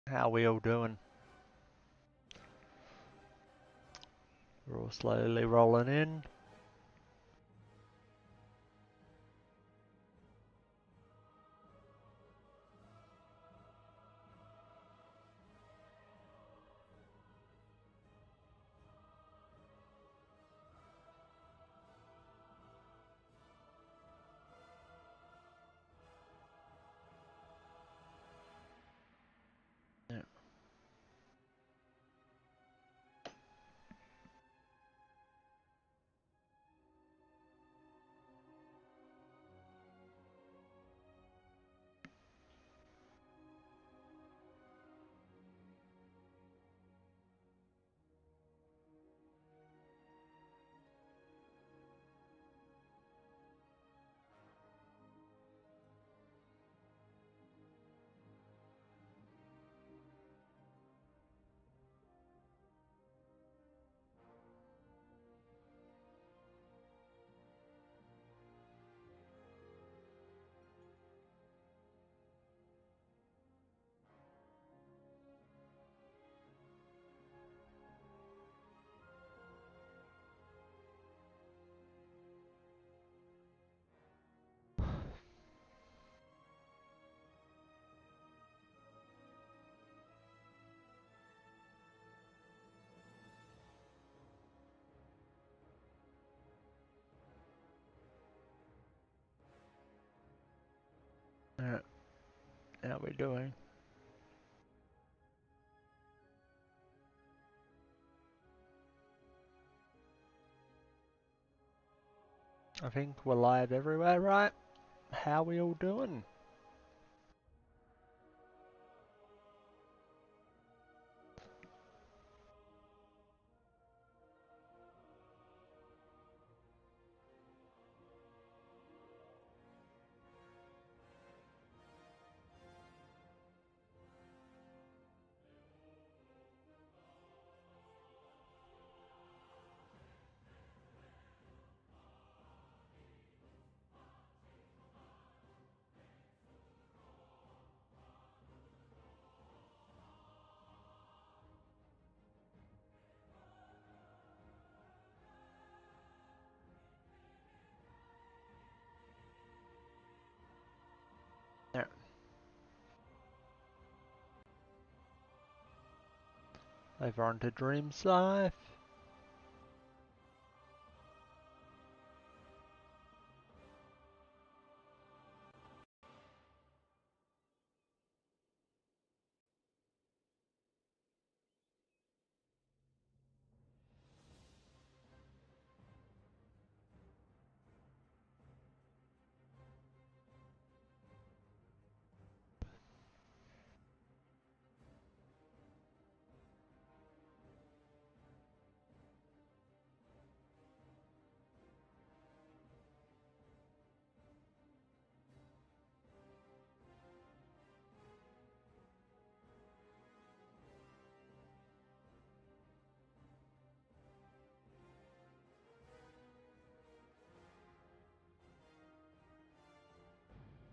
How we all doing? We're all slowly rolling in. Yeah. Yeah. How we doing? I think we're live everywhere, right? How we all doing? Yeah. Over onto Dreams Life.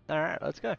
Alright, let's go.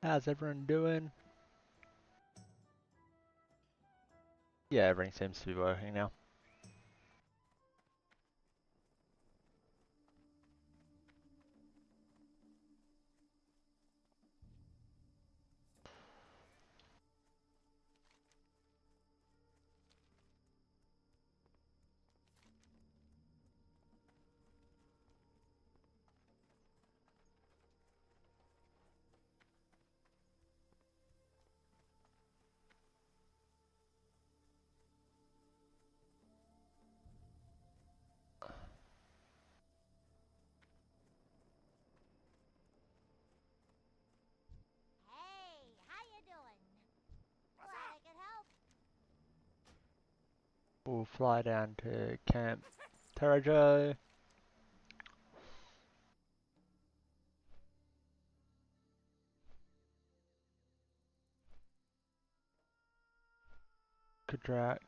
How's everyone doing? Yeah, everything seems to be working now. We'll fly down to Camp Tarajo. Kadrak.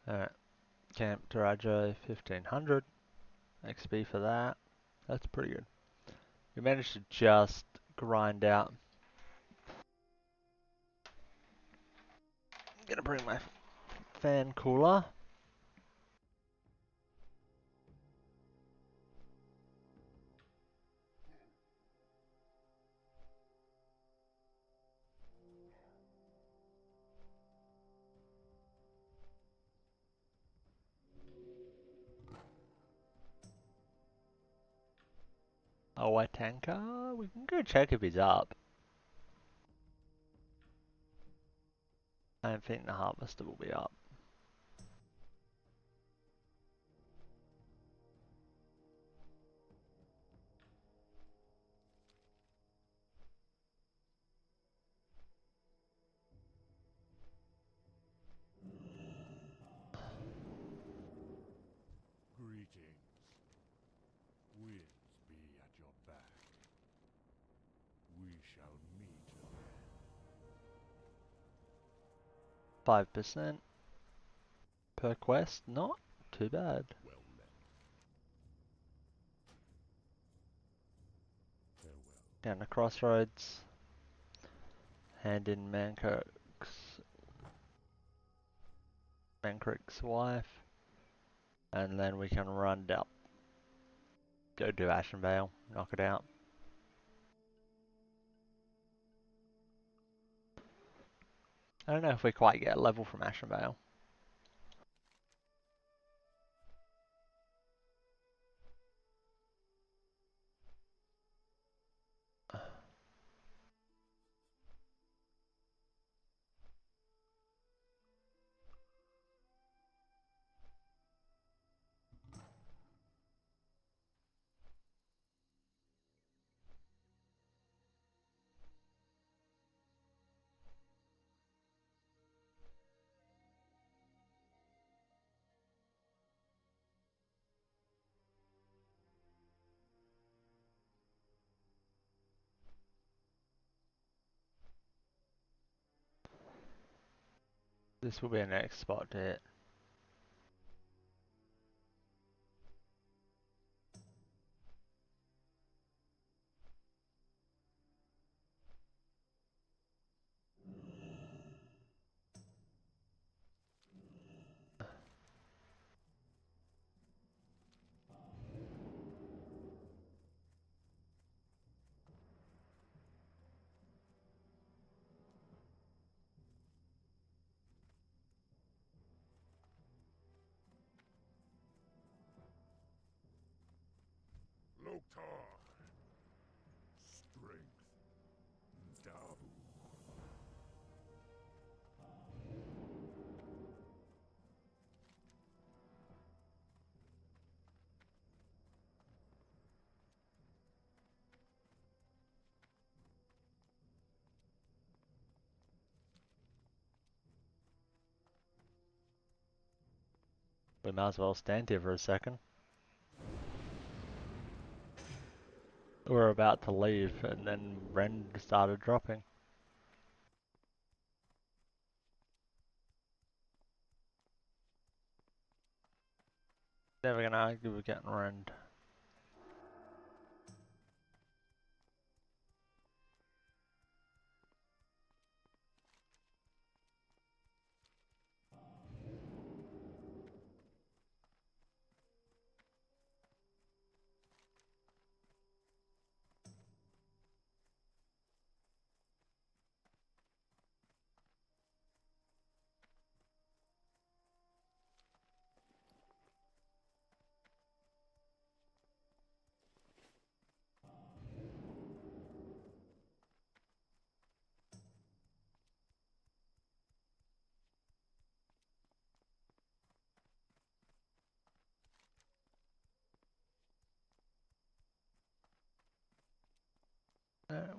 Alright, Camp Tarajo 1500 XP for that. That's pretty good. We managed to just grind out. I'm gonna bring my fan cooler. Oh, a tanker? We can go check if he's up. I don't think the harvester will be up. Greetings. Winds be at your back. We shall meet again. 5% per quest, not too bad. Well met. Farewell. Down the crossroads. Hand in Mankrick's wife. And then we can run up. Go do Ashenvale, knock it out. I don't know if we quite get a level from Ashenvale. This will be our next spot to hit. Loktar. Strength. Dabu. We might as well stand here for a second. were about to leave, and then Rend started dropping. Never gonna argue with getting Rend.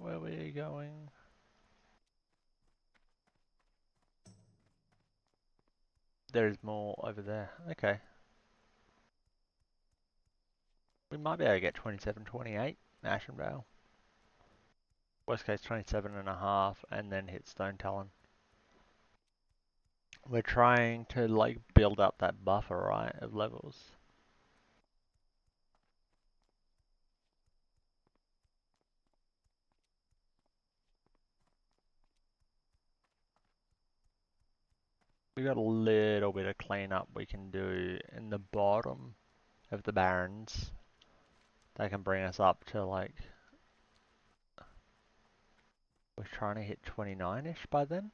Where were you going? There's more over there. Okay. We might be able to get 27, 28, Ash and Vale. Worst case 27 and a half, and then hit Stone Talon. We're trying to like build up that buffer, right, of levels. We got a little bit of cleanup we can do in the bottom of the barrens. That can bring us up to like, we're trying to hit 29-ish by then.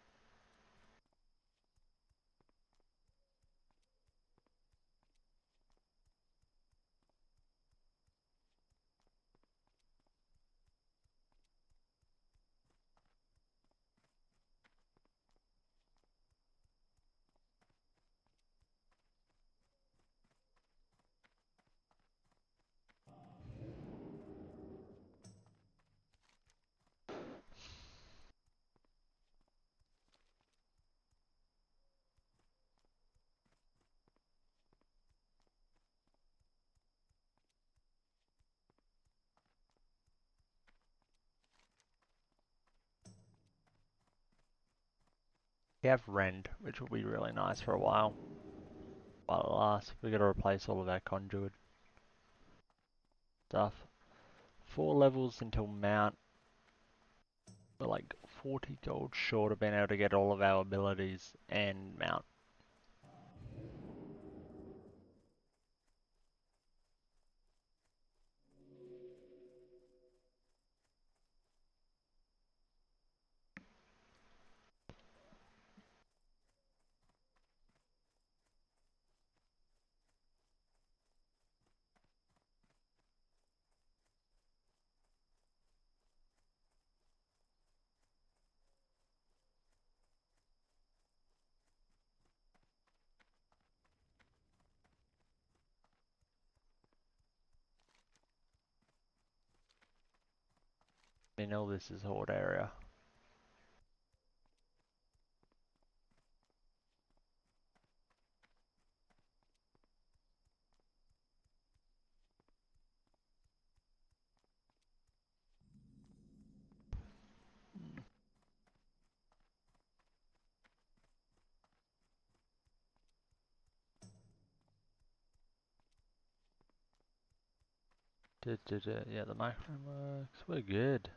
We have Rend, which will be really nice for a while. While it lasts, we gotta replace all of our conduit stuff. 4 levels until Mount. We're like 40 gold short of being able to get all of our abilities and Mount. I mean, all this is Horde area. Yeah, the microphone works. We're good.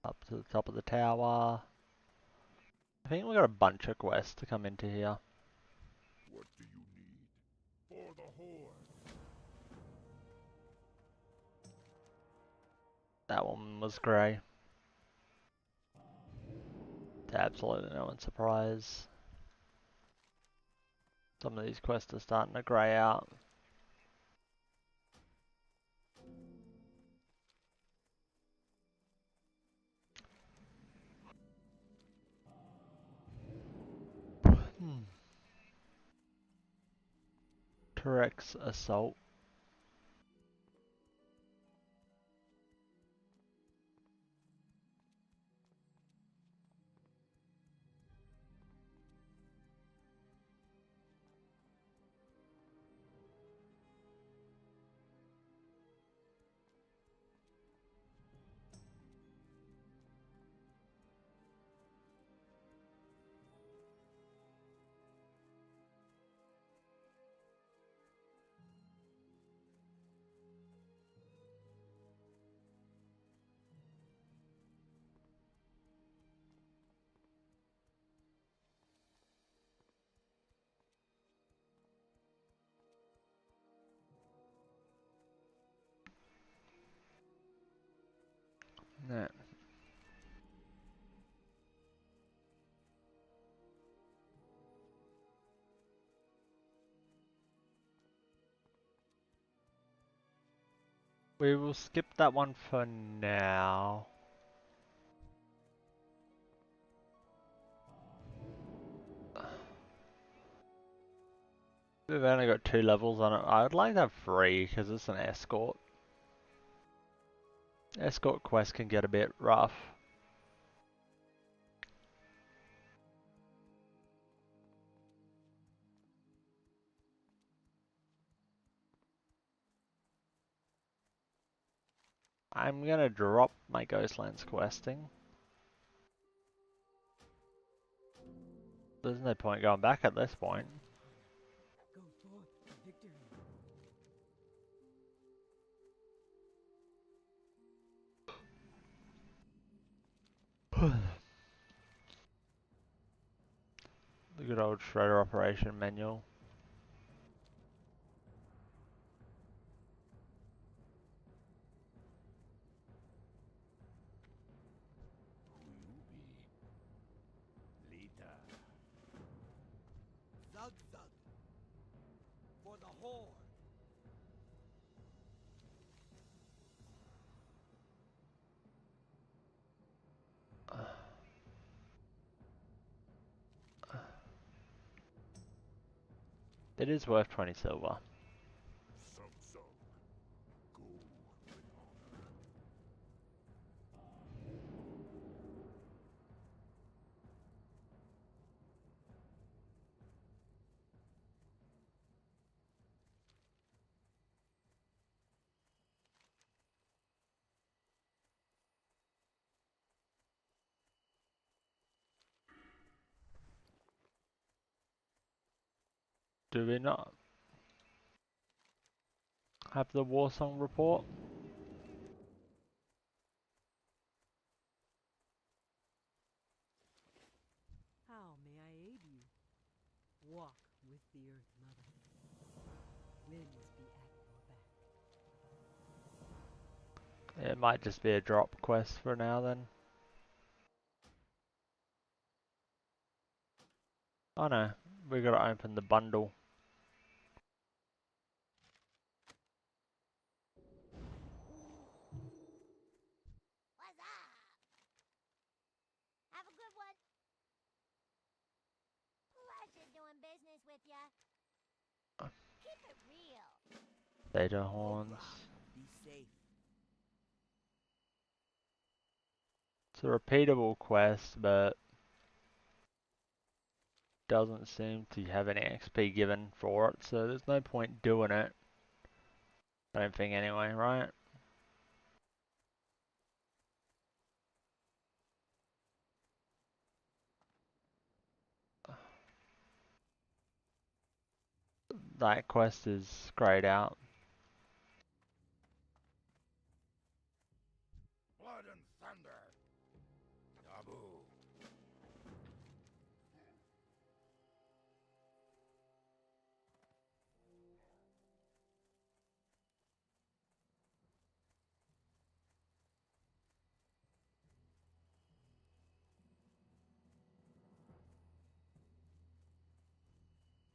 Up to the top of the tower. I think we got a bunch of quests to come into here. What do you need? For the Horde. That one was grey. To absolutely no one's surprise. Some of these quests are starting to grey out. T-Rex Assault. We will skip that one for now. We've only got 2 levels on it. I would like to have 3 because it's an escort. Escort quest can get a bit rough. I'm gonna drop my Ghostlands questing. There's no point going back at this point. Go forth to victory. The good old Shredder operation manual. Who you be? Lita. Zug zug. For the horde. It is worth 20 silver. Sub sub. Go with honor. Do we not have the war song report? How may I aid you? Walk with the Earth Mother. Winds be at your back. It might just be a drop quest for now then. Oh no, we gotta open the bundle. What's up? Have a good one. Pleasure doing business with ya. Keep it real. Data horns. Be safe. It's a repeatable quest, but doesn't seem to have any XP given for it, so there's no point doing it. I don't think anyway, right? That quest is grayed out. Blood and thunder. Taboo.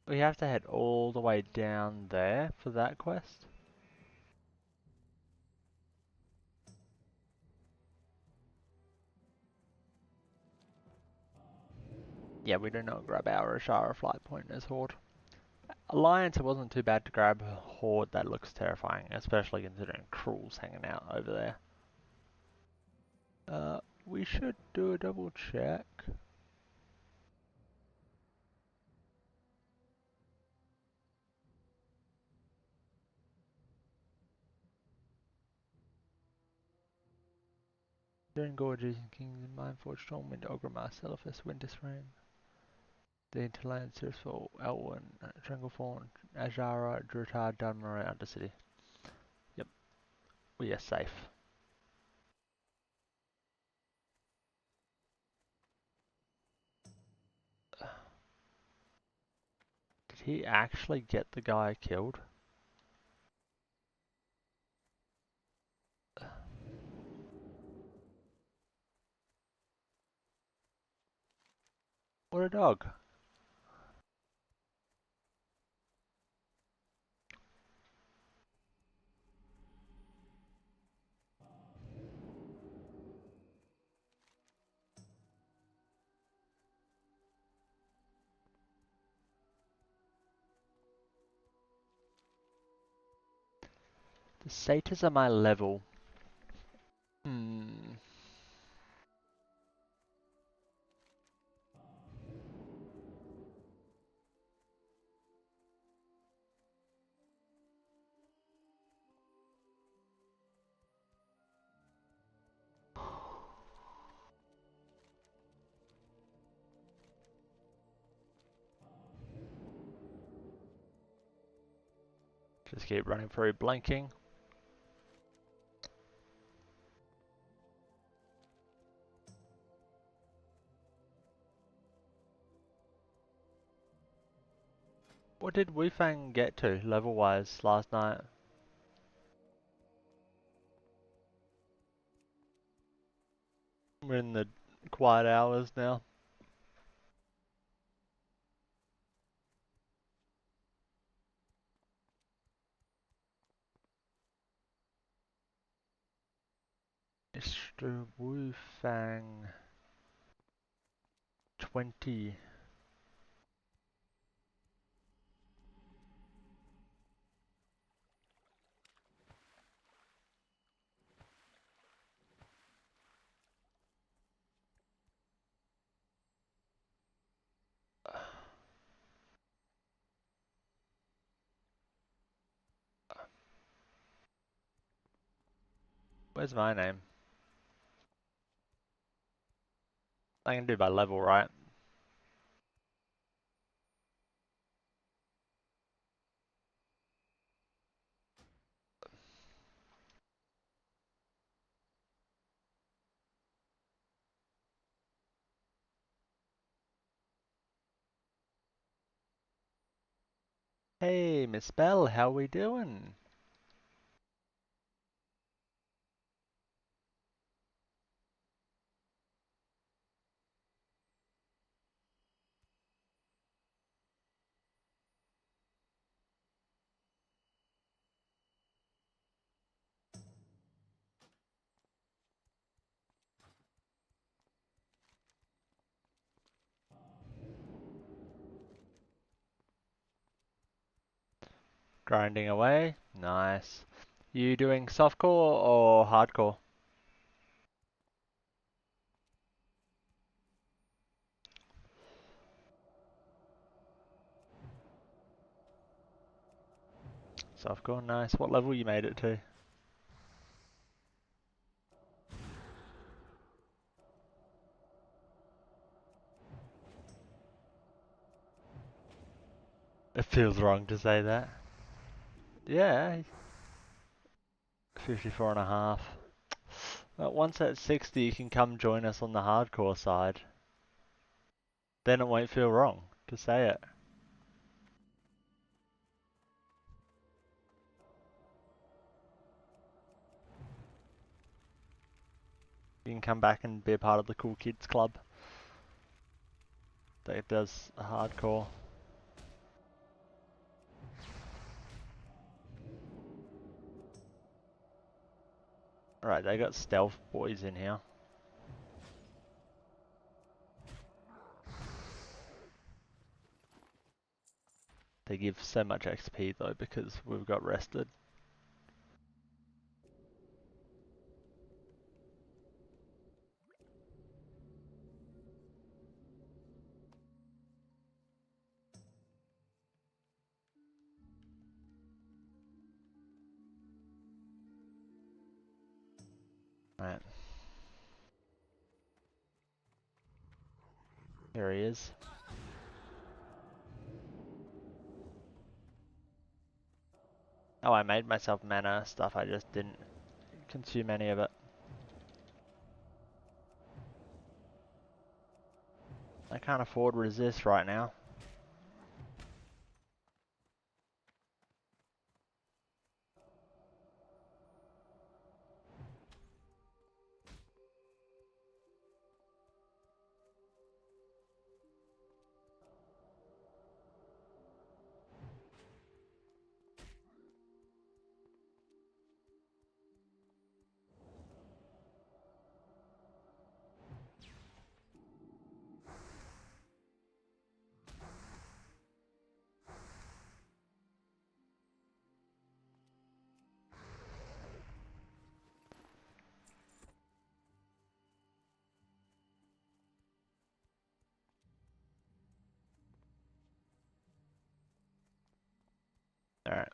We have to head all the way down there for that quest. Yeah, we do not grab our Ashara flight point as Horde. Alliance, it wasn't too bad to grab. Horde, that looks terrifying, especially considering Cruel's hanging out over there. We should do a double check. During Gorges and Kings, Mindforge, Stormwind, Ogrimmar, Celephus, Winterstrain. The Interlancers for Elwyn, Stranglethorn, Ajara, Drutar, Dunmore, Undercity. Yep, we are safe. Did he actually get the guy killed? What a dog. The satyrs are my level. Hmm. Just keep running through blinking. What did Wufang get to, level-wise, last night? We're in the quiet hours now. Mr. Wufang 20. Where's my name? I can do by level, right? Hey, Miss Bell, how we doing? Grinding away. Nice. You doing softcore or hardcore? Softcore, nice. What level you made it to? It feels wrong to say that. Yeah, 54 and a half. But once at 60, you can come join us on the hardcore side. Then it won't feel wrong to say it. You can come back and be a part of the cool kids club that does hardcore. Alright, they got stealth boys in here. They give so much XP though because we've got rested. Right. Here he is. Oh, I made myself mana stuff, I just didn't consume any of it. I can't afford resist right now. Alright.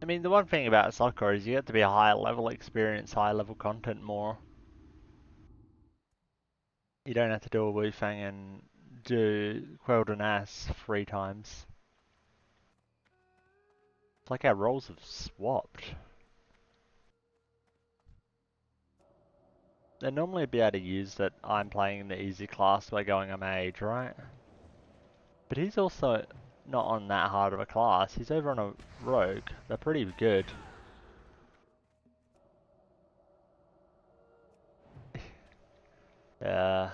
I mean, the one thing about soccer is you get to be a higher level experience, higher level content more. You don't have to do a Wu Fang and do Quel'Dan Ass 3 times. It's like our roles have swapped. They'd normally be able to use that I'm playing in the easy class by going a mage, right? But he's also not on that hard of a class. He's over on a rogue. They're pretty good. Yeah.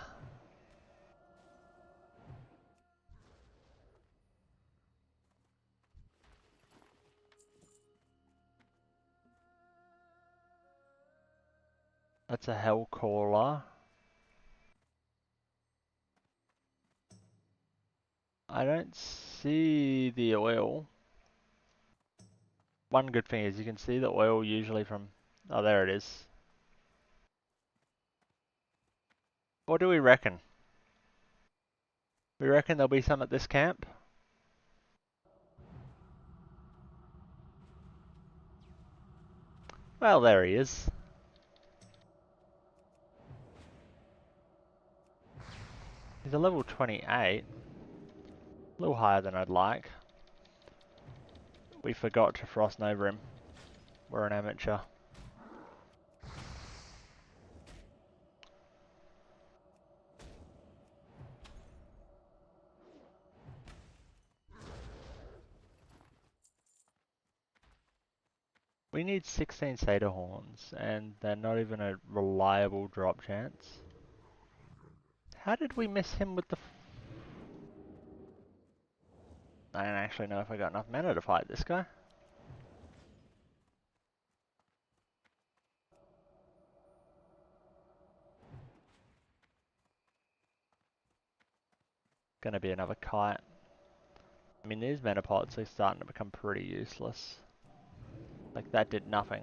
That's a hell caller. I don't see the oil. One good thing is you can see the oil usually from... Oh, there it is. What do we reckon? We reckon there'll be some at this camp? Well, there he is. He's a level 28. A little higher than I'd like. We forgot to Frost Nova him. We're an amateur. We need 16 Seder Horns, and they're not even a reliable drop chance. How did we miss him with the... I don't actually know if I got enough mana to fight this guy. Gonna be another kite. I mean, these mana pots are starting to become pretty useless. Like, that did nothing.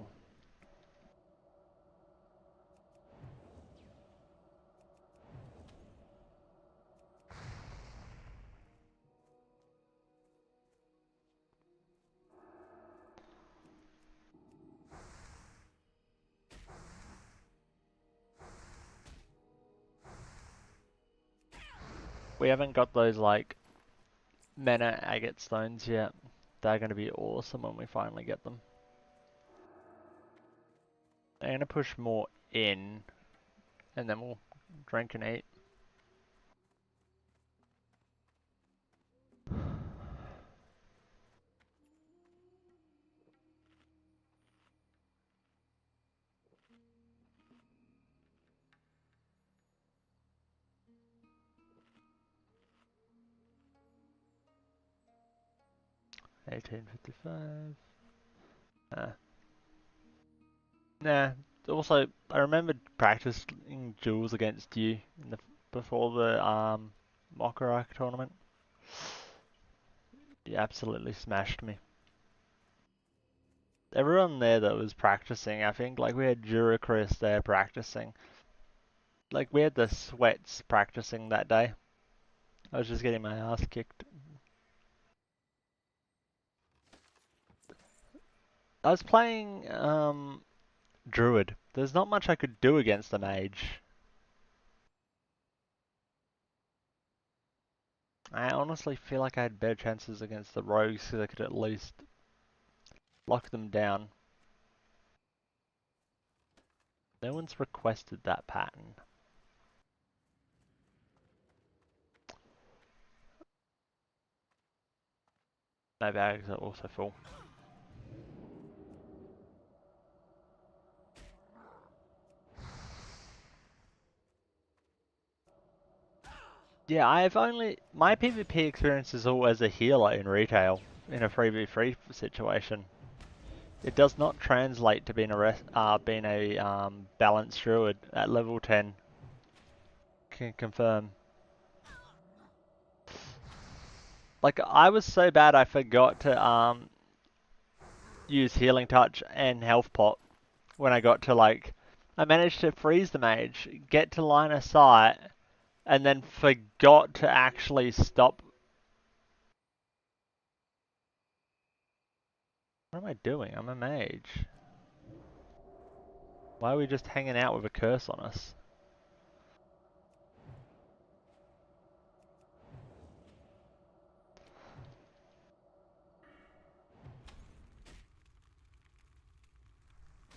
We haven't got those, like, mana agate stones yet. They're gonna be awesome when we finally get them. I'm gonna push more in, and then we'll drink and eat. $18.55. Nah. Also, I remembered practicing duels against you in the before the Mocker tournament. You absolutely smashed me. Everyone there that was practicing, I think, like we had Jurachris there practicing. Like we had the sweats practicing that day. I was just getting my ass kicked. I was playing Druid. There's not much I could do against the mage. I honestly feel like I had better chances against the rogues because I could at least lock them down. No one's requested that pattern. My bags are also full. Yeah, my PvP experience is all as a healer in retail, in a 3v3 situation. It does not translate to being a balanced druid at level 10. Can confirm. Like, I was so bad I forgot to use healing touch and health pot when I got to, like, I managed to freeze the mage, get to line of sight, and then forgot to actually stop What am I doing? I'm a mage. Why are we just hanging out with a curse on us?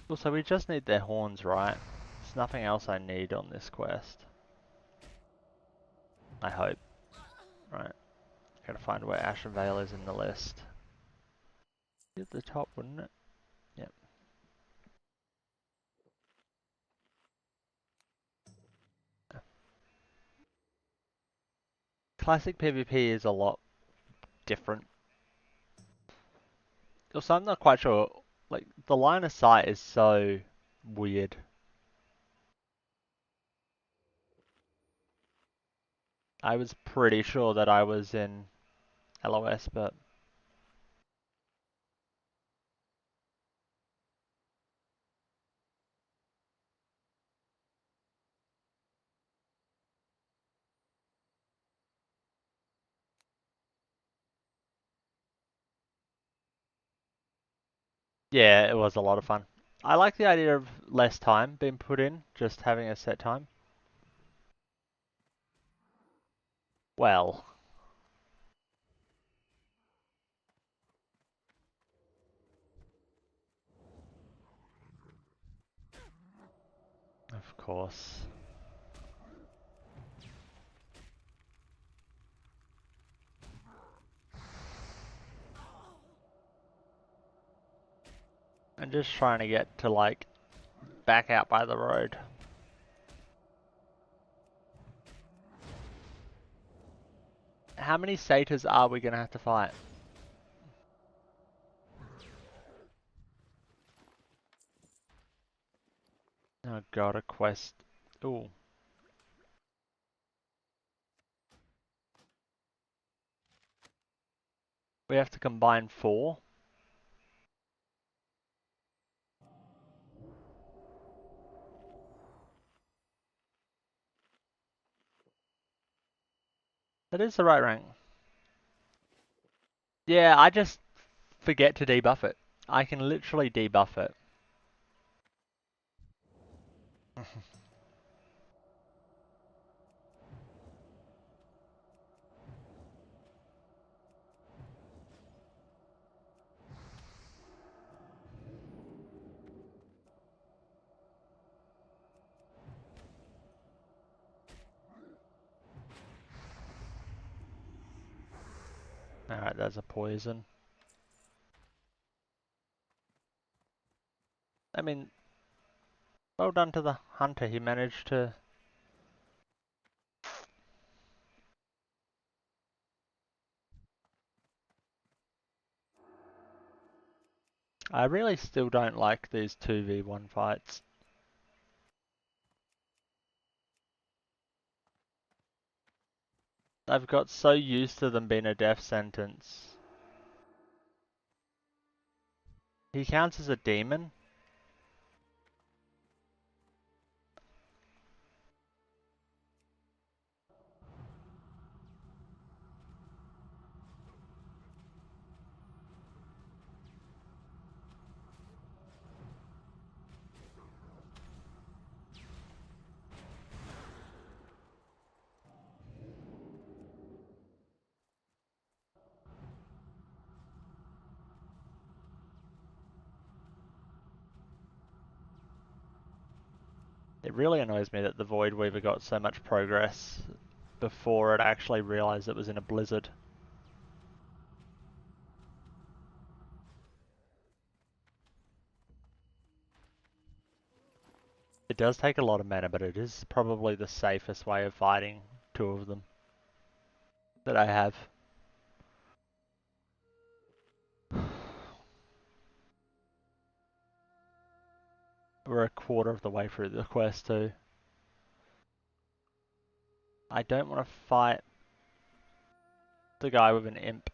Also, we just need their horns, right? There's nothing else I need on this quest. I hope. Right. Gotta find where Ashen Vale is in the list. At the top, wouldn't it? Yep. Classic PvP is a lot different. Also, I'm not quite sure. Like, the line of sight is so weird. I was pretty sure that I was in LOS, but yeah, it was a lot of fun. I like the idea of less time being put in, just having a set time. Well, of course. I'm just trying to get to, like, back out by the road. How many satyrs are we gonna have to fight? Oh god, a quest. Ooh. We have to combine 4? That is the right rank. Yeah, I just forget to debuff it. I can literally debuff it. Alright, there's a poison. I mean, well done to the hunter. He managed to... I really still don't like these 2v1 fights. I've got so used to them being a death sentence. He counts as a demon? It really annoys me that the Void Weaver got so much progress before it actually realised it was in a blizzard. It does take a lot of mana, but it is probably the safest way of fighting 2 of them that I have. We're a quarter of the way through the quest too. I don't want to fight the guy with an imp.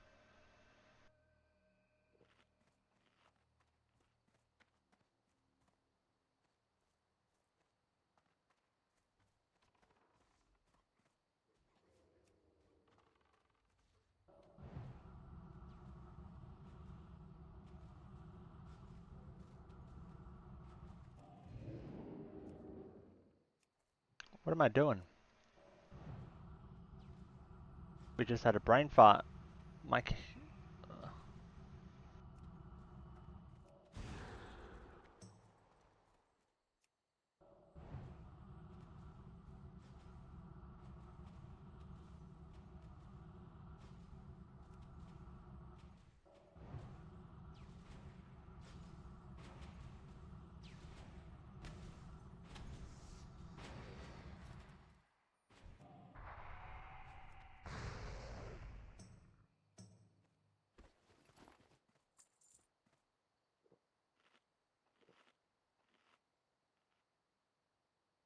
What am I doing? We just had a brain fart. Mike.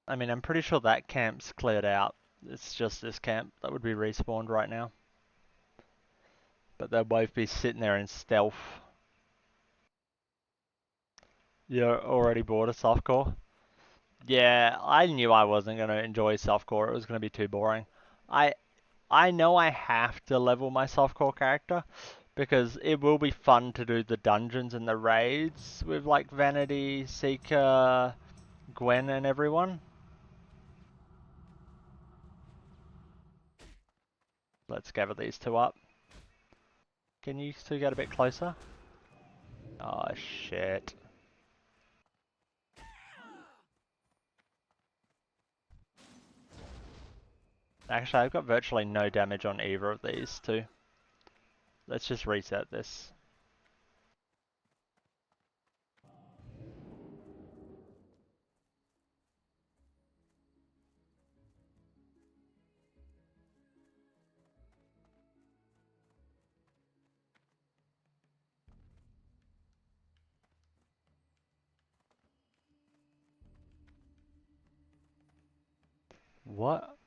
I mean, I'm pretty sure that camp's cleared out. It's just this camp that would be respawned right now. But they'll both be sitting there in stealth. You already bought a softcore? Yeah, I knew I wasn't going to enjoy softcore. It was going to be too boring. I know I have to level my softcore character because it will be fun to do the dungeons and the raids with like Vanity, Seeker, Gwen and everyone. Let's gather these two up. Can you two get a bit closer? Oh shit. Actually, I've got virtually no damage on either of these two. Let's just reset this. What?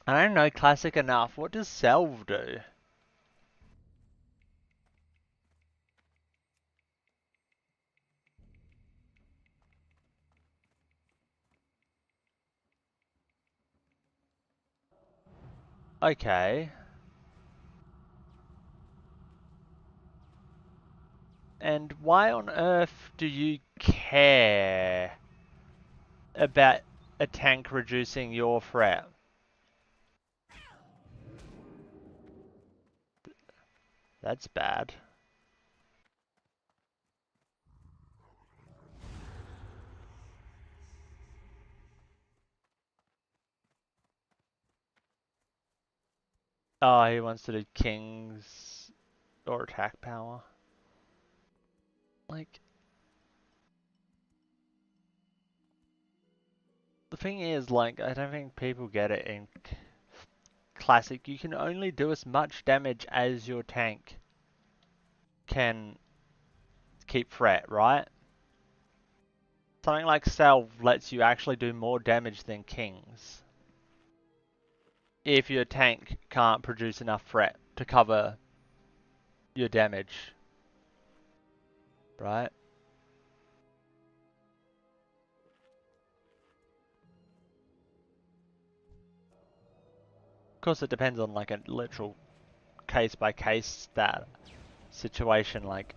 I don't know classic enough. What does Salve do? Okay. And why on earth do you care about a tank reducing your threat? That's bad. Oh, he wants to do kings or attack power. Like, the thing is, like, I don't think people get it in Classic. You can only do as much damage as your tank can keep threat, right? Something like Salve lets you actually do more damage than kings. If your tank can't produce enough threat to cover your damage, right? Of course, it depends on like a literal case by case stat situation, like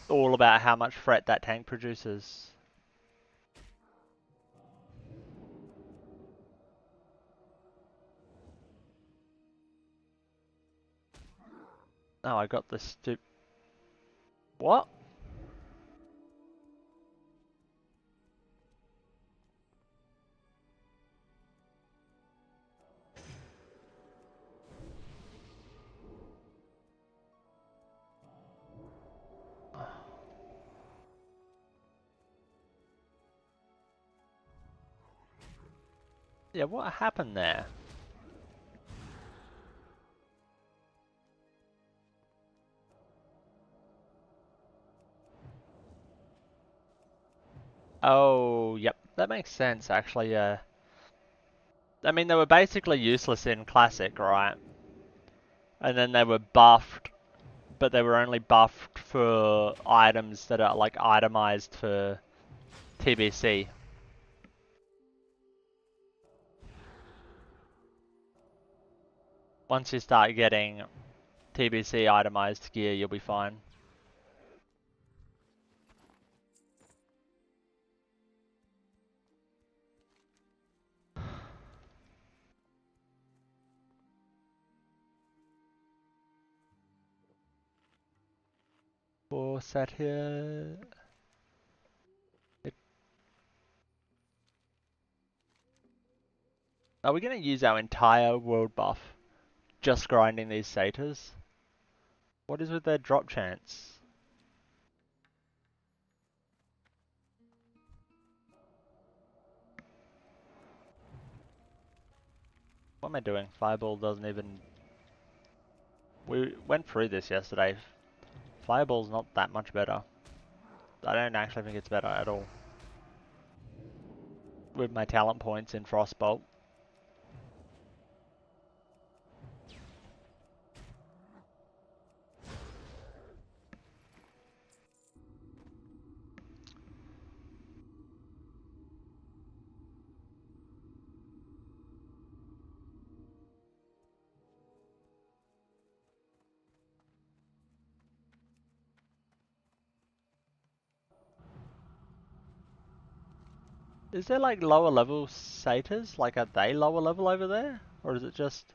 all about how much threat that tank produces. Oh, I got this What? Yeah, what happened there? Oh, yep, that makes sense actually, yeah. I mean, they were basically useless in Classic, right? And then they were buffed, but they were only buffed for items that are like itemized for TBC. Once you start getting TBC itemized gear, you'll be fine. 4 set here. Are we going to use our entire world buff just grinding these satyrs? What is with their drop chance? What am I doing? Fireball doesn't even... We went through this yesterday. Fireball's not that much better. I don't actually think it's better at all. With my talent points in Frostbolt. Is there like lower level satyrs? Like are they lower level over there? Or is it just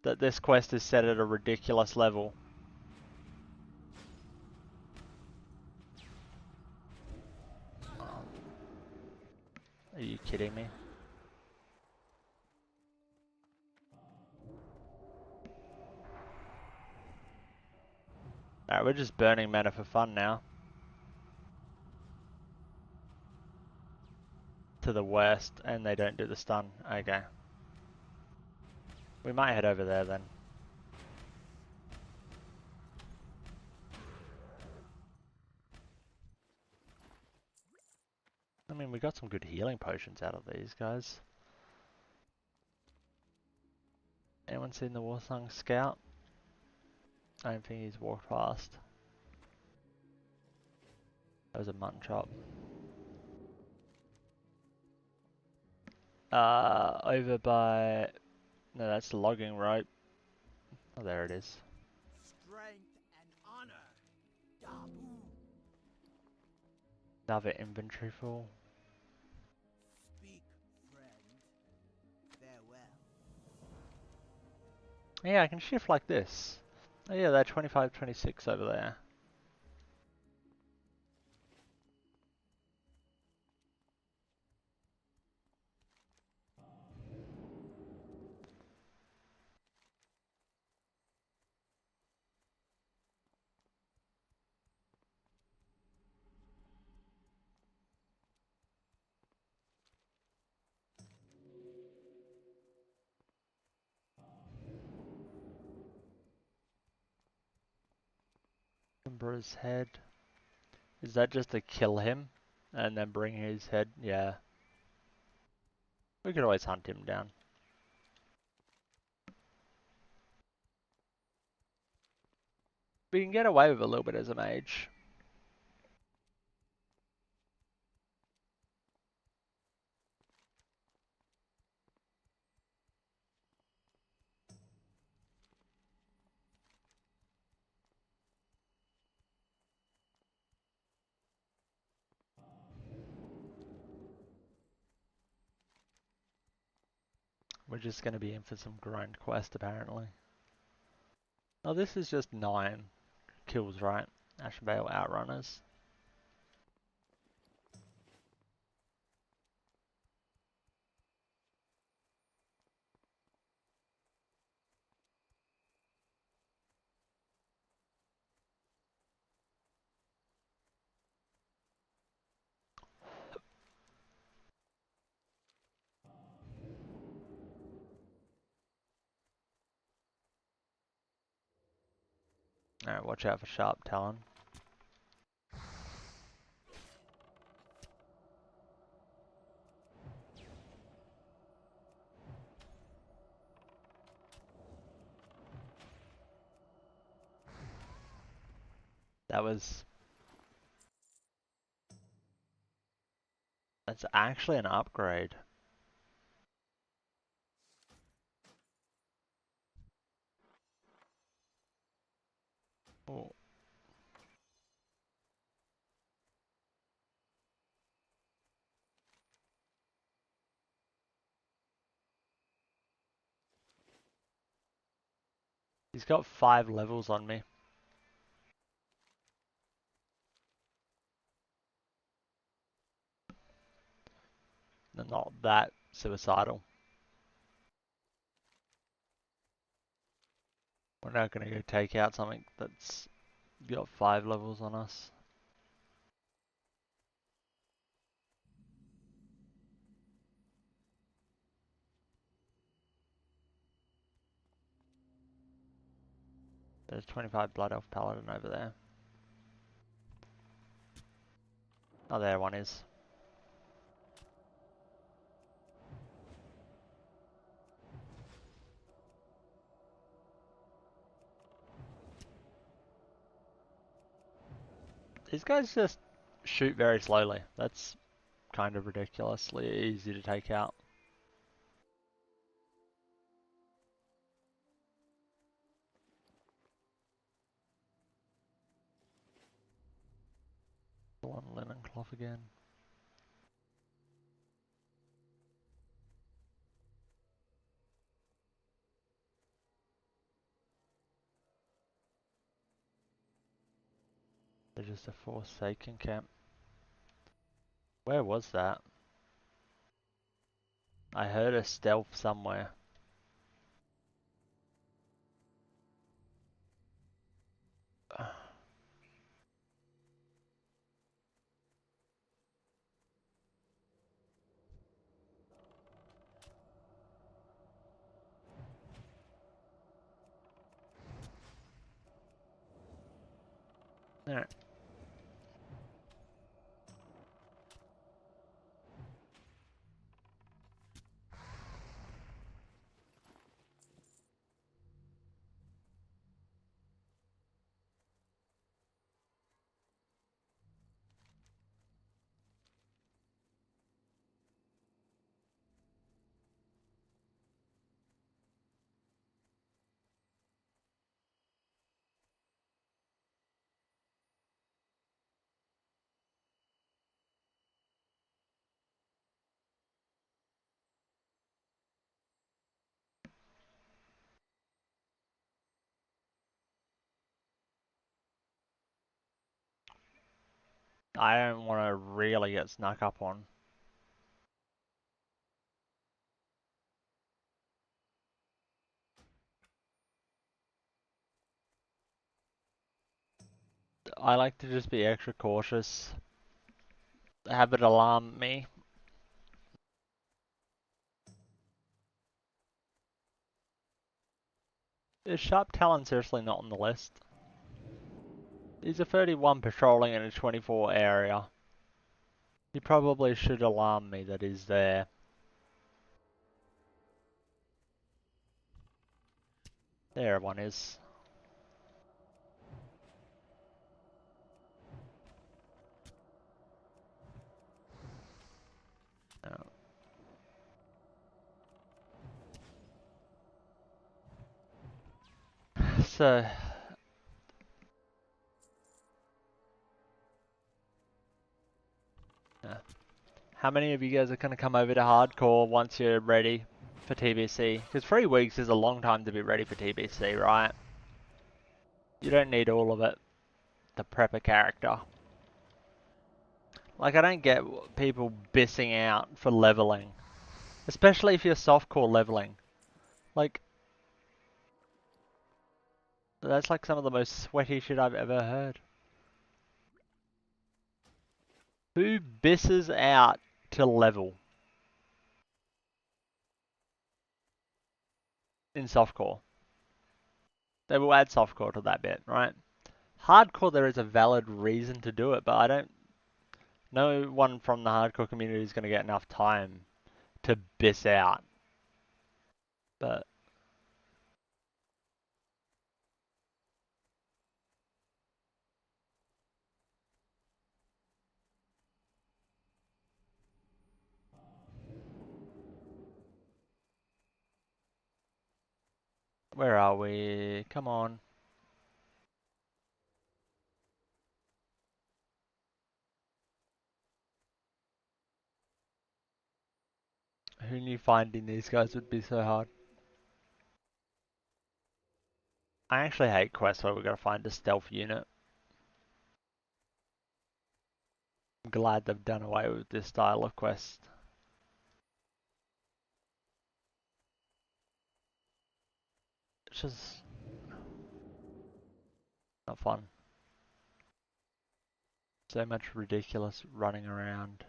that this quest is set at a ridiculous level? Are you kidding me? Alright, we're just burning mana for fun now. To the west, and they don't do the stun. Okay. We might head over there then. I mean, we got some good healing potions out of these guys. Anyone seen the Warsong Scout? I don't think he's walked past. That was a mutton chop. Over by... No, that's the logging rope. Oh, there it is. Strength and honor. Dabu. Another inventory full. Speak, friend. Farewell. Yeah, I can shift like this. Oh yeah, they're 25, 26 over there. Emperor's head. Is that just to kill him? And then bring his head? Yeah. We could always hunt him down. We can get away with a little bit as a mage. We're just going to be in for some grind quest apparently. Oh, this is just 9 kills, right? Ashenvale Outrunners. Alright, watch out for Sharp Talon. That's actually an upgrade. Oh. He's got 5 levels on me. They're not that suicidal. We're not gonna go take out something that's got 5 levels on us. There's 25 Blood Elf Paladin over there. Oh, there one is. These guys just shoot very slowly. That's kind of ridiculously easy to take out. One linen cloth again. They're just a Forsaken camp. Where was that? I heard a stealth somewhere. Alright. I don't want to really get snuck up on. I like to just be extra cautious. Have it alarm me. Is Sharp Talon seriously not on the list? He's a 31 patrolling in a 24 area. He probably should alarm me that he's there. There one is. No. So, how many of you guys are going to come over to Hardcore once you're ready for TBC? Because 3 weeks is a long time to be ready for TBC, right? You don't need all of it to prep a character. Like, I don't get people bissing out for leveling. Especially if you're softcore leveling. Like, that's like some of the most sweaty shit I've ever heard. Who bisses out to level in softcore? They will add softcore to that bit, right? Hardcore, there is a valid reason to do it, but I don't. No one from the hardcore community is going to get enough time to biss out. But where are we? Come on. Who knew finding these guys would be so hard? I actually hate quests where we've got to find a stealth unit. I'm glad they've done away with this style of quest. It's just not fun. So much ridiculous running around.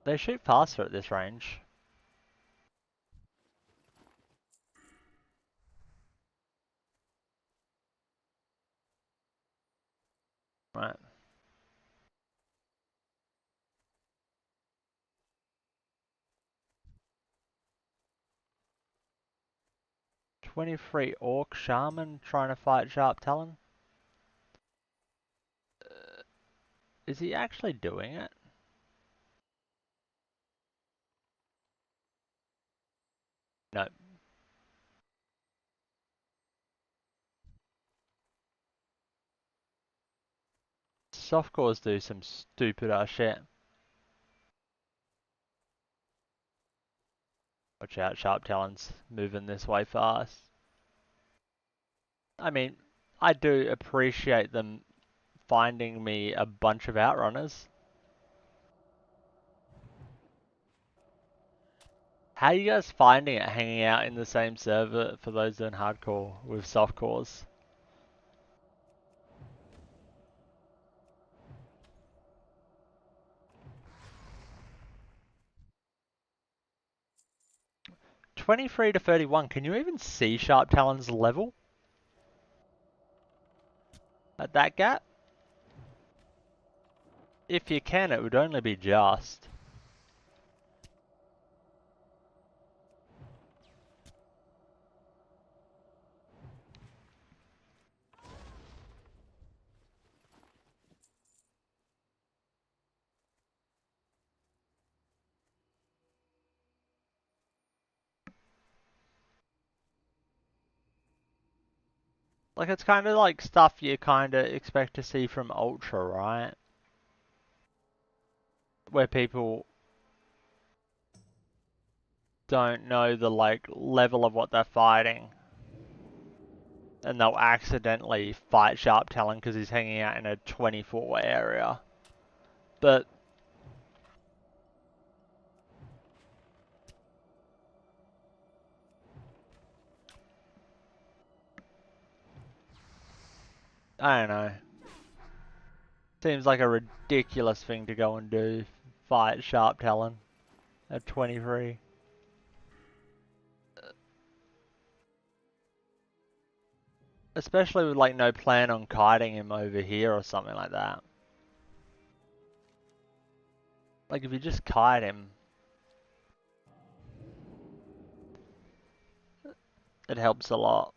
They shoot faster at this range. Right. "23 Orc Shaman trying to fight Sharp Talon." Is he actually doing it? No. Softcores do some stupid ass shit. Watch out, Sharp Talon's moving this way fast. I mean, I do appreciate them finding me a bunch of outrunners. How are you guys finding it hanging out in the same server for those doing hardcore with softcores? 23 to 31, can you even see Sharp Talon's level? At that gap? If you can, it would only be just. Like, it's kind of like stuff you kind of expect to see from Ultra, right? Where people don't know the, like, level of what they're fighting. And they'll accidentally fight Sharp Talon because he's hanging out in a 24 area. But I don't know. Seems like a ridiculous thing to go and do. Fight Sharp Talon at 23. Especially with like no plan on kiting him over here or something like that. Like if you just kite him, it helps a lot.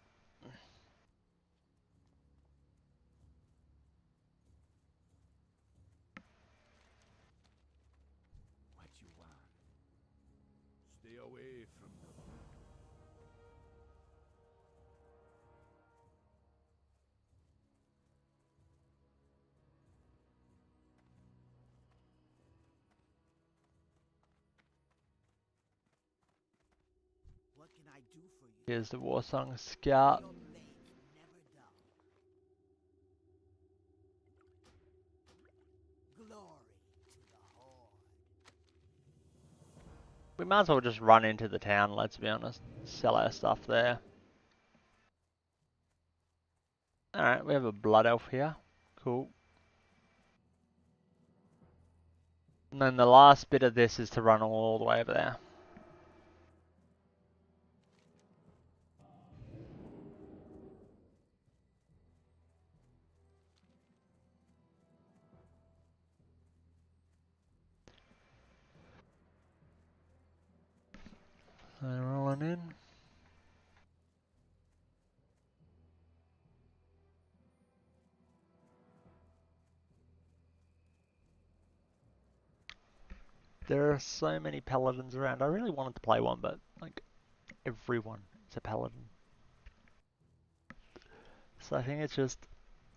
What you want? Stay away from the What can I do for you? Here's the Warsong Scout. Your blades never dull. Glory to the Horde. We might as well just run into the town, let's be honest. Sell our stuff there. Alright, we have a Blood Elf here. Cool. And then the last bit of this is to run all the way over there. So rolling in. There are so many paladins around. I really wanted to play one, but like everyone is a paladin. So I think it's just,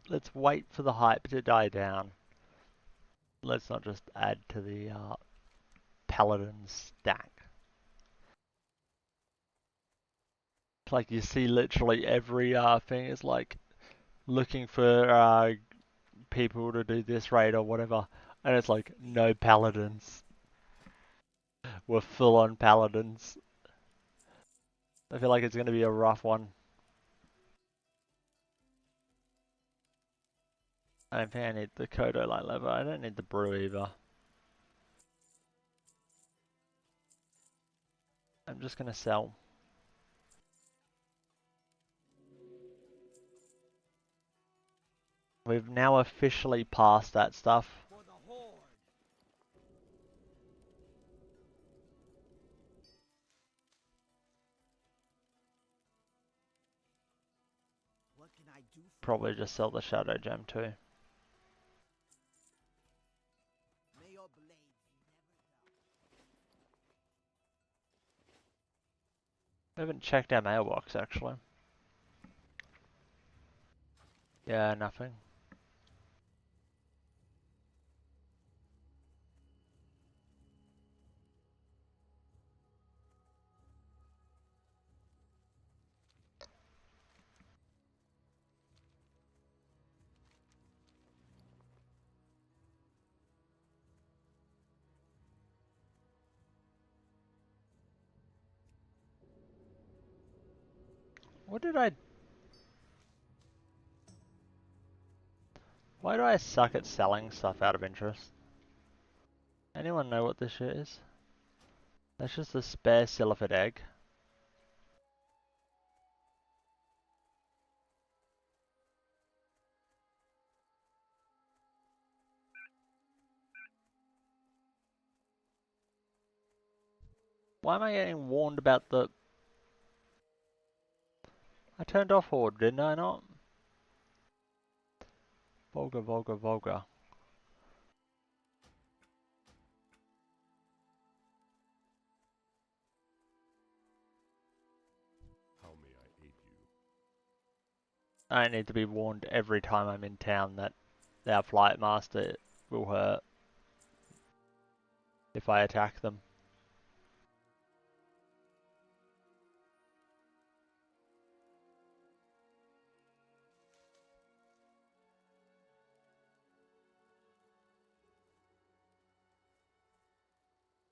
let's wait for the hype to die down. Let's not just add to the paladin stack. Like you see literally every thing is like looking for people to do this raid or whatever, and it's like no paladins. We're full on paladins. I feel like it's gonna be a rough one. I don't think I need the Kodo light lever. I don't need the brew either. I'm just gonna sell. We've now officially passed that stuff. For the Horde. What can I do for Probably just sell the Shadow Gem too. you? May your blades never dull. I haven't checked our mailbox actually. Yeah, nothing. What did I... Why do I suck at selling stuff out of interest? Anyone know what this shit is? That's just a spare Silphid egg. Why am I getting warned about the... I turned off Horde, didn't I not? Vulgar, vulgar, vulgar. How may I aid you? I need to be warned every time I'm in town that our flight master will hurt if I attack them.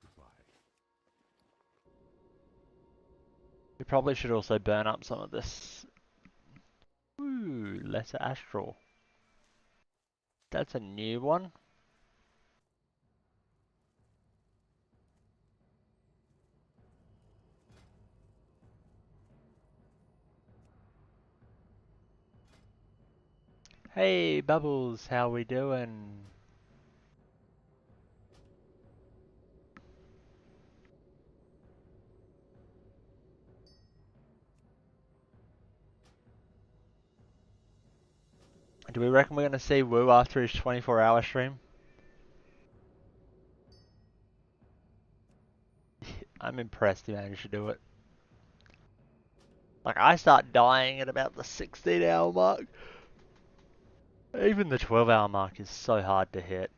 Goodbye. We probably should also burn up some of this. Ooh, lesser astral. That's a new one. Hey, Bubbles, how we doing? Do we reckon we're gonna see Woo after his 24-hour stream? I'm impressed he managed to do it. Like, I start dying at about the 16-hour mark. Even the 12-hour mark is so hard to hit.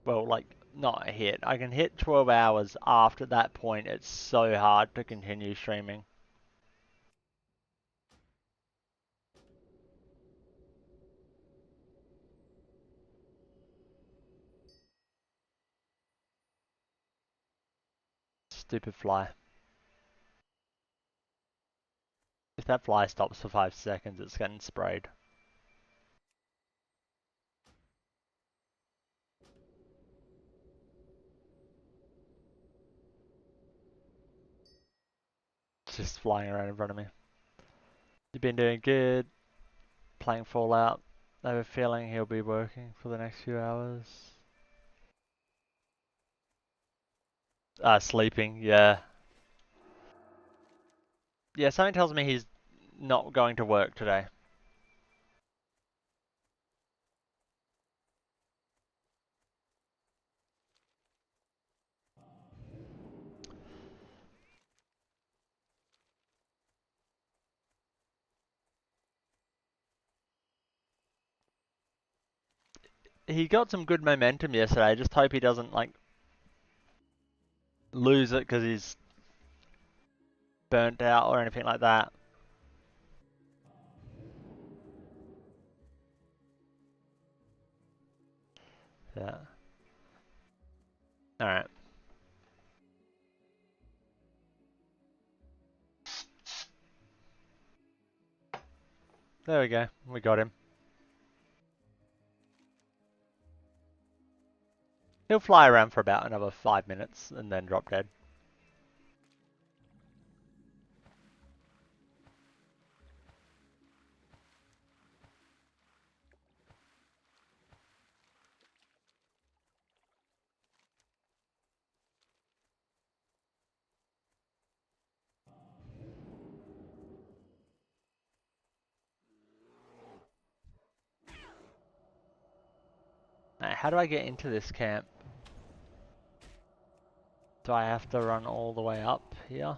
Well, like, not a hit. I can hit 12 hours after that point. It's so hard to continue streaming. Stupid fly. If that fly stops for 5 seconds, it's getting sprayed. It's just flying around in front of me. You've been doing good. Playing Fallout. I have a feeling he'll be working for the next few hours. Sleeping, yeah. Yeah, something tells me he's not going to work today. He got some good momentum yesterday. I just hope he doesn't, like, lose it because he's burnt out or anything like that. Yeah. Alright. There we go. We got him. He'll fly around for about another 5 minutes and then drop dead. Now, how do I get into this camp? Do I have to run all the way up here?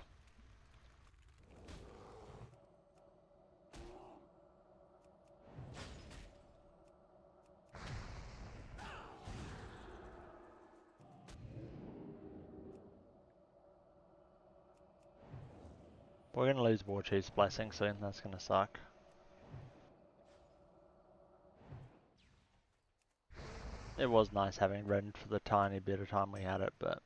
We're gonna lose War Chief's blessing soon, that's gonna suck. It was nice having Ren for the tiny bit of time we had it, but...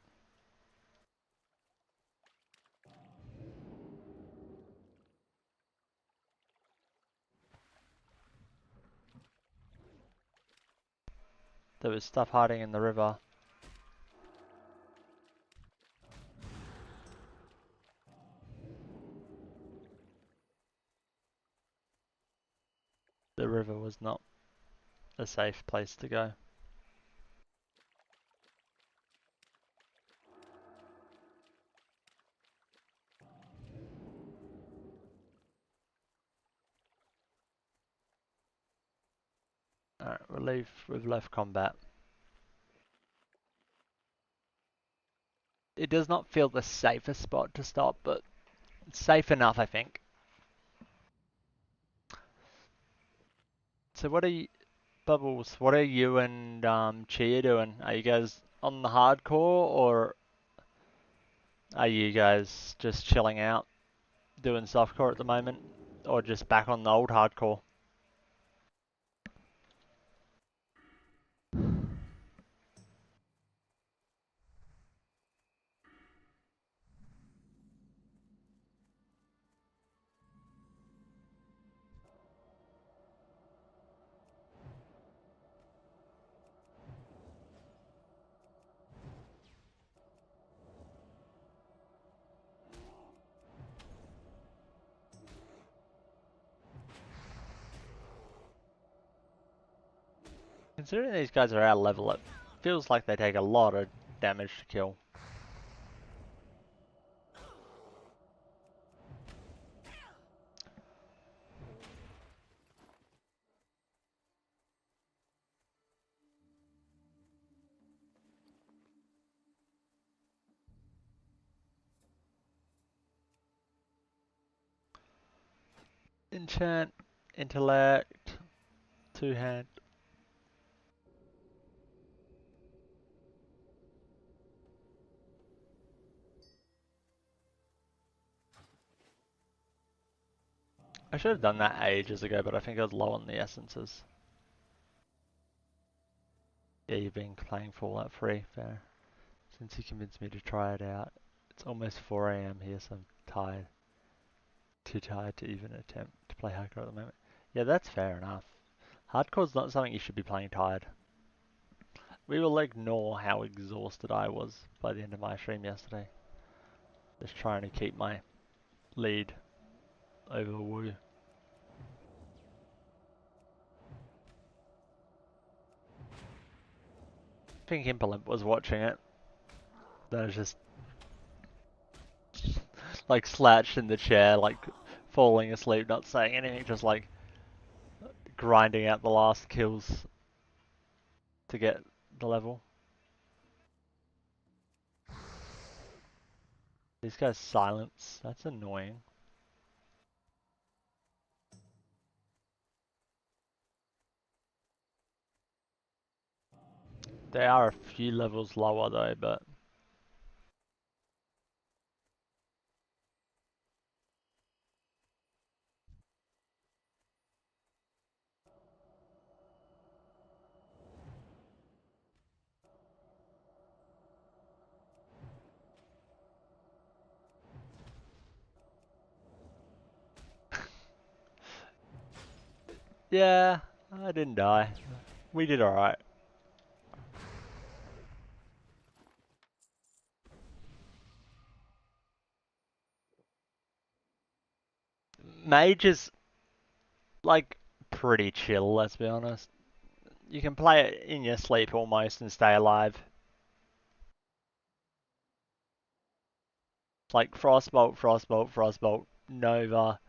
There was stuff hiding in the river. The river was not a safe place to go. Alright, we've left combat. It does not feel the safest spot to stop, but it's safe enough, I think. So what are you, Bubbles, what are you and Chia doing? Are you guys on the hardcore, or are you guys just chilling out, doing softcore at the moment, or just back on the old hardcore? Considering these guys are our level, it feels like they take a lot of damage to kill. Enchant, intellect, two-hand. I should have done that ages ago, but I think I was low on the essences. Yeah, you've been playing Fallout 3, fair. Since you convinced me to try it out. It's almost 4 AM here, so I'm tired. Too tired to even attempt to play hardcore at the moment. Yeah, that's fair enough. Hardcore's not something you should be playing tired. We will ignore how exhausted I was by the end of my stream yesterday. Just trying to keep my lead over Woo. I think Impolimp was watching it. That was just like slouched in the chair, like falling asleep, not saying anything, just like grinding out the last kills to get the level. These guys silence, that's annoying. They are a few levels lower though, but Yeah, I didn't die. We did alright. Mage is, like, pretty chill, let's be honest. You can play it in your sleep almost and stay alive. Like Frostbolt, Frostbolt, Frostbolt, Nova,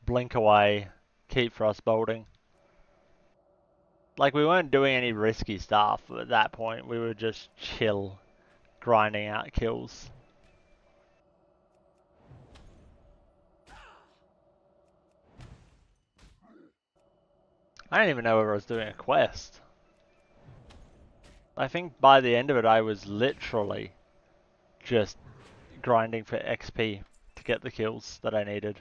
blink away, keep Frostbolting. Like, we weren't doing any risky stuff at that point. We were just chill, grinding out kills. I don't even know whether I was doing a quest. I think by the end of it I was literally just grinding for XP to get the kills that I needed.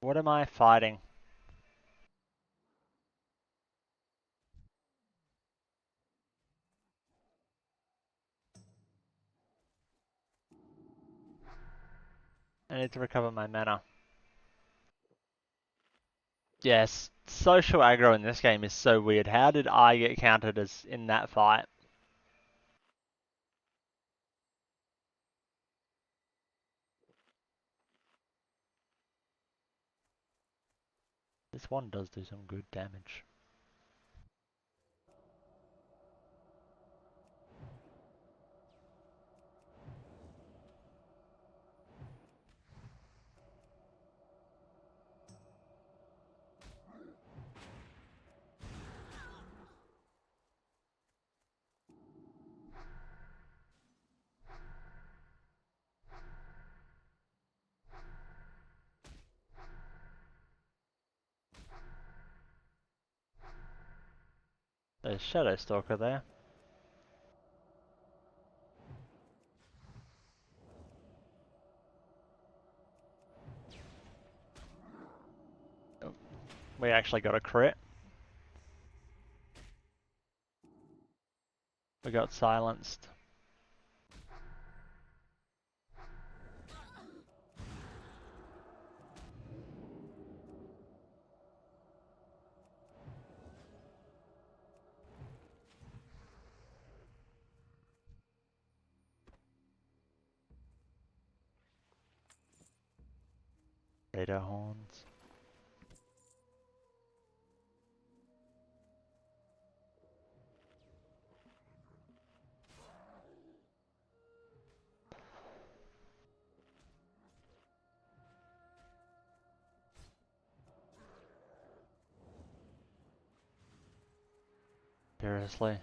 What am I fighting? I need to recover my mana. Yes, social aggro in this game is so weird. How did I get counted as in that fight? This one does do some good damage. There's Shadow Stalker there. We actually got a crit. We got silenced. Data horns. Seriously.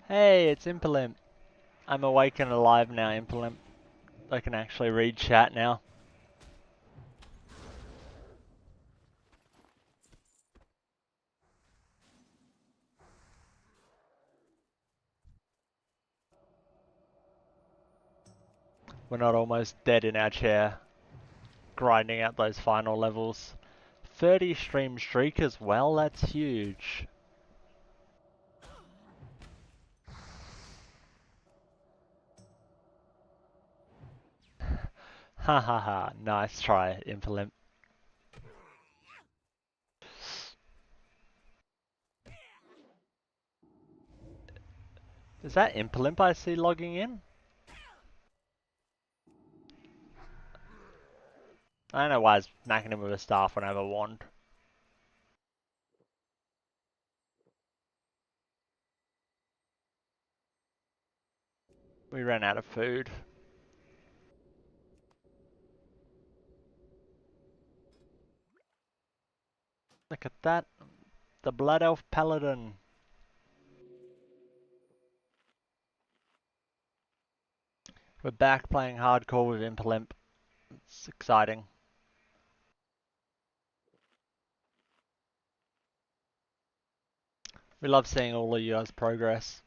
Hey, it's Impolimp. I'm awake and alive now, Impolimp. I can actually read chat now. We're not almost dead in our chair, grinding out those final levels. 30 stream streak as well, that's huge. Ha ha ha, nice try, Impolimp. Is that Impolimp I see logging in? I don't know why it's smacking him with a staff when I have a wand. We ran out of food. Look at that. The Blood Elf Paladin. We're back playing hardcore with Impolimp. It's exciting. We love seeing all of you guys progress.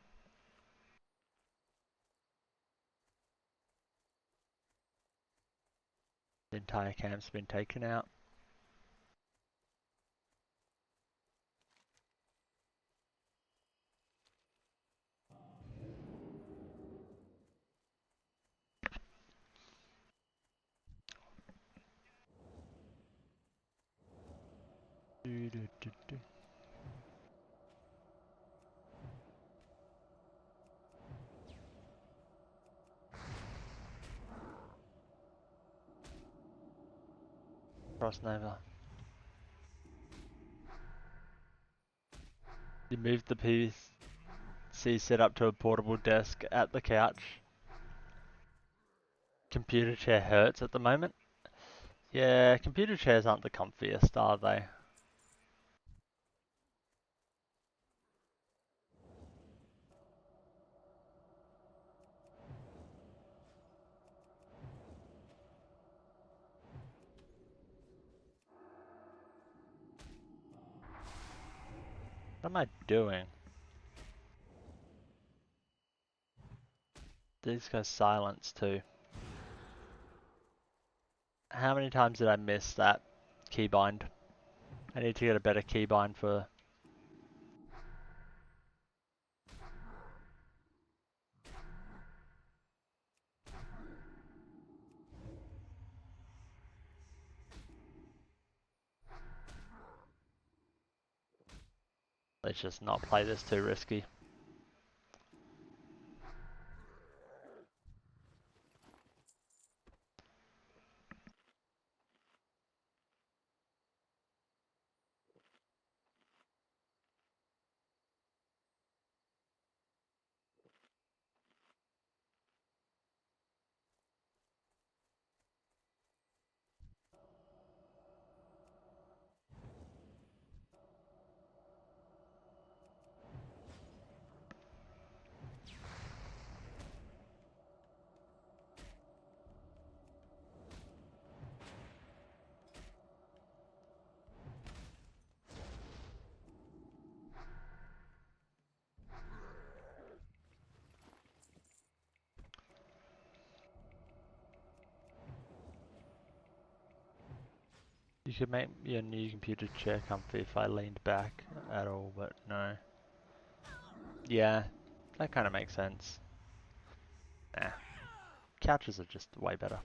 The entire camp's been taken out. Cross Nova. You moved the PC setup to a portable desk at the couch. Computer chair hurts at the moment. Yeah, computer chairs aren't the comfiest, are they? What am I doing? These guys silence too. How many times did I miss that keybind? I need to get a better keybind for... Let's just not play this too risky. You could make your new computer chair comfy if I leaned back at all, but no. Yeah, that kind of makes sense. Nah, couches are just way better.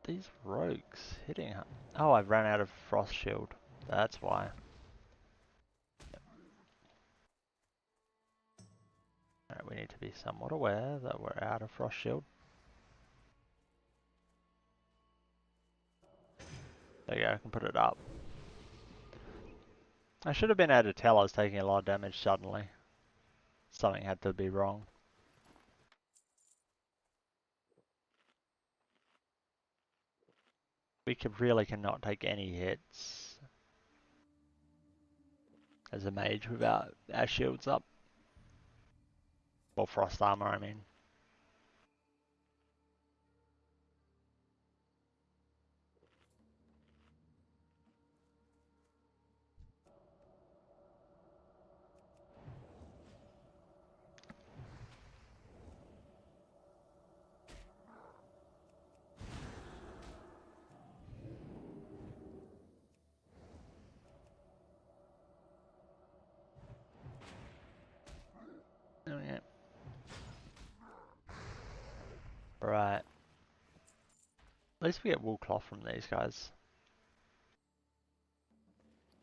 These rogues hitting her. Oh, I've run out of frost shield. That's why. Alright, we need to be somewhat aware that we're out of frost shield. There you go, I can put it up. I should have been able to tell I was taking a lot of damage suddenly. Something had to be wrong. We really cannot take any hits as a mage without our shields up. Or frost armor, I mean. Okay. Right. At least we get wool cloth from these guys.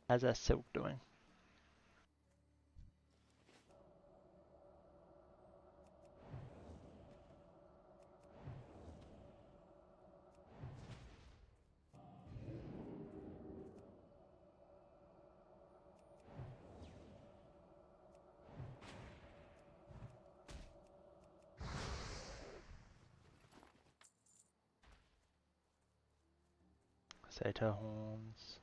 How's our silk doing? Satyr horns.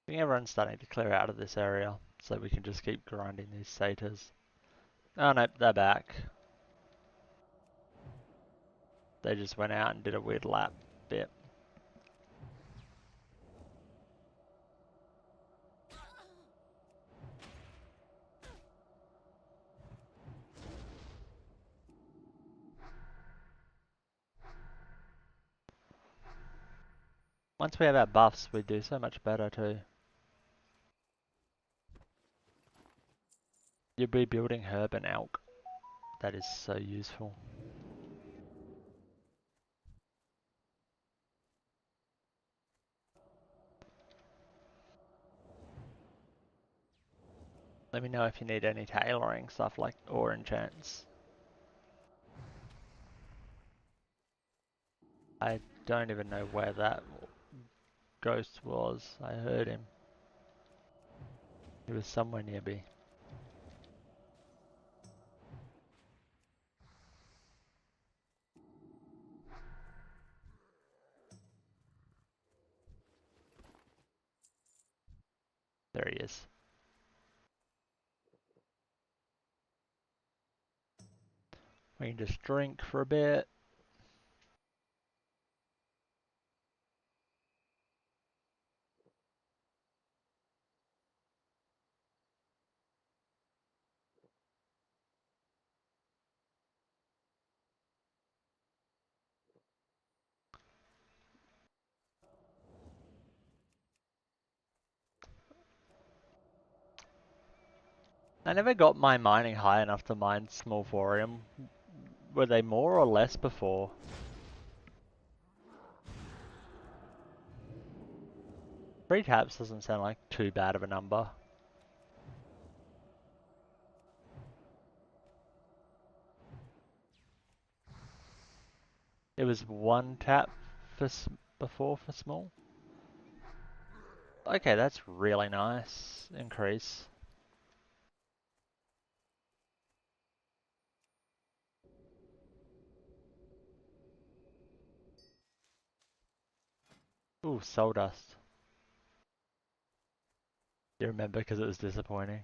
think everyone's starting to clear out of this area, so we can just keep grinding these satyrs. Oh no, they're back. They just went out and did a weird lap bit. Once we have our buffs, we do so much better too. You'll be building herb and elk. That is so useful. Let me know if you need any tailoring stuff like or enchants. I don't even know where that ghost was. I heard him. He was somewhere near me. There he is. We can just drink for a bit. I never got my mining high enough to mine small thorium. Were they more or less before? Three taps doesn't sound like too bad of a number. It was one tap for before for small. Okay, that's really nice increase. Ooh, soul dust. You remember because it was disappointing.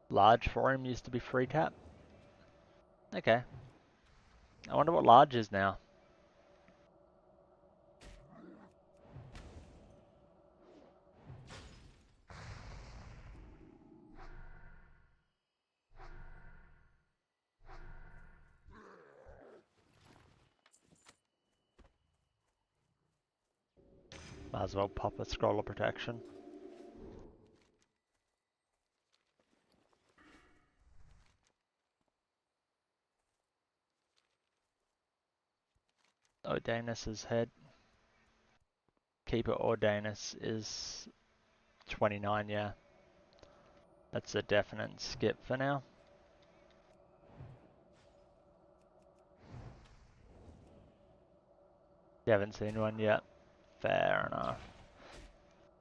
Large thorium used to be free tap. Okay. I wonder what large is now. Might as well pop a scroll of protection. Ordainus's head. Keeper Ordainus is 29, yeah. That's a definite skip for now. You haven't seen one yet. Fair enough.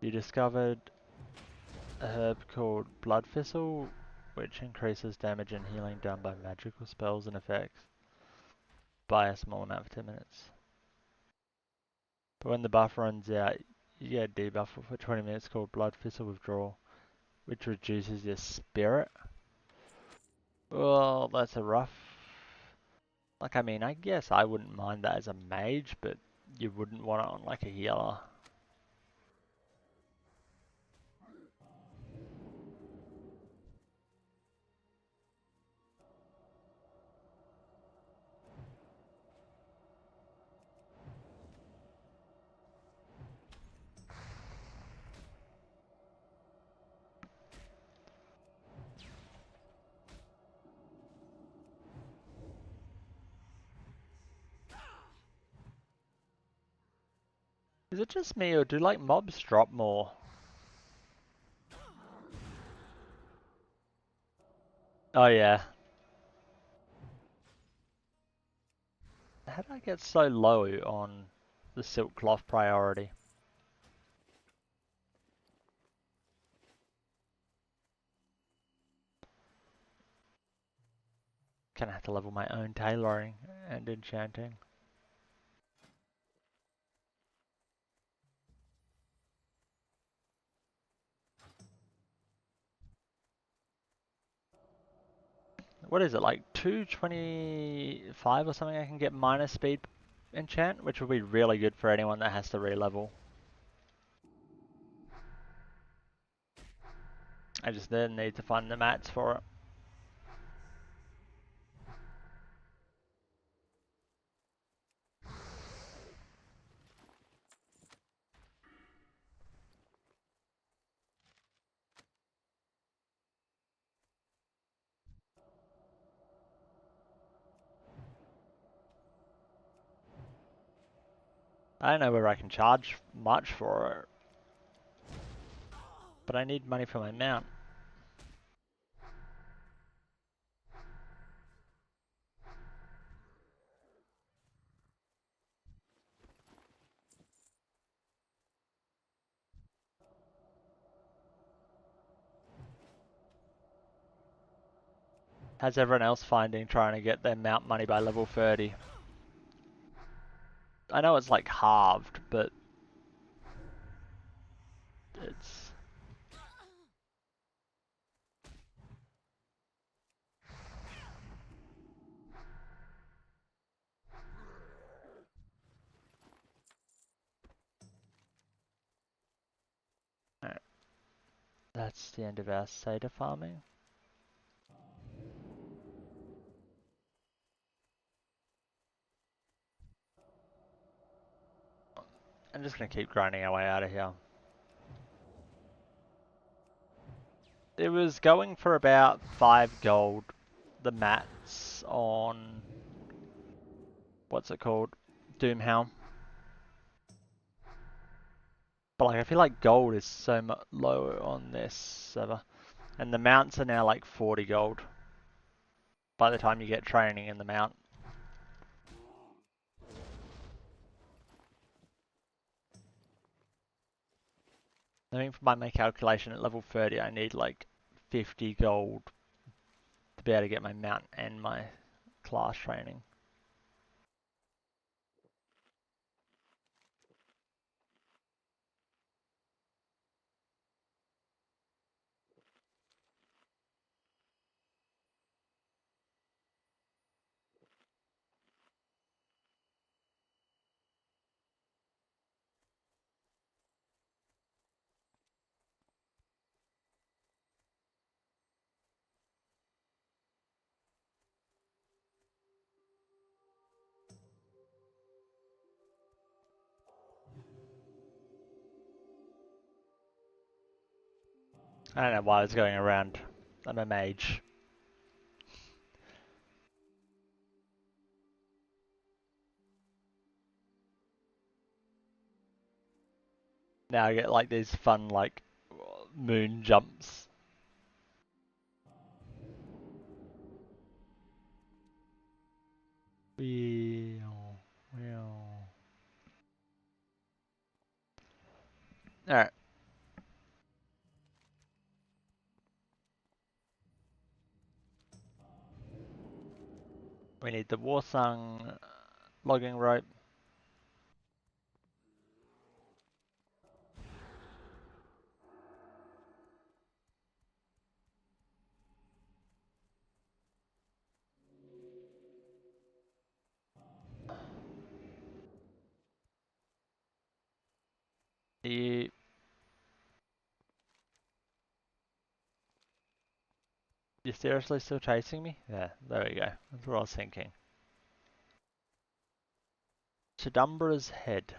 You discovered a herb called Blood Thistle, which increases damage and healing done by magical spells and effects by a small amount for 10 minutes. But when the buff runs out, you get a debuff for 20 minutes called Blood Thistle Withdrawal, which reduces your spirit. Well, that's a rough... Like, I mean, I guess I wouldn't mind that as a mage, but you wouldn't want it on, like, a healer. Is it just me, or do, like, mobs drop more? Oh, yeah. How did I get so low on the silk cloth priority? Gonna have to level my own tailoring and enchanting. what is it, like 225 or something I can get minus speed enchant, which will be really good for anyone that has to re-level. I just then need to find the mats for it. I don't know whether I can charge much for it, but I need money for my mount. How's everyone else finding trying to get their mount money by level 30? I know it's like halved, but it's... Alright. That's the end of our Seder farming. I'm just gonna keep grinding our way out of here. It was going for about 5 gold, the mats on... what's it called? Doomhelm. But like, I feel like gold is so much lower on this server. And the mounts are now like 40 gold. By the time you get training in the mount. I mean, by my calculation at level 30, I need like 50 gold to be able to get my mount and my class training. I don't know why I was going around. I'm a mage. Now I get like these fun like moon jumps. Alright. We need the Warsung logging rope. You seriously still chasing me? Yeah, there we go. That's what I was thinking. Shadumbra's head.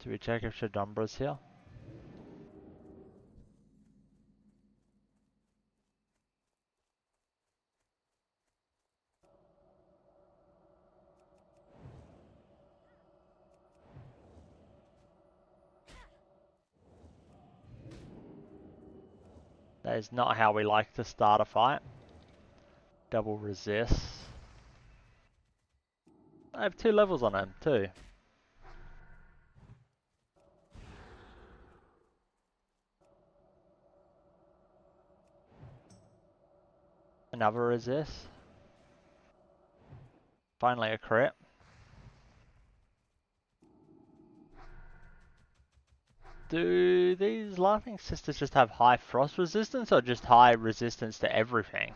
Do we check if Shadumbra's here? That is not how we like to start a fight. Double resist. I have 2 levels on him too. Another resist. Finally a crit. Do these laughing sisters just have high frost resistance or just high resistance to everything?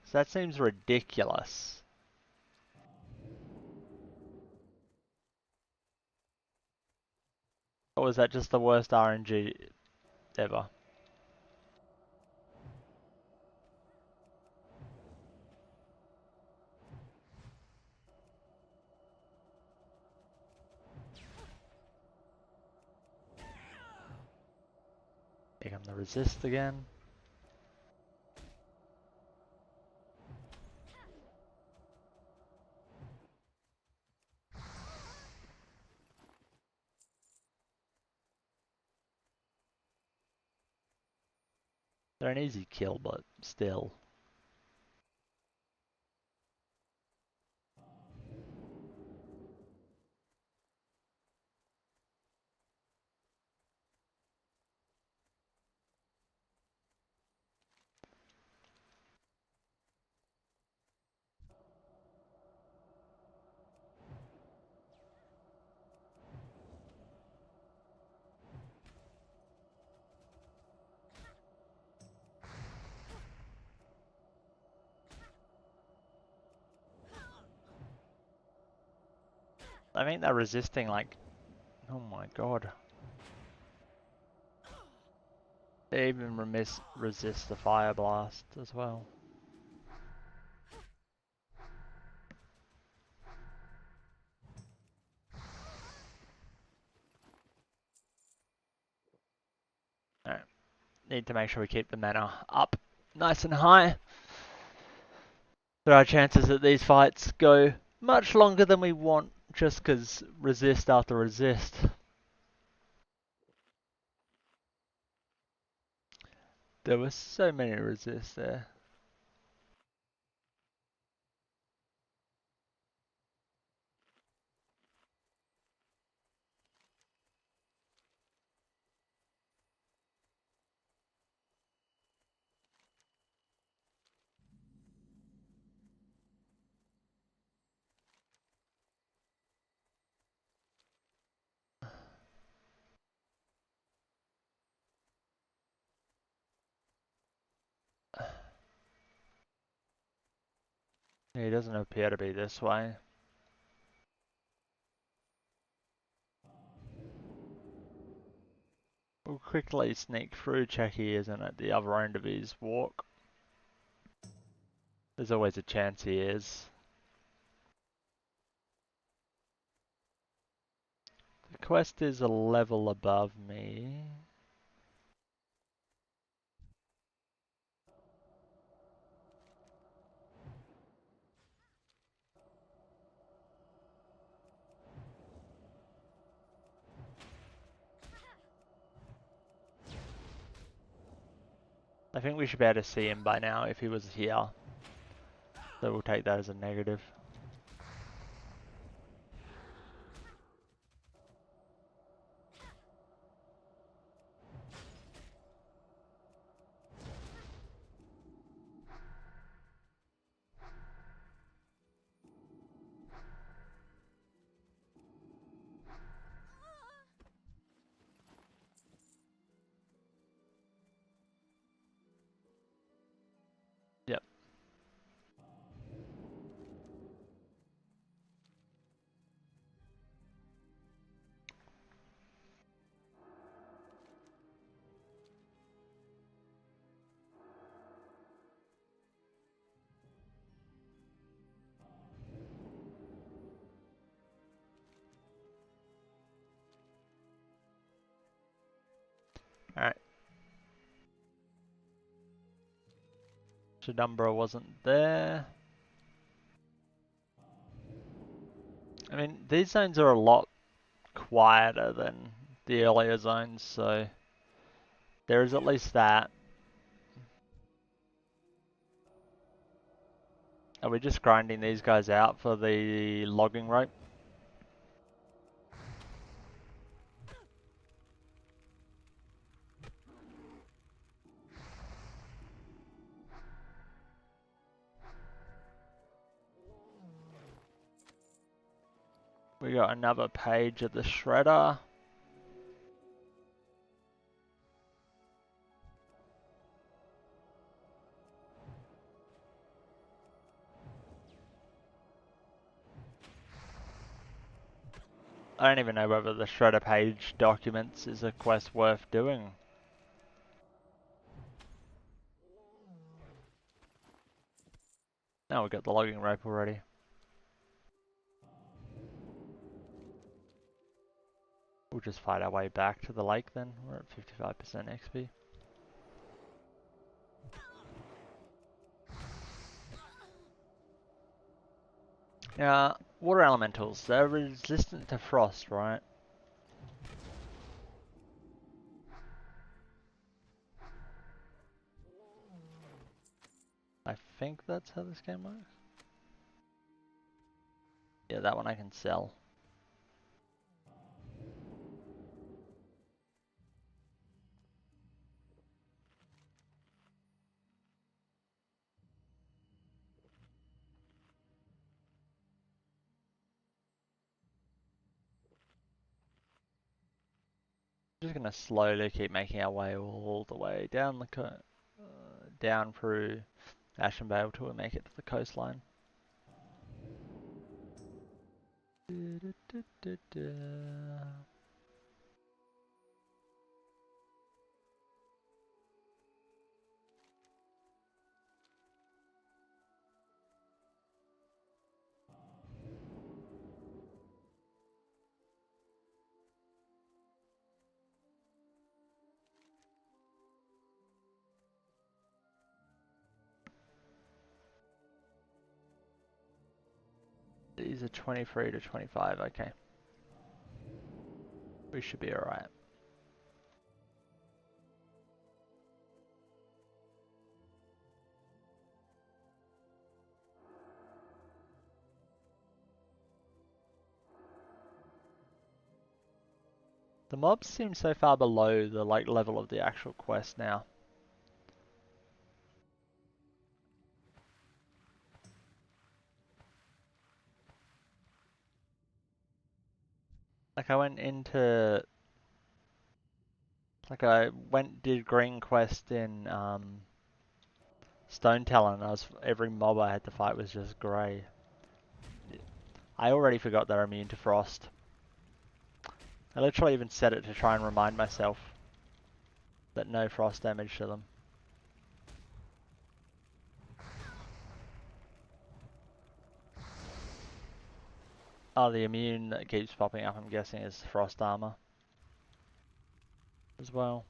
So that seems ridiculous. Or was that just the worst RNG ever? Here come the resist again. They're an easy kill, but still. I think they're resisting like, oh my god. They even resist the fire blast as well. Alright, need to make sure we keep the mana up nice and high. There are chances that these fights go much longer than we want just because resist after resist. There were so many resists there. He doesn't appear to be this way. We'll quickly sneak through, check he isn't at the other end of his walk. There's always a chance he is. The quest is a level above me. I think we should be able to see him by now if he was here. So we'll take that as a negative. Yep. Alright. Shadumbra wasn't there. I mean, these zones are a lot quieter than the earlier zones, so there is at least that. Are we just grinding these guys out for the logging rope? We got another page of the shredder. I don't even know whether the shredder page documents is a quest worth doing. Now we got the logging rope already. We'll just fight our way back to the lake then. We're at 55% XP. Now, water elementals, they're resistant to frost, right? I think that's how this game works. Yeah, that one I can sell. Just gonna slowly keep making our way all the way down the down through Ashenvale till we make it to the coastline. These are 23 to 25, okay. We should be alright. The mobs seem so far below the level of the actual quest now. Like I did green quest in Stone Talon, and every mob I had to fight was just grey. I already forgot they're immune to frost. I literally even set it to try and remind myself that no frost damage to them. Oh, the immune that keeps popping up, I'm guessing, is frost armor as well.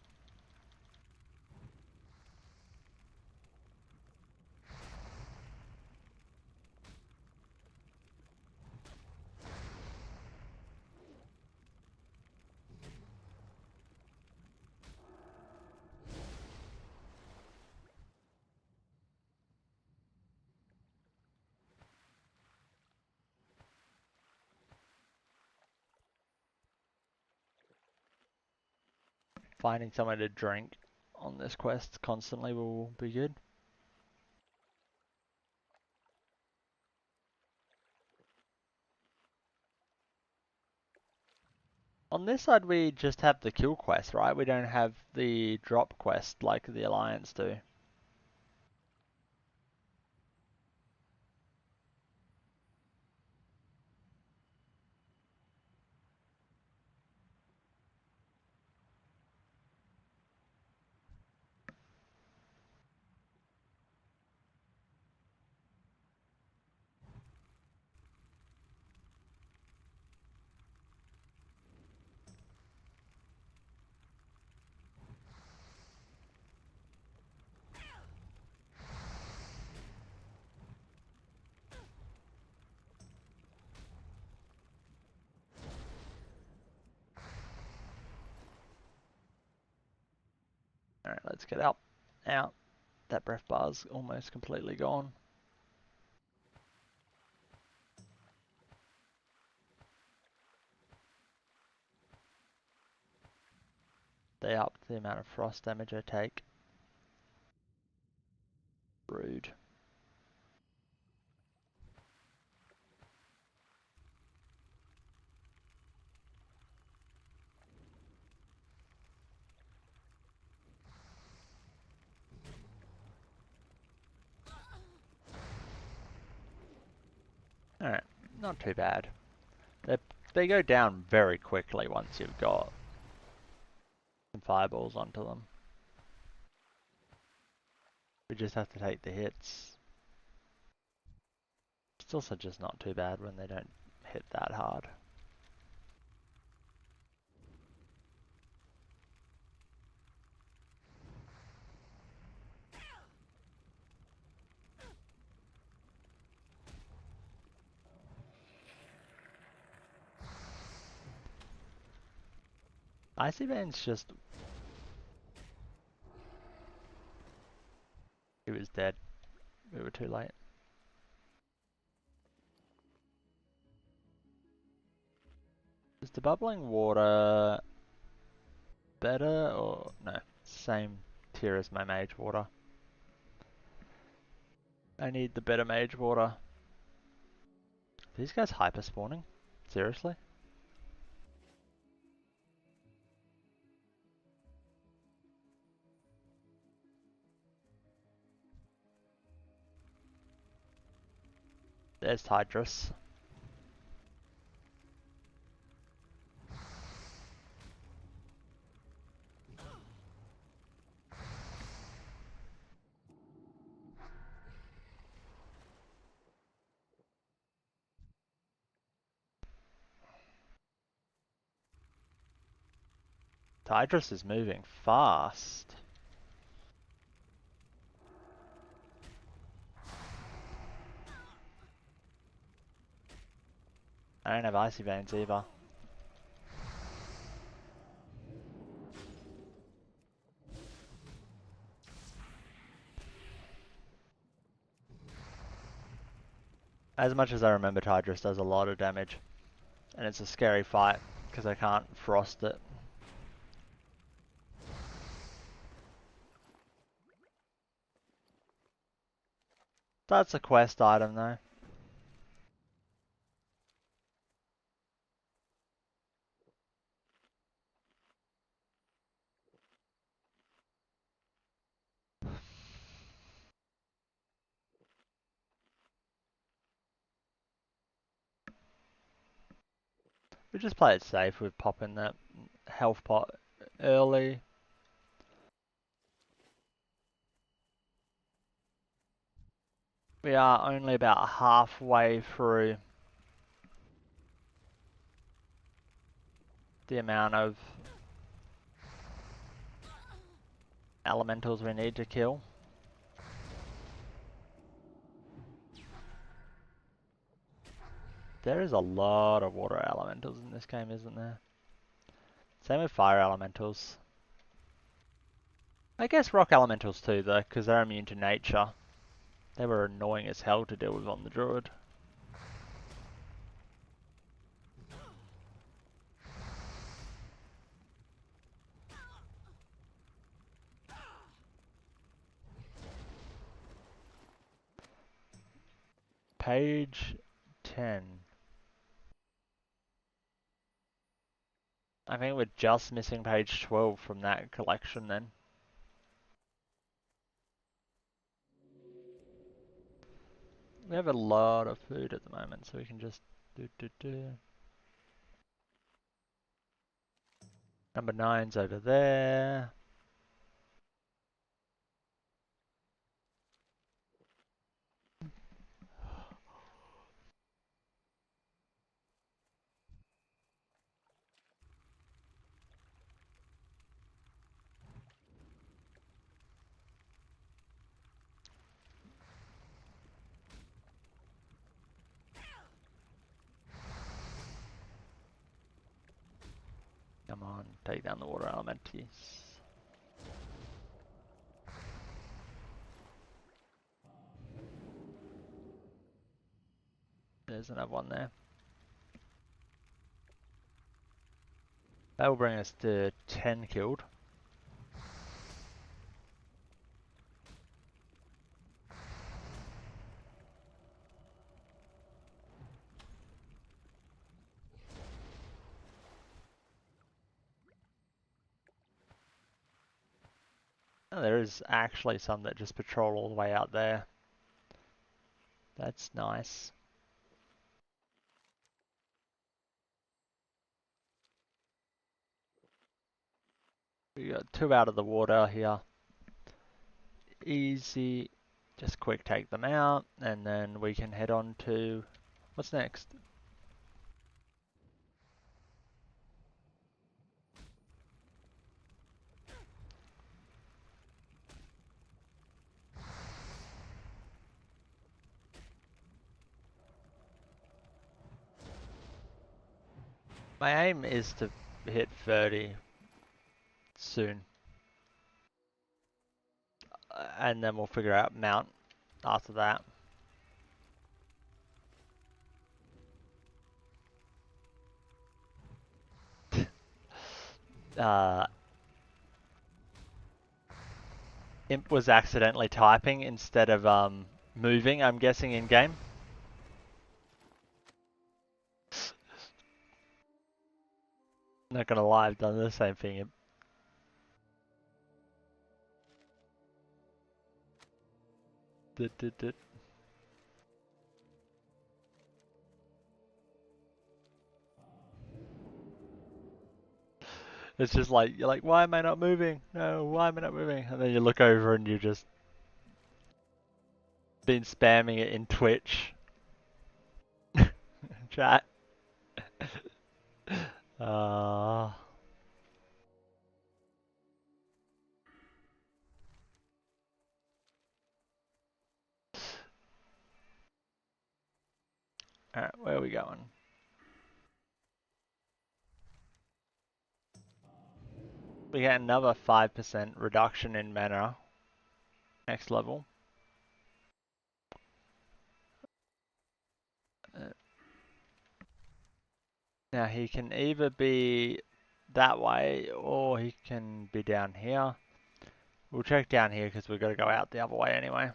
Finding somewhere to drink on this quest constantly will be good. On this side we just have the kill quest, right? We don't have the drop quest like the Alliance do. Alright, let's get out. Out. That breath bar's almost completely gone. They upped the amount of frost damage I take. Rude. not too bad. They go down very quickly once you've got some fireballs onto them. We just have to take the hits. It's also just not too bad when they don't hit that hard. Icy Veins just... He was dead. We were too late. Is the bubbling water better or no? Same tier as my mage water. I need the better mage water. Are these guys hyper spawning? Seriously? There's Hydrus. Hydrus is moving fast. I don't have Icy Veins either. As much as I remember, Hydrus does a lot of damage. And it's a scary fight, because I can't frost it. That's a quest item though. We just play it safe with popping that health pot early. We are only about halfway through the amount of elementals we need to kill. There is a lot of water elementals in this game, isn't there? Same with fire elementals. I guess rock elementals too though, because they're immune to nature. They were annoying as hell to deal with on the druid. Page 10. I think we're just missing page 12 from that collection then. We have a lot of food at the moment, so we can just do. Number 9's over there. Come on, take down the water elementies. There's another one there. That will bring us to 10 killed. Oh, there is actually some that just patrol all the way out there. That's nice. We got 2 out of the water here. Easy. Just quick take them out, and then we can head on to what's next. My aim is to hit 30 soon. And then we'll figure out mount after that. Imp was accidentally typing instead of moving, I'm guessing, in game. Not gonna lie, I've done the same thing, Imp. It's just like, you're like, why am I not moving? No, why am I not moving? And then you look over and you just been spamming it in Twitch. Chat. Alright, where are we going? We get another 5% reduction in mana. Next level. Now he can either be that way or he can be down here. We'll check down here because we've got to go out the other way anyway.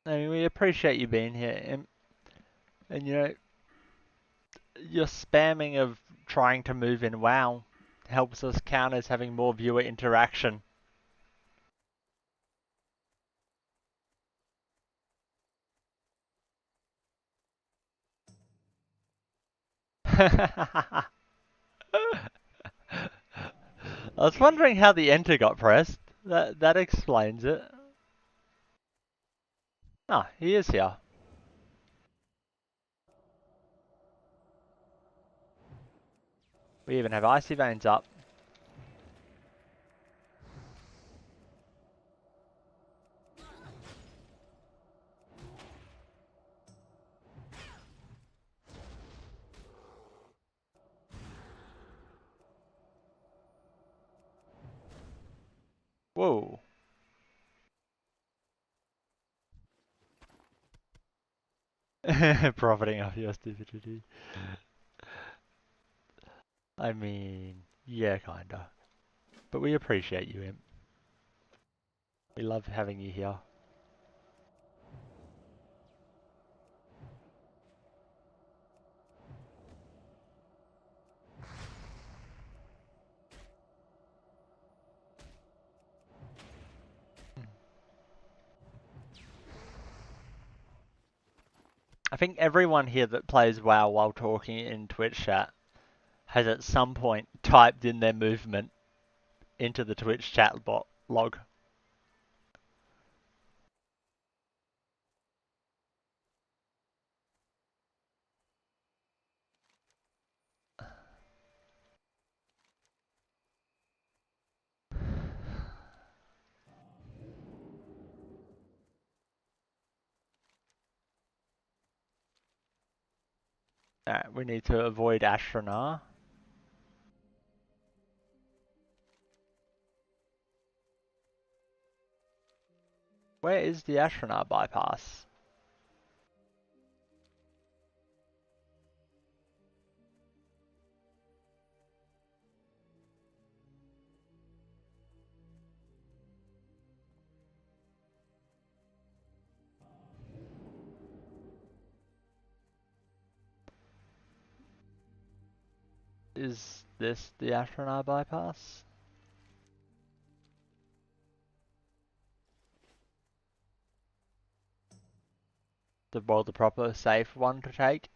I mean, we appreciate you being here, and you know, your spamming of trying to move in WoW helps us count as having more viewer interaction. I was wondering how the enter got pressed. That explains it. Ah, he is here. We even have icy veins up. Whoa. Profiting off your stupidity. I mean, yeah, kinda. But we appreciate you, Imp. We love having you here. I think everyone here that plays WoW while talking in Twitch chat has at some point typed in their movement into the Twitch chat bot log. Alright, we need to avoid Ashranar. Where is the Ashranar bypass? Is this the Ashranar bypass? The proper safe one to take?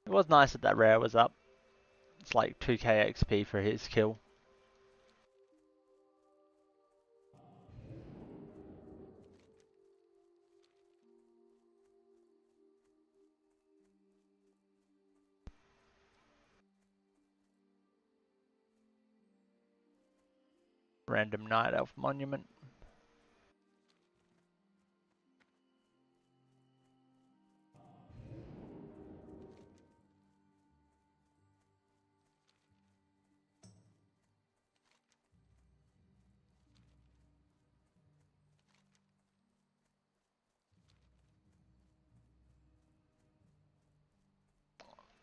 It was nice that that rare was up. It's like 2k XP for his kill. Random Night Elf Monument.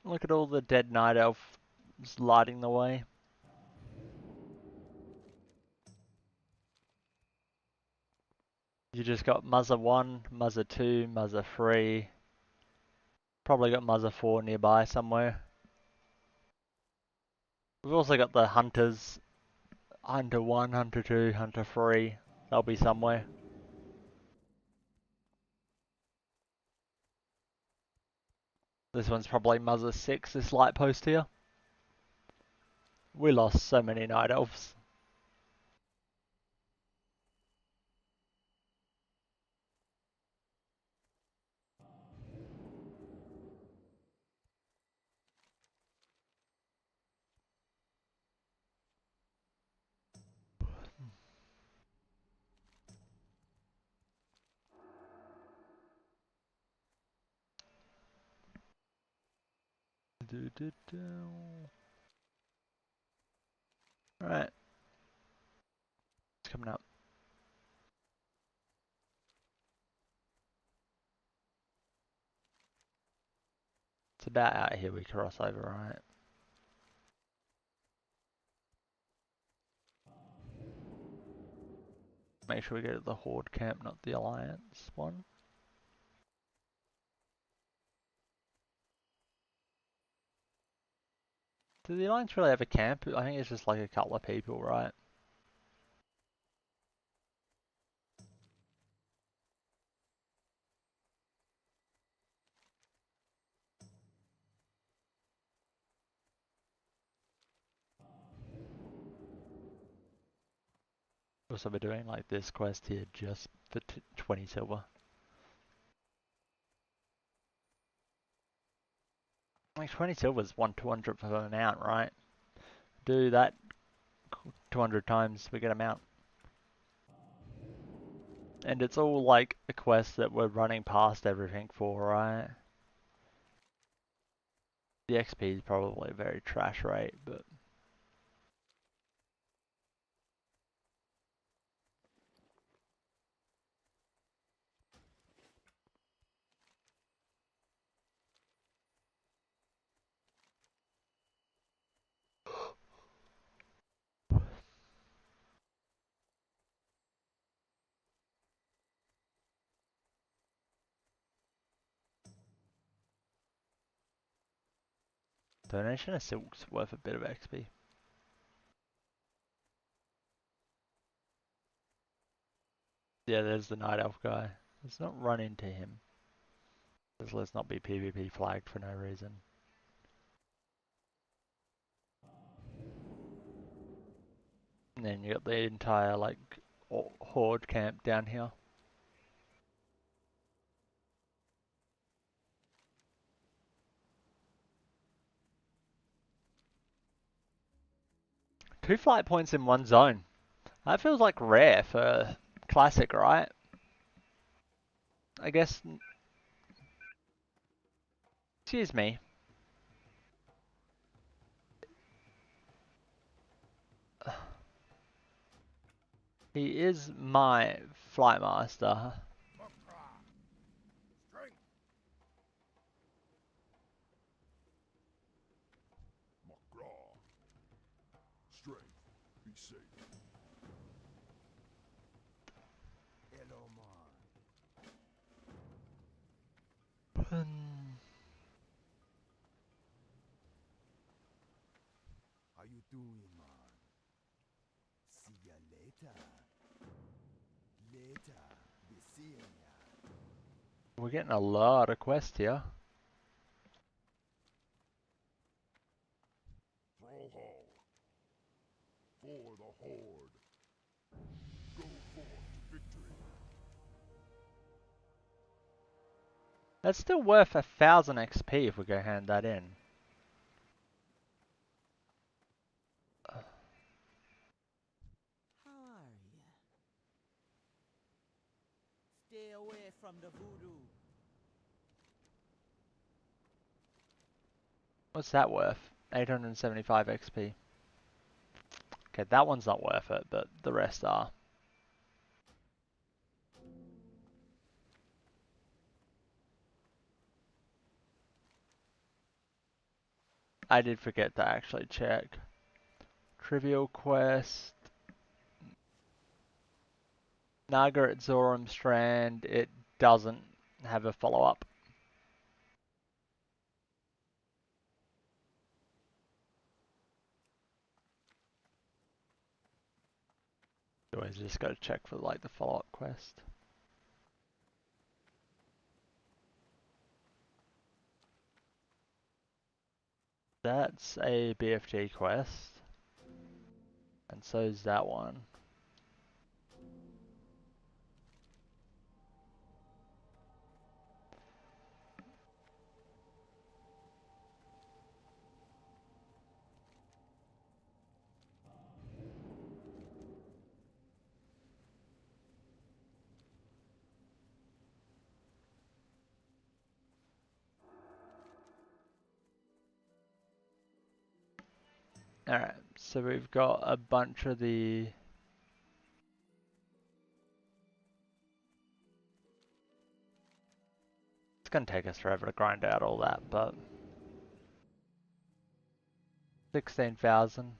Look at all the dead Night Elves lighting the way. You just got Muzza 1, Muzza 2, Muzza 3. Probably got Muzza 4 nearby somewhere. We've also got the Hunters. Hunter 1, Hunter 2, Hunter 3. They'll be somewhere. This one's probably Muzza 6, this light post here. We lost so many Night Elves. Alright. It's coming up. It's about out here we cross over, right? Make sure we go to the Horde camp, not the Alliance one. Do the Alliance really have a camp? I think it's just like a couple of people, right? Also, we're doing like this quest here just for 20 silver. Like 20 silver is 1/200th of an amount, right? Do that 200 times, we get a mount. And it's all like a quest that we're running past everything for, right? The XP is probably a very trash rate, but... Donation of silk's worth a bit of XP. Yeah, there's the Night Elf guy. Let's not run into him. Let's not be PvP flagged for no reason. And then you got the entire like Horde camp down here. Two flight points in one zone. That feels like rare for Classic, right? I guess... Excuse me. He is my flight master. Strength. Macaw. Strength. Be safe. Elomar. How you doing, man? See ya later. Later. Be seeing ya. We're getting a lot of quests here. That's still worth 1,000 XP if we go hand that in. How are ya? Stay away from the voodoo. What's that worth? 875 XP. Okay, that one's not worth it, but the rest are. I did forget to actually check. Trivial quest. Naga at Zoram Strand. It doesn't have a follow-up. You always just gotta check for like the follow-up quest. That's a BFG quest. And so's that one. Alright, so we've got a bunch of the... It's gonna take us forever to grind out all that, but... 16,000.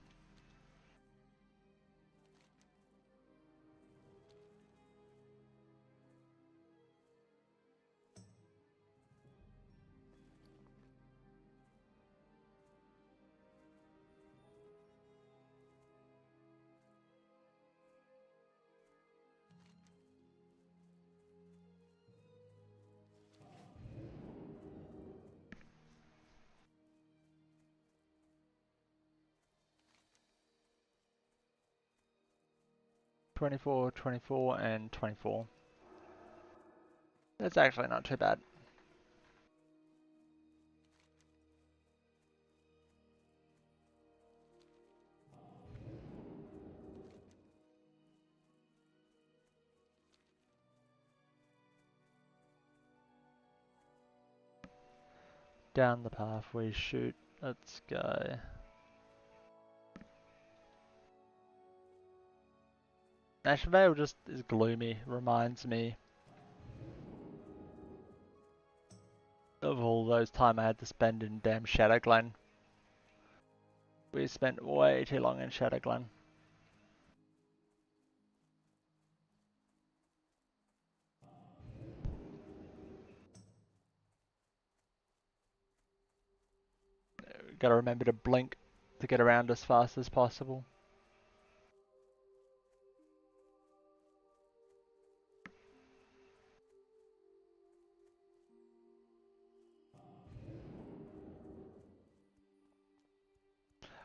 $24, $24, and $24. That's actually not too bad. Down the path we shoot. Let's go. National Vale just is gloomy. Reminds me of all those time I had to spend in damn Shadow Glen. We spent way too long in Shadow Glen. Gotta remember to blink to get around as fast as possible.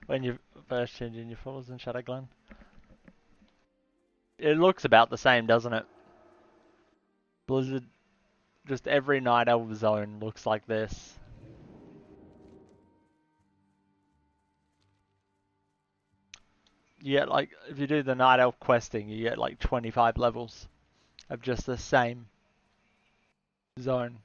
When you first change in your falls in Shadow Glen. It looks about the same, doesn't it? Blizzard, just every Night Elf zone looks like this. You get like, if you do the Night Elf questing, you get like 25 levels of just the same zone.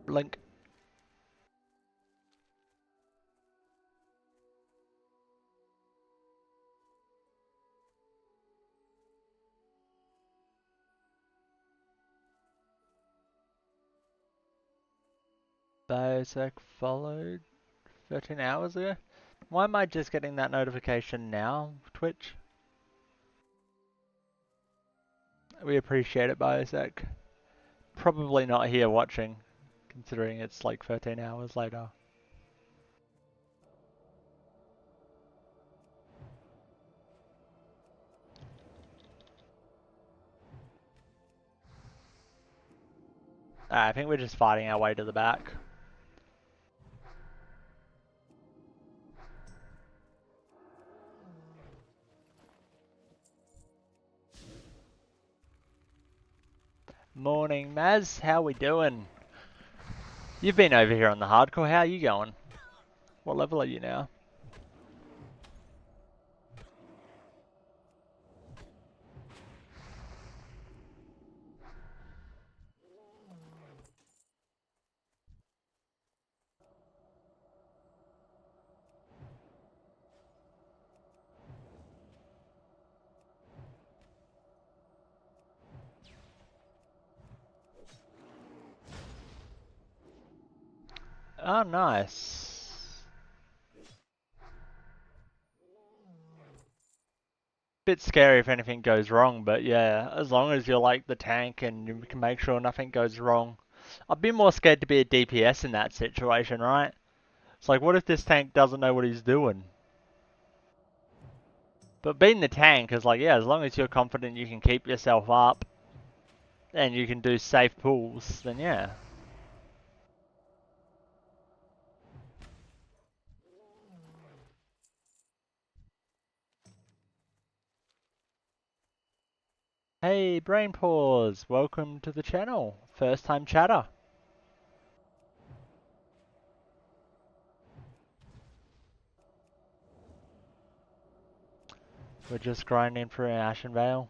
Blink. Biosec followed 13 hours ago? Why am I just getting that notification now, Twitch? We appreciate it, Biosec. Probably not here watching, considering it's like 13 hours later. I think we're just fighting our way to the back. Morning, Maz. How we doing? You've been over here on the hardcore. How are you going? What level are you now? Oh, nice. Bit scary if anything goes wrong, but yeah, as long as you're like the tank and you can make sure nothing goes wrong. I'd be more scared to be a DPS in that situation, right? It's like, what if this tank doesn't know what he's doing? But being the tank is like, yeah, as long as you're confident you can keep yourself up and you can do safe pulls, then yeah. Hey, Brain Pause, welcome to the channel. First time chatter. We're just grinding through Ashen Vale.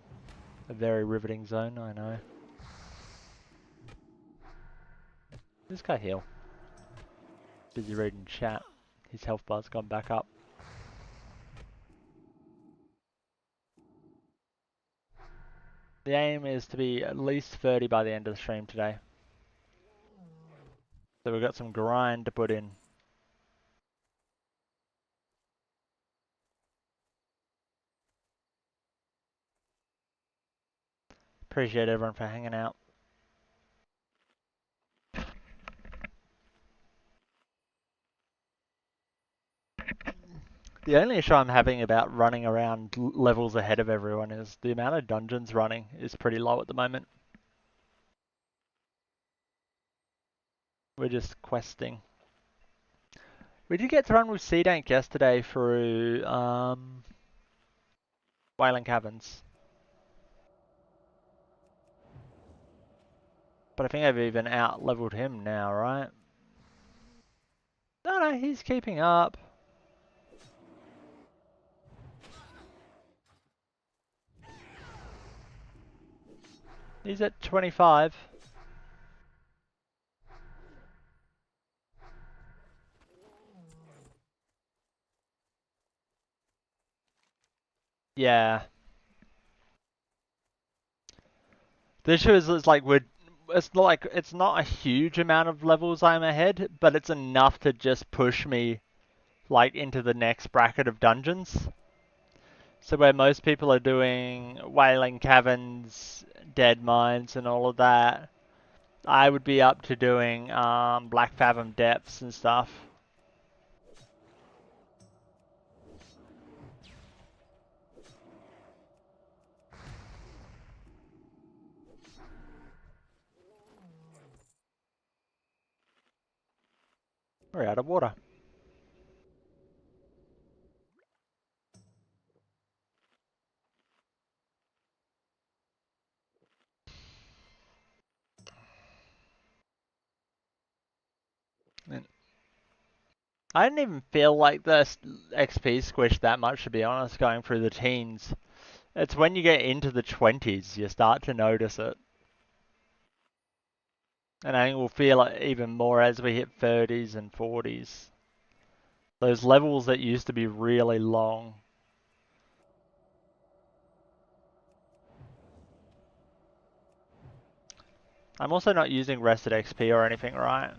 A very riveting zone, I know. This guy heal. Busy reading chat. His health bar's gone back up. The aim is to be at least 30 by the end of the stream today. So we've got some grind to put in. Appreciate everyone for hanging out. The only issue I'm having about running around levels ahead of everyone is the amount of dungeons running is pretty low at the moment. We're just questing. We did get to run with Seedank yesterday through Wailing Caverns. But I think I've even out-leveled him now, right? No, he's keeping up. He's at 25. Yeah. The issue is it's like it's not a huge amount of levels I'm ahead, but it's enough to just push me like into the next bracket of dungeons. So where most people are doing Wailing Caverns, Dead Mines and all of that, I would be up to doing Black Fathom Depths and stuff. We're out of water. I didn't even feel like the XP squished that much, to be honest, going through the teens. It's when you get into the 20s you start to notice it. And I think we'll feel it even more as we hit 30s and 40s. Those levels that used to be really long. I'm also not using rested XP or anything, right?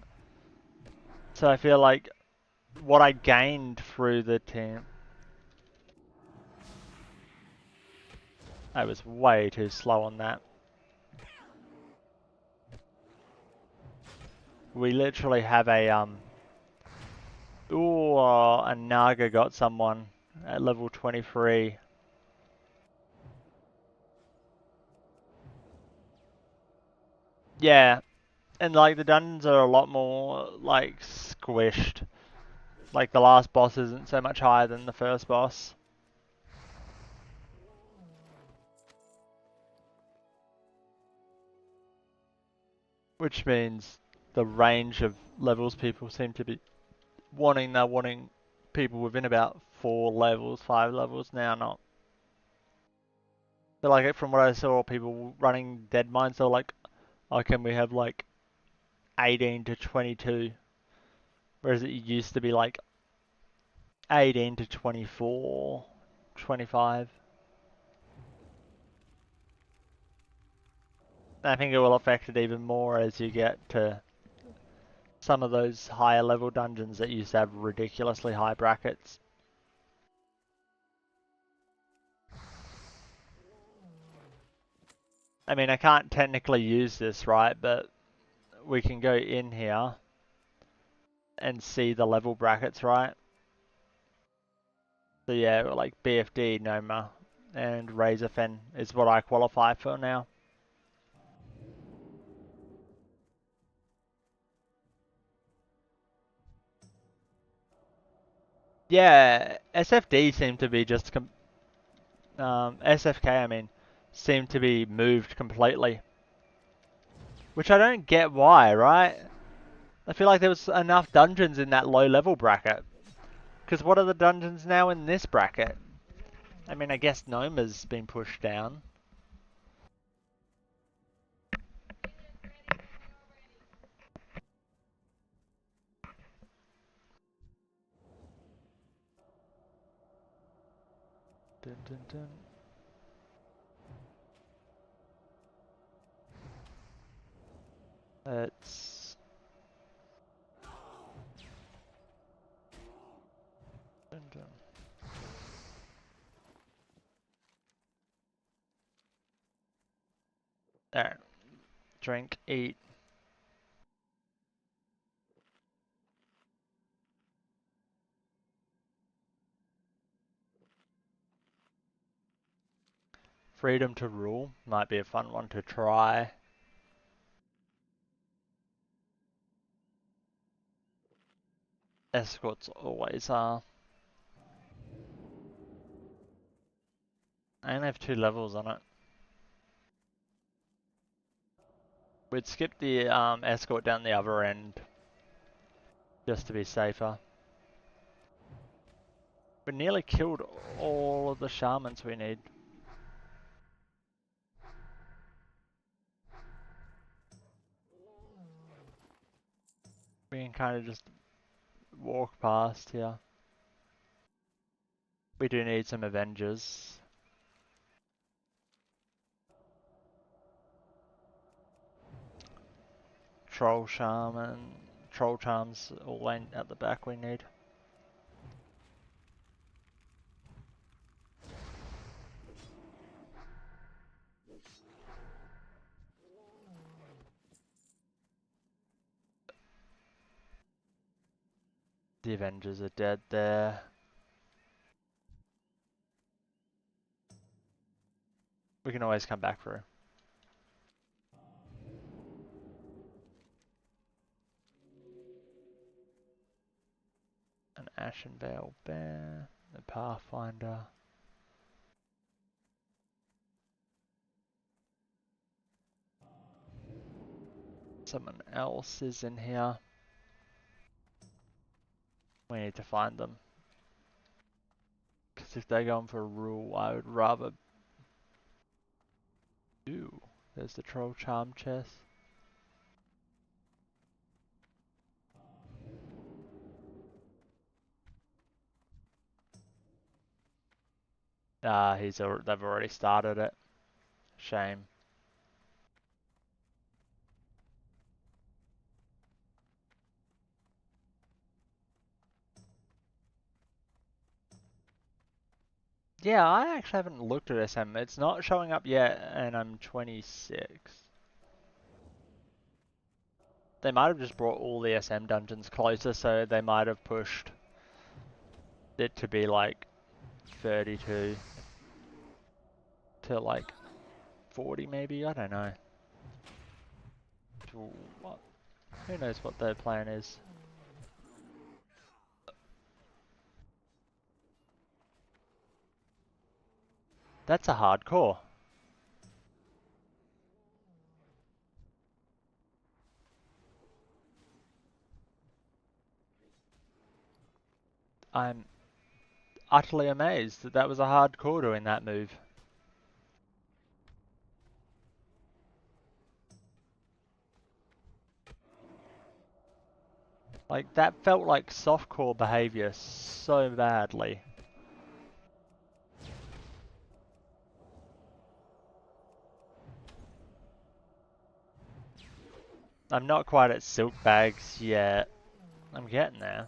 So I feel like what I gained through the team... I was way too slow on that. We literally have a ooh, a Naga got someone at level 23. Yeah, And like the dungeons are a lot more like squished. Like the last boss isn't so much higher than the first boss. Which means the range of levels people seem to be wanting, they're wanting people within about 4 levels, 5 levels now, not. But like from what I saw, people running Dead Mines, they're like, oh, can we have like 18 to 22? Whereas it used to be like 18 to 24, 25. I think it will affect it even more as you get to some of those higher level dungeons that used to have ridiculously high brackets. I mean, I can't technically use this, right? But we can go in here and see the level brackets, right? So yeah, like BFD, Noma, and Razorfen is what I qualify for now. Yeah, SFD seemed to be just SFK, I mean, seemed to be moved completely, which I don't get why, right? I feel like there was enough dungeons in that low level bracket. Because what are the dungeons now in this bracket? I mean, I guess Noma's been pushed down. Dun, dun, dun. Let's... Dun, dun. There. Drink, eat. Freedom to rule. Might be a fun one to try. Escorts always are. I only have 2 levels on it. We'd skip the escort down the other end. Just to be safer. We nearly killed all of the shamans we need. We can kind of just walk past here. We do need some Avengers. Troll Shaman, Troll Charms all at the back we need. The Avengers are dead there. We can always come back through. An Ashen Veil Bear, the Pathfinder. Someone else is in here. We need to find them. Because if they're going for a rule, I would rather... Ooh, there's the Troll Charm chest. Ah, they've already started it. Shame. Yeah, I actually haven't looked at SM. It's not showing up yet, and I'm 26. They might have just brought all the SM dungeons closer, so they might have pushed it to be like 32 to like 40 maybe, I don't know. What? Who knows what their plan is? That's a hardcore. I'm utterly amazed that that was a hardcore doing that move. Like, that felt like softcore behavior so badly. I'm not quite at silk bags yet. I'm getting there.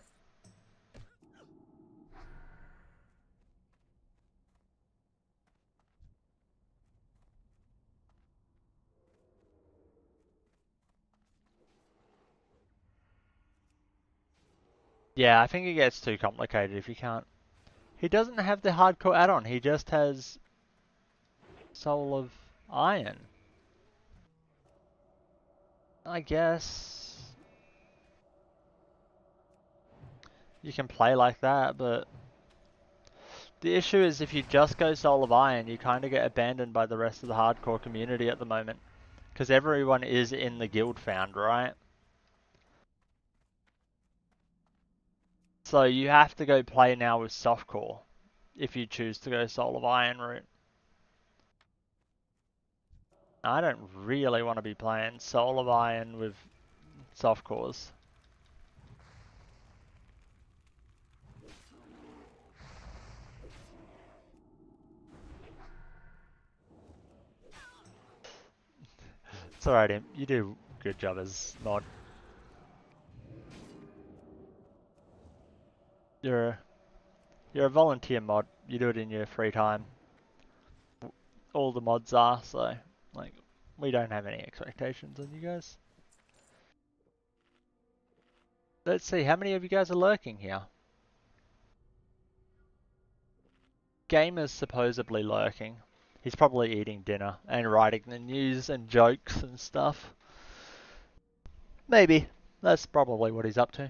Yeah, I think it gets too complicated if you can't. He doesn't have the hardcore add-on, he just has Soul of Iron. I guess you can play like that, but the issue is if you just go Soul of Iron, you kind of get abandoned by the rest of the hardcore community at the moment. Because everyone is in the guild found, right? So you have to go play now with softcore if you choose to go Soul of Iron route. I don't really want to be playing Soul of Iron with softcores. It's alright, Imp. You do a good job as mod. You're a volunteer mod. You do it in your free time. All the mods are, so like we don't have any expectations on you guys. Let's see, how many of you guys are lurking here? Gamer's supposedly lurking. He's probably eating dinner and writing the news and jokes and stuff. Maybe. That's probably what he's up to.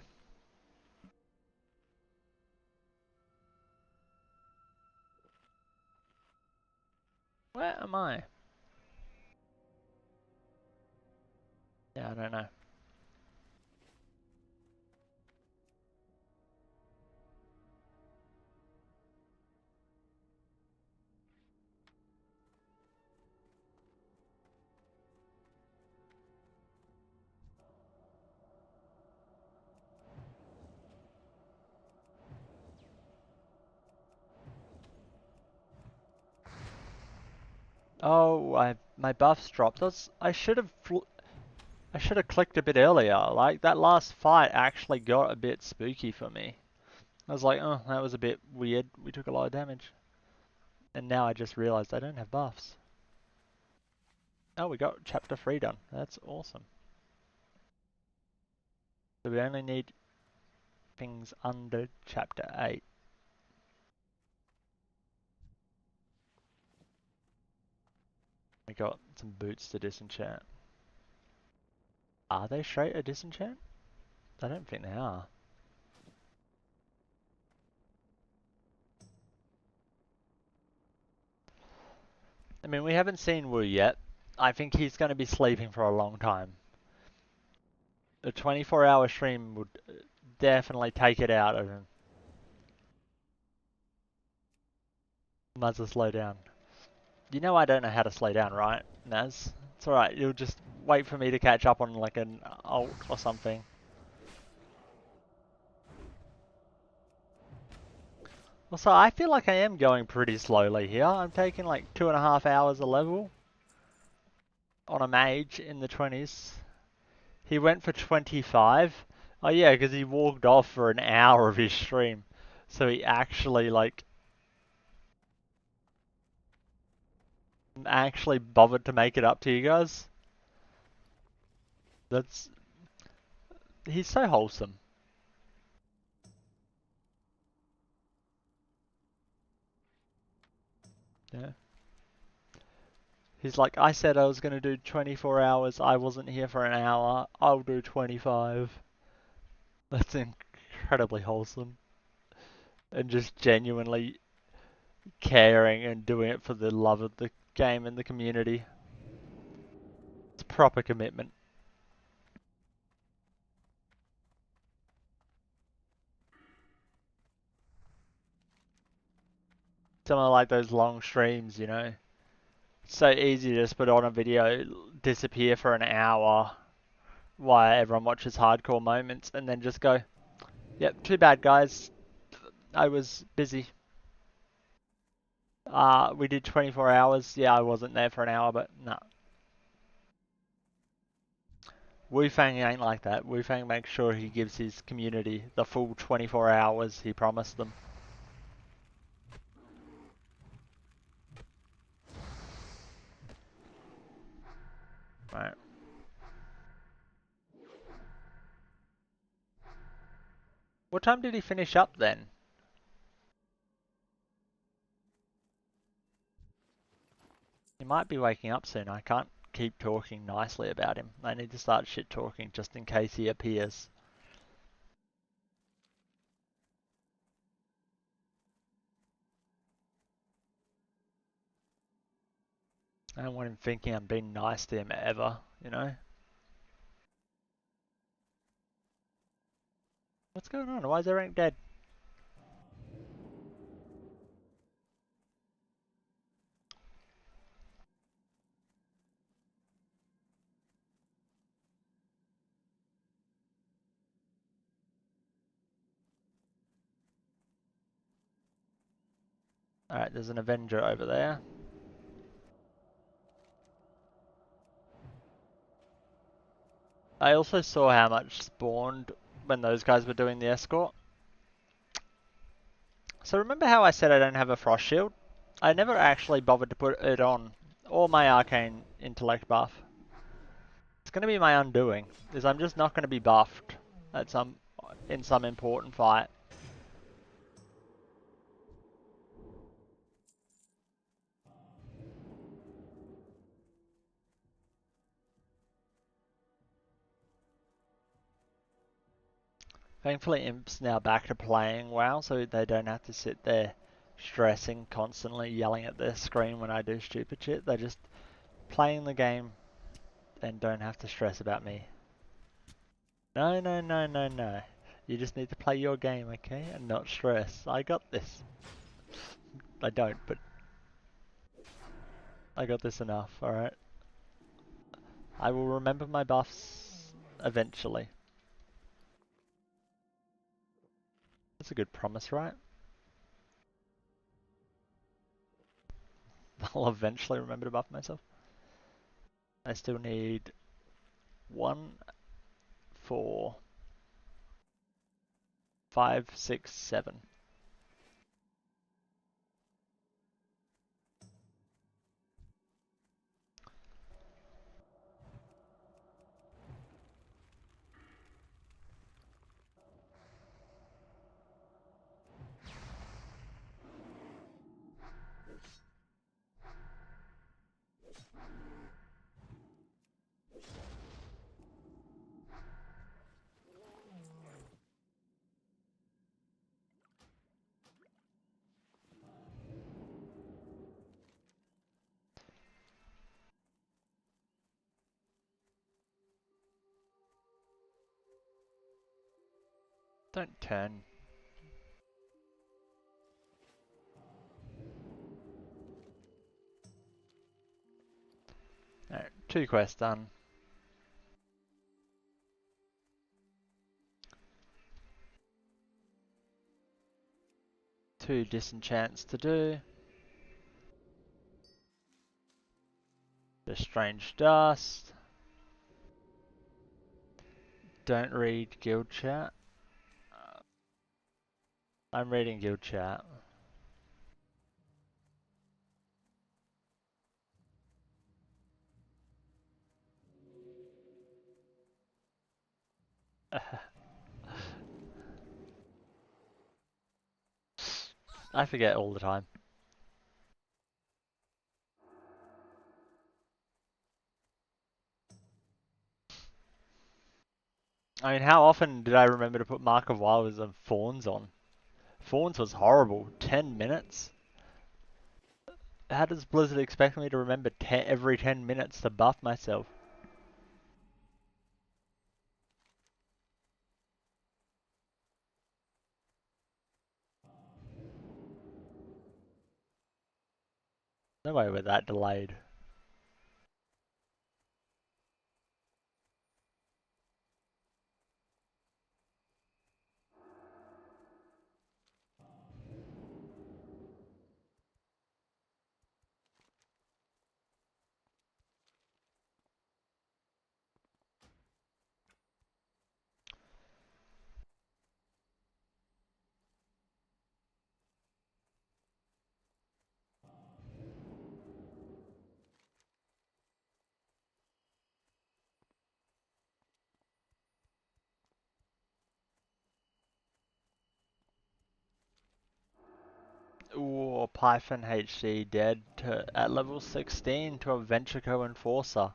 Where am I? Yeah, I don't know. Oh, my buff's dropped. I should have clicked a bit earlier. Like that last fight actually got a bit spooky for me. I was like, oh, that was a bit weird. We took a lot of damage. And now I just realized I don't have buffs. Oh, we got chapter 3 done. That's awesome. So we only need things under chapter 8. We got some boots to disenchant. Are they straight a disenchant? I don't think they are. I mean, we haven't seen Wu yet. I think he's going to be sleeping for a long time. A 24-hour stream would definitely take it out of him. Might as well slow down. You know I don't know how to slow down, right, Naz? It's alright, you'll just wait for me to catch up on like an alt or something. Also, I feel like I am going pretty slowly here. I'm taking like 2.5 hours a level on a mage in the 20s. He went for 25. Oh yeah, because he walked off for an hour of his stream. So he actually bothered to make it up to you guys. He's so wholesome. Yeah. He's like, I said I was going to do 24 hours. I wasn't here for an hour. I'll do 25. That's incredibly wholesome. And just genuinely caring and doing it for the love of the game and the community. It's proper commitment. Something like those long streams, you know. It's so easy to just put on a video, disappear for an hour while everyone watches hardcore moments, and then just go, yep, too bad guys, I was busy. We did 24 hours, yeah, I wasn't there for an hour, but no. Wu Fang ain't like that. Wu Fang makes sure he gives his community the full 24 hours he promised them. Right. What time did he finish up then? He might be waking up soon. I can't keep talking nicely about him. I need to start shit talking just in case he appears. I don't want him thinking I'm being nice to him ever, you know? What's going on? Why is Eric dead? Alright, there's an Avenger over there. I also saw how much spawned when those guys were doing the escort. So remember how I said I don't have a frost shield? I never actually bothered to put it on, or my arcane intellect buff. It's going to be my undoing, is I'm just not going to be buffed at in some important fight. Thankfully Imp's now back to playing WoW, so they don't have to sit there stressing, constantly yelling at their screen when I do stupid shit. They're just playing the game and don't have to stress about me. No, no, no, no, no. You just need to play your game, okay? And not stress. I got this. I don't, but I got this enough, alright? I will remember my buffs eventually. That's a good promise, right? I'll eventually remember to buff myself. I still need 1, 4, 5, 6, 7. Don't turn. Alright, 2 quests done. 2 disenchants to do. The strange dust. Don't read guild chat. I'm reading guild chat. I forget all the time. I mean, how often did I remember to put Mark of Wilders and Fawns on? Fawns was horrible. 10 minutes? How does Blizzard expect me to remember every 10 minutes to buff myself? No way we're that delayed. Ooh, Python HC dead at level 16 to a Ventrico Enforcer.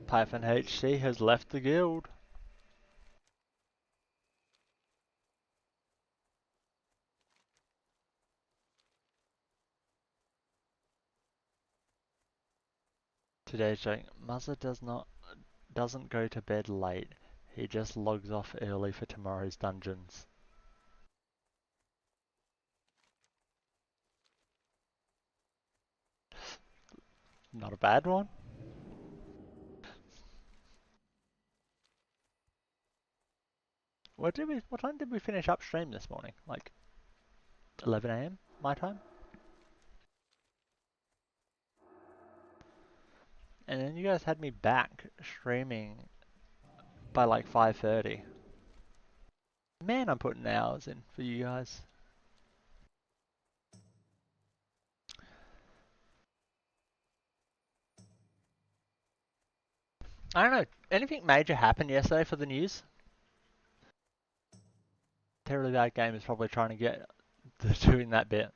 Python HC has left the guild. Today's joke. Muzza doesn't go to bed late. He just logs off early for tomorrow's dungeons. Not a bad one. What time did we finish upstream this morning? Like 11 AM my time? And then you guys had me back streaming by like 5:30. Man, I'm putting hours in for you guys. I don't know. Anything major happened yesterday for the news? Terribly Bad Game is probably trying to get doing that bit.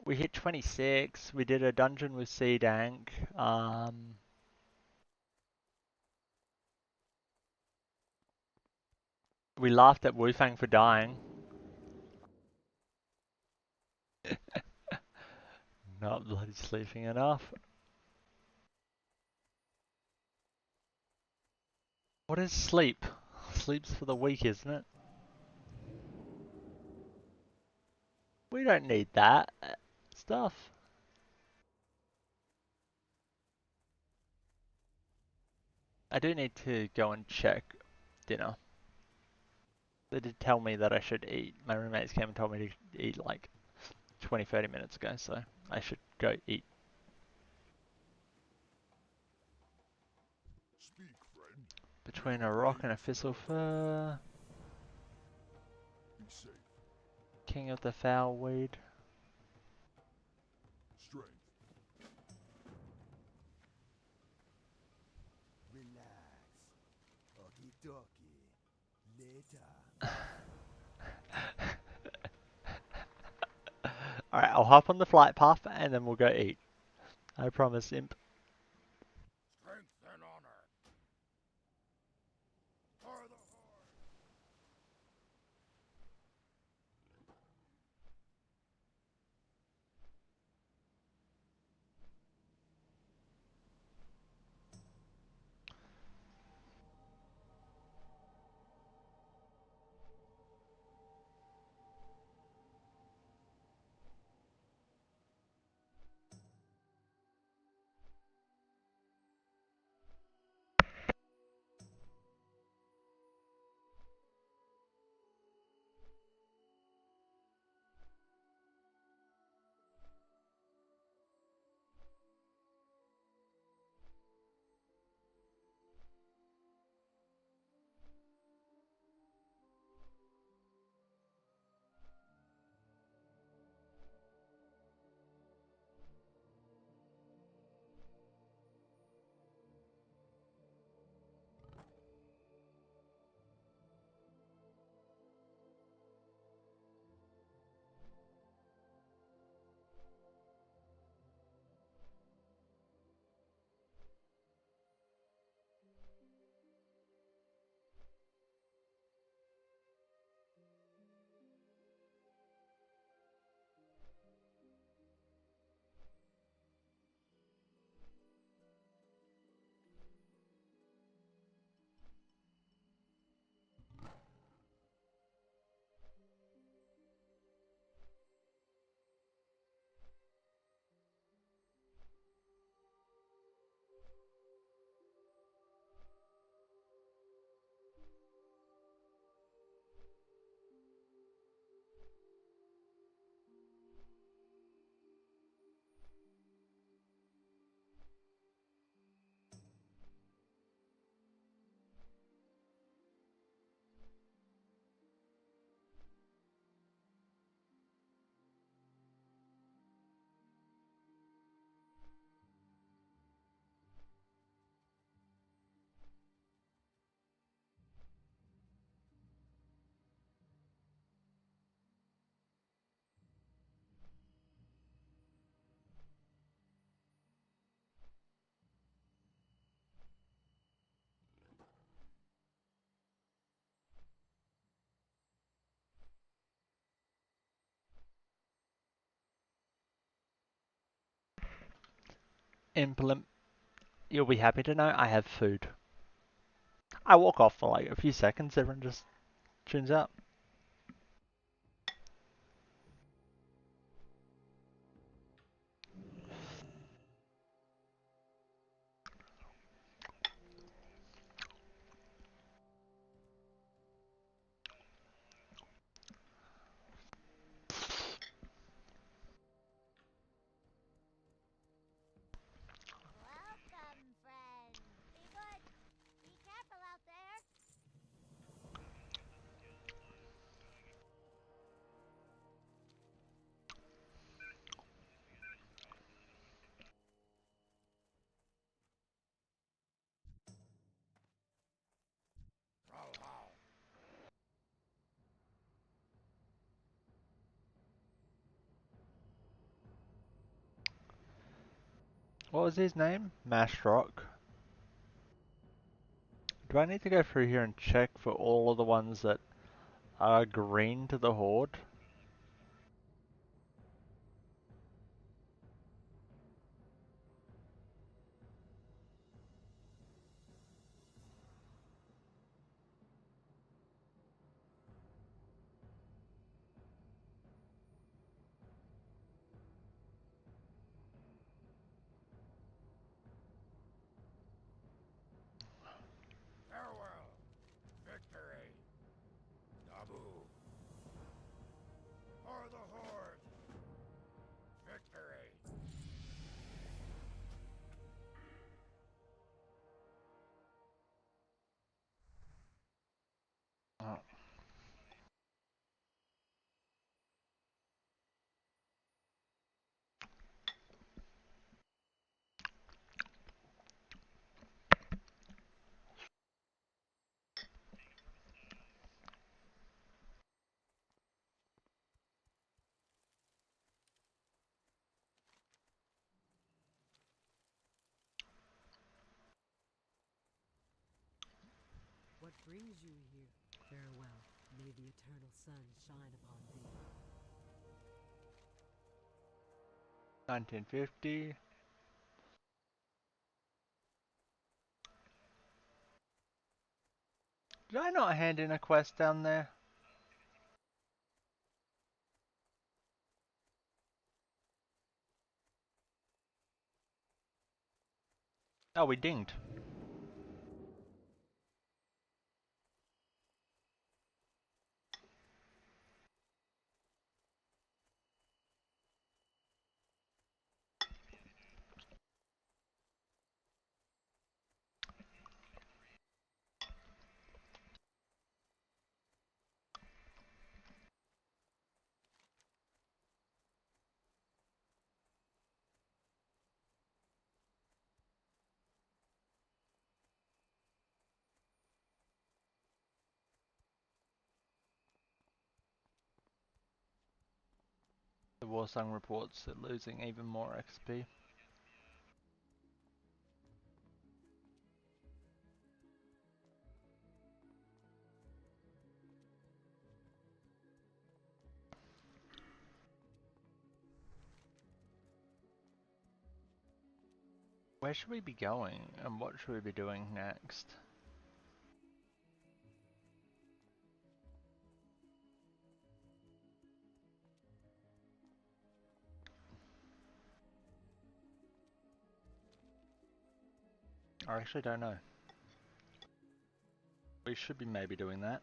We hit 26. We did a dungeon with C Dank. We laughed at Wufang for dying. Not bloody sleeping enough. What is sleep? Sleep's for the weak, isn't it? We don't need that stuff. I do need to go and check dinner. They did tell me that I should eat. My roommates came and told me to eat like 20-30 minutes ago, so I should go eat. Speak, friend. Between a rock and a thistle fur. Be safe. King of the foul weed. Strength. Relax. Okie dokie. Later. Alright, I'll hop on the flight path and then we'll go eat. I promise, imp. Strength and honor. For the Horde. Implement. You'll be happy to know I have food. I walk off for like a few seconds, everyone just tunes out. Welcome, friend. Be good. Be careful out there. What was his name? Mashrock. Do I need to go through here and check for all of the ones that are green to the Horde? Farewell. Victory. Nabu. For the Horde. Victory. Oh. What brings you here? Farewell. May the eternal sun shine upon thee. 1950. Did I not hand in a quest down there? Oh, we dinged. The Warsong reports that losing even more XP. Where should we be going and what should we be doing next? I actually don't know. We should be maybe doing that.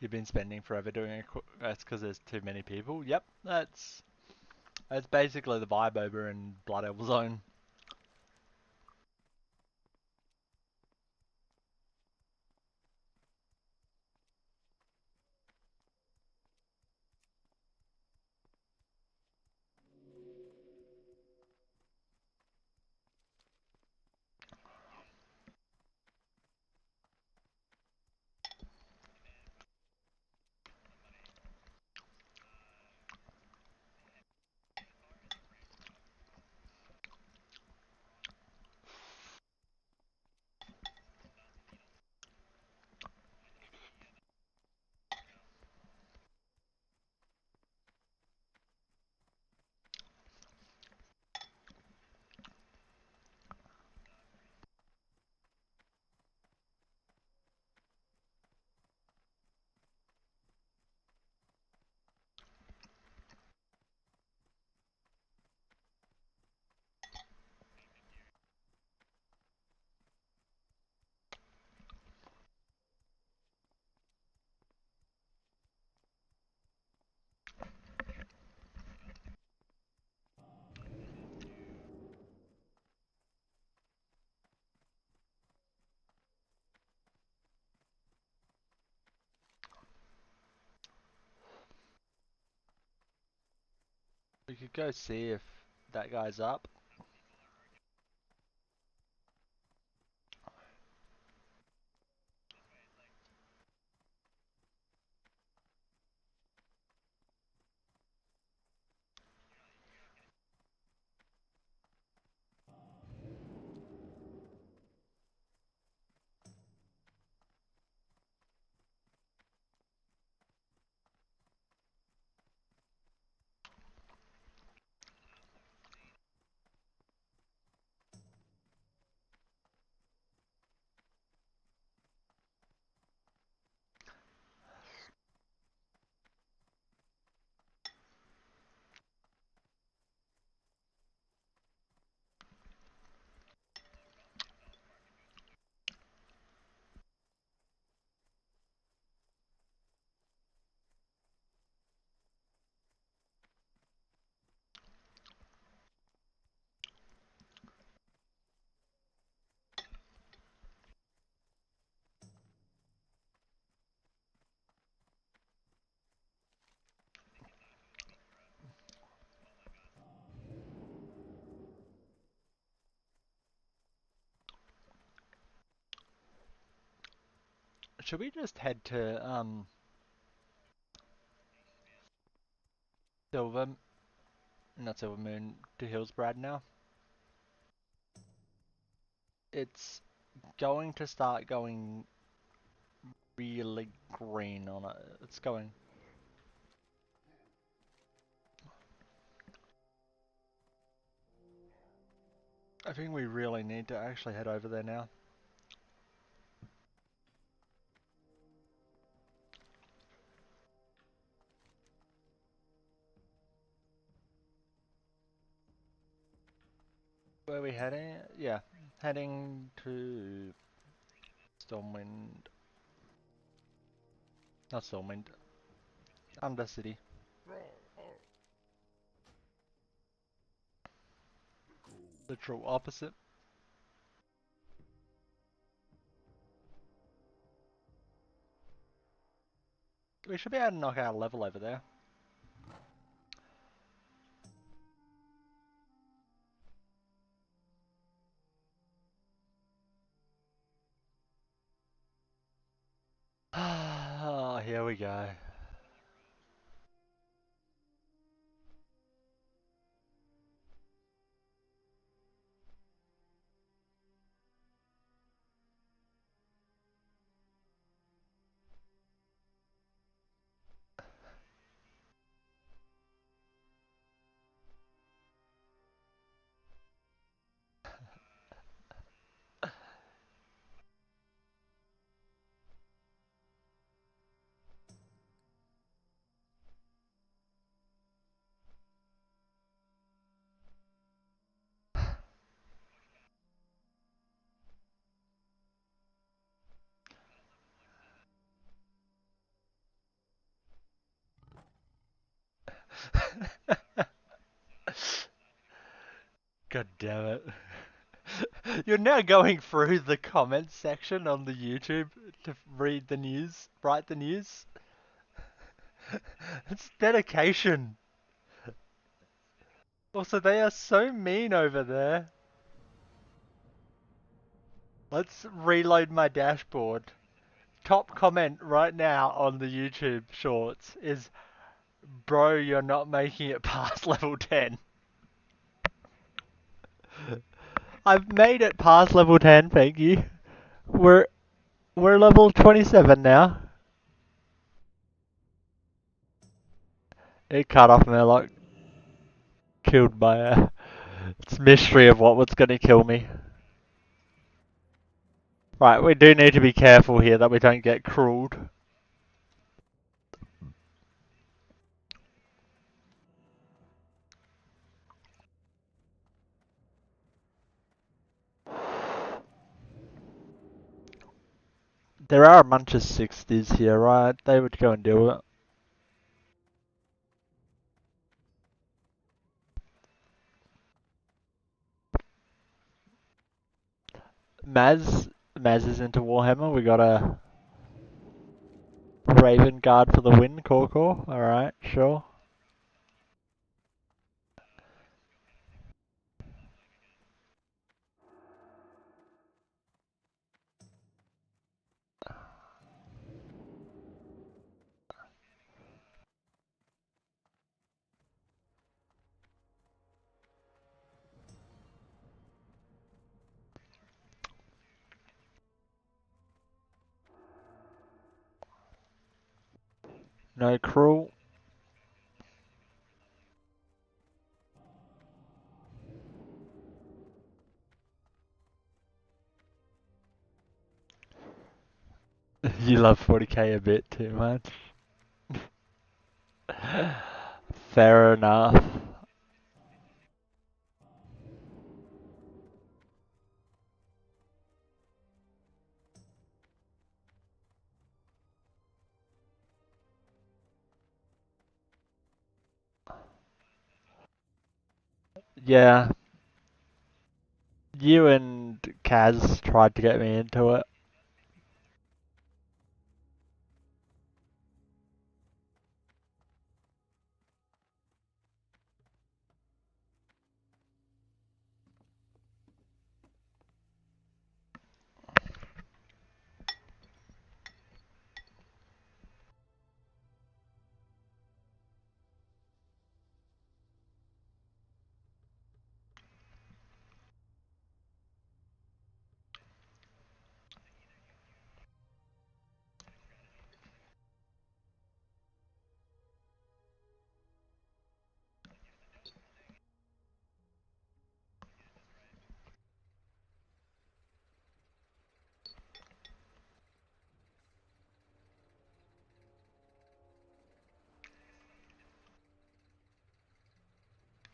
You've been spending forever doing it. That's because there's too many people. Yep, that's basically the vibe over in Blood Elf Zone. We could go see if that guy's up. Should we just head to Silver, not Silver Moon, to Hillsbrad now? It's going to start going really green on it. It's going. I think we really need to actually head over there now. Where are we heading? Yeah, heading to Stormwind. Not Stormwind. Undercity. Literal opposite. We should be able to knock out a level over there. Oh, here we go. God damn it. You're now going through the comments section on the YouTube to read the news, write the news. It's dedication. Also, they are so mean over there. Let's reload my dashboard. Top comment right now on the YouTube shorts is, bro, you're not making it past level 10. I've made it past level 10, thank you. We're level 27 now. It cut off Murloc. Killed by it's mystery of what was gonna kill me. Right, we do need to be careful here that we don't get crueled. There are a bunch of 60s here, right? They would go and do it. Maz is into Warhammer. We got a Raven Guard for the win, Core. Alright, sure. No cruel. You love 40k a bit too much. Fair enough. Yeah. You and Kaz tried to get me into it.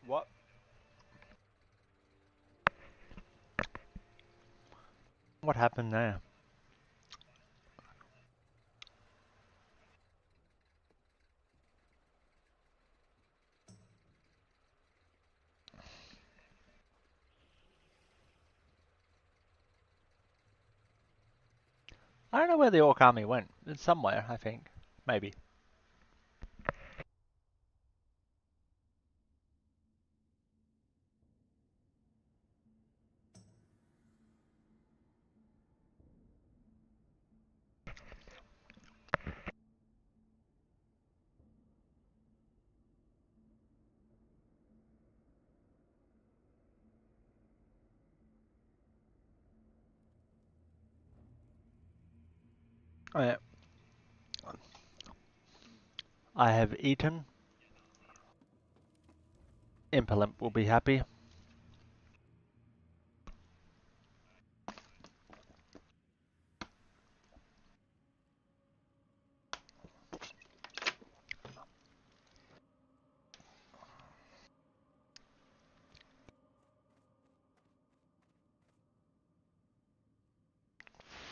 What? What happened there? I don't know where the Orc army went. It's somewhere, I think. Maybe. Oh, yeah. I have eaten. Impotent will be happy.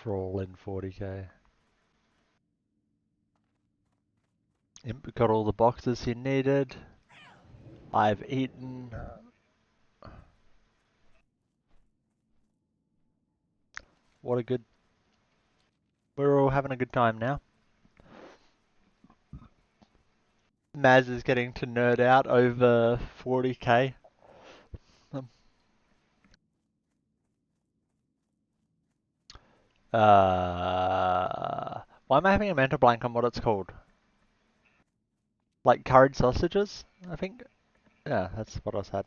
For all in 40k. Imp got all the boxes he needed. I've eaten. what a good... We're all having a good time now. Maz is getting to nerd out over 40k. Why am I having a mental blank on what it's called? Like curried sausages, I think? Yeah, that's what I said.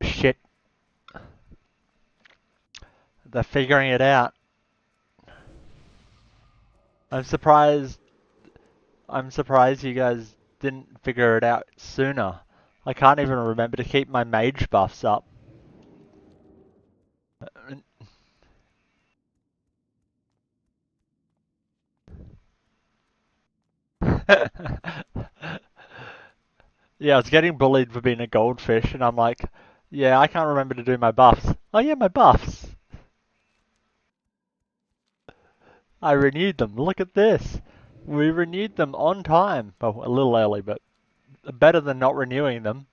Shit. They're figuring it out. I'm surprised you guys didn't figure it out sooner. I can't even remember to keep my mage buffs up. Yeah, I was getting bullied for being a goldfish, and I'm like, yeah, I can't remember to do my buffs. Oh yeah, my buffs. I renewed them. Look at this. We renewed them on time. Well, a little early, but better than not renewing them.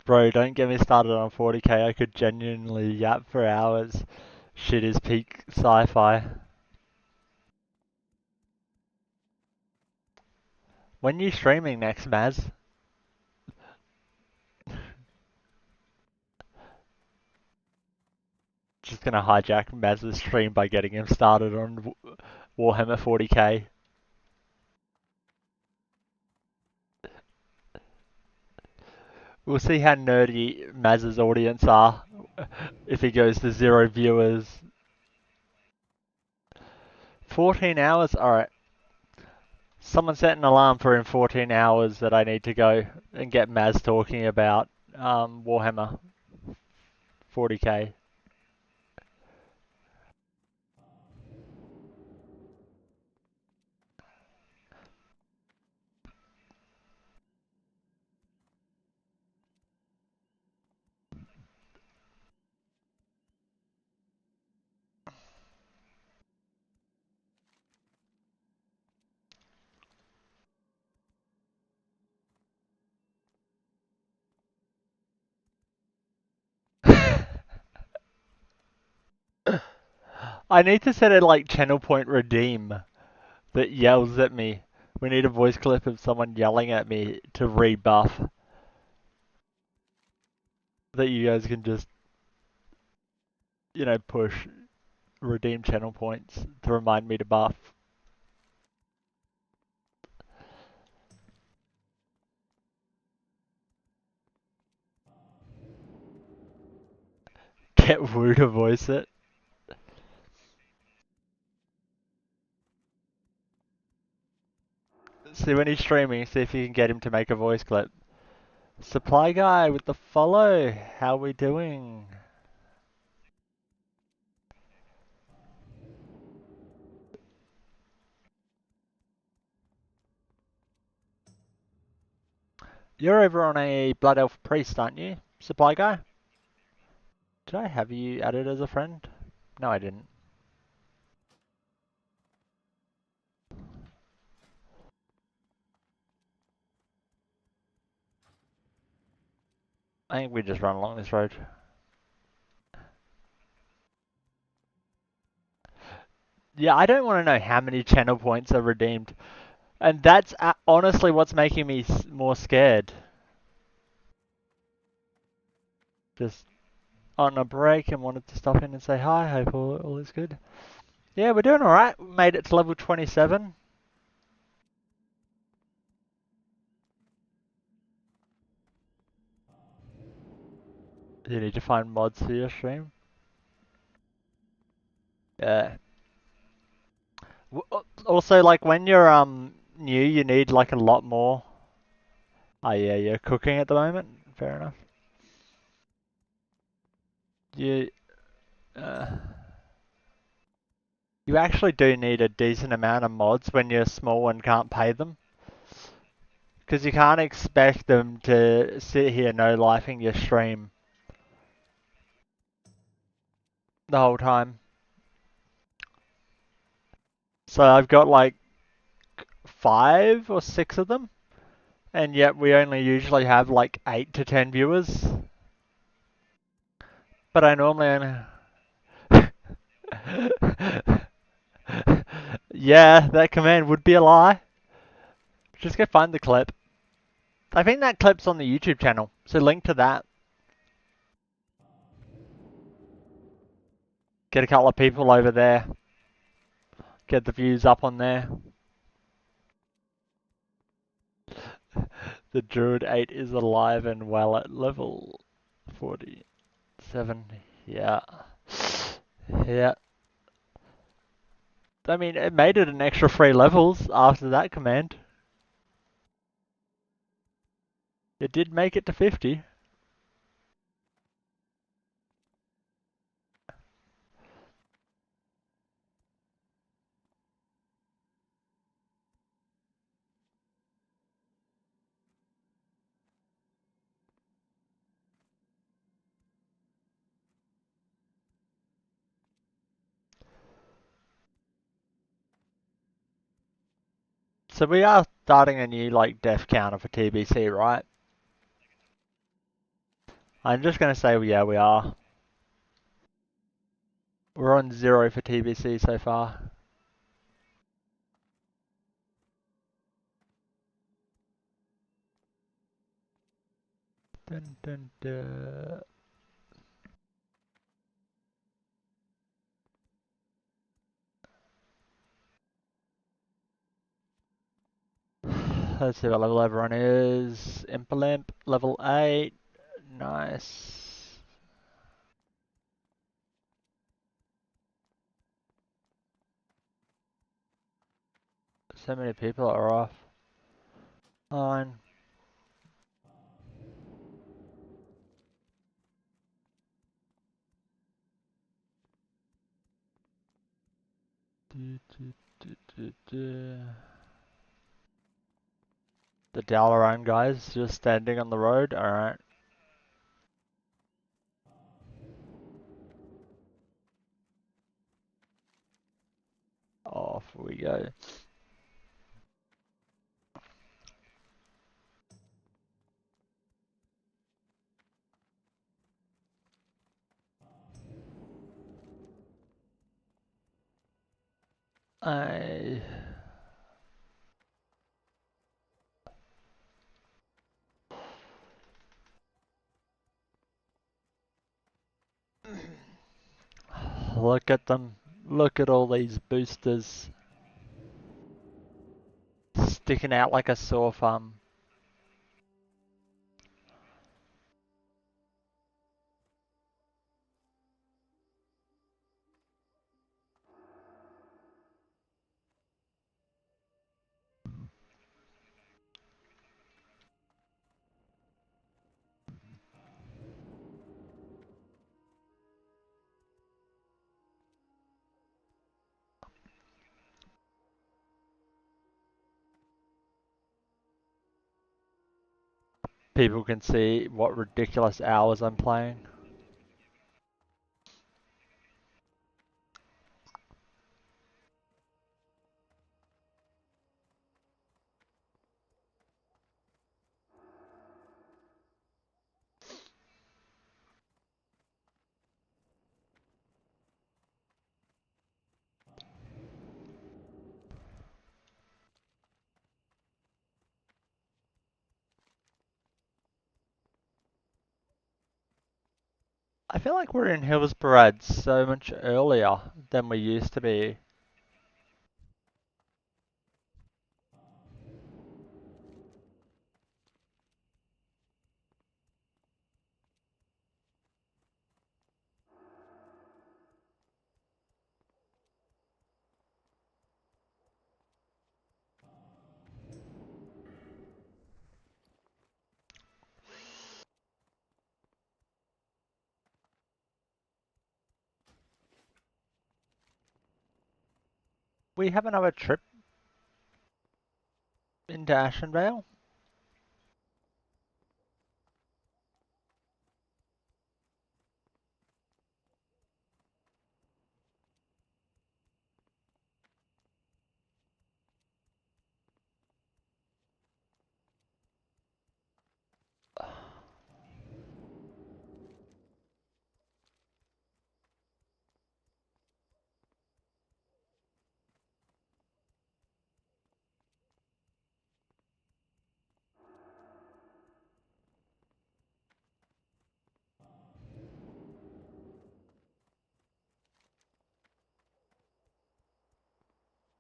Bro, don't get me started on 40k. I could genuinely yap for hours. Shit is peak sci-fi. When you streaming next, Maz? Just gonna hijack Maz's stream by getting him started on Warhammer 40k. We'll see how nerdy Maz's audience are if he goes to 0 viewers. 14 hours? Alright. Someone set an alarm for in 14 hours that I need to go and get Maz talking about Warhammer 40k. I need to set a like channel point redeem that yells at me. We need a voice clip of someone yelling at me to rebuff. That you guys can just, you know, push redeem channel points to remind me to buff. Get Woo to voice it. See when he's streaming, see if you can get him to make a voice clip. Supply guy with the follow, how we doing? You're over on a Blood Elf Priest, aren't you? Supply guy? Did I have you added as a friend? No, I didn't. I think we just run along this road. Yeah, I don't want to know how many channel points are redeemed. And that's honestly what's making me more scared. Just on a break and wanted to stop in and say hi. Hope all is good. Yeah, we're doing alright. We made it to level 27. You need to find mods for your stream. Yeah. Also, like when you're new, you need like a lot more. Oh yeah, you're cooking at the moment. Fair enough. You, you actually do need a decent amount of mods when you're small and can't pay them. Because you can't expect them to sit here no-lifing your stream the whole time. So I've got like 5 or 6 of them, and yet we only usually have like 8 to 10 viewers. But I normally only... Yeah, that command would be a lie. Just go find the clip. I think that clip's on the YouTube channel, so link to that. Get a couple of people over there. Get the views up on there. The Druid 8 is alive and well at level 47. Yeah. Yeah. I mean, it made it an extra 3 levels after that command. It did make it to 50. So we are starting a new like death counter for TBC, right? I'm just gonna say yeah, we are. We're on 0 for TBC so far. Dun, dun, dun. Let's see what level everyone is. Impolimp, level 8. Nice. So many people are off. On. The Dalaran guys just standing on the road. Alright. Off we go. I... Look at them. Look at all these boosters sticking out like a sore thumb. People can see what ridiculous hours I'm playing. I feel like we're in Hillsborough so much earlier than we used to be. we have another trip into Ashenvale?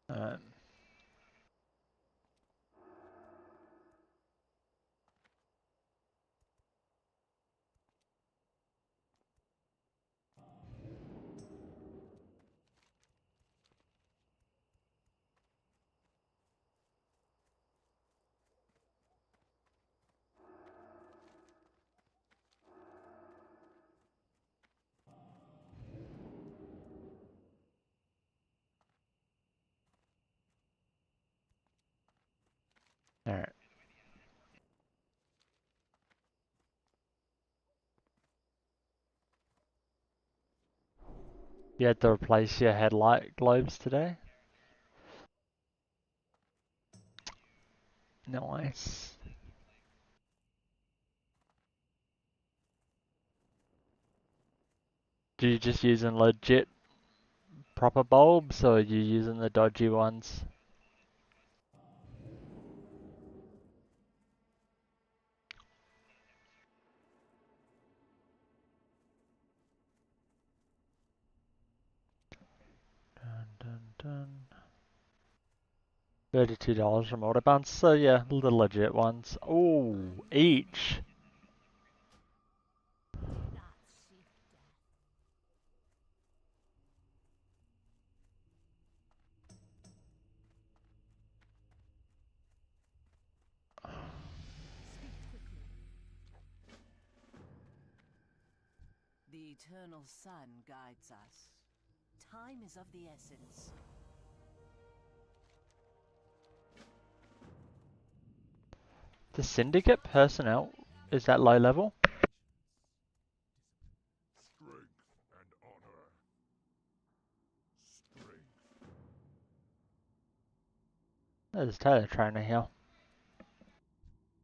Um, Alright. You had to replace your headlight globes today? Nice. Do you just using legit proper bulbs or are you using the dodgy ones? Dun, dun, dun. $32 from Autobounce, so yeah, the legit ones. Ooh, each. Not seek death. Speak quickly. The eternal sun guides us. Time is of the essence. The Syndicate personnel, is that low level? Strength and honor. Strength. There's Taylor Trainer here.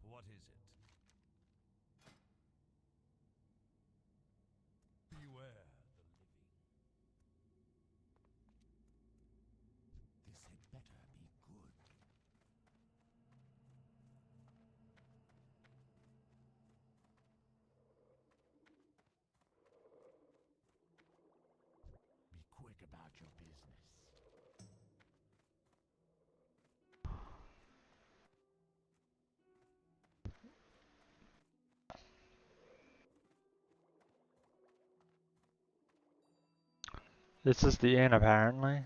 What is it? Beware the living. This had better be good. Be quick about your business. This is the inn apparently.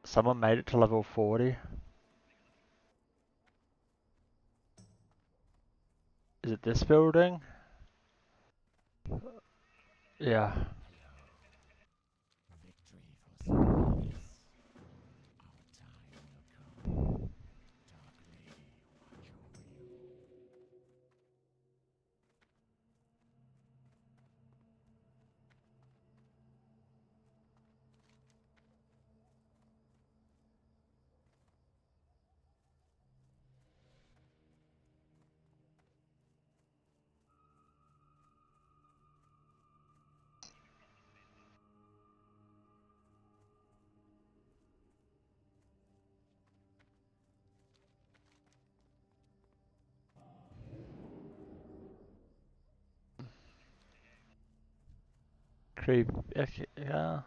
Someone made it to level 40. Is it this building? Yeah. Victory for some of us. Our time will come. Dark Lady, watch over you. Creep. Okay, yeah.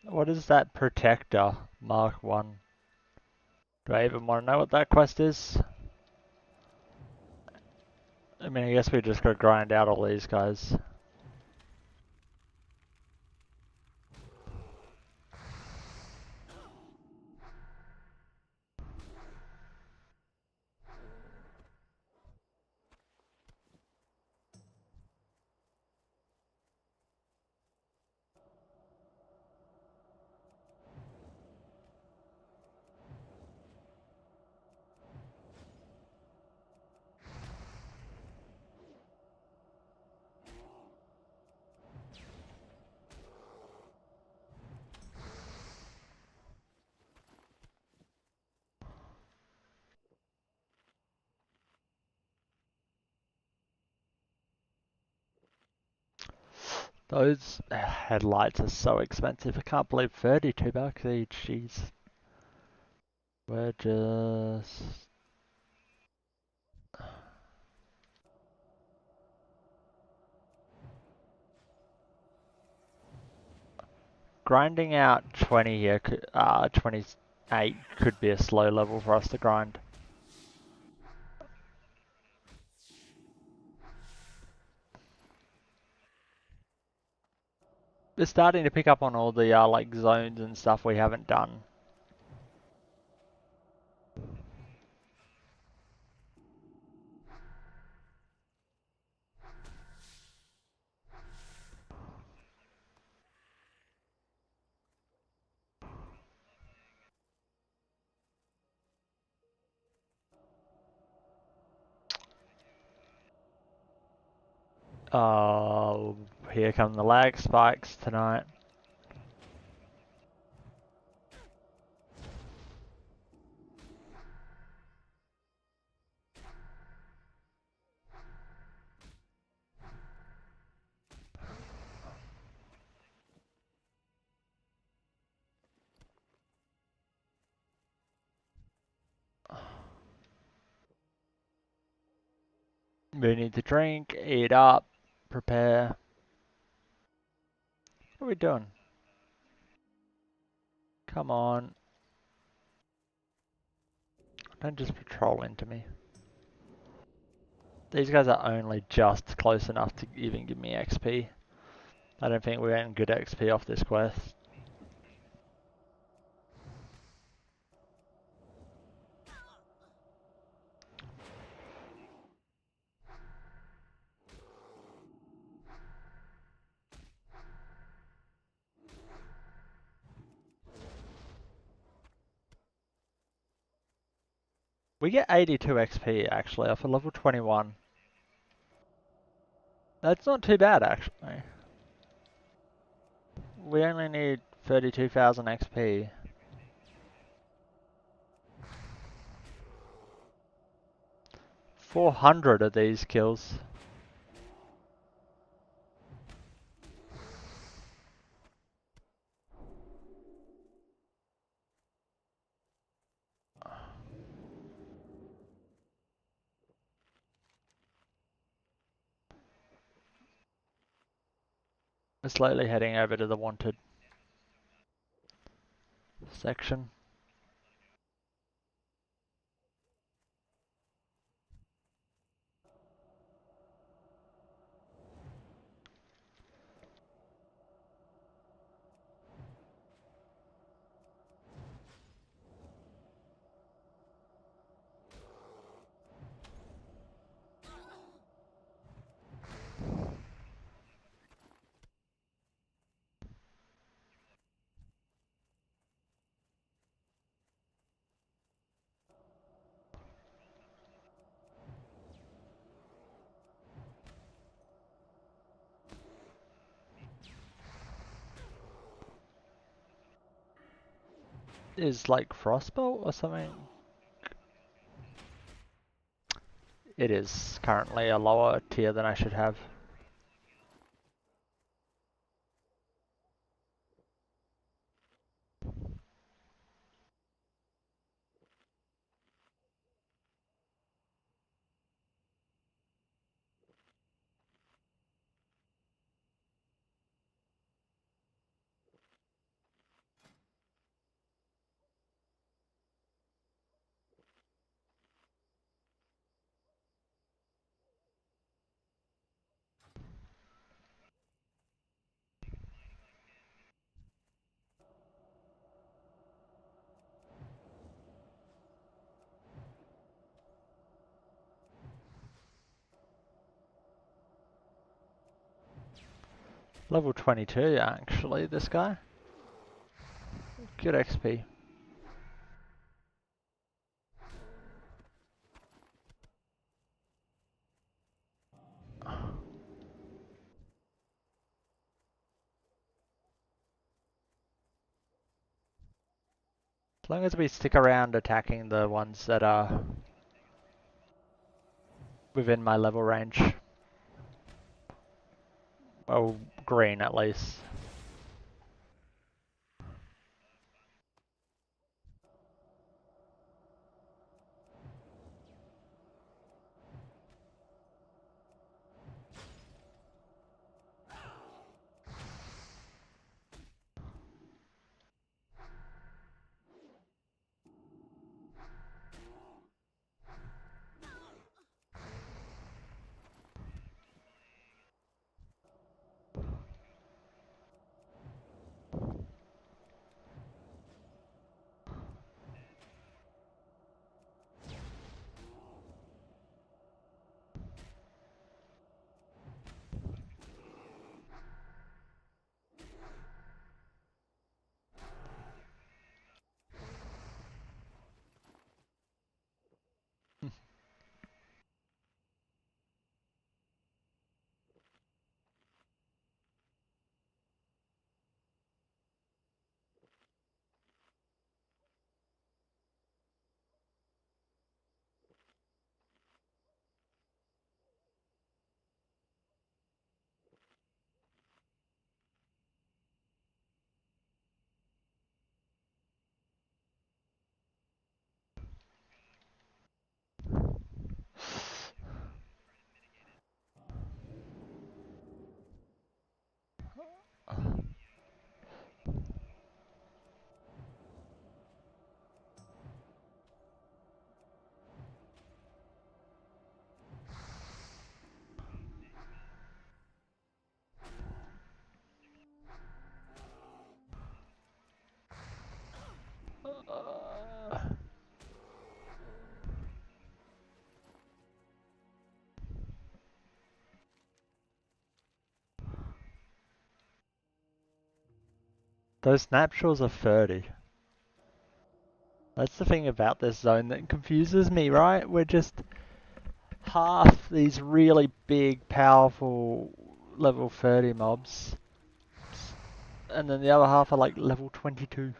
What is that Protector Mark 1? Do I even want to know what that quest is? I mean, I guess we just gotta grind out all these guys. Those headlights are so expensive. I can't believe $32 each. Jeez. We're just grinding out 20 here. 28 could be a slow level for us to grind. We're starting to pick up on all the like zones and stuff we haven't done. Oh, here come the lag spikes tonight. We need to drink, eat up, prepare. What are we doing? Come on. Don't just patrol into me. These guys are only just close enough to even give me XP. I don't think we're getting good XP off this quest. We get 82 XP actually off a level 21. That's not too bad actually. We only need 32,000 XP. 400 of these kills. We're slowly heading over to the wanted section. Is like Frostbolt or something? It is currently a lower tier than I should have. Level 22 actually, this guy. Good XP. As long as we stick around attacking the ones that are within my level range. Well, green at least. Those snapshots are 30. That's the thing about this zone that confuses me, right? We're just half these really big, powerful level 30 mobs, and then the other half are like level 22.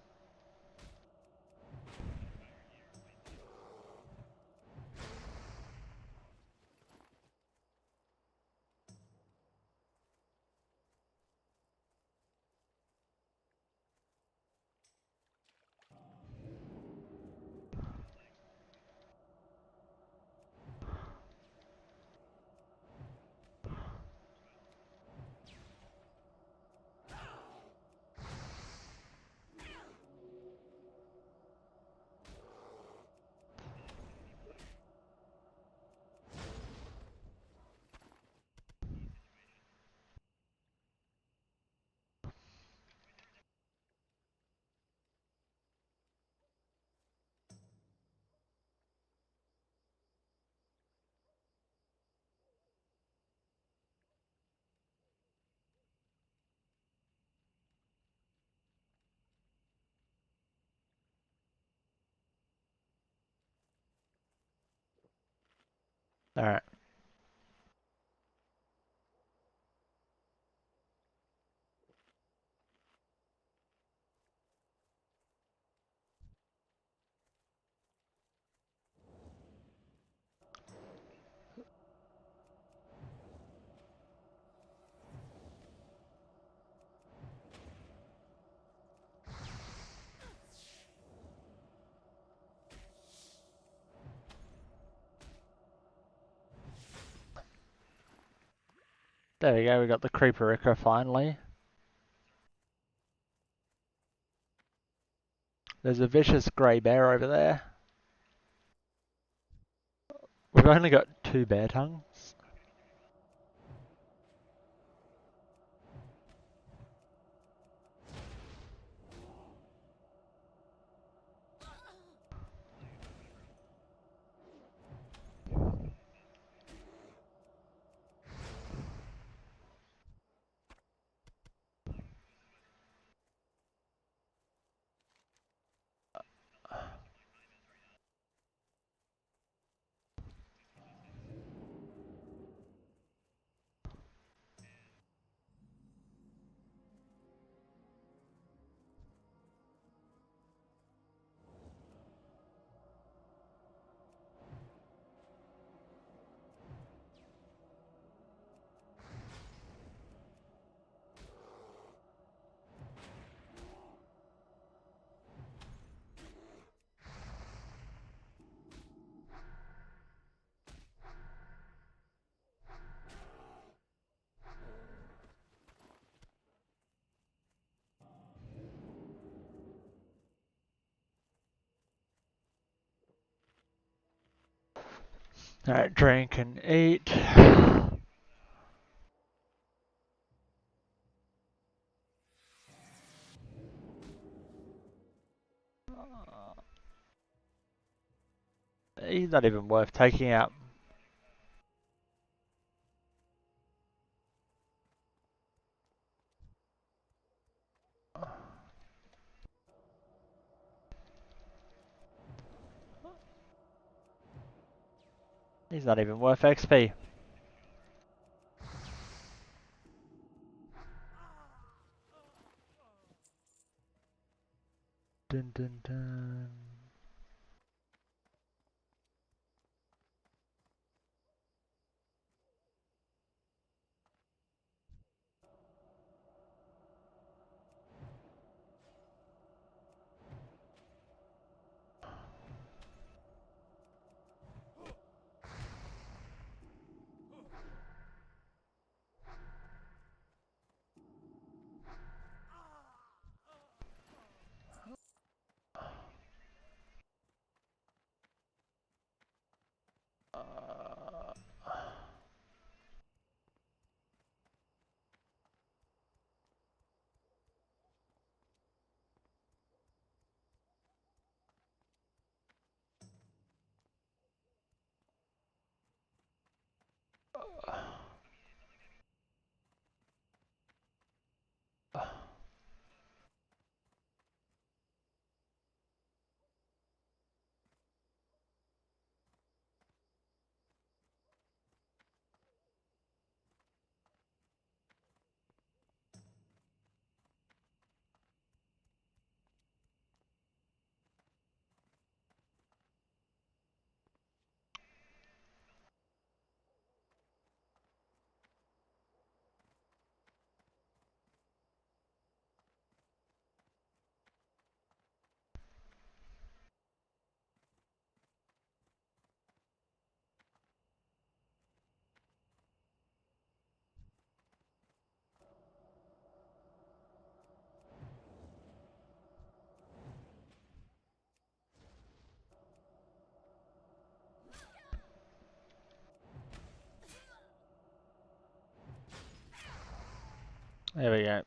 Alright. There we go, we got the Creeperica finally. There's a vicious grey bear over there. We've only got 2 bear tongues. Alright, drink and eat. He's not even worth taking out. He's not even worth XP. Dun dun dun. There we go.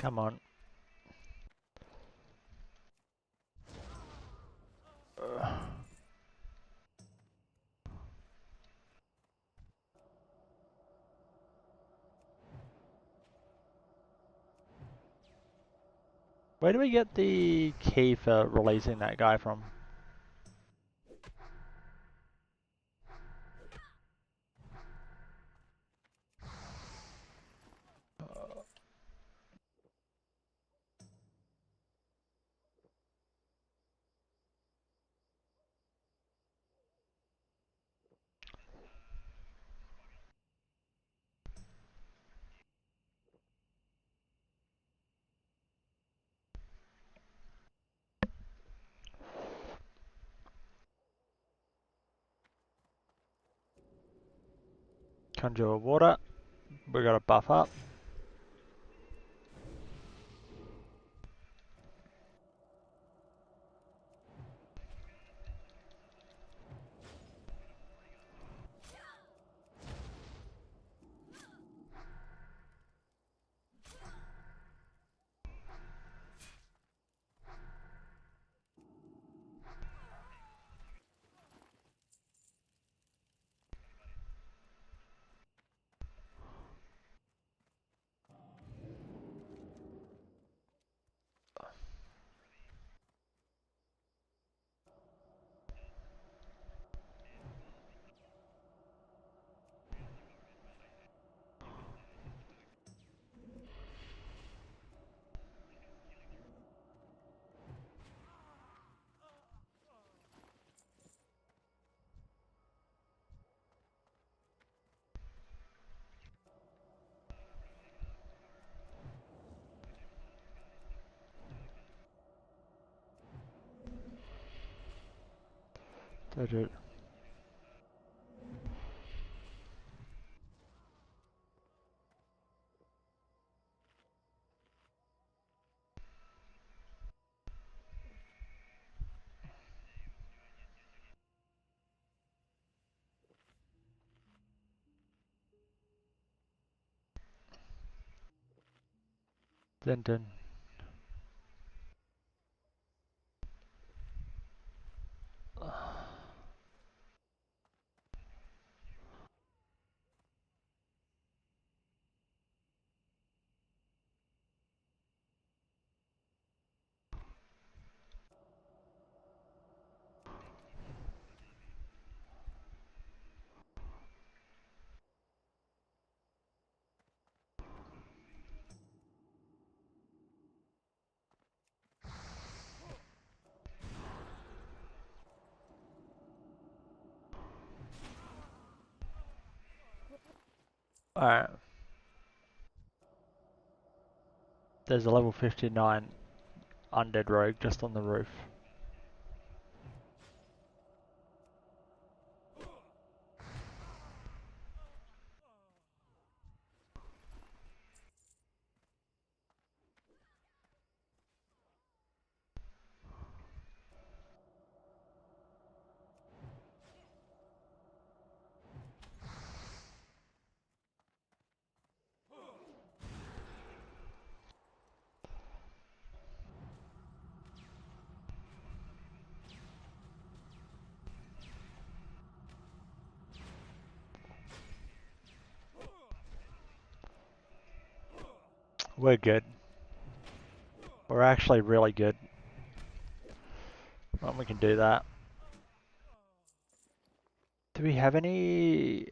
Come on. Where do we get the key for releasing that guy from? Conjure water. We got a buff up. Did it. Dun. Alright. There's a level 59 undead rogue just on the roof. We're good. We're actually really good. Well, we can do that. Do we have any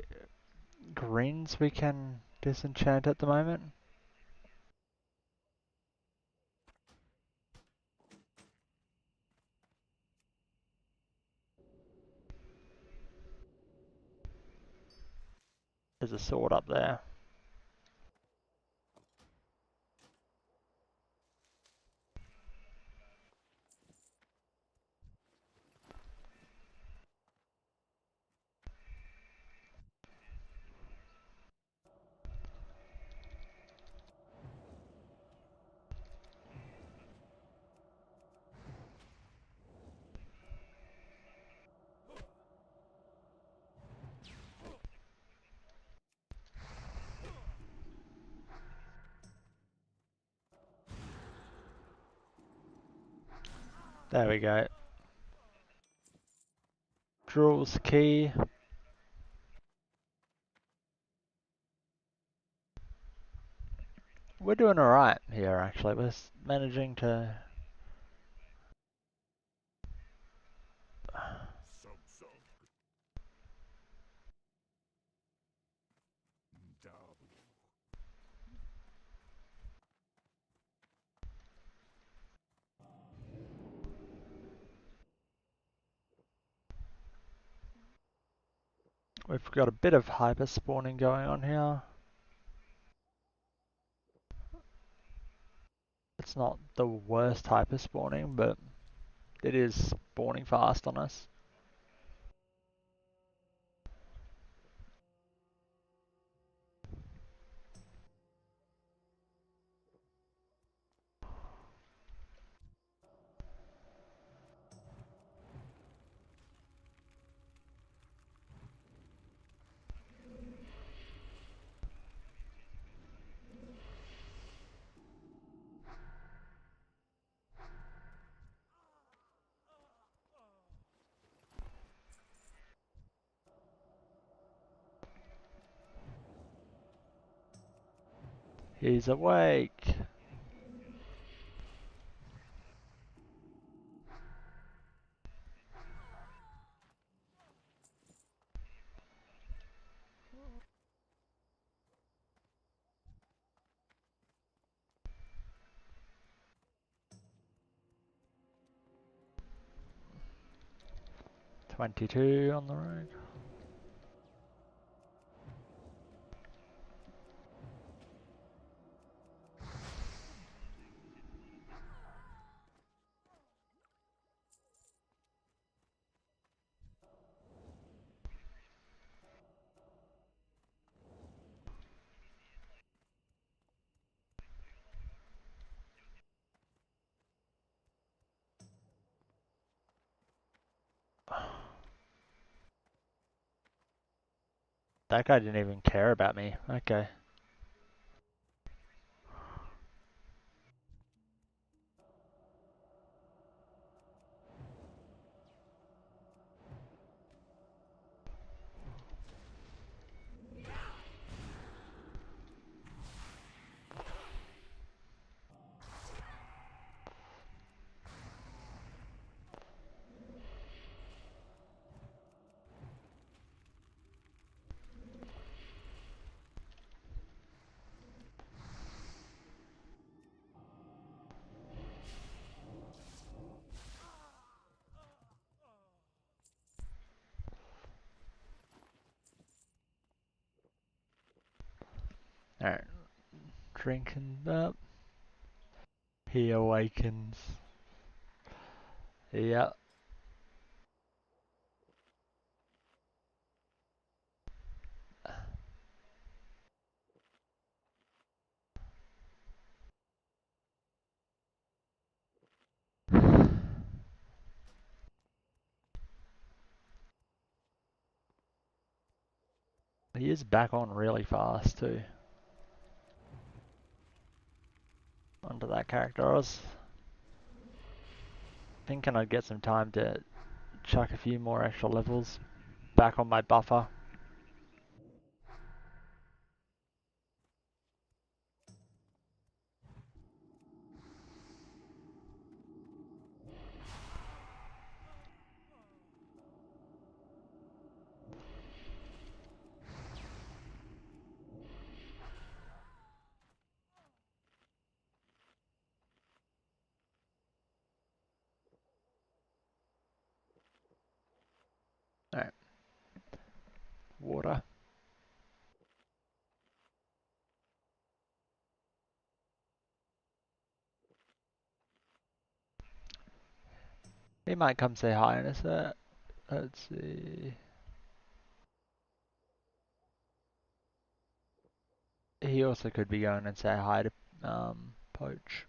greens we can disenchant at the moment? There's a sword up there. There we go. Draw's key. We're doing alright here actually. We're managing to... Sub sub. Double. We've got a bit of hyper spawning going on here. It's not the worst hyper spawning, but it is spawning fast on us. He's awake. $22 on the road. That guy didn't even care about me. Okay. Alright. Drinking up. He awakens. Yep. He is back on really fast too. Onto that character. I was thinking I'd get some time to chuck a few more extra levels back on my buffer. Alright. Water. He might come say hi in a sec. Let's see. He also could be going and say hi to Poach.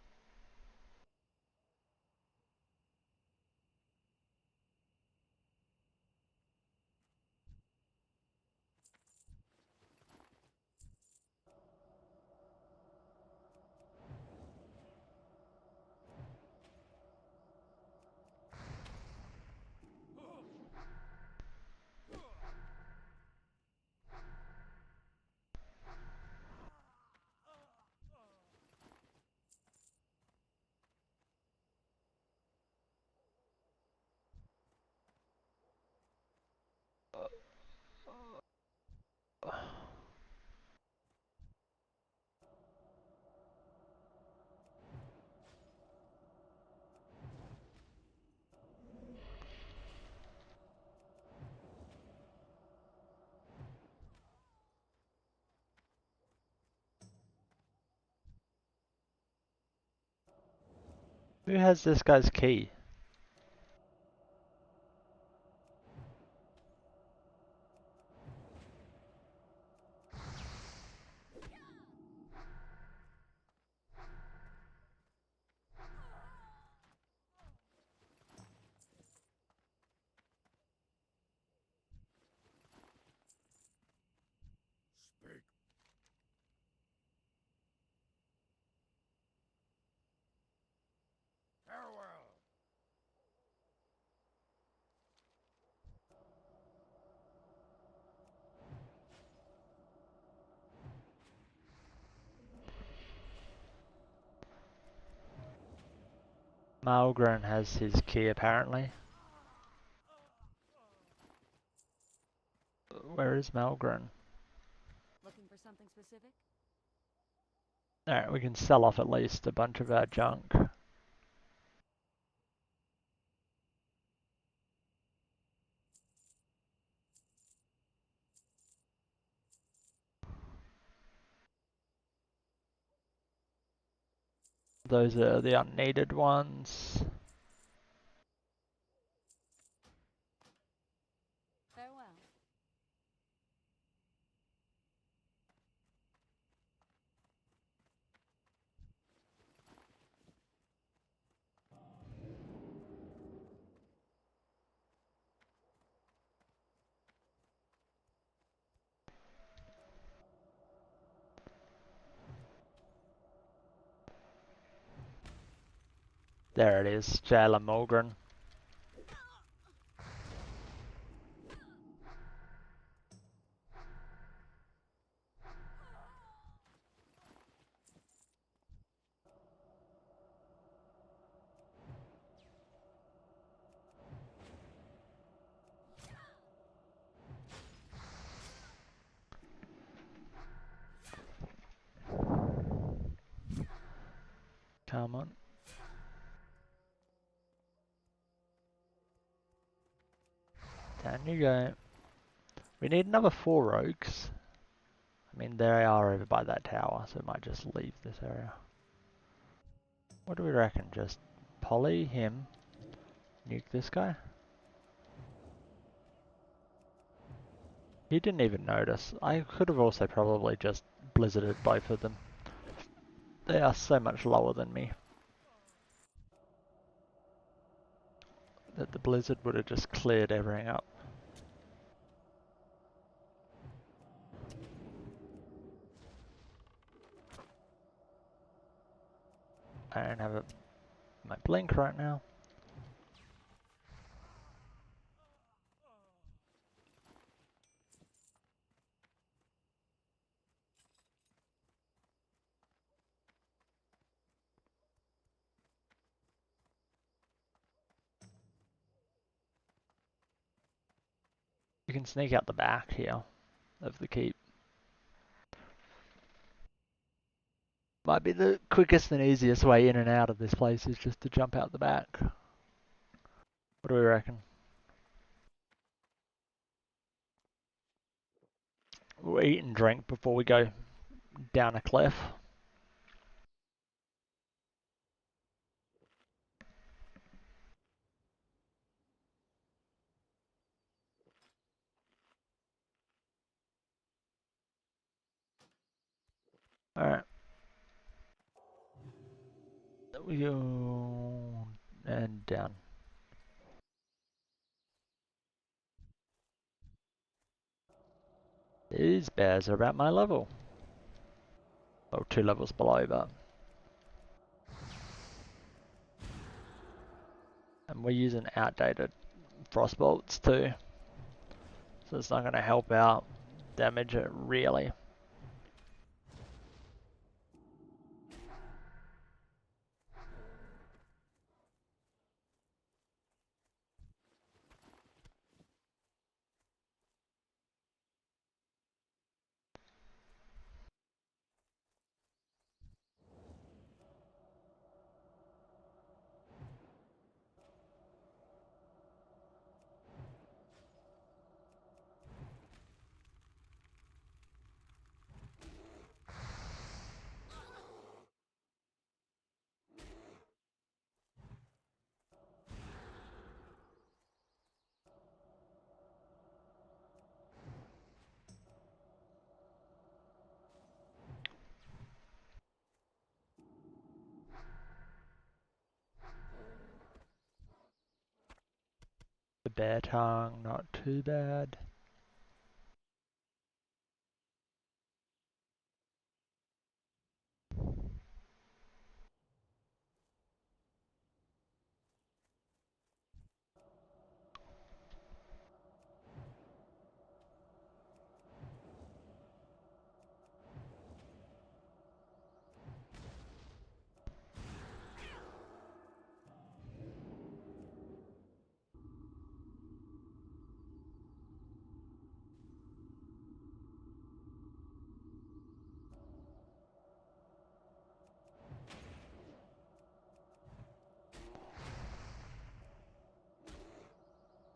Who has this guy's key? Speak. Farewell. Malgren has his key apparently. Where is Malgren? Looking for something specific? Alright, we can sell off at least a bunch of our junk. Those are the unneeded ones. Farewell. There it is, Jailer Mulgren. Come on. Down you go. We need another 4 rogues. I mean, they are over by that tower, so we might just leave this area. What do we reckon? Just poly him, nuke this guy? He didn't even notice. I could have also probably just blizzarded both of them. They are so much lower than me that the blizzard would have just cleared everything up. I don't have my blink right now. You can sneak out the back here of the keep. Might be the quickest and easiest way in and out of this place is just to jump out the back. What do we reckon? We'll eat and drink before we go down a cliff. Alright. We go and down. These bears are about my level. Well, 2 levels below, but... And we're using outdated frostbolts too. So it's not going to help out damage it really. The bear tongue, not too bad.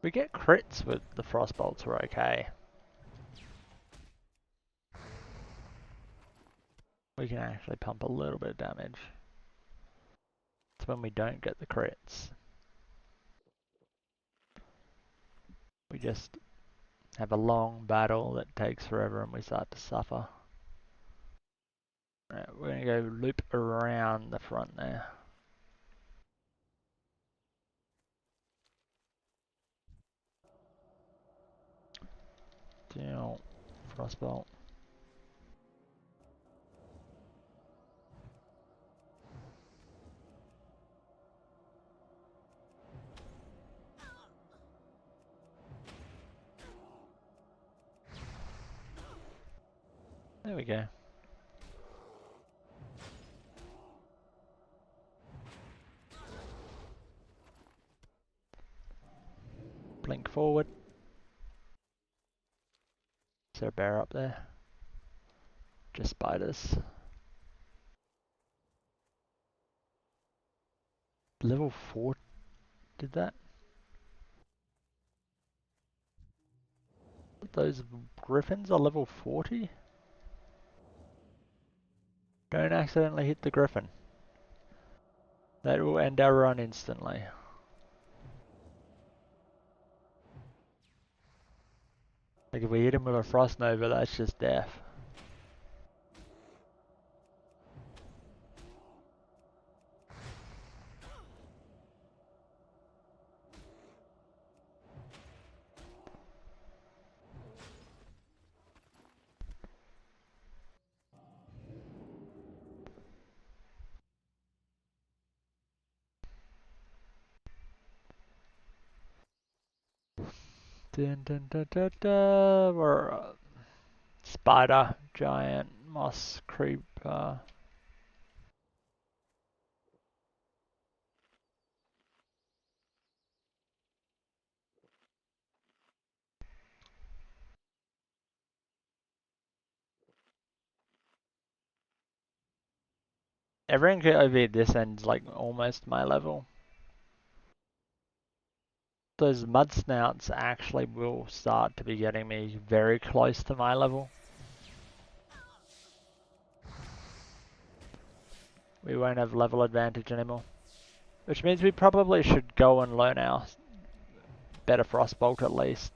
We get crits with the frostbolts, we're okay. We can actually pump a little bit of damage. It's when we don't get the crits. We just have a long battle that takes forever and we start to suffer. Right, we're going to go loop around the front there. Down, frostbolt. There we go. Blink forward. Is there a bear up there? Just spiders. Level 4 did that? Those griffins are level 40? Don't accidentally hit the griffin. That will end our run instantly. Like if we hit him with a frost nova, that's just death. Dun dun dun dun dun. We're spider, giant, moss, creeper. Everything over this end's like almost my level. Those mud snouts actually will start to be getting me very close to my level. We won't have level advantage anymore. Which means we probably should go and learn our better frostbolt at least.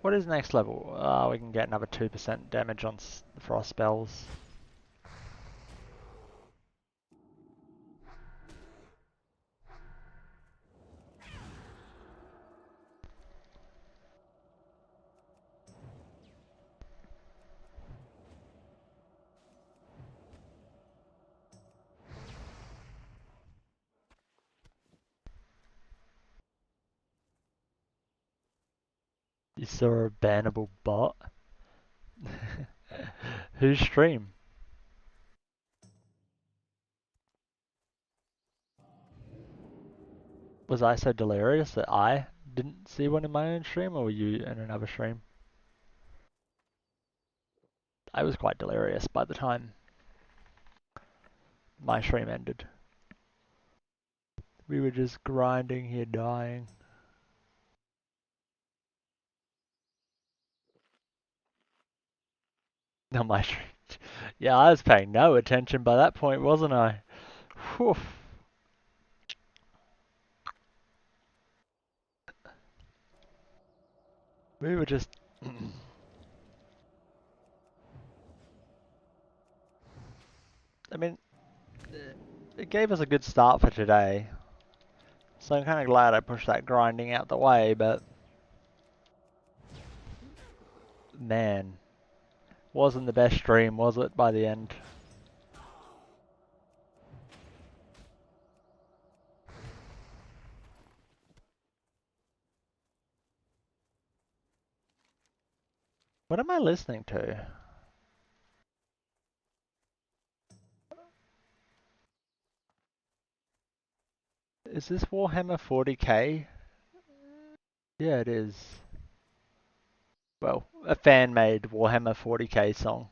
What is next level? We can get another 2% damage on frost spells. You saw a bannable bot? Whose stream? Was I so delirious that I didn't see one in my own stream, or were you in another stream? I was quite delirious by the time my stream ended. We were just grinding here, dying. On my stream. Yeah, I was paying no attention by that point, wasn't I? Whew. We were just... I mean, it gave us a good start for today. So I'm kind of glad I pushed that grinding out the way, but... Man. Wasn't the best stream, was it, by the end? What am I listening to? Is this Warhammer 40k? Yeah, it is. Well, a fan-made Warhammer 40k song.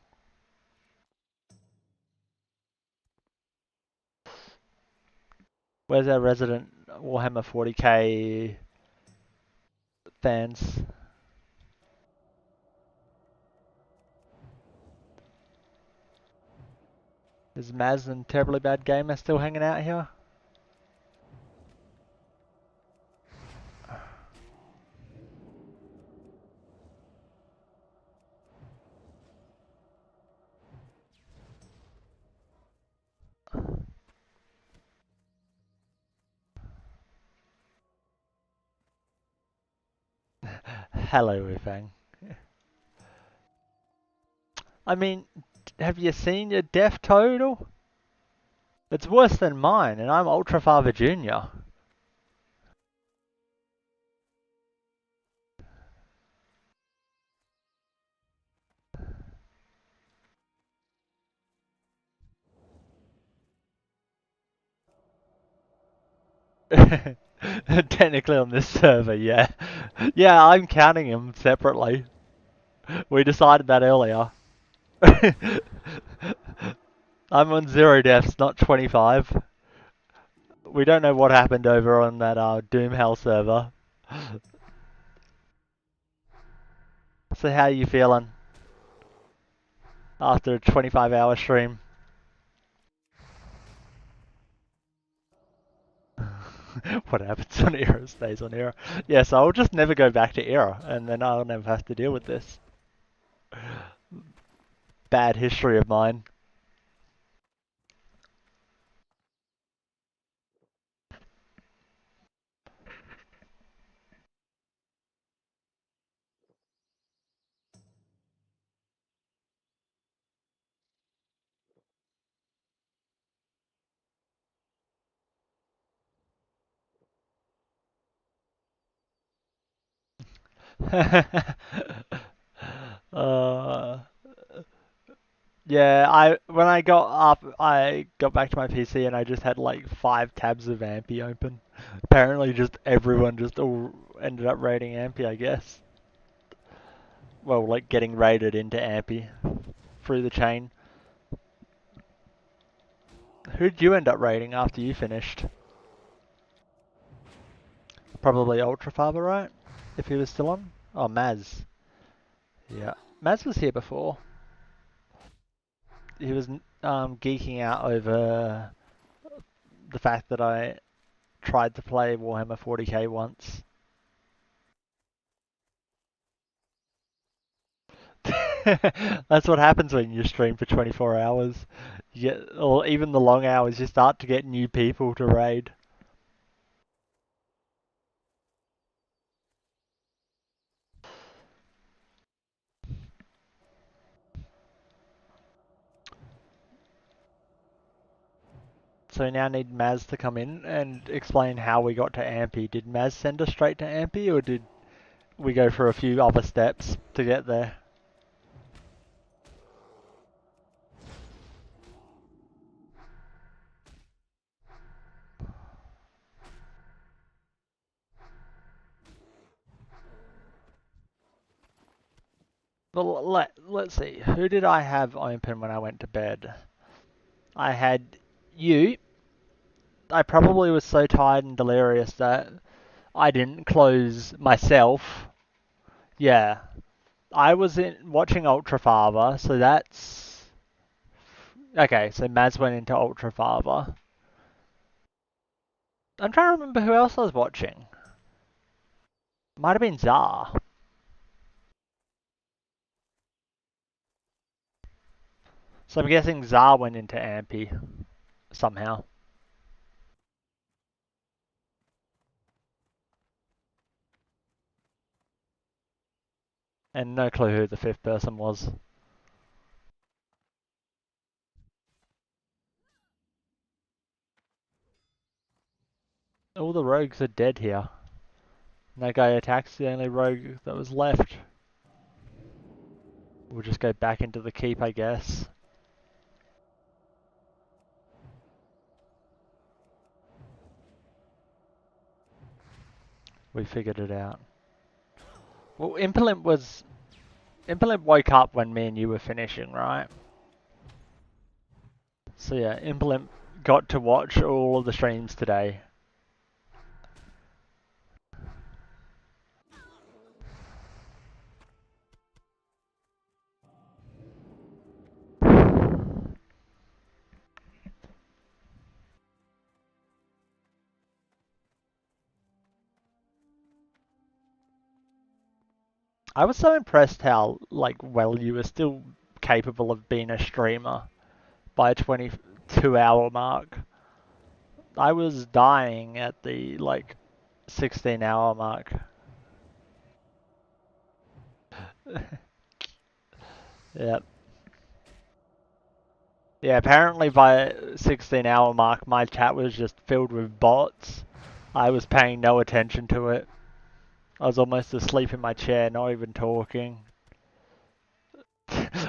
Where's our resident Warhammer 40k fans? Is Maz and Terribly Bad Gamer still hanging out here? Hello, Wufang. I mean, have you seen your death total? It's worse than mine, and I'm Ultra Father Junior. Technically on this server, yeah. Yeah, I'm counting them separately. We decided that earlier. I'm on 0 deaths, not 25. We don't know what happened over on that Doom Hell server. So how are you feeling after a 25-hour stream? What happens on Era stays on Era. Yeah, so I'll just never go back to Era, and then I'll never have to deal with this. Bad history of mine. uh, yeah, I got back to my PC and I just had like 5 tabs of Ampy open. Apparently, just everyone just all ended up raiding Ampy, I guess. Well, like getting raided into Ampy through the chain. Who'd you end up raiding after you finished? Probably Ultra Father, right? If he was still on? Oh, Maz. Yeah. Maz was here before. He was geeking out over the fact that I tried to play Warhammer 40k once. That's what happens when you stream for 24 hours. You get, or even the long hours, you start to get new people to raid. So we now need Maz to come in and explain how we got to Ampy. Did Maz send us straight to Ampy, or did we go for a few other steps to get there? Well, let's see. Who did I have open when I went to bed? I had you. I probably was so tired and delirious that I didn't close myself. Yeah. I was watching Ultra Father, so that's... Okay, so Maz went into Ultra Father. I'm trying to remember who else I was watching. Might have been Zar. So I'm guessing Zar went into Ampy somehow. And no clue who the 5th person was. All the rogues are dead here. That guy attacks the only rogue that was left. We'll just go back into the keep, I guess. We figured it out. Well, Impotent woke up when me and you were finishing, right? So yeah, Impotent got to watch all of the streams today. I was so impressed how well you were still capable of being a streamer by a 22-hour mark. I was dying at the 16-hour mark. Yep. Yeah, apparently by 16-hour mark, my chat was just filled with bots. I was paying no attention to it. I was almost asleep in my chair, not even talking.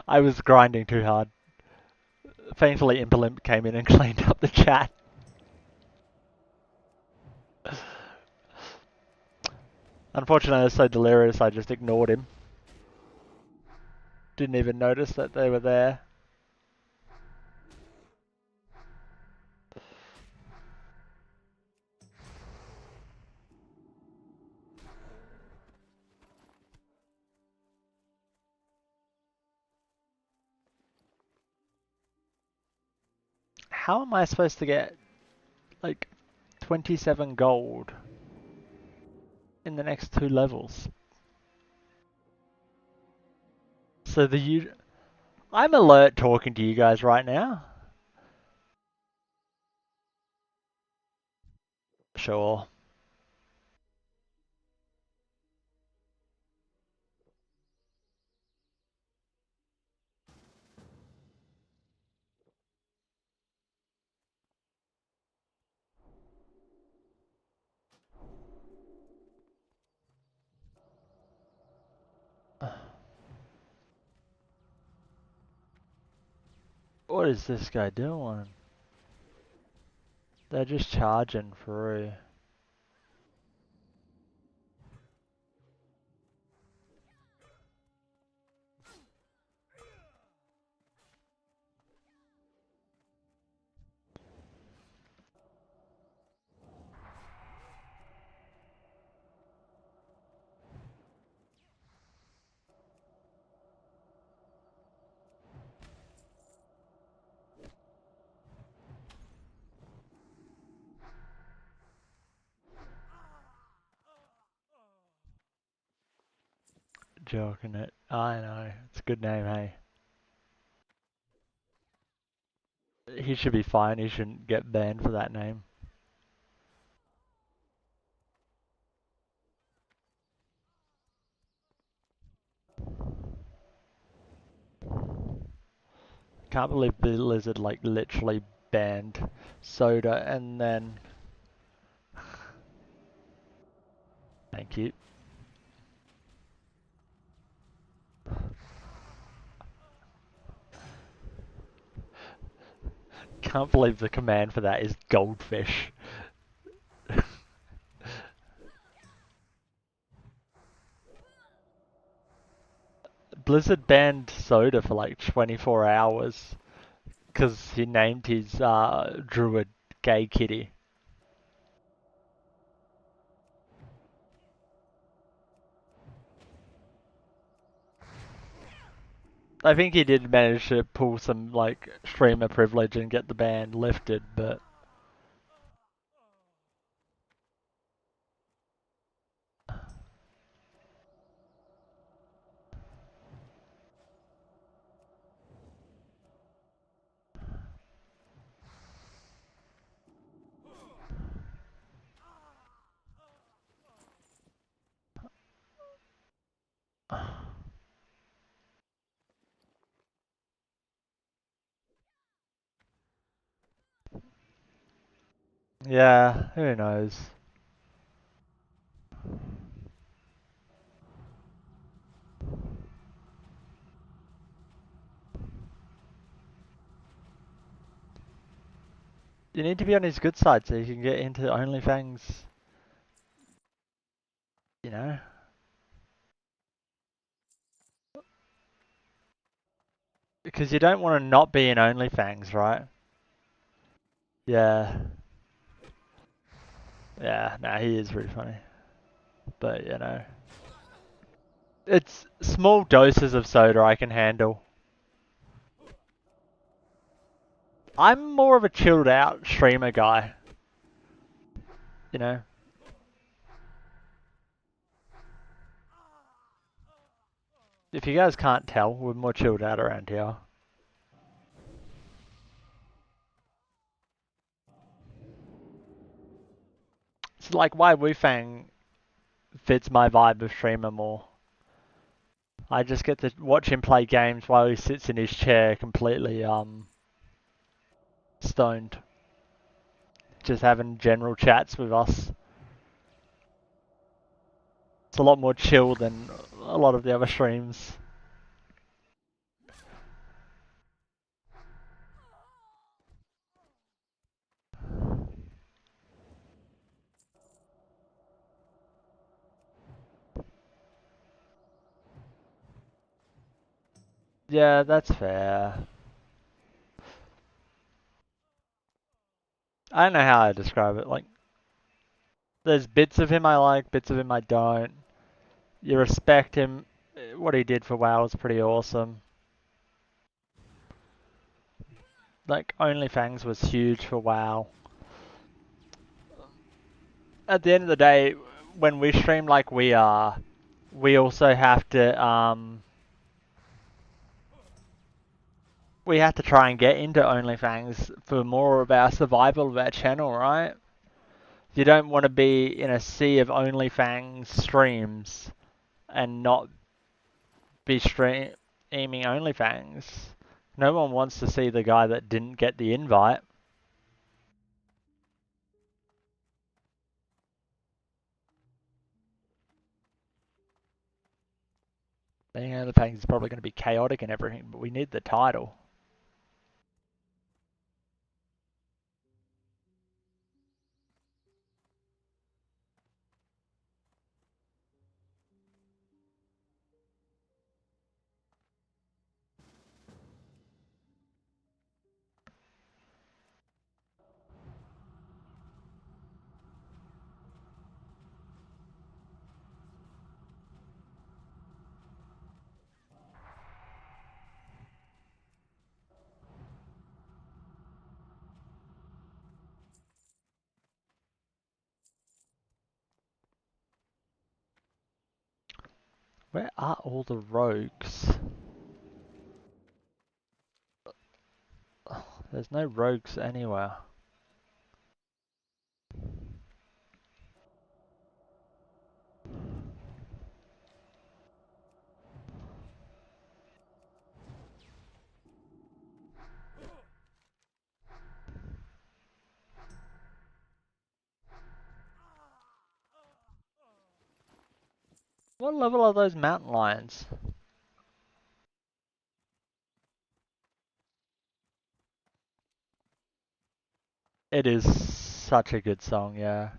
I was grinding too hard. Thankfully, Impolimp came in and cleaned up the chat. Unfortunately, I was so delirious, I just ignored him. Didn't even notice that they were there. How am I supposed to get, like, 27 gold in the next 2 levels? So I'm alert talking to you guys right now. Sure. What is this guy doing? They're just charging through. Joking it. I know. It's a good name, hey. He should be fine. He shouldn't get banned for that name. Can't believe Blizzard like literally banned soda and then... Thank you. Can't believe the command for that is goldfish. Blizzard banned soda for like 24 hours because he named his druid Gay Kitty. I think he did manage to pull some like streamer privilege and get the ban lifted, but yeah, who knows. You need to be on his good side so you can get into OnlyFans, you know? Because you don't want to not be in OnlyFans, right? Yeah. Yeah, nah, he is pretty funny. But, you know. It's small doses of soda I can handle. I'm more of a chilled out streamer guy. You know? If you guys can't tell, we're more chilled out around here. It's like why Wu Fang fits my vibe of streamer more. I just get to watch him play games while he sits in his chair completely stoned. Just having general chats with us. It's a lot more chill than a lot of the other streams. Yeah, that's fair. I don't know how I describe it. Like, there's bits of him I like, bits of him I don't. You respect him. What he did for WoW was pretty awesome. Like, OnlyFans was huge for WoW. At the end of the day, when we stream like we are, we also have to, we have to try and get into OnlyFans for more of our survival of our channel, right? You don't want to be in a sea of OnlyFans streams and not be streaming OnlyFans. No one wants to see the guy that didn't get the invite. Being OnlyFans is probably going to be chaotic and everything, but we need the title. Where are all the rogues? There's no rogues anywhere. What level are those mountain lions? It is such a good song, yeah.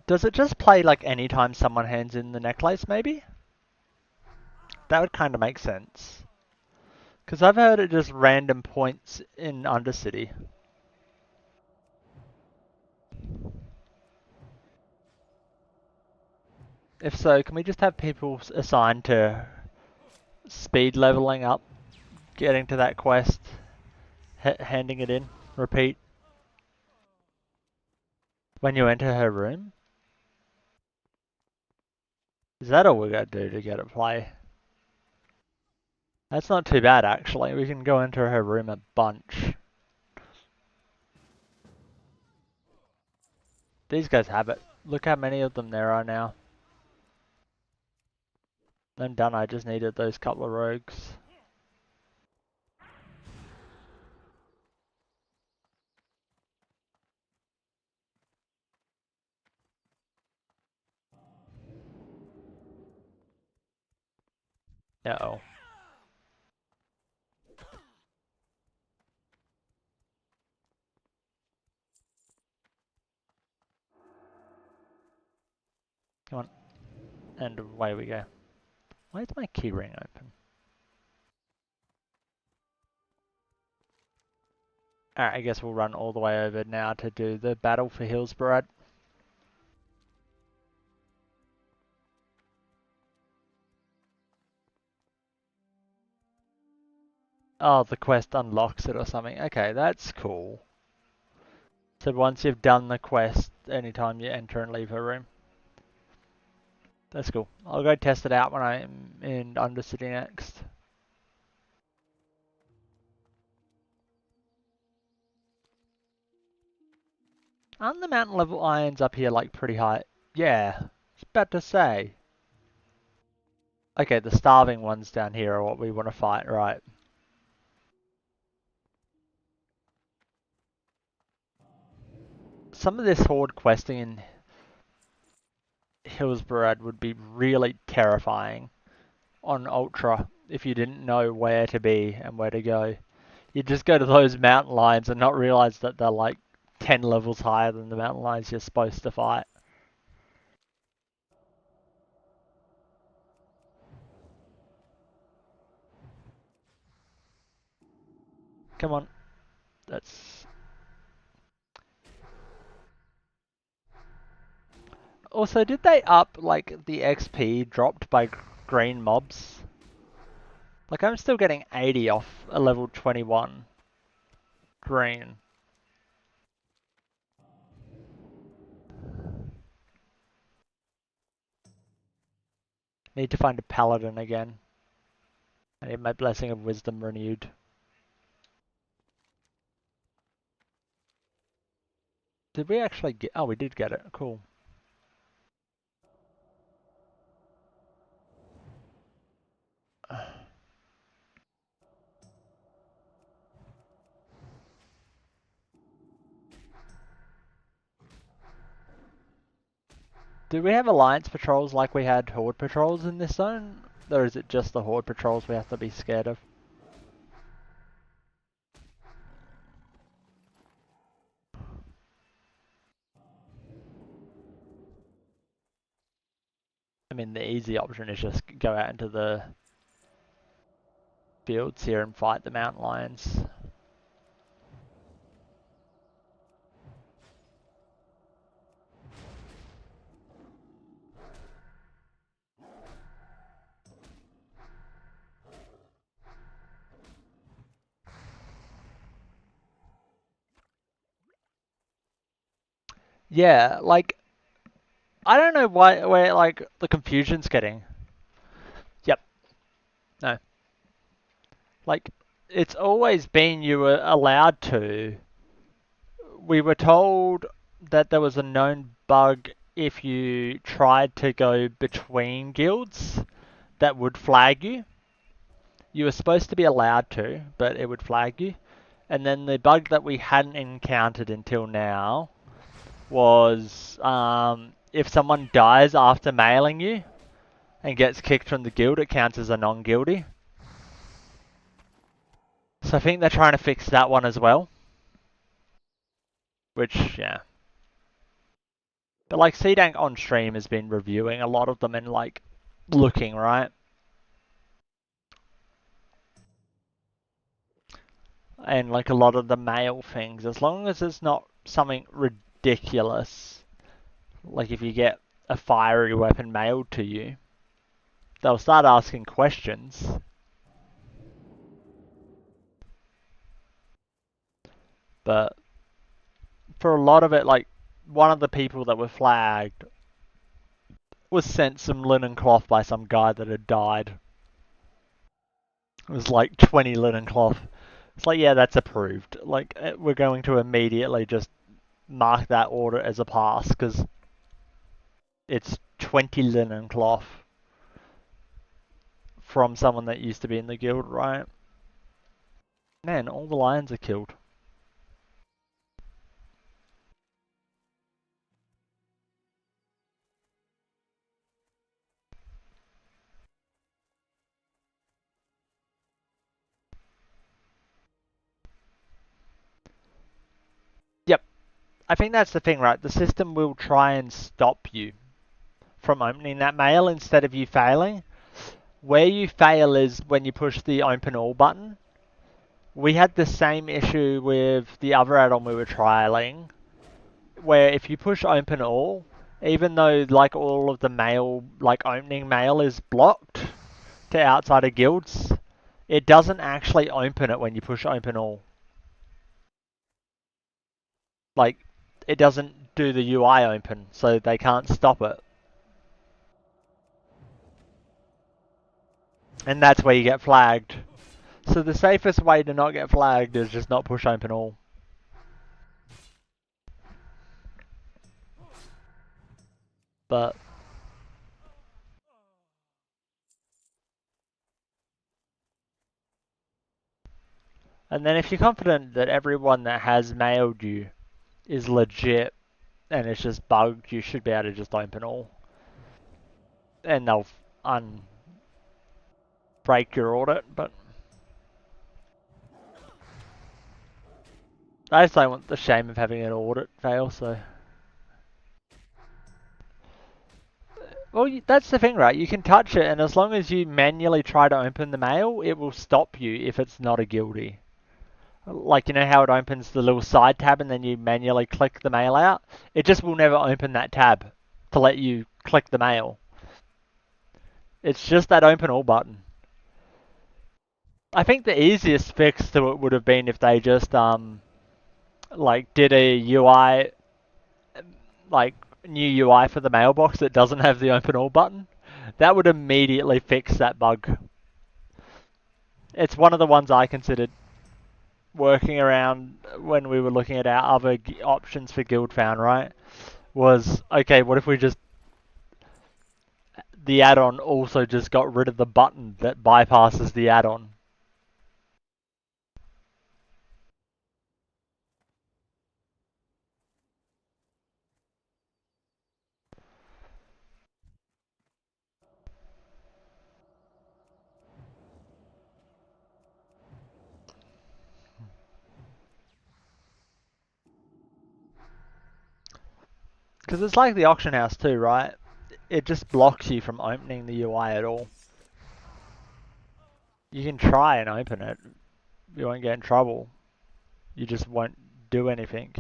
Does it just play like anytime someone hands in the necklace, maybe? That would kind of make sense. Because I've heard it just random points in Undercity. If so, can we just have people assigned to speed leveling up, getting to that quest, handing it in, repeat? When you enter her room? Is that all we gotta do to get it play? That's not too bad actually, we can go into her room a bunch. These guys have it. Look how many of them there are now. I'm done, I just needed those couple of rogues. Uh-oh. Come on. And away we go. Why is my keyring open? Alright, I guess we'll run all the way over now to do the battle for Hillsborough. Oh, the quest unlocks it or something. Okay, that's cool. So once you've done the quest, anytime you enter and leave her room. That's cool. I'll go test it out when I'm in Undercity next. Aren't the mountain level irons up here like pretty high? Yeah, I was about to say. Okay, the starving ones down here are what we want to fight, right? Some of this horde questing in Hillsborough would be really terrifying on Ultra if you didn't know where to be and where to go. You'd just go to those mountain lions and not realize that they're like 10 levels higher than the mountain lions you're supposed to fight. Come on. That's... Also, did they up, like, the XP dropped by green mobs? Like, I'm still getting 80 off a level 21 green. Need to find a paladin again. I need my blessing of wisdom renewed. Did we actually get... Oh, we did get it. Cool. Do we have alliance patrols like we had horde patrols in this zone? Or is it just the horde patrols we have to be scared of? I mean, the easy option is just go out into the fields here and fight the mountain lions. Yeah, like, I don't know where, like, the confusion's getting. Yep. No. Like, it's always been you were allowed to. We were told that there was a known bug if you tried to go between guilds that would flag you. You were supposed to be allowed to, but it would flag you. And then the bug that we hadn't encountered until now was if someone dies after mailing you and gets kicked from the guild, it counts as a non-guilty. So I think they're trying to fix that one as well. Which, yeah. But like C-Dank on stream has been reviewing a lot of them and like looking, right? And like a lot of the mail things, as long as it's not something ridiculous, like if you get a fiery weapon mailed to you, they'll start asking questions. But for a lot of it, like one of the people that were flagged was sent some linen cloth by some guy that had died. It was like 20 linen cloth. It's like, yeah, that's approved. Like, we're going to immediately just mark that order as a pass because it's 20 linen cloth from someone that used to be in the guild, right? Man, all the lions are killed. Yep. I think that's the thing, right? The system will try and stop you from opening that mail instead of you failing. Where you fail is when you push the open all button. We had the same issue with the other add-on we were trialing, where if you push open all, even though like all of the mail, like opening mail is blocked to outside of guilds, it doesn't actually open it when you push open all. Like, it doesn't do the UI open, so they can't stop it. And that's where you get flagged. So the safest way to not get flagged is just not push open all. But And then if you're confident that everyone that has mailed you is legit and it's just bugged, you should be able to just open all. And they'll break your audit, but I just don't want the shame of having an audit fail, so... Well, that's the thing, right? You can touch it, and as long as you manually try to open the mail, it will stop you if it's not a guilty. Like, you know how it opens the little side tab and then you manually click the mail out? It just will never open that tab to let you click the mail. It's just that open all button. I think the easiest fix to it would have been if they just, like, did a UI, like, new UI for the mailbox that doesn't have the open all button. That would immediately fix that bug. It's one of the ones I considered working around when we were looking at our other options for Guildfound, right? Was, okay, what if we just... The add-on also just got rid of the button that bypasses the add-on. Because it's like the auction house too, right? It just blocks you from opening the UI at all. You can try and open it. You won't get in trouble. You just won't do anything.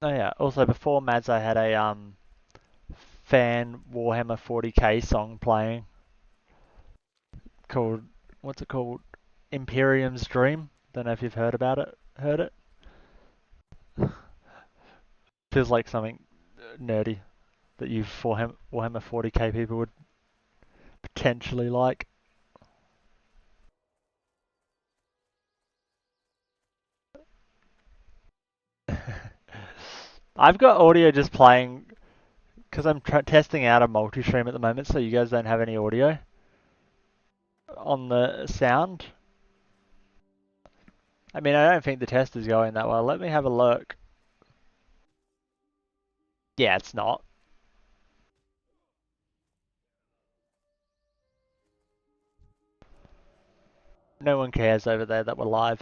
Oh yeah, also before Mads I had a fan Warhammer 40k song playing called, what's it called? Imperium's Dream. Don't know if you've heard about it. Heard it? Feels like something nerdy that you Warhammer 40k people would potentially like. I've got audio just playing because I'm testing out a multi-stream at the moment, so you guys don't have any audio on the sound. I mean, I don't think the test is going that well. Let me have a look. Yeah, it's not. No one cares over there that we're live.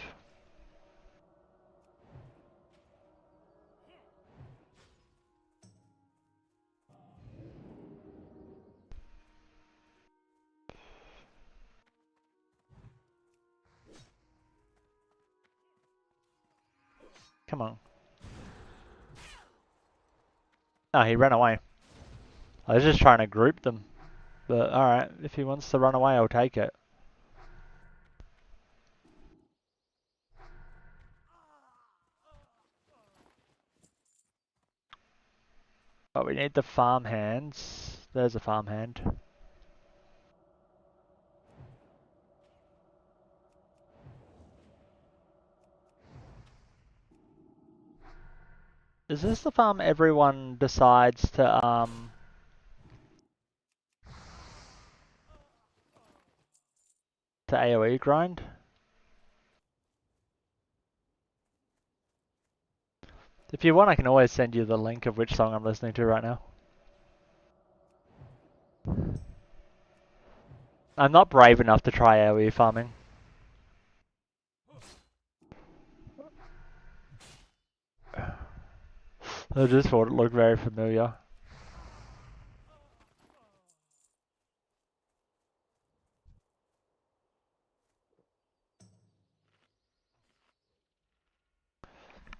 Come on. Oh, he ran away. I was just trying to group them. But alright, if he wants to run away, I'll take it. But we need the farm hands. There's a farm hand. Is this the farm everyone decides to AoE grind? If you want, I can always send you the link of which song I'm listening to right now. I'm not brave enough to try AoE farming. I just thought it looked very familiar.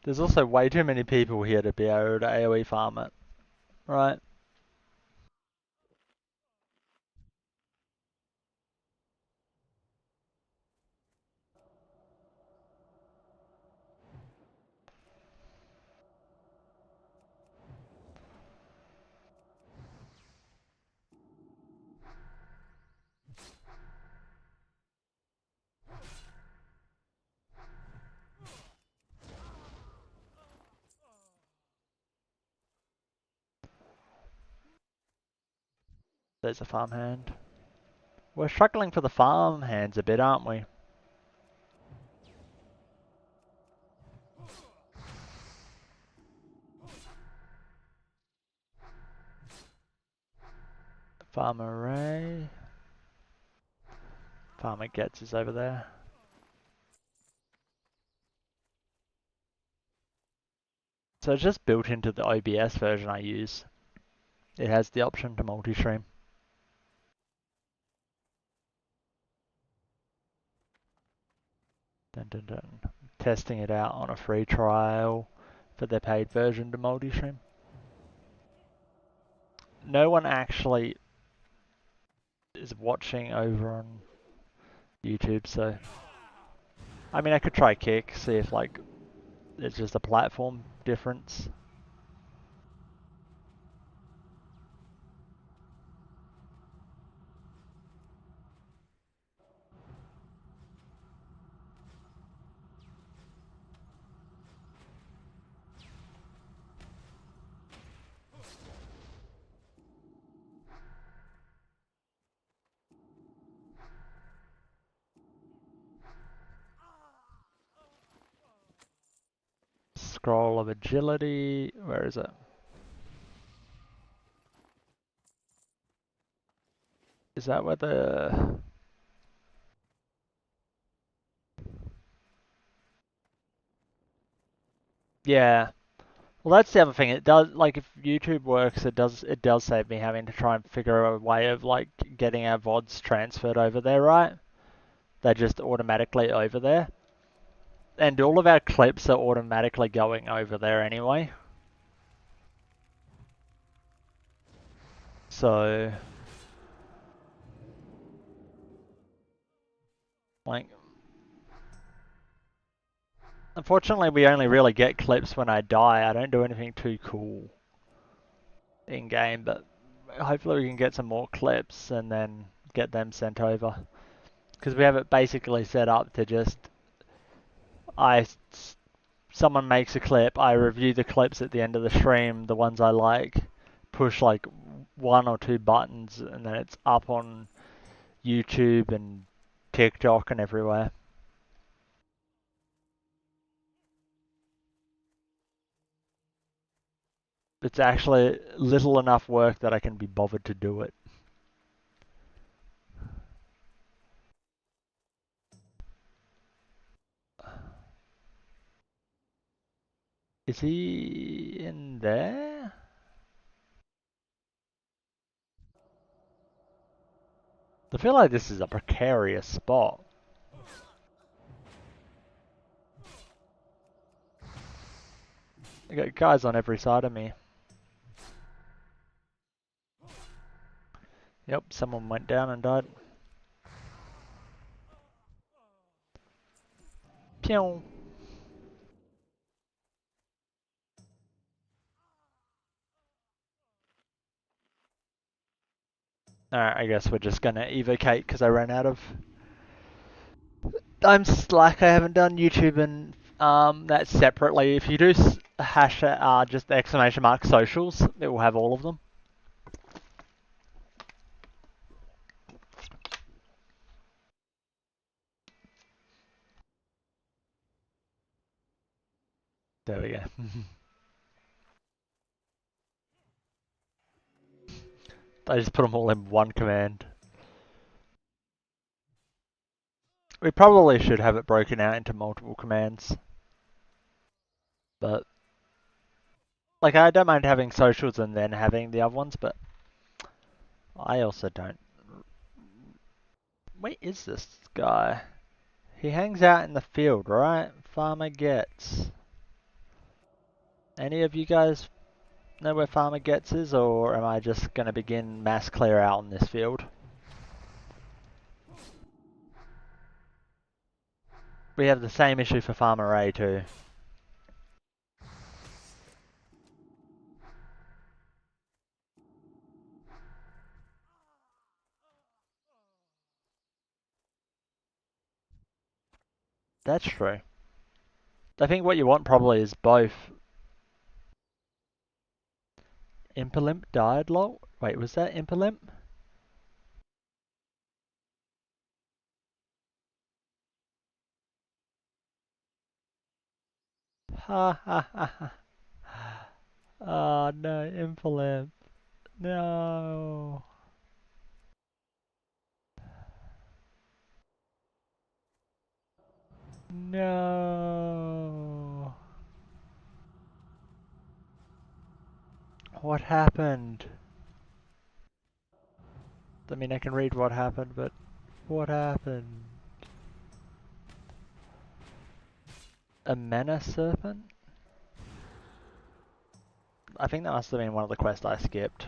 There's also way too many people here to be able to AoE farm it, right? There's a farmhand. We're struggling for the farmhands a bit, aren't we? Farmer Ray. Farmer Gets is over there. So it's just built into the OBS version I use. It has the option to multi-stream. Dun, dun, dun. Testing it out on a free trial for their paid version to multi-stream. No one actually is watching over on YouTube, so I mean I could try Kick, see if like it's just a platform difference. Scroll of Agility, where is it? Is that where the... Yeah. Well, that's the other thing. It does, like, if YouTube works, it does save me having to try and figure out a way of like getting our VODs transferred over there, right? They're just automatically over there, and all of our clips are automatically going over there anyway. So, like, unfortunately, we only really get clips when I die. I don't do anything too cool in game, but hopefully we can get some more clips and then get them sent over. Because we have it basically set up to just, someone makes a clip, I review the clips at the end of the stream, the ones I like, push like 1 or 2 buttons, and then it's up on YouTube and TikTok and everywhere. It's actually little enough work that I can be bothered to do it. Is he in there? I feel like this is a precarious spot. I got guys on every side of me. Yep, someone went down and died. Pew! Alright, I guess we're just gonna evocate because I ran out of... I'm slack, I haven't done YouTube and that separately. If you do hash just !mark socials, it will have all of them. There we go. I just put them all in one command. We probably should have it broken out into multiple commands. But, like, I don't mind having socials and then having the other ones, but I also don't. Where is this guy? He hangs out in the field, right? Farmer Gets. Any of you guys know where Farmer Gets is, or am I just going to begin mass clear out on this field? We have the same issue for Farmer Ray too. That's true. I think what you want probably is both. Impolimp died, lol? Wait, was that Impolimp? Ha ha ha ha. Oh no, Infolamp. No. No. What happened? I mean, I can read what happened, but what happened? A mana serpent? I think that must have been one of the quests I skipped.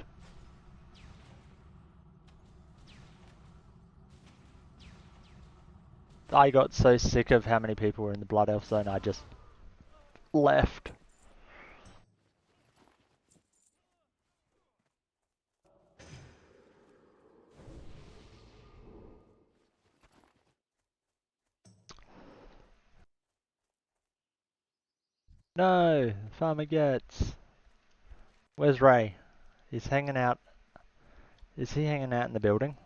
I got so sick of how many people were in the Blood Elf zone, I just left. No, Farmer gets. Where's Ray? He's hanging out. Is he hanging out in the building?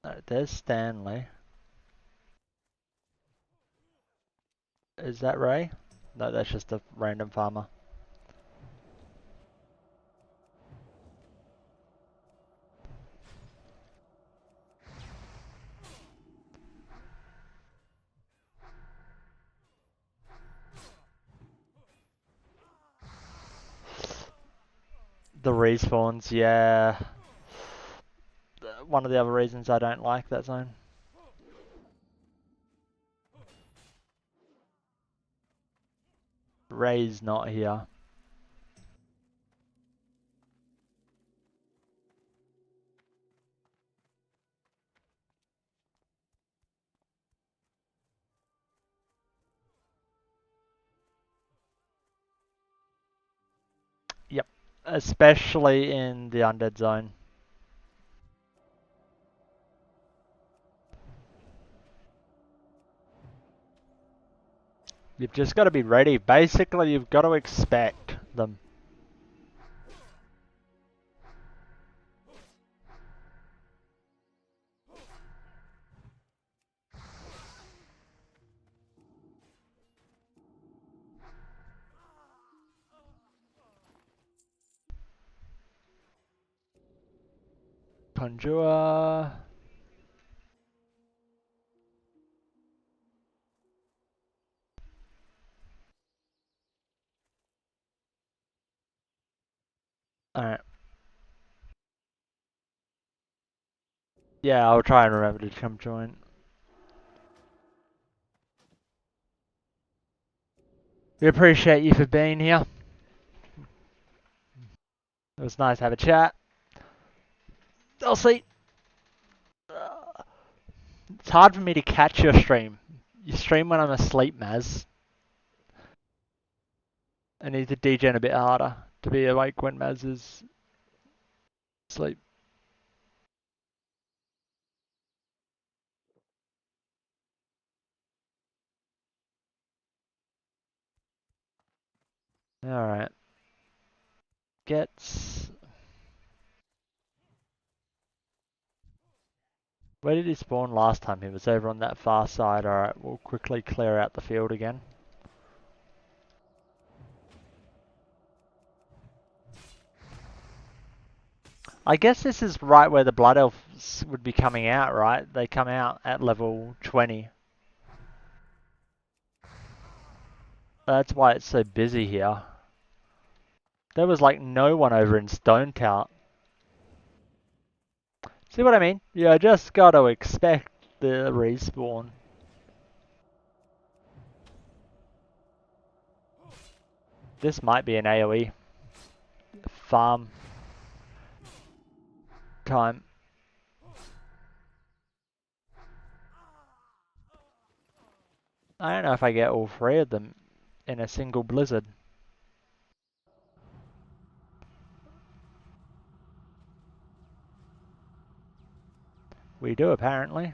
No, there's Stanley. Is that Ray? No, that's just a random farmer. The respawns, yeah. One of the other reasons I don't like that zone. Ray's not here. Yep. Especially in the undead zone. You've just got to be ready. Basically, you've got to expect them. Conjure. Alright. Yeah, I'll try and remember to come join. We appreciate you for being here. It was nice to have a chat. I'll see. It's hard for me to catch your stream. You stream when I'm asleep, Maz. I need to degen a bit harder to be awake when Maz is asleep. Alright. Gets... Where did he spawn last time? He was over on that far side. Alright, we'll quickly clear out the field again. I guess this is right where the Blood Elves would be coming out, right? They come out at level 20. That's why it's so busy here. There was like no one over in Stone Tower. See what I mean? You just gotta expect the respawn. This might be an AoE farm time. I don't know if I get all three of them in a single blizzard. We do apparently.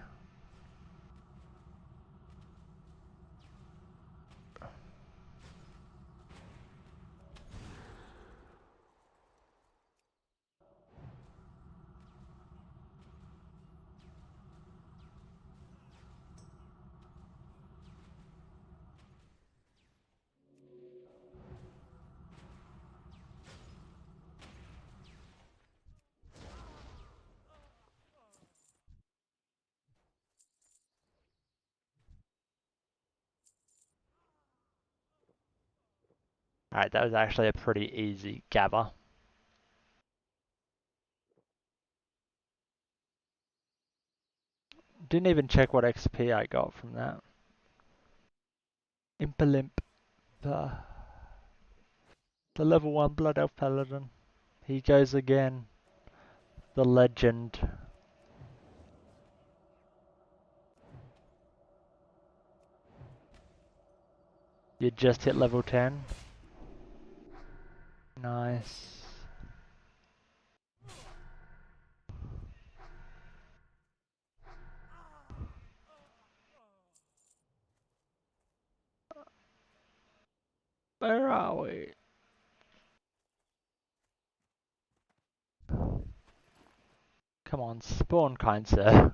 Alright, that was actually a pretty easy gather. Didn't even check what XP I got from that. Impalimp. The level 1 Blood Elf Paladin. He goes again. The legend. You just hit level 10. Nice. Where are we? Come on, spawn, kind sir.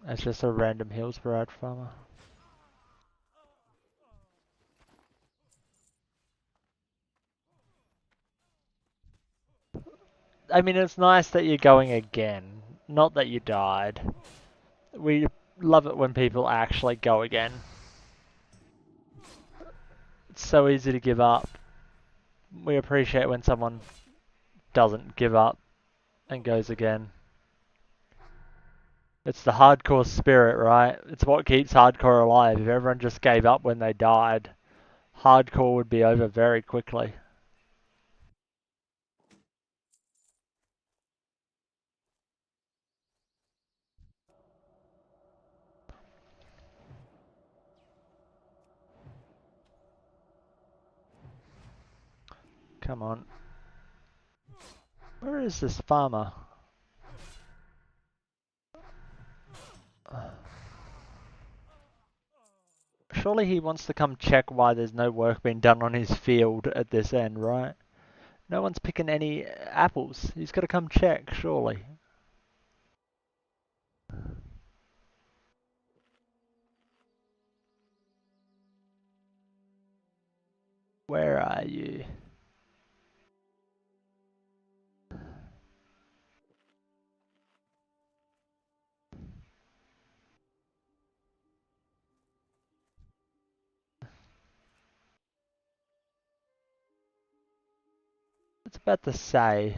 That's just a random heal sporadic farmer. I mean, it's nice that you're going again. Not that you died. We love it when people actually go again. It's so easy to give up. We appreciate when someone doesn't give up and goes again. It's the hardcore spirit, right? It's what keeps hardcore alive. If everyone just gave up when they died, hardcore would be over very quickly. Come on. Where is this farmer? Surely he wants to come check why there's no work being done on his field at this end, right? No one's picking any apples. He's got to come check, surely. Where are you? It's about to say.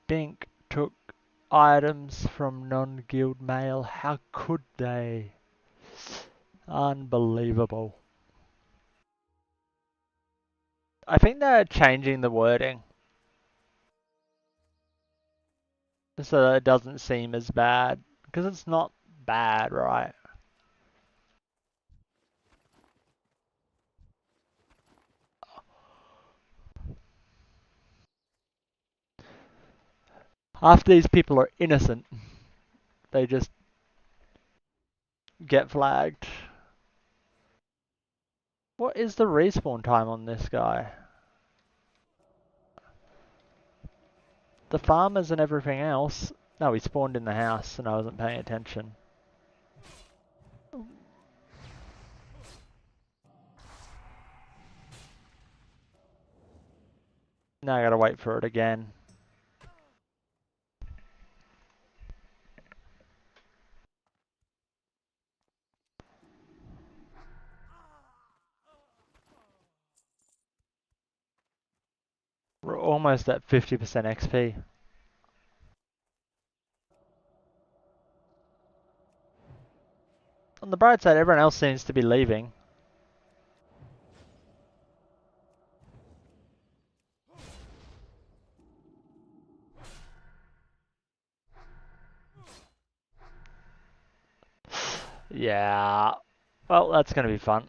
Bink took items from non-guild mail. How could they? Unbelievable. I think they're changing the wording so that it doesn't seem as bad. Because it's not bad, right? Half these people are innocent. They just get flagged. What is the respawn time on this guy? The farmers and everything else. No, he spawned in the house and I wasn't paying attention. Now I gotta wait for it again. We're almost at 50% XP. On the bright side, everyone else seems to be leaving. Yeah. Well, that's gonna be fun.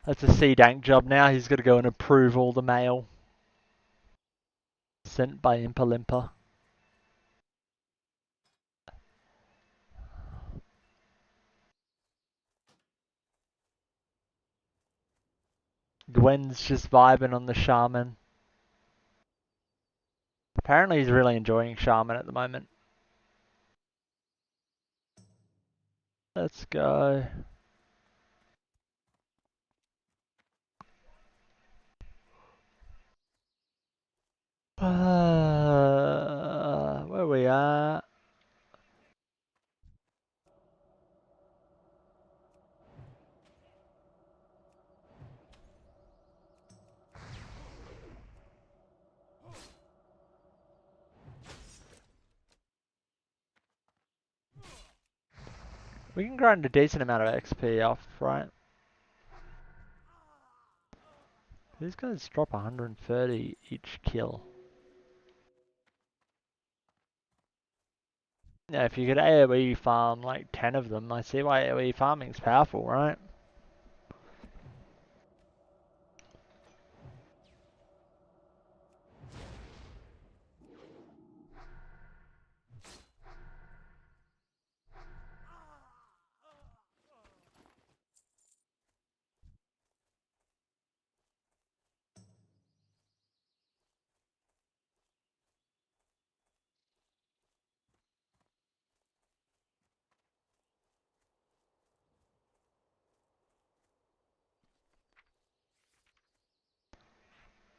That's a C-Dank job now. He's got to go and approve all the mail sent by Impalimpa. Gwen's just vibing on the shaman. Apparently he's really enjoying shaman at the moment. Let's go. Where we at? We can grind a decent amount of XP off, right? These guys drop 130 each kill. Yeah, if you could AoE farm like 10 of them, I see why AoE farming's powerful, right?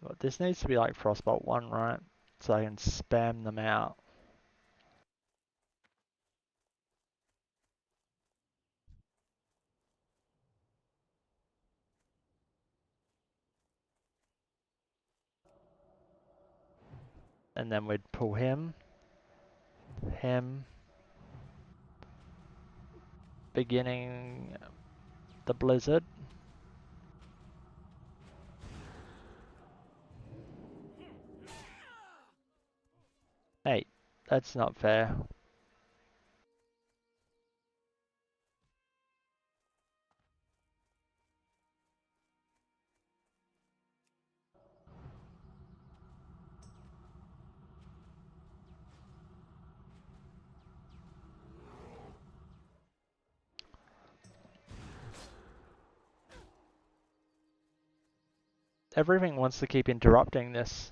But this needs to be like Frostbolt 1, right? So I can spam them out. And then we'd pull him, beginning the blizzard. Hey, that's not fair. Everything wants to keep interrupting this.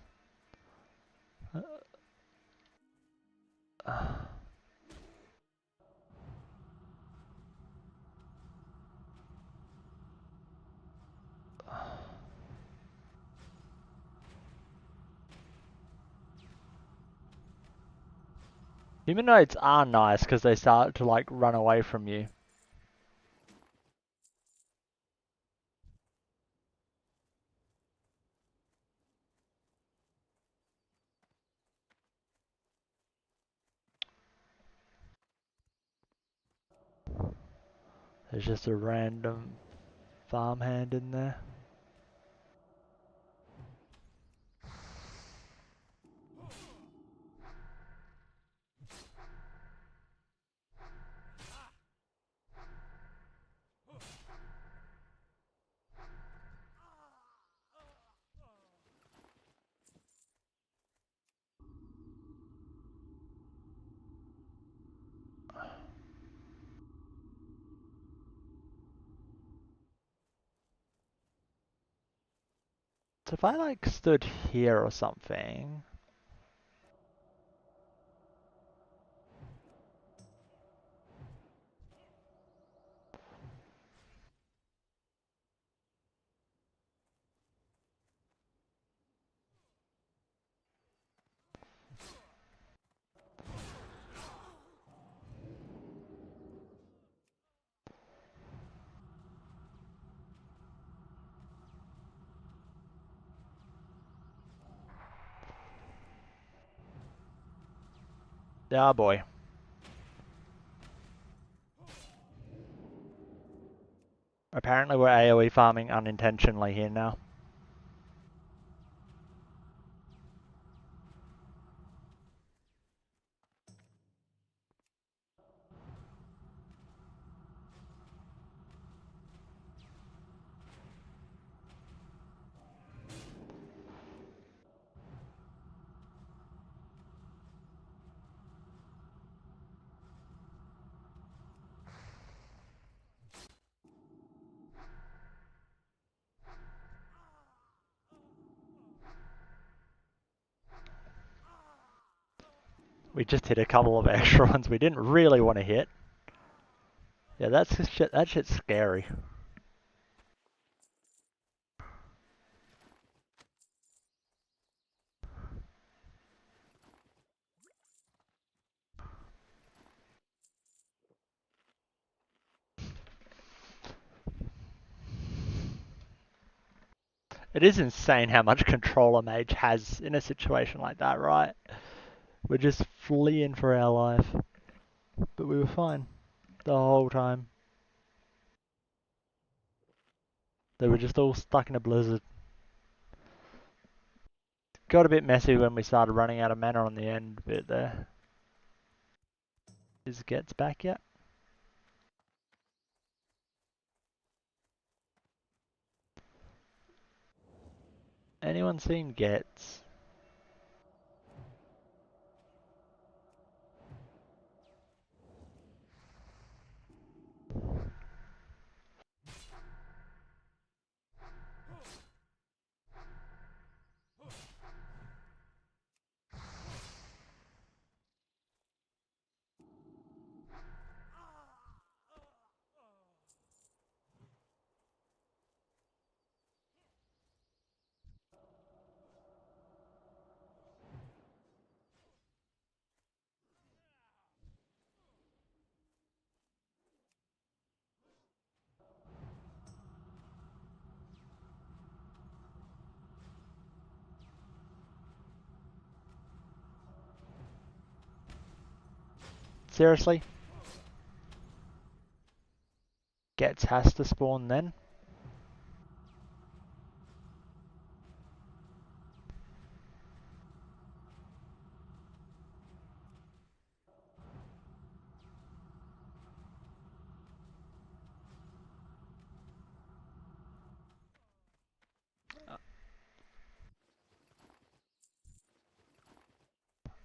Humanoids are nice because they start to like run away from you. There's just a random farmhand in there. So if I like stood here or something. Yeah, boy. Apparently we're AoE farming unintentionally here now. We just hit a couple of extra ones we didn't really want to hit. Yeah, that shit's scary. It is insane how much control a mage has in a situation like that, right? We're just fleeing for our life. But we were fine the whole time. They were just all stuck in a blizzard. Got a bit messy when we started running out of mana on the end bit there. Is Gets back yet? Anyone seen Gets? Seriously? Gets has to spawn then?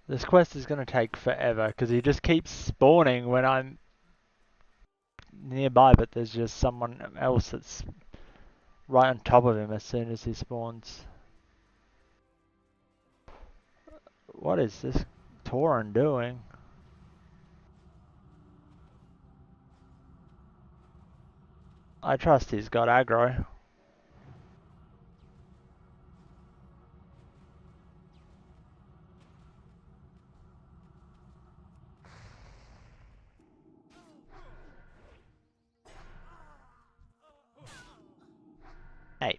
This quest is going to take forever because he just keeps spawning when I'm nearby, but there's just someone else that's right on top of him as soon as he spawns. What is this Tauren doing? I trust he's got aggro. Hey.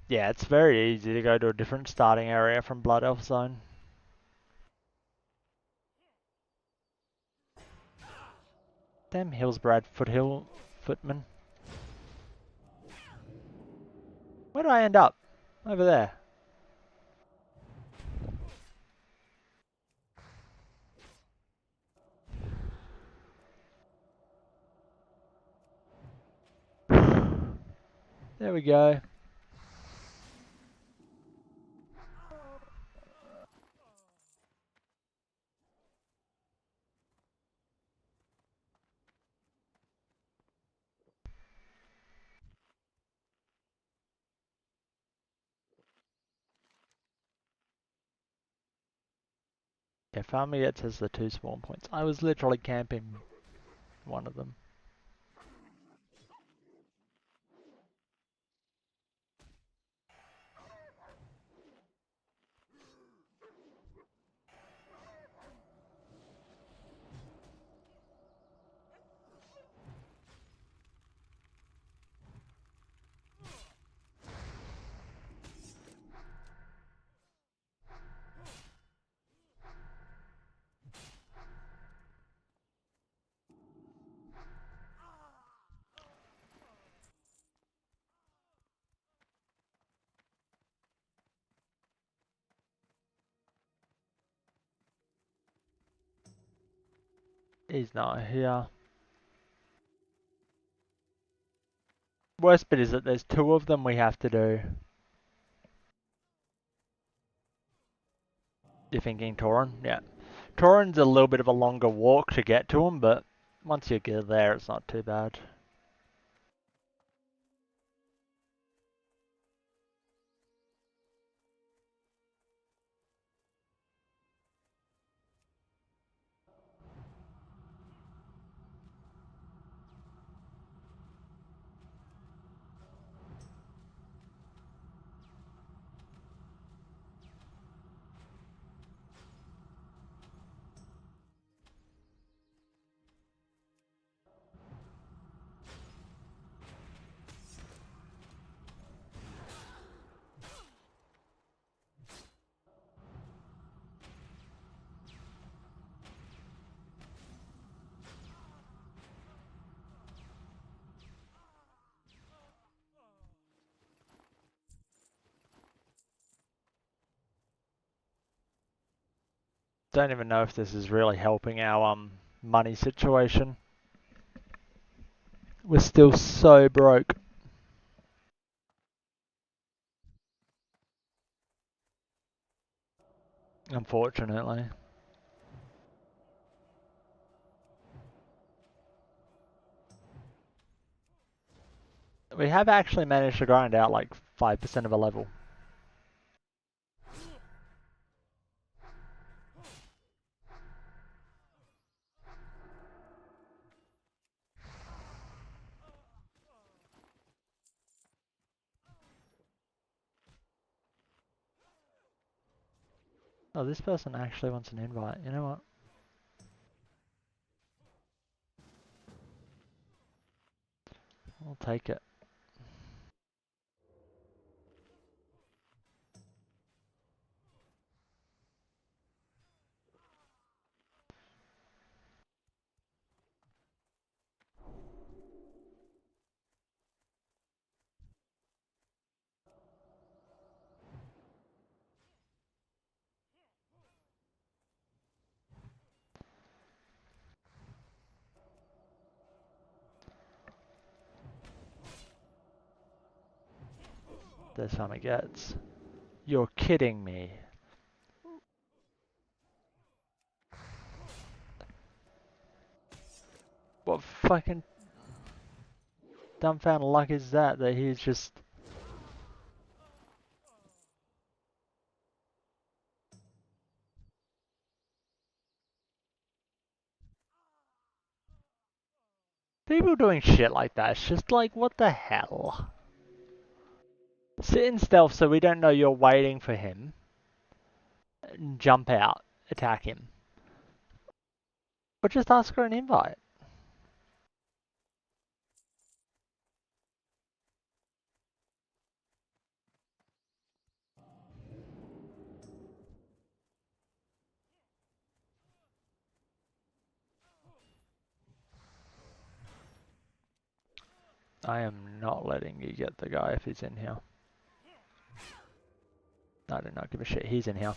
Yeah, it's very easy to go to a different starting area from Blood Elf Zone. Damn Hillsbrad footman. Where did I end up? Over there. There we go. Yeah, Farmigate has the 2 spawn points. I was literally camping one of them. He's not here. Worst bit is that there's 2 of them we have to do. You're thinking Tauren? Yeah. Tauren's a little bit of a longer walk to get to him, but once you get there, it's not too bad. Don't even know if this is really helping our money situation. We're still so broke. Unfortunately. We have actually managed to grind out like 5% of a level. Oh, this person actually wants an invite. You know what? I'll take it. This time it gets. You're kidding me. What fucking dumbfounded luck is that he's just... People doing shit like that, it's just like, what the hell? Sit in stealth so we don't know you're waiting for him. And jump out, attack him. Or just ask for an invite. I am not letting you get the guy if he's in here. I do not give a shit, he's in here.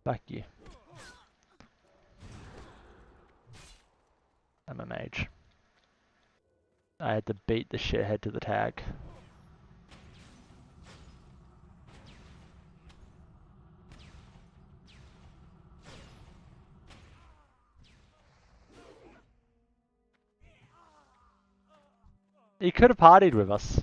Fuck you. I'm a mage. I had to beat the shithead to the tag. He could have partied with us.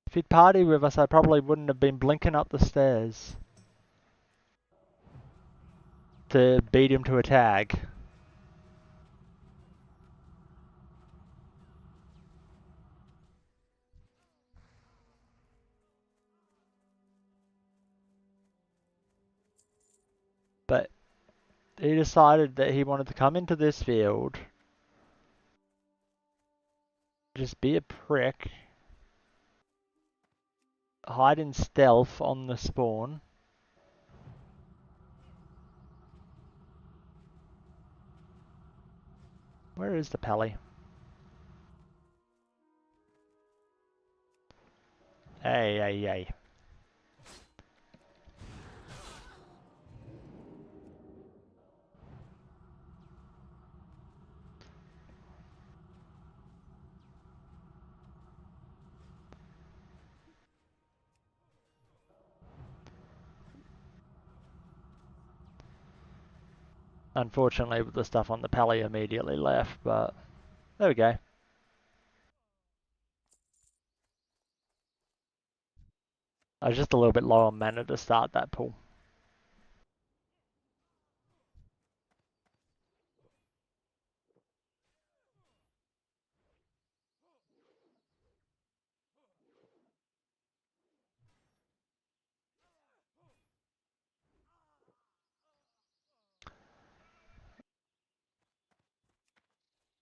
If he'd partied with us, I probably wouldn't have been blinking up the stairs to beat him to a tag. But he decided that he wanted to come into this field, just be a prick, hide in stealth on the spawn. Where is the pally? Hey, hey, hey. Unfortunately, the stuff on the pally immediately left, but there we go. I was just a little bit low on mana to start that pull.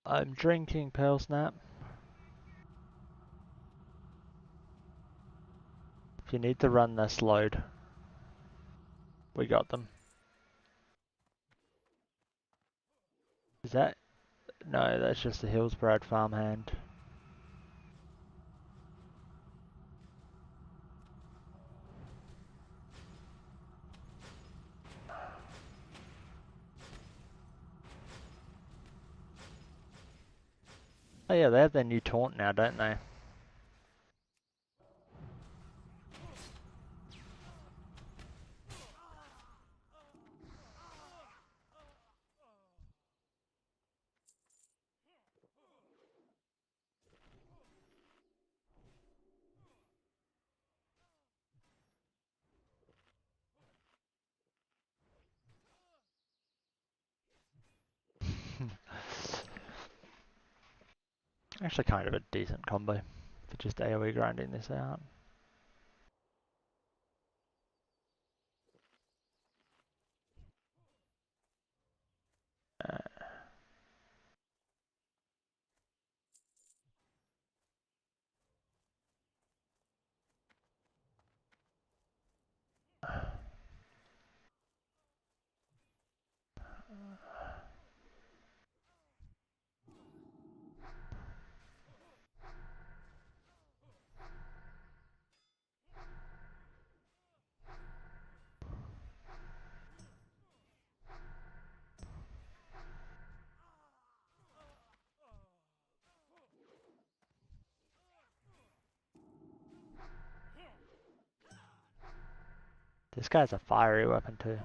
I'm drinking Pearl Snap. If you need to run this load, we got them. Is that? No, that's just a Hillsbrad farmhand. Oh yeah, they have their new taunt now, don't they? Actually kind of a decent combo for just AoE grinding this out. This guy's a fiery weapon too.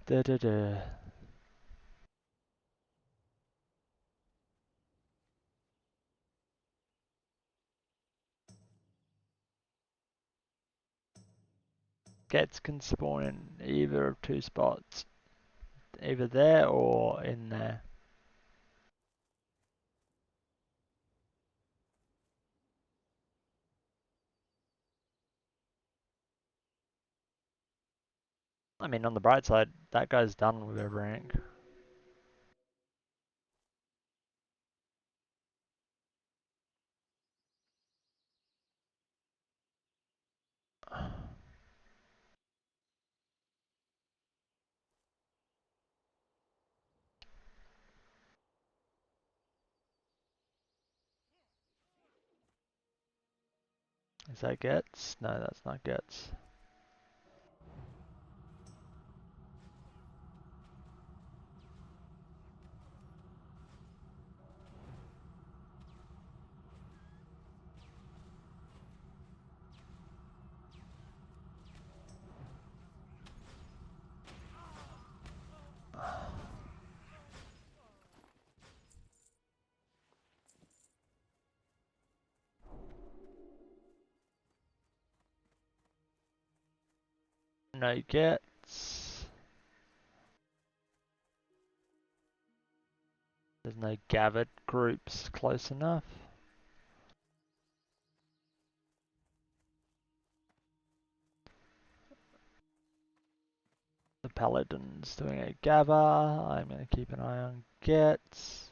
Da da da. Gets can spawn in either of two spots. Either there or in there. I mean, on the bright side, that guy's done with a rank. Is that Gets? No, that's not Gets. No Gets. There's no gathered groups close enough. The Paladin's doing a gather. I'm going to keep an eye on Gets.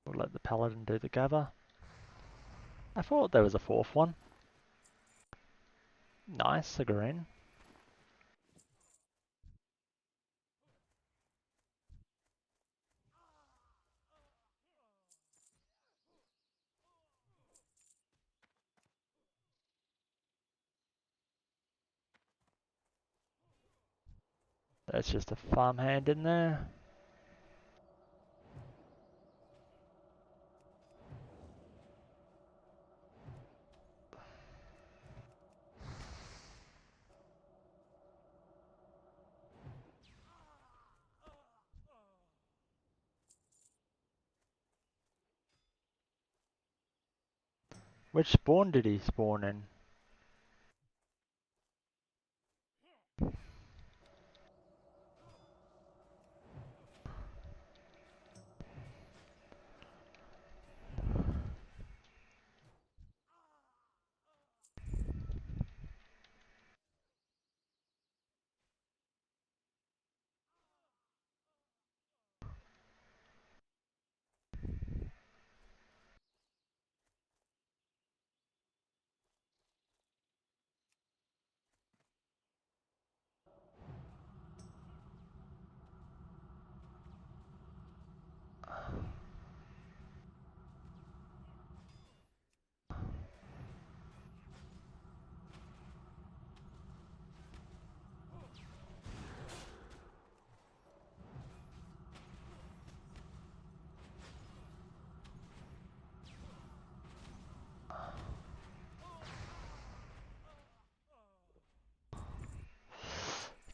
We'll let the paladin do the gather. I thought there was a fourth one. Nice, a green. That's just a farmhand in there. Which spawn did he spawn in?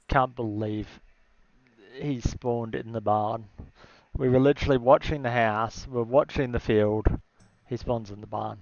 Can't believe he spawned in the barn. We were literally watching the house, we're watching the field. He spawns in the barn.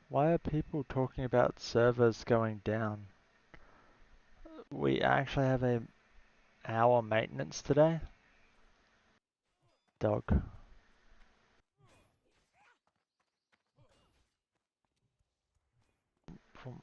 Why are people talking about servers going down? We actually have a hour maintenance today. Dog. From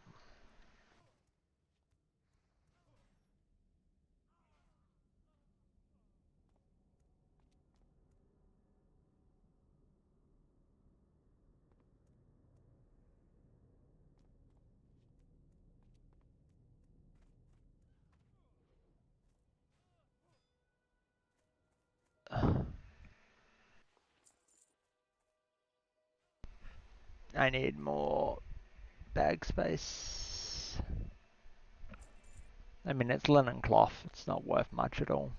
I need more bag space. I mean, it's linen cloth. It's not worth much at all.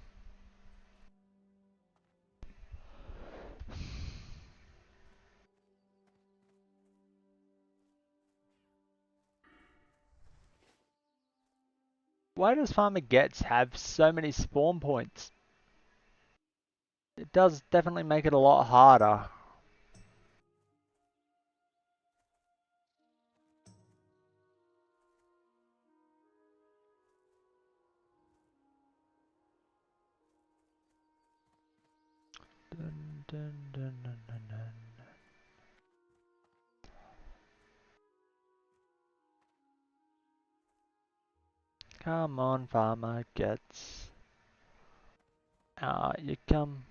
Why does Farmer Gets have so many spawn points? It does definitely make it a lot harder. Dun, dun, dun, dun, dun, dun. Come on, Farmer Gets. Out you come.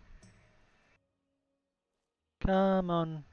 Come on.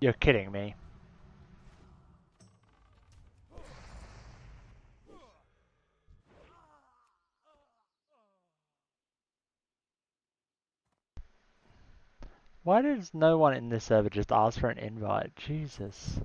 You're kidding me. Why does no one in this server just ask for an invite? Jesus.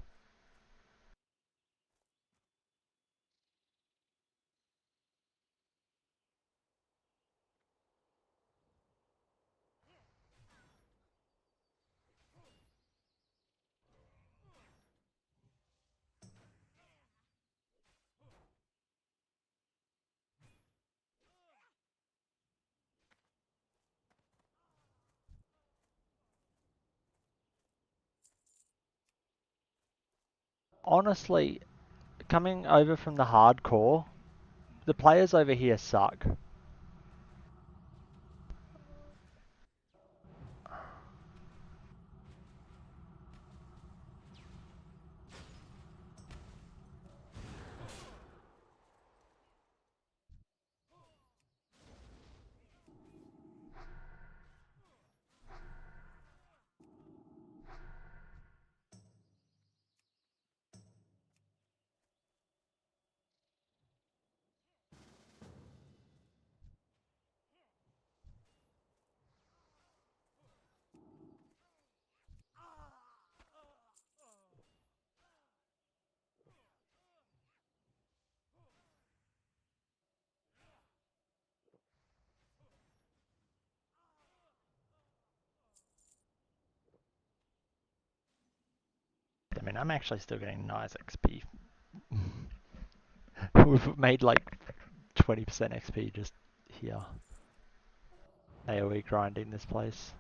Honestly, coming over from the hardcore, the players over here suck. I mean, I'm actually still getting nice XP. We've made like 20% XP just here. AoE grinding this place.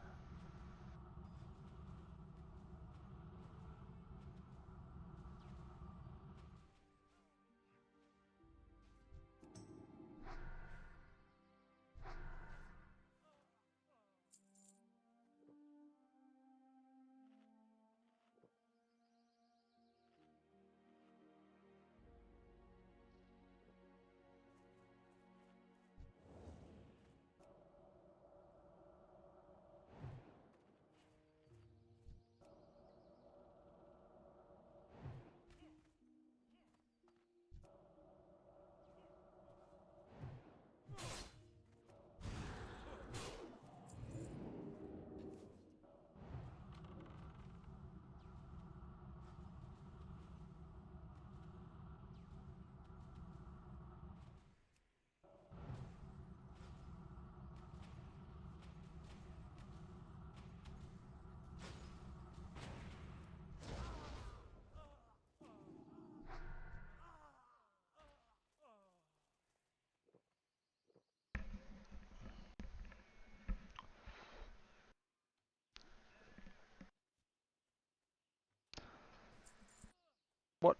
What?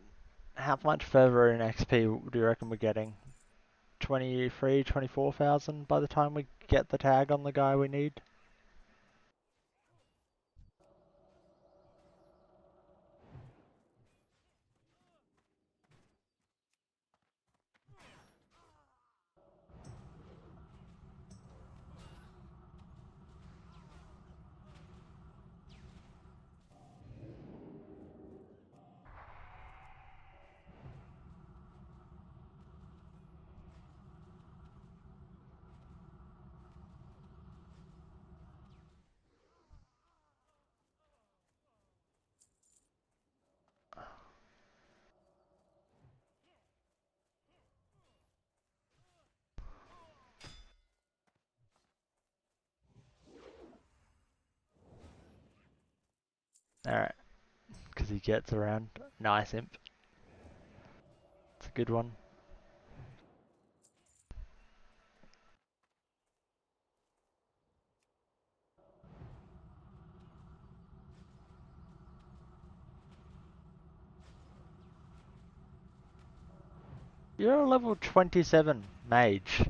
How much further in XP do you reckon we're getting? 23, 24,000 by the time we get the tag on the guy we need? Alright, because he gets around. Nice imp. It's a good one. You're a level 27 mage.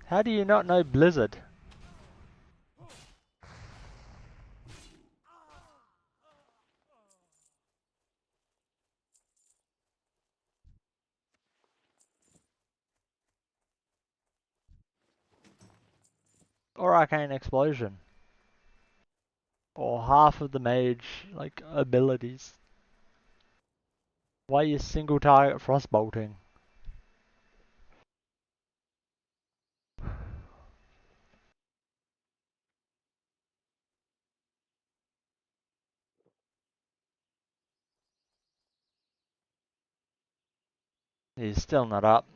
How do you not know Blizzard? Or Arcane Explosion? Or half of the mage, like, abilities. Why are you single target frostbolting? He's still not up.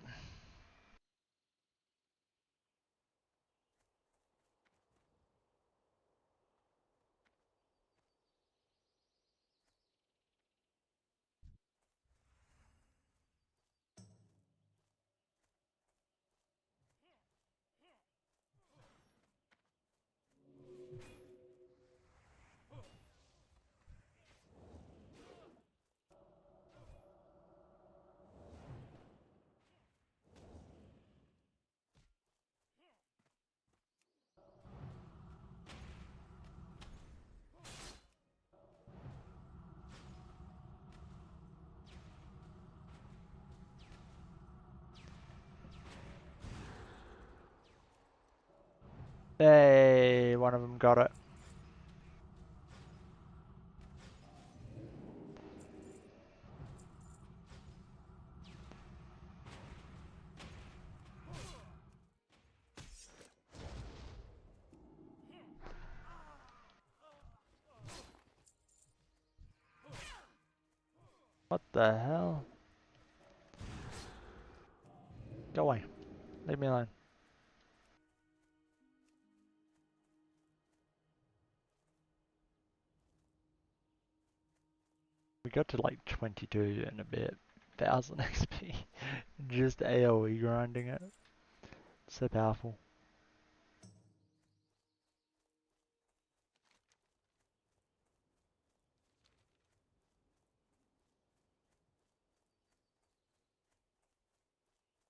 Hey, one of them got it. What the hell? Go away. Leave me alone. We got to like 22 and a bit thousand XP. Just AoE grinding it. So powerful.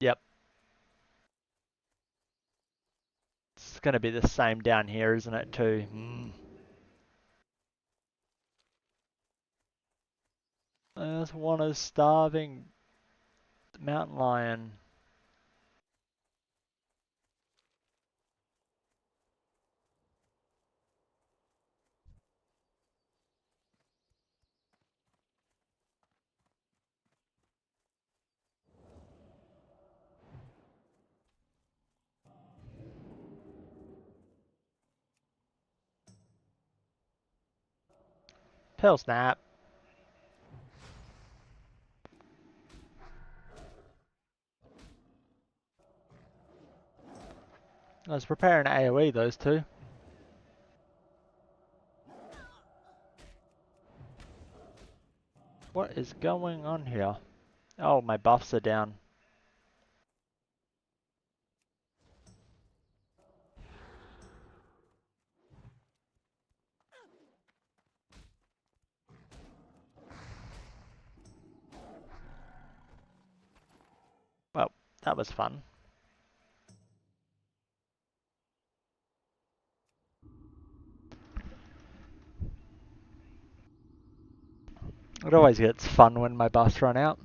Yep. It's gonna be the same down here, isn't it, too? There's one is starving mountain lion. Pill snap. I was preparing AoE those two. What is going on here? Oh, my buffs are down. Well, that was fun. It always gets fun when my buffs run out.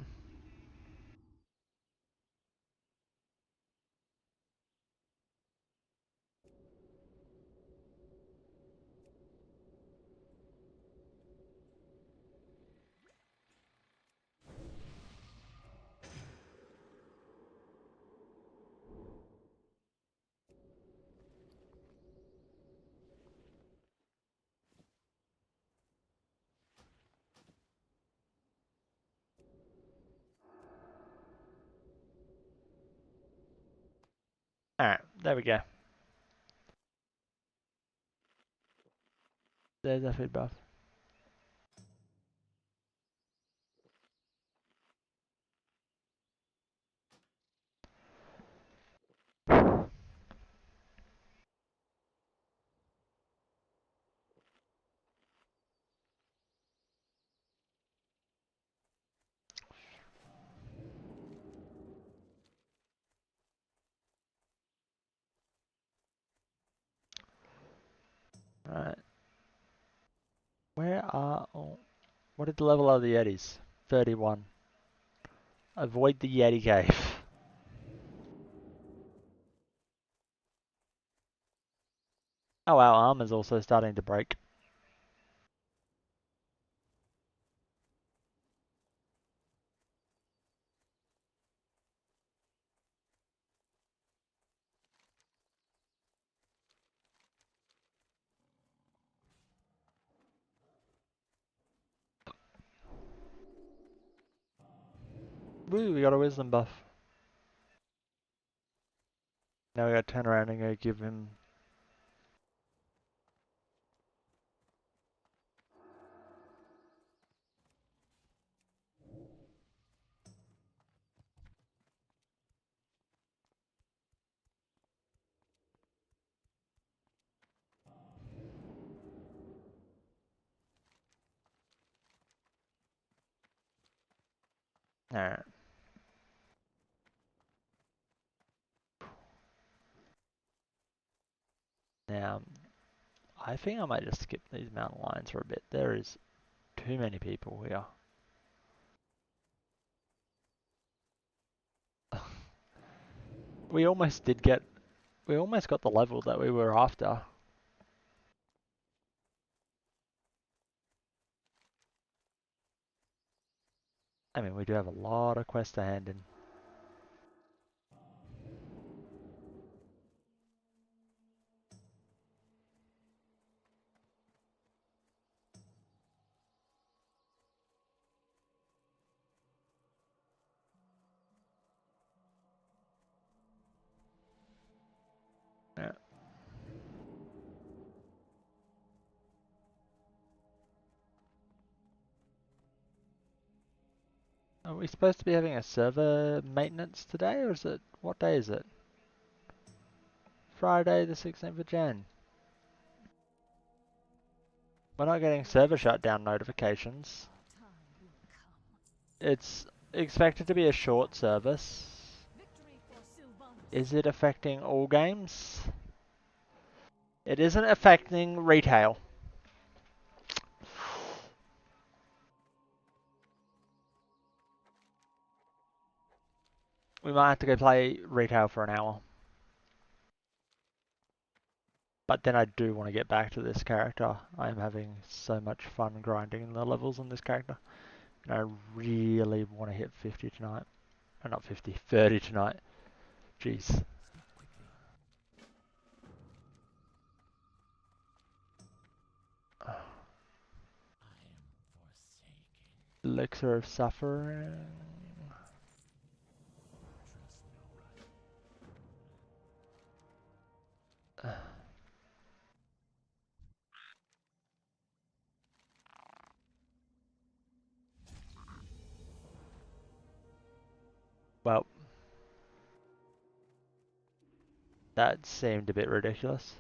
Alright, there we go. There's a food buff. Right. Where are... Oh, what is the level of the Yetis? 31. Avoid the Yeti cave. Oh, our armor's also starting to break. Woo, we got a wisdom buff. Now we gotta turn around and go give him... Alright. Now, I think I might just skip these mountain lions for a bit. There is too many people here. We almost got the level that we were after. I mean, we do have a lot of quests to hand in. Yeah. Are we supposed to be having a server maintenance today, or is it, what day is it? Friday the 16th of Jan. We're not getting server shutdown notifications. It's expected to be a short service. Is it affecting all games? It isn't affecting retail. We might have to go play retail for an hour. But then I do want to get back to this character. I am having so much fun grinding the levels on this character. And I really want to hit 50 tonight. Or not 50, 30 tonight. Jeez. Elixir of Suffering. Well, that seemed a bit ridiculous.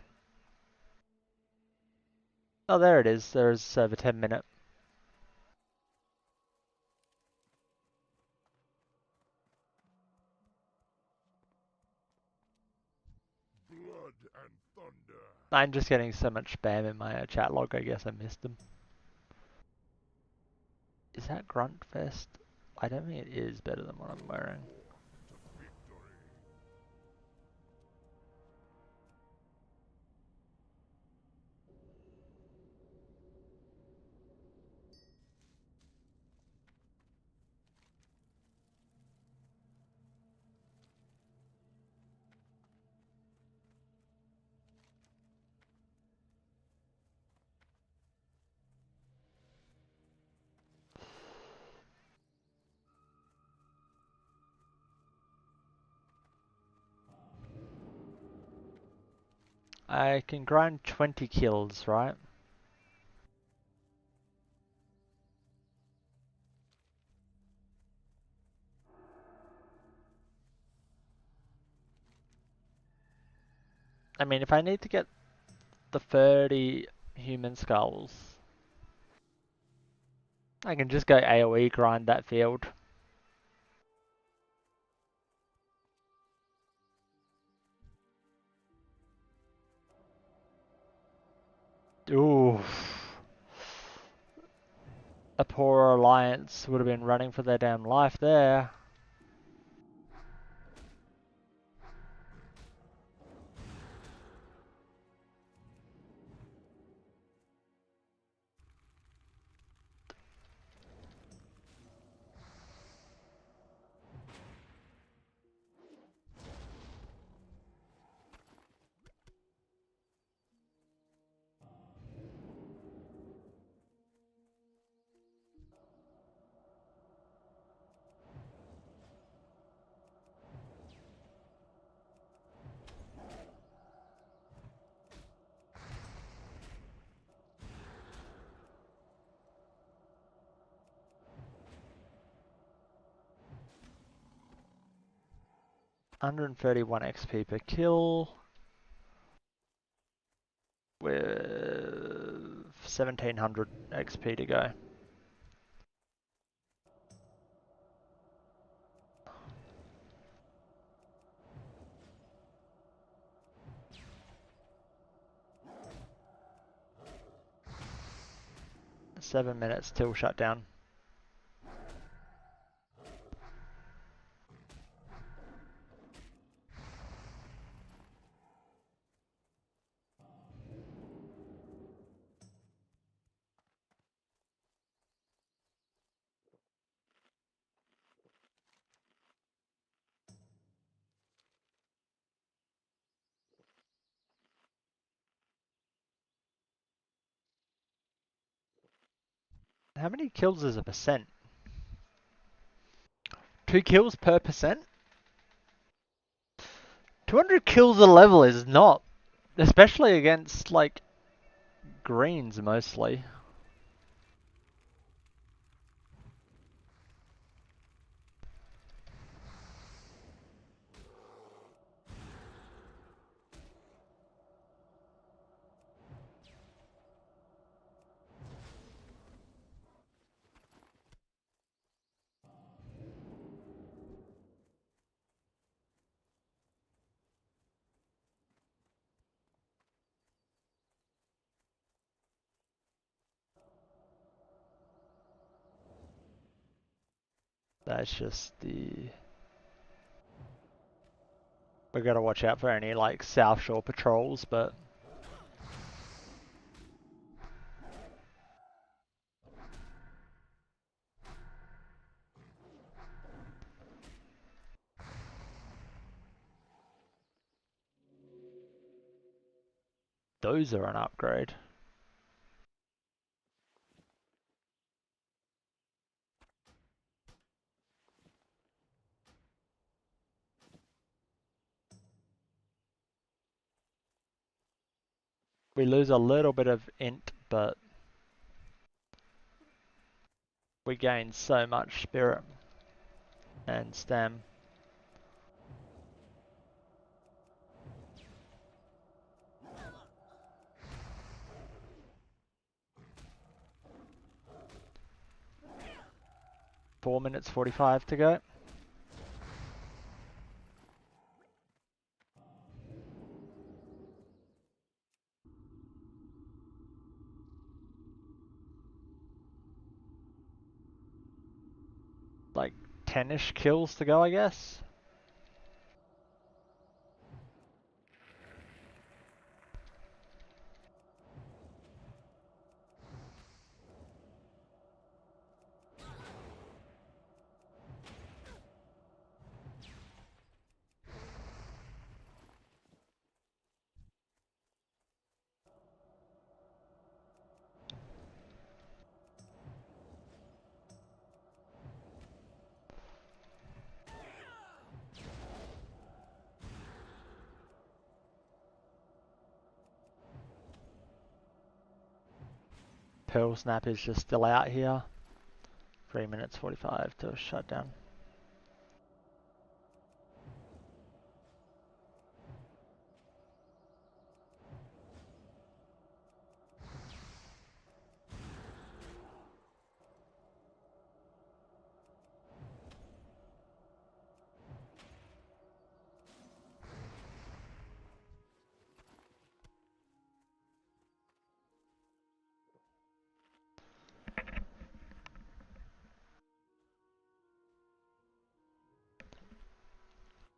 Oh, there it is. There's server 10 minute. Blood and thunder. I'm just getting so much spam in my chat log, I guess I missed them. Is that Grunt Vest? I don't think it is better than what I'm wearing. I can grind 20 kills, right? I mean, if I need to get the 30 human skulls, I can just go AoE grind that field. Ooh. A poor alliance would have been running for their damn life there. 131 XP per kill with 1700 XP to go. Seven minutes till shutdown. How many kills is a percent? 2 kills per percent? 200 kills a level is not, especially against like greens mostly. That's just the... We gotta watch out for any like South Shore patrols, but those are an upgrade. We lose a little bit of int, but we gain so much spirit and stam. Four minutes 45 to go. Like 10-ish kills to go, I guess. Pearl Snap is just still out here. 3 minutes 45 to shut down.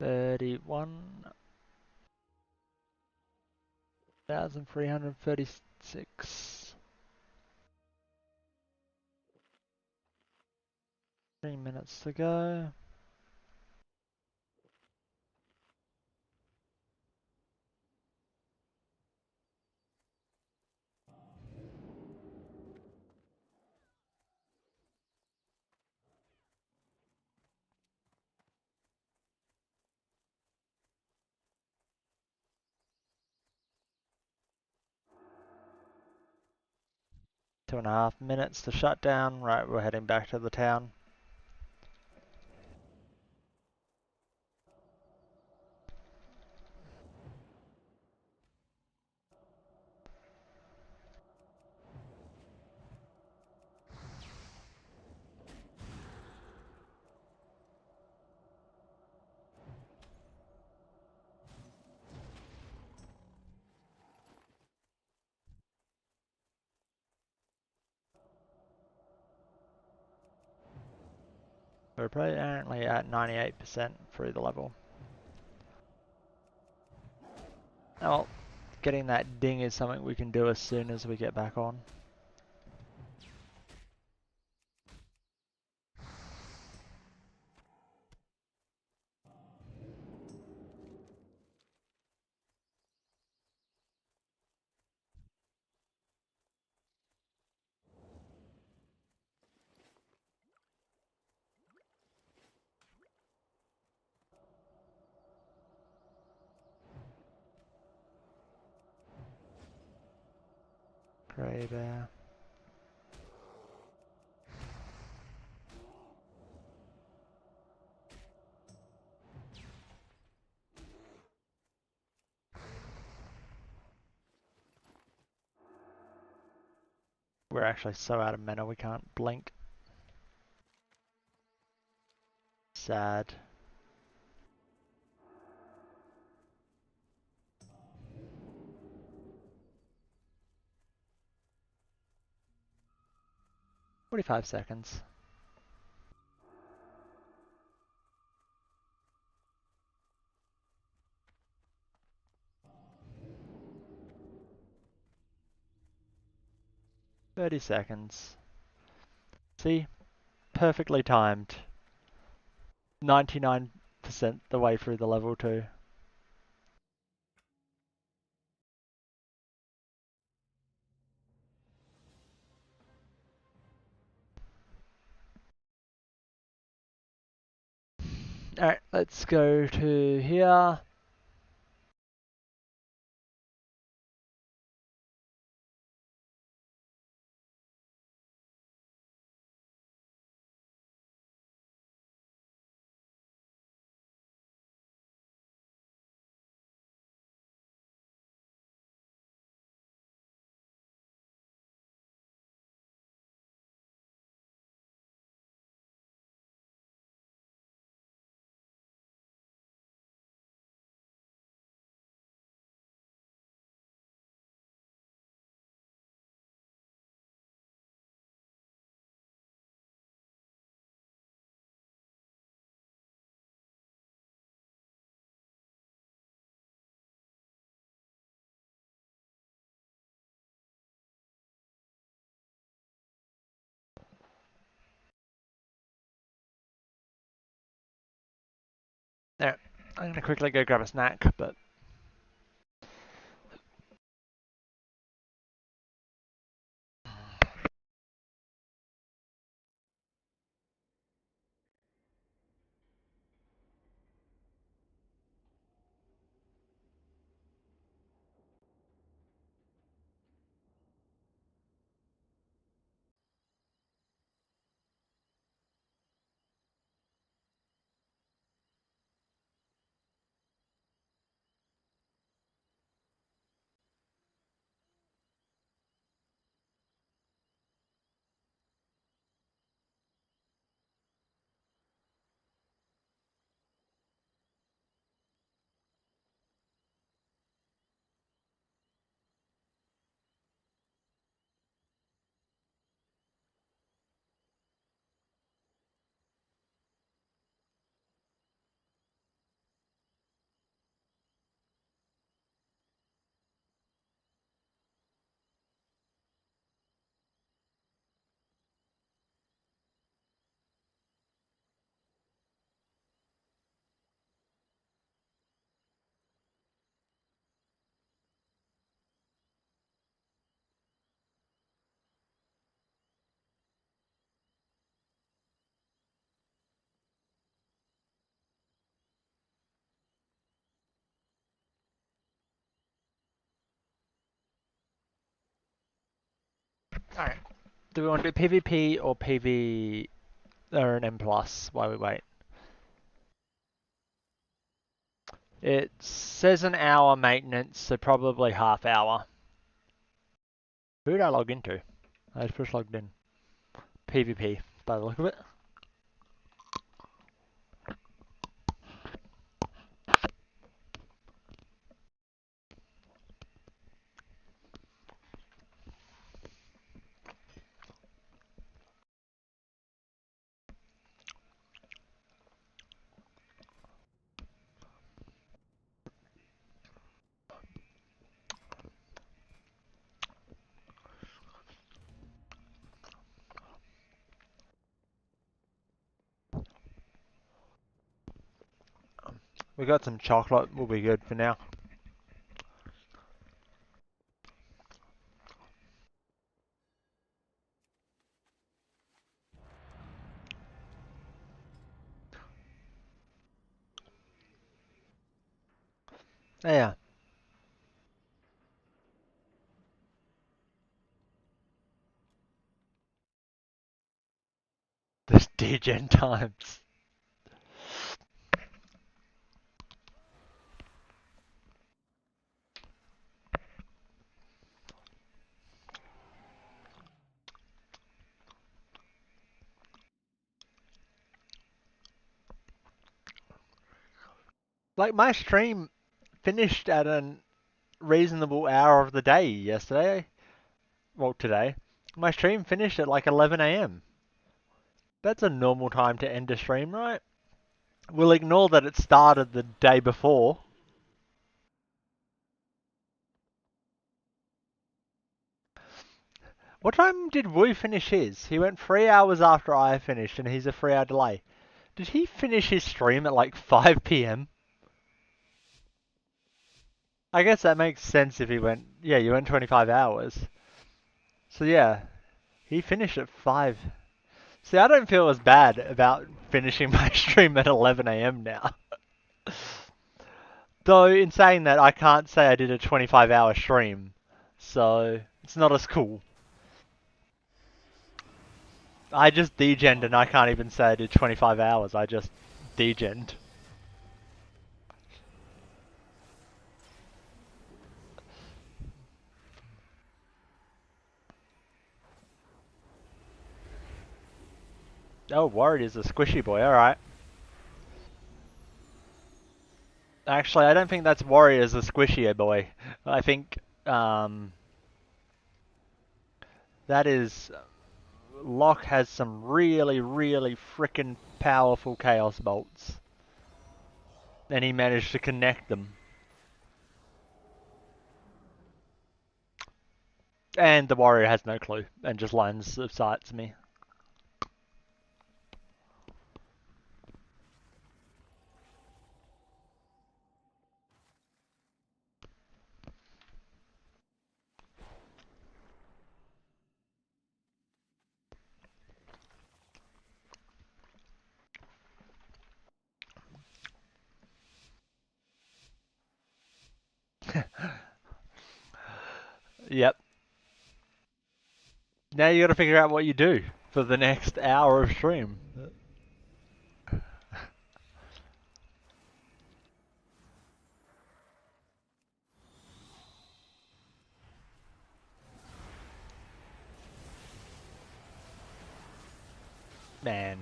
$31,336. 3 minutes to go. Two and a half minutes to shut down. Right, we're heading back to the town. We're apparently at 98% through the level. Well, getting that ding is something we can do as soon as we get back on. Grey bear. We're actually so out of mana we can't blink. Sad. "45 seconds. "30 seconds. See? Perfectly timed. 99% the way through the level too. Alright, let's go to here. There. I'm gonna quickly go grab a snack, but alright. Do we want to do PvP or PV or an M plus while we wait? It says an hour maintenance, so probably half hour. Who did I log into? I just first logged in. PvP, by the look of it. We got some chocolate, we'll be good for now. Yeah. This degen times. Like, my stream finished at a reasonable hour of the day yesterday. Well, today. My stream finished at like 11 AM. That's a normal time to end a stream, right? We'll ignore that it started the day before. What time did Wu finish his? He went 3 hours after I finished, and he's a 3 hour delay. Did he finish his stream at like 5 PM? I guess that makes sense if he went... Yeah, you went 25 hours. So yeah, he finished at 5. See, I don't feel as bad about finishing my stream at 11 AM now. Though, in saying that, I can't say I did a 25-hour stream. So, it's not as cool. I just degened and I can't even say I did 25 hours. I just degened. Oh, Warrior is a squishy boy, alright. Actually, I don't think that's Warrior's a squishy boy. I think, that is... Locke has some really, really frickin' powerful Chaos Bolts. And he managed to connect them. And the Warrior has no clue, and just lines of sight to me. Yep. Now you gotta figure out what you do for the next hour of stream. Man.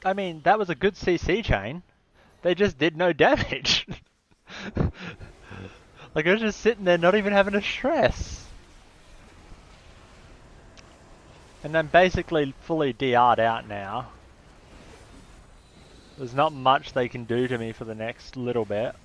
I mean, that was a good CC chain. They just did no damage. Like, I was just sitting there not even having a stress. And I'm basically fully DR'd out now. There's not much they can do to me for the next little bit.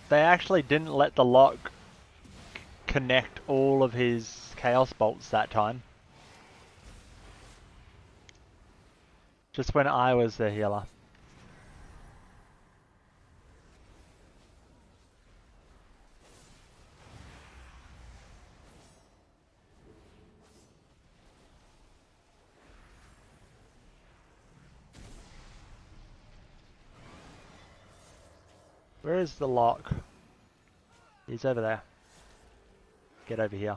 They actually didn't let the lock connect all of his Chaos Bolts that time. Just when I was the healer. Where is the lock? He's over there. Get over here.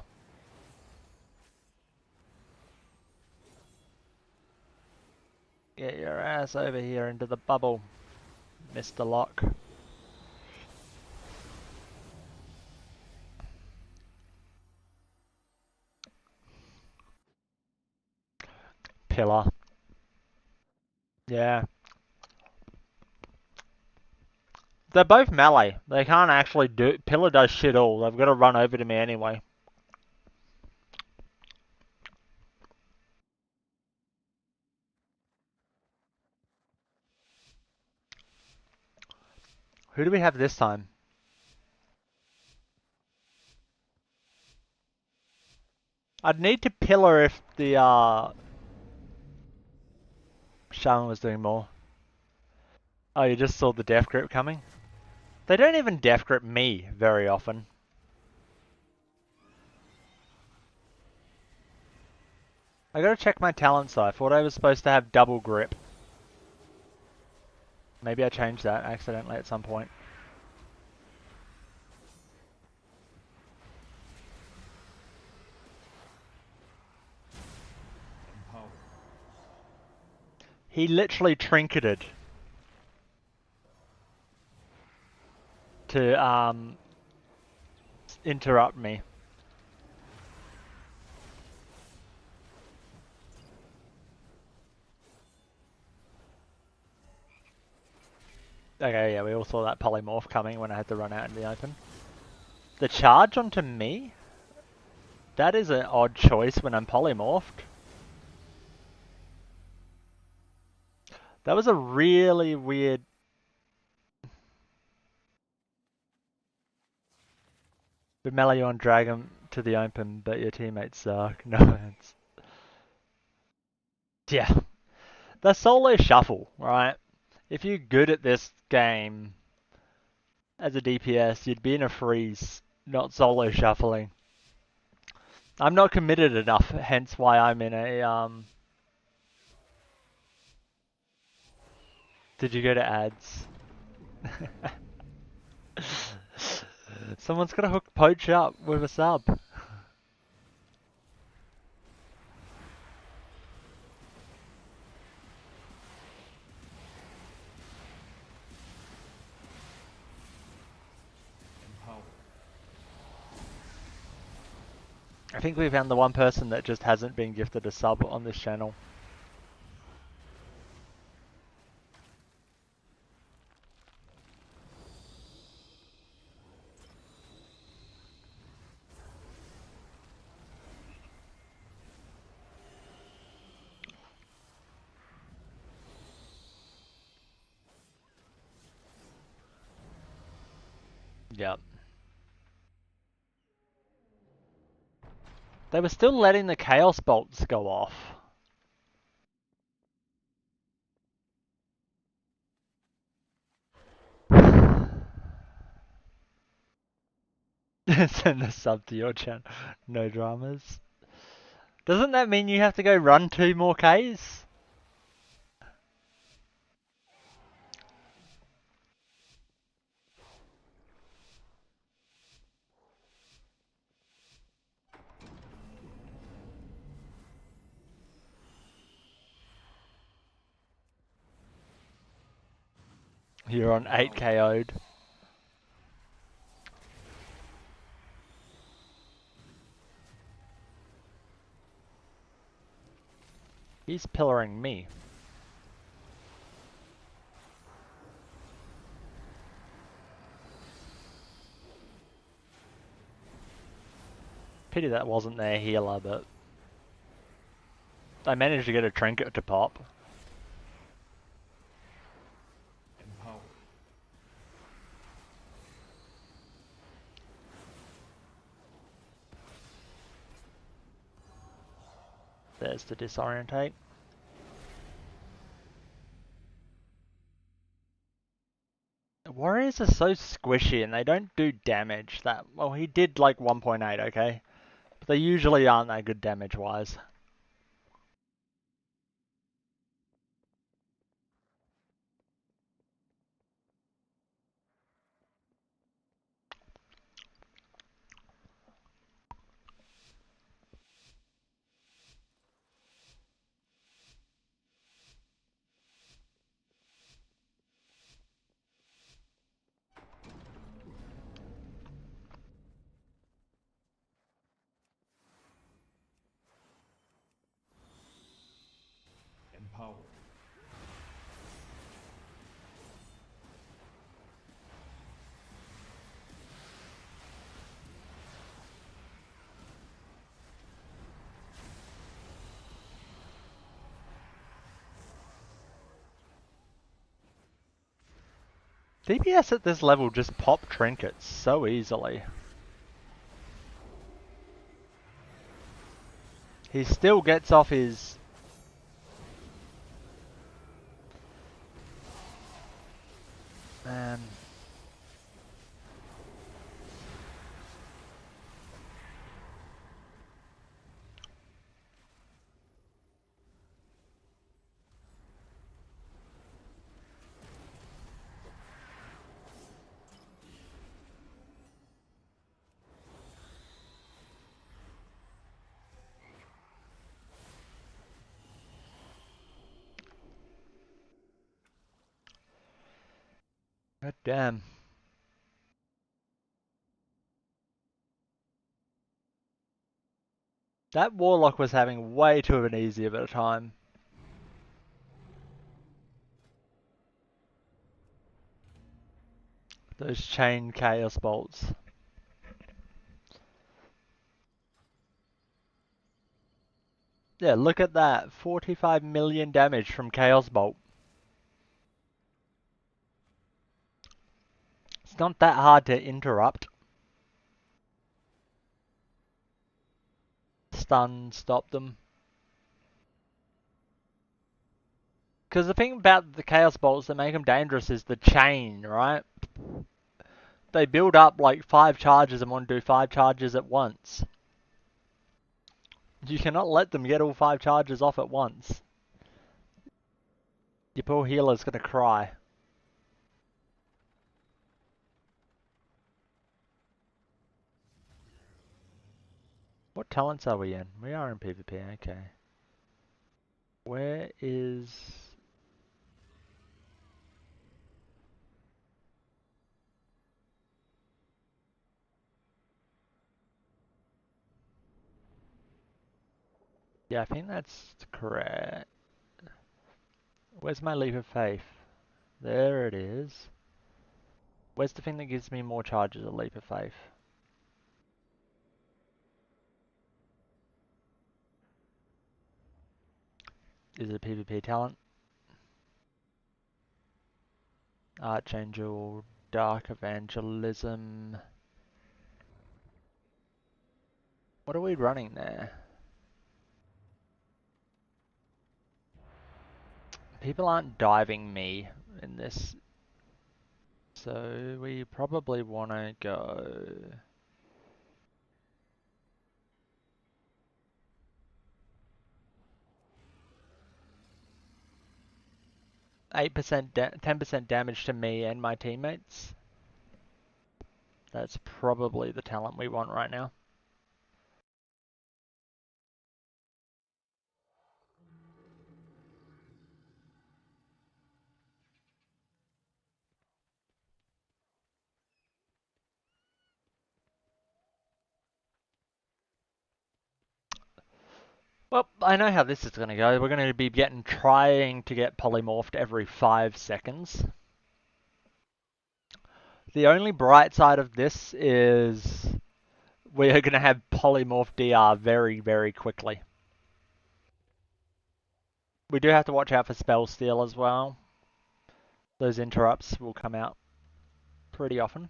Get your ass over here into the bubble, Mr. Lock. Pillar. Yeah. They're both melee. They can't actually do... Pillar does shit all. They've got to run over to me anyway. Who do we have this time? I'd need to pillar if the Shaman was doing more. Oh, you just saw the death grip coming? They don't even death grip me very often. I gotta check my talents though. I thought I was supposed to have double grip. Maybe I changed that accidentally at some point. Empower. He literally trinketed to interrupt me. Okay, yeah, we all saw that polymorph coming when I had to run out in the open. The charge onto me? That is an odd choice when I'm polymorphed. That was a really weird... We melee you on drag him to the open, but your teammates suck. No, it's... Yeah. The solo shuffle, right? If you're good at this game as a DPS, you'd be in a freeze, not solo shuffling. I'm not committed enough, hence why I'm in a Did you go to ads? Someone's gotta hook Poach up with a sub. Empower. I think we found the one person that just hasn't been gifted a sub on this channel. Yep. They were still letting the Chaos Bolts go off. Send a sub to your channel. No dramas. Doesn't that mean you have to go run 2 more Ks? You're on 8 KO'd. He's pillaring me. Pity that wasn't their healer, but I managed to get a trinket to pop. Empower. There's to disorientate. Warriors are so squishy and they don't do damage that... Well, he did like 1.8, okay? But they usually aren't that good damage-wise. Empower. DPS at this level just pop trinkets so easily. He still gets off his... Man. God damn. That Warlock was having way too of an easy of a time. Those chain chaos bolts. Yeah, look at that. 45 million damage from Chaos Bolt. It's not that hard to interrupt. Stun, stop them. Because the thing about the Chaos Bolts that make them dangerous is the chain, right? They build up like 5 charges and want to do 5 charges at once. You cannot let them get all 5 charges off at once. Your poor healer's gonna cry. What talents are we in? We are in PvP, okay. Where is... Yeah, I think that's correct. Where's my leap of faith? There it is. Where's the thing that gives me more charges, a leap of faith? Is it a PvP talent? Archangel, Dark Evangelism. What are we running there? People aren't diving me in this. So we probably want to go... 8%, 10% damage to me and my teammates. That's probably the talent we want right now. Well, I know how this is going to go. We're going to be trying to get polymorphed every 5 seconds. The only bright side of this is we are going to have polymorph DR very, very quickly. We do have to watch out for spell steal as well. Those interrupts will come out pretty often.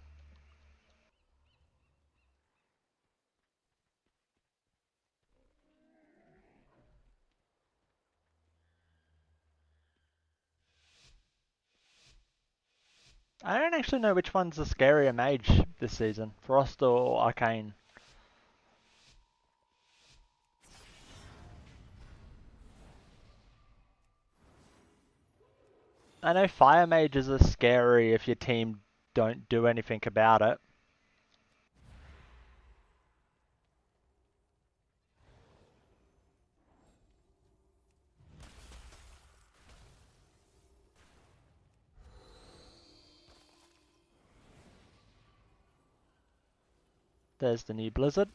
I don't actually know which one's the scarier mage this season, Frost or Arcane. I know fire mages are scary if your team don't do anything about it. There's the new blizzard.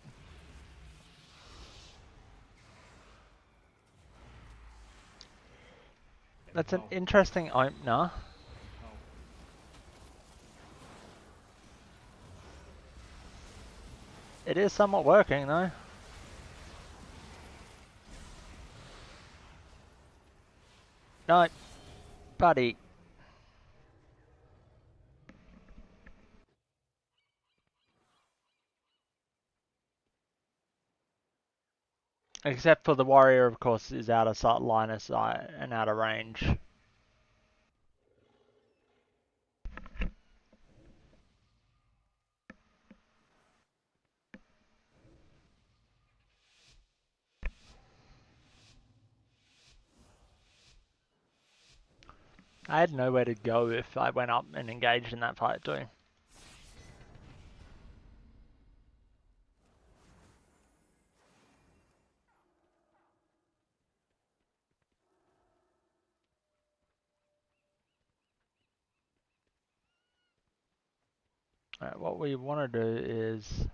That's an interesting opener. It is somewhat working though. No, buddy. Except for the warrior, of course, is out of sight, line of sight, and out of range. I had nowhere to go if I went up and engaged in that fight too. Alright, what we want to do is...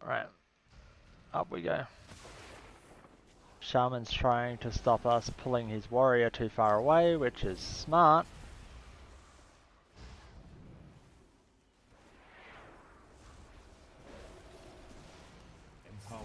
Alright, up we go. Shaman's trying to stop us pulling his warrior too far away, which is smart. Empower.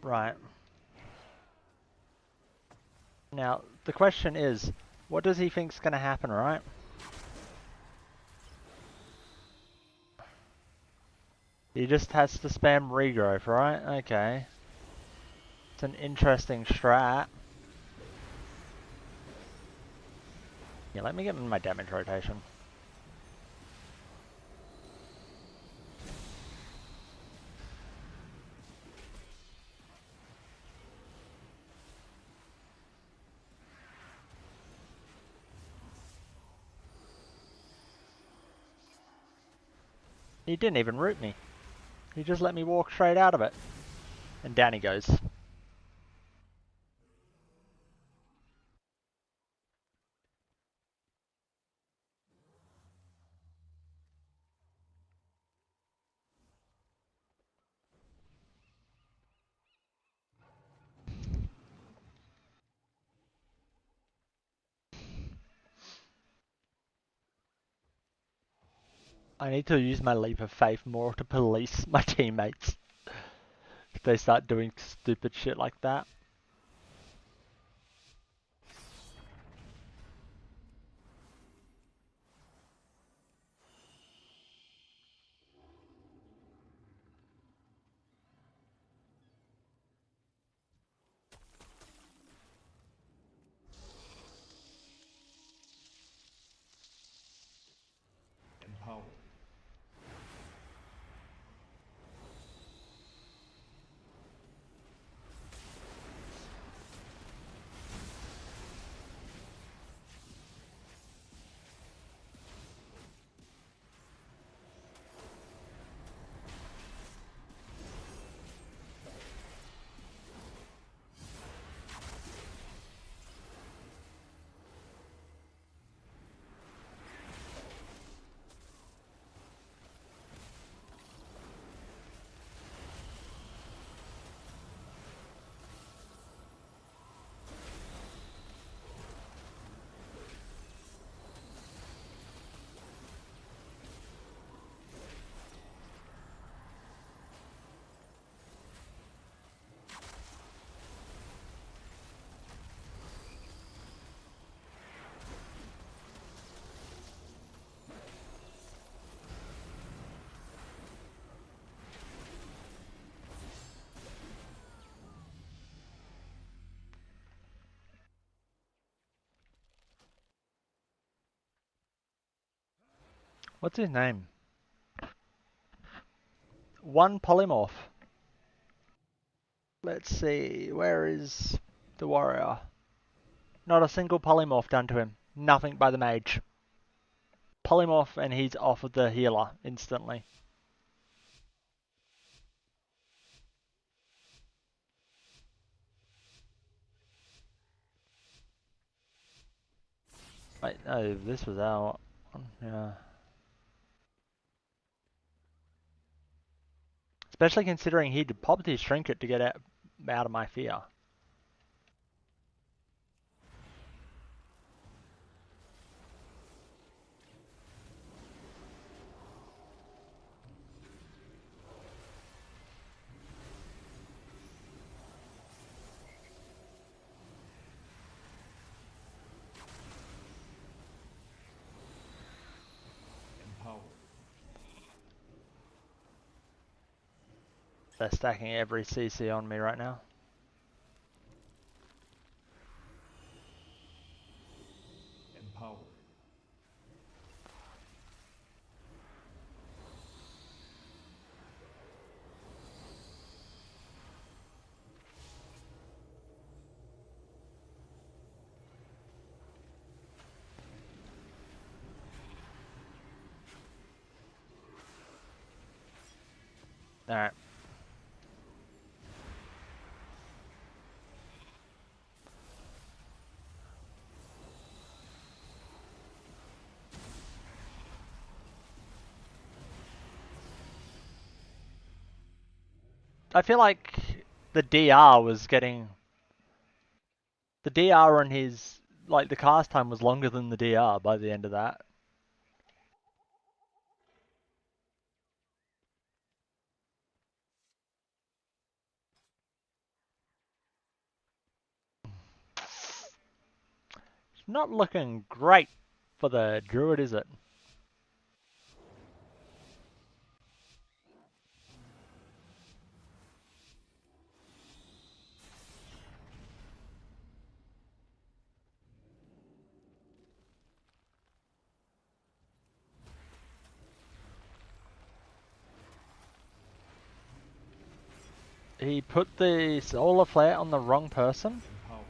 Right. Now, the question is, what does he think's going to happen, right? He just has to spam regrowth, right? Okay. It's an interesting strat. Yeah, let me get in my damage rotation. He didn't even root me. He just let me walk straight out of it. And down he goes. I need to use my leap of faith more to police my teammates. If they start doing stupid shit like that. Empower. What's his name? One polymorph. Let's see, where is the warrior? Not a single polymorph done to him. Nothing by the mage. pull him off and he's off of the healer instantly. Wait, no, this was our one, yeah. Especially considering he'd popped his trinket to get out of my fear. Empowered. They're stacking every CC on me right now. Empowered. Alright. I feel like the DR was getting... The DR on his... Like, the cast time was longer than the DR by the end of that. It's not looking great for the druid, is it? He put the solar flare on the wrong person? Empowered.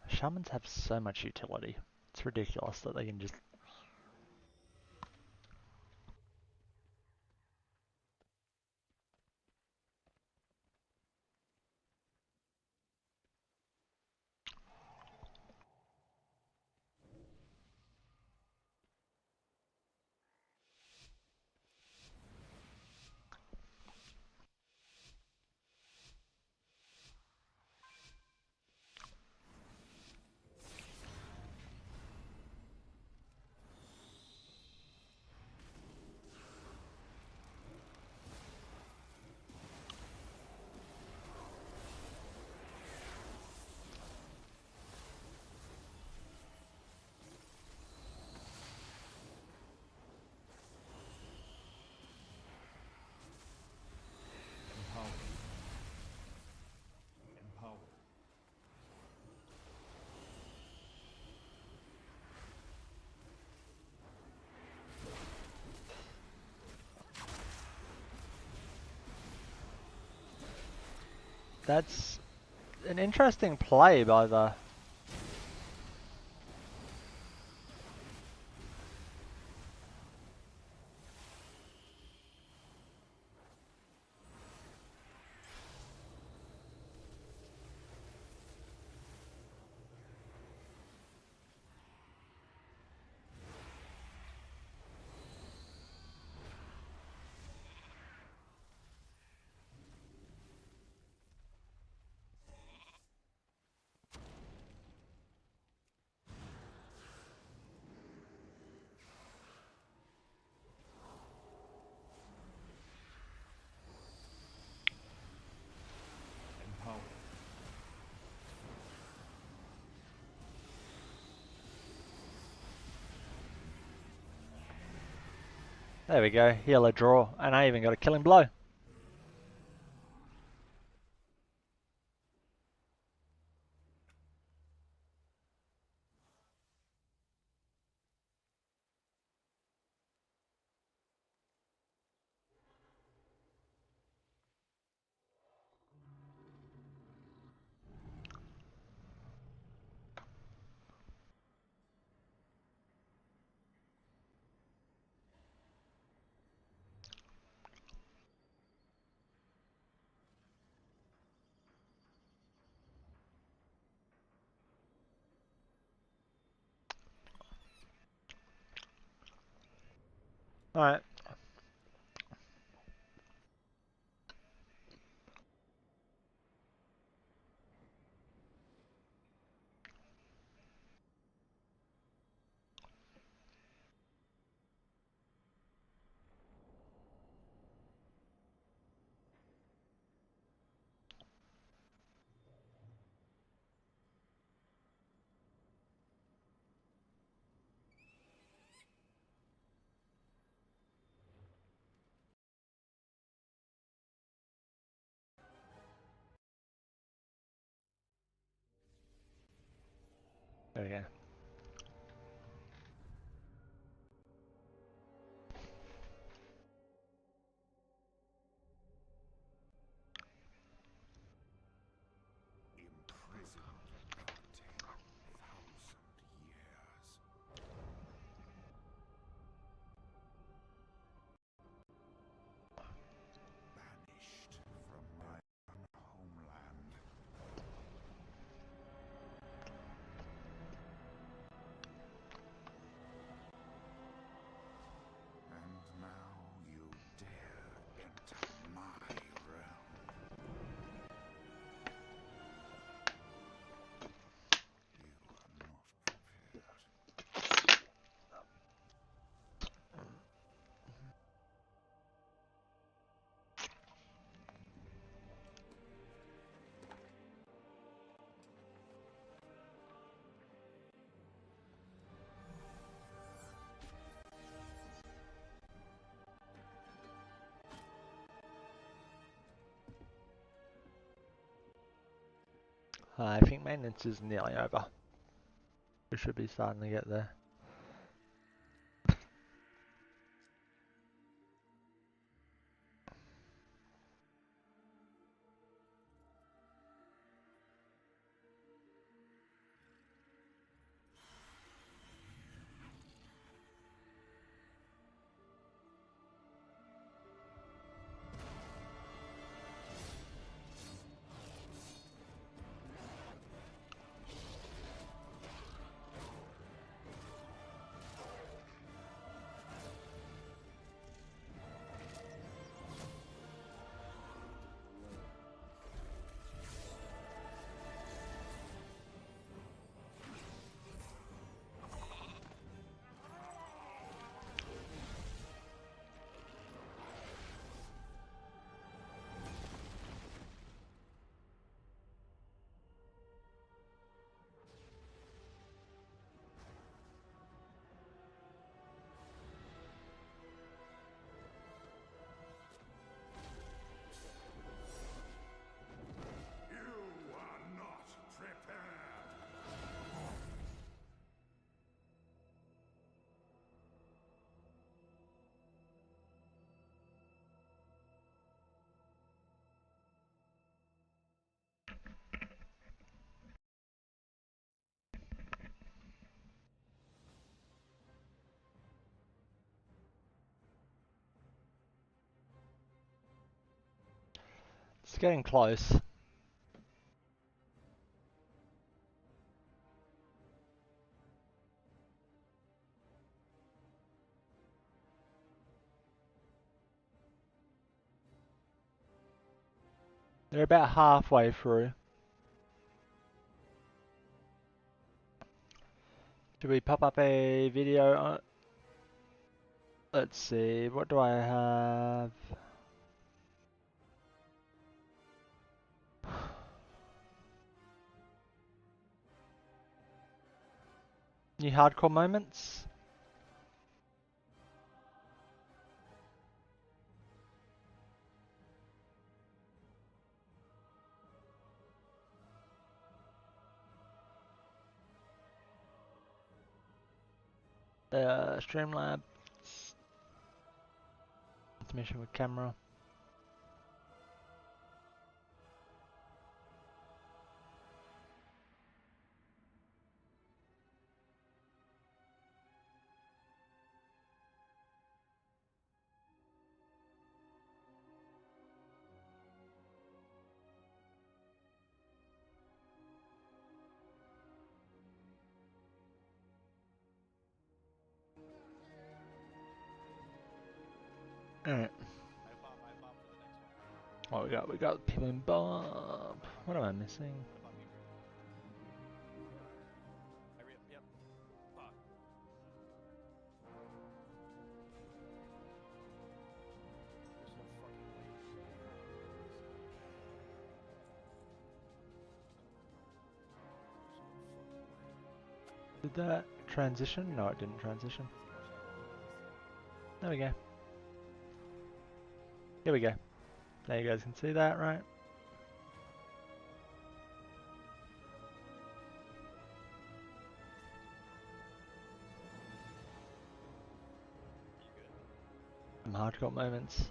Shamans have so much utility. It's ridiculous that they can just... Empowered. Empowered. That's an interesting play by the... There we go, yellow draw, and I even got a killing blow. Alright. There we go. Imprisoned for 10,000 years. Banished from my own homeland. And now you dare enter my realm. You are not prepared. I think maintenance is nearly over. We should be starting to get there. You are not prepared. It's getting close. They're about halfway through. Should we pop up a video on it? Let's see, what do I have? New hardcore moments? Streamlabs. Mission with camera. Alright. What we got? We got people in Bob. What am I missing? Yep. Fuck. There's no fucking way. Did that transition? No, it didn't transition. There we go. Here we go. Now you guys can see that, right? Some hardcore moments.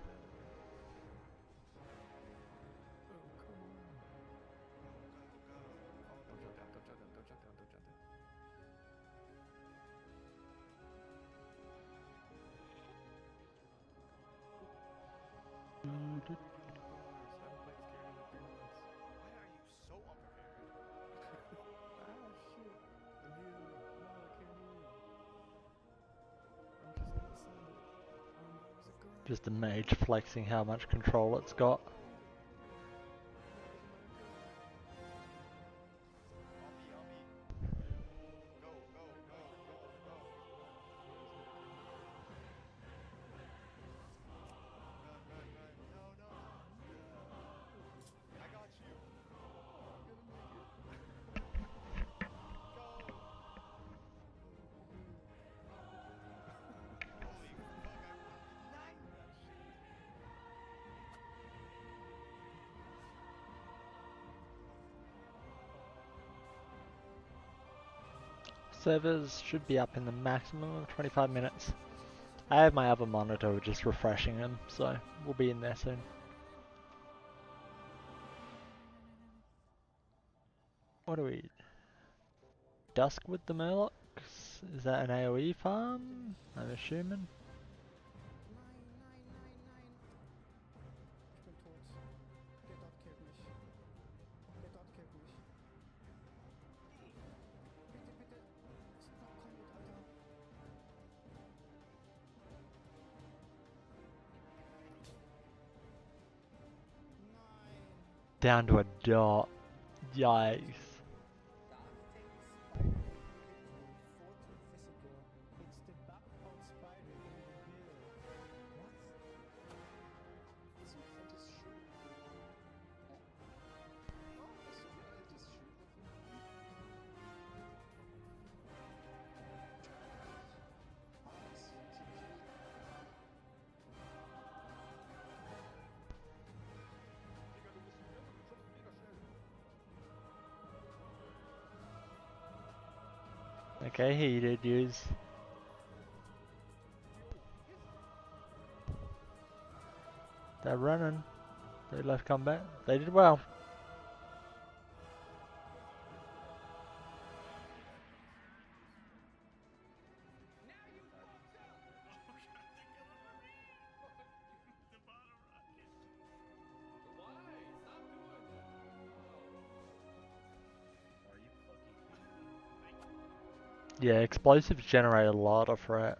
Just a mage flexing how much control it's got. Servers should be up in the maximum of 25 minutes. I have my other monitor just refreshing them, so we'll be in there soon. What do we... Dusk with the Murlocs? Is that an AoE farm? I'm assuming. Down to a dot. Yikes. Okay, he did use. They're running. They left combat. They did well. Yeah, explosives generate a lot of threat.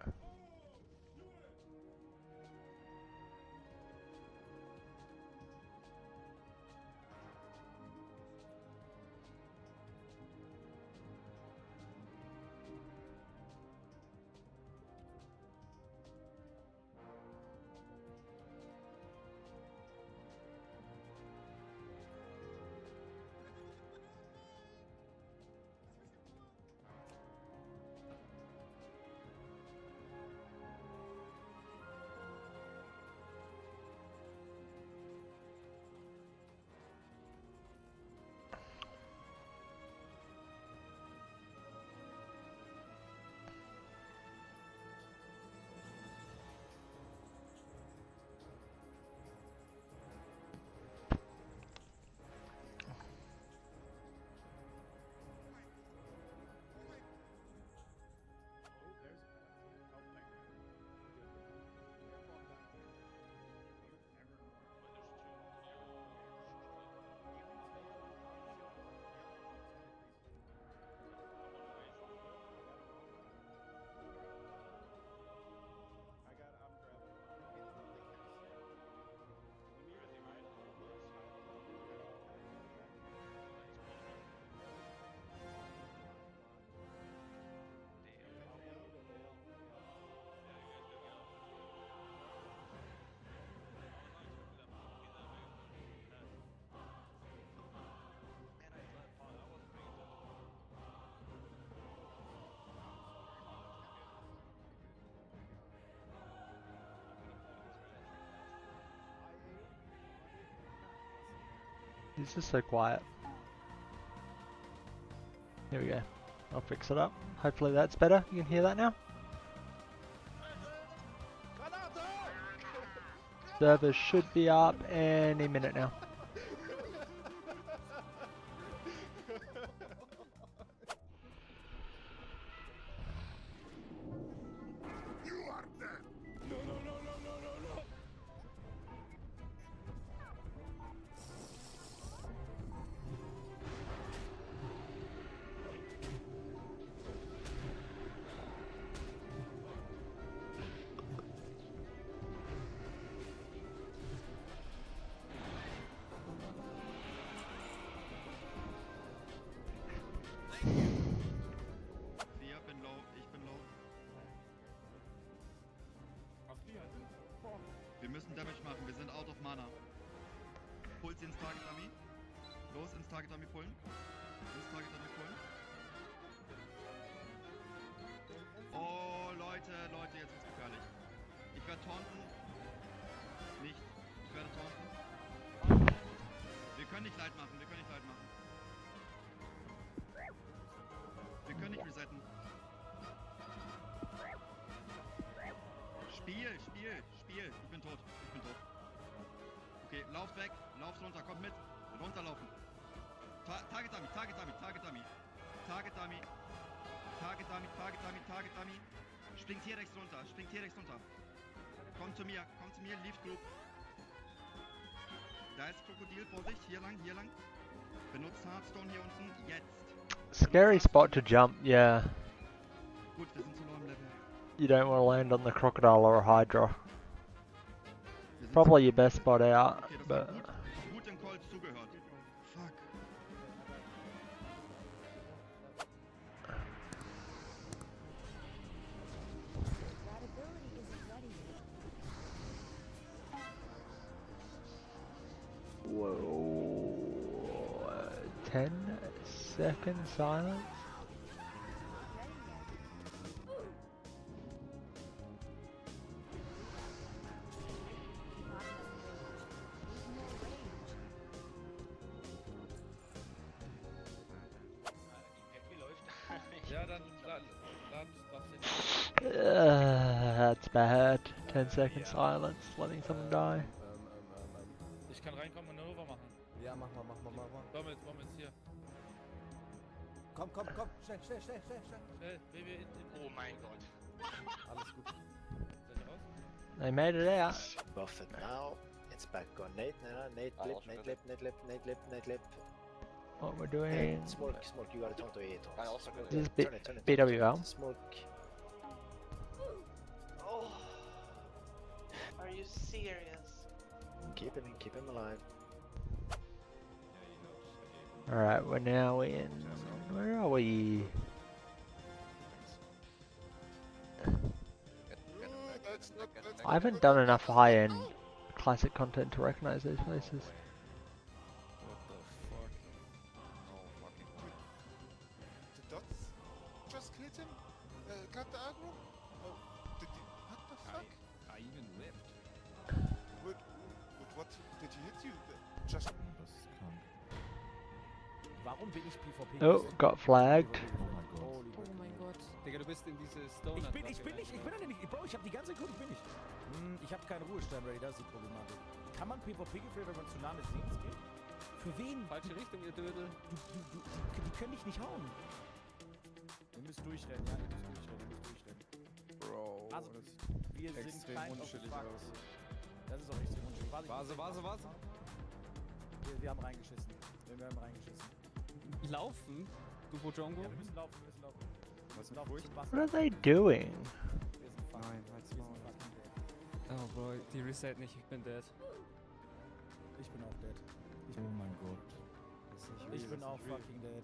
He's just so quiet. Here we go. I'll fix it up. Hopefully that's better. You can hear that now? Server should be up any minute now. Wir müssen Damage machen, wir sind out of Mana. Pull sie ins Target Dummy. Los, ins Target Dummy pullen. Ins Target Dummy pullen. Oh, Leute, jetzt wird's gefährlich. Ich werde taunten. Nicht. Ich werde taunten. Wir können nicht Light machen, wir können nicht Light machen. Wir können nicht resetten. Spiel. Ich bin tot. Okay, lauft weg. Lauft runter. Kommt mit. Runterlaufen. Target Dummy. Springt hier rechts runter. Kommt zu mir. Leave Group. Da ist Krokodil. Vorsicht. Hier lang. Benutzt Hearthstone hier unten. Jetzt. Scary spot to jump, yeah. Gut, wir sind zu low im Level. You don't want to land on the crocodile or a hydra. Probably your best spot out, Okay, das but war gut in Calls zugehört. Fuck. That ability isn't ready yet. whoa, 10-second silence. Ja, dann That's bad. 10-second silence, letting someone die. Ich kann reinkommen und eine Nova machen. Ja, mach mal. Wollen wir jetzt hier. Komm, schnell. Schnell, Baby, oh mein Gott. Alles gut. Seid ihr raus? They made it out. Buff it now. It's back on Nate. Nate lip. What we're Hey, doing. smoke. You gotta talk to it. This is Turn it. BWL. Smoke. Oh, are you serious? Keep him alive. Alright, we're now in. Where are we? I haven't done enough high-end classic content to recognize those places. The dots just killed him? Got the aggro? Oh, what the fuck? I even lived. What did he hit you? Just... Warum bin ich PvP? Oh, got flagged. Oh mein Gott. Digga, du bist in diese Stone. Ich bin da nämlich, Bro, ich hab die ganze Kunde, bin ich. Ich hab keine Ruhestand ready, das ist die Problematik. Kann man PvP geführt, wenn man zu nah des Segens geht? Für wen? Falsche Richtung, ihr Dödel. Die können dich nicht hauen. Ihr müsst durchrennen, ja, ihr müsst durchrennen. Bro, Also, wir sind extrem kein unschillig Fuck. aus. Das ist auch extrem unschillig. Vase. Wir haben reingeschissen. Laufen? Du Bojongo? Ja, wir müssen laufen. Was Laufen zum Wasser. What are they doing? Wir sind fucking. Nein, halt's Wir Maul. sind fucking dead. Oh boy, die reset nicht, ich bin dead. Ich bin auch dead. Oh mein Gott. Ich bin auch fucking dead.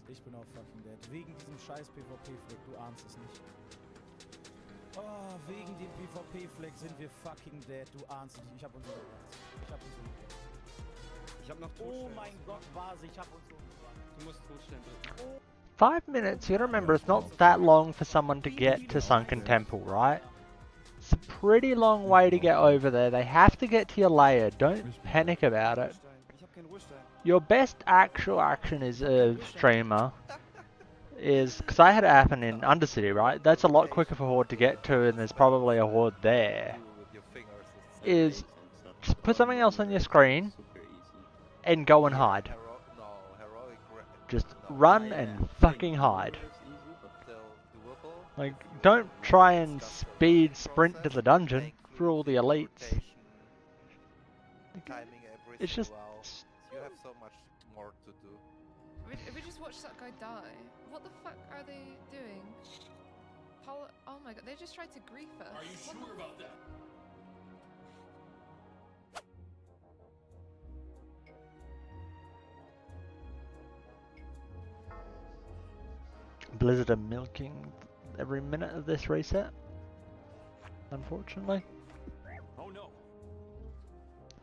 Wegen diesem scheiß PvP-Fleck, du ahnst es nicht. Oh, wegen dem PvP-Fleck sind wir fucking dead, du ahnst es nicht. Ich hab uns umgebracht. Ich hab noch Oh mein Gott, Vase, ich hab uns umgebracht. Du musst Totstellen drücken. 5 minutes, you gotta remember it's not that long for someone to get to Sunken Temple, right? It's a pretty long way to get over there. They have to get to your layer. Don't panic about it. Ich hab keinen Ruhestand. Your best actual action as a streamer is, because I had it happen in Undercity, right? That's a lot quicker for Horde to get to, and there's probably a Horde there. Is just put something else on your screen and go and hide. Just run and fucking hide. Like, don't try and speed sprint to the dungeon for all the elites. It's just... You have so much more to do. If we just watch that guy die, what the fuck are they doing? Oh my god, they just tried to grief us. Are you sure about that? Blizzard are milking every minute of this reset, unfortunately. Oh no.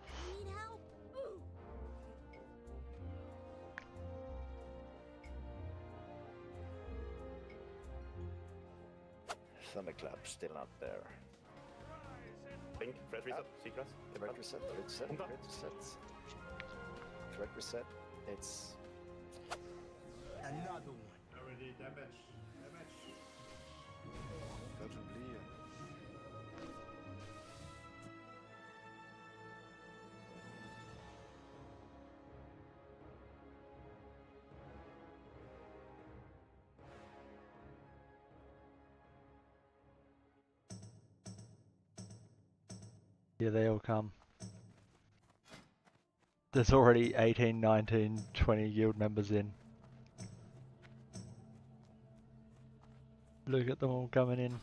I need help. Thunderclap still not there. Pink, fresh reset, sequence. Correct reset, correct reset, correct reset. Correct reset. It's Another one. Already damage. Urgently. Here they all come. There's already 18, 19, 20 guild members in. Look at them all coming in.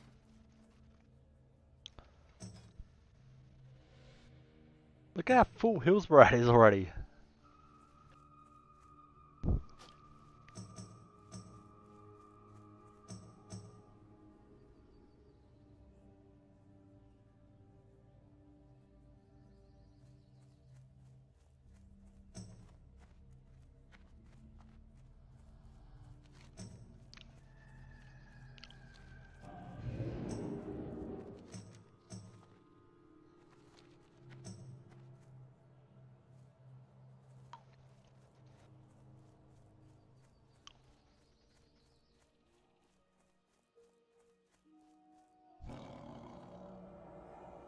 Look how full Hillsborough is already.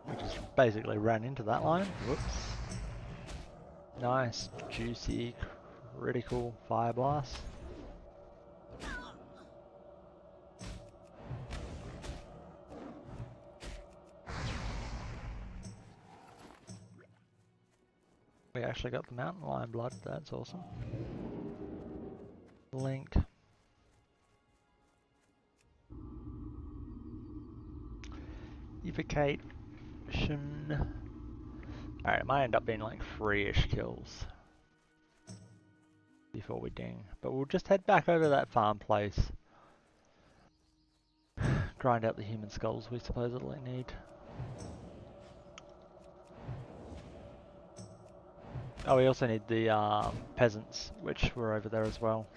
We just basically ran into that line. Whoops. Nice, juicy, critical fire blast. We actually got the mountain lion blood, that's awesome. Link. Evocation. Alright, it might end up being like 3-ish kills before we ding. But we'll just head back over to that farm place. Grind out the human skulls we supposedly need. Oh, we also need the peasants, which were over there as well.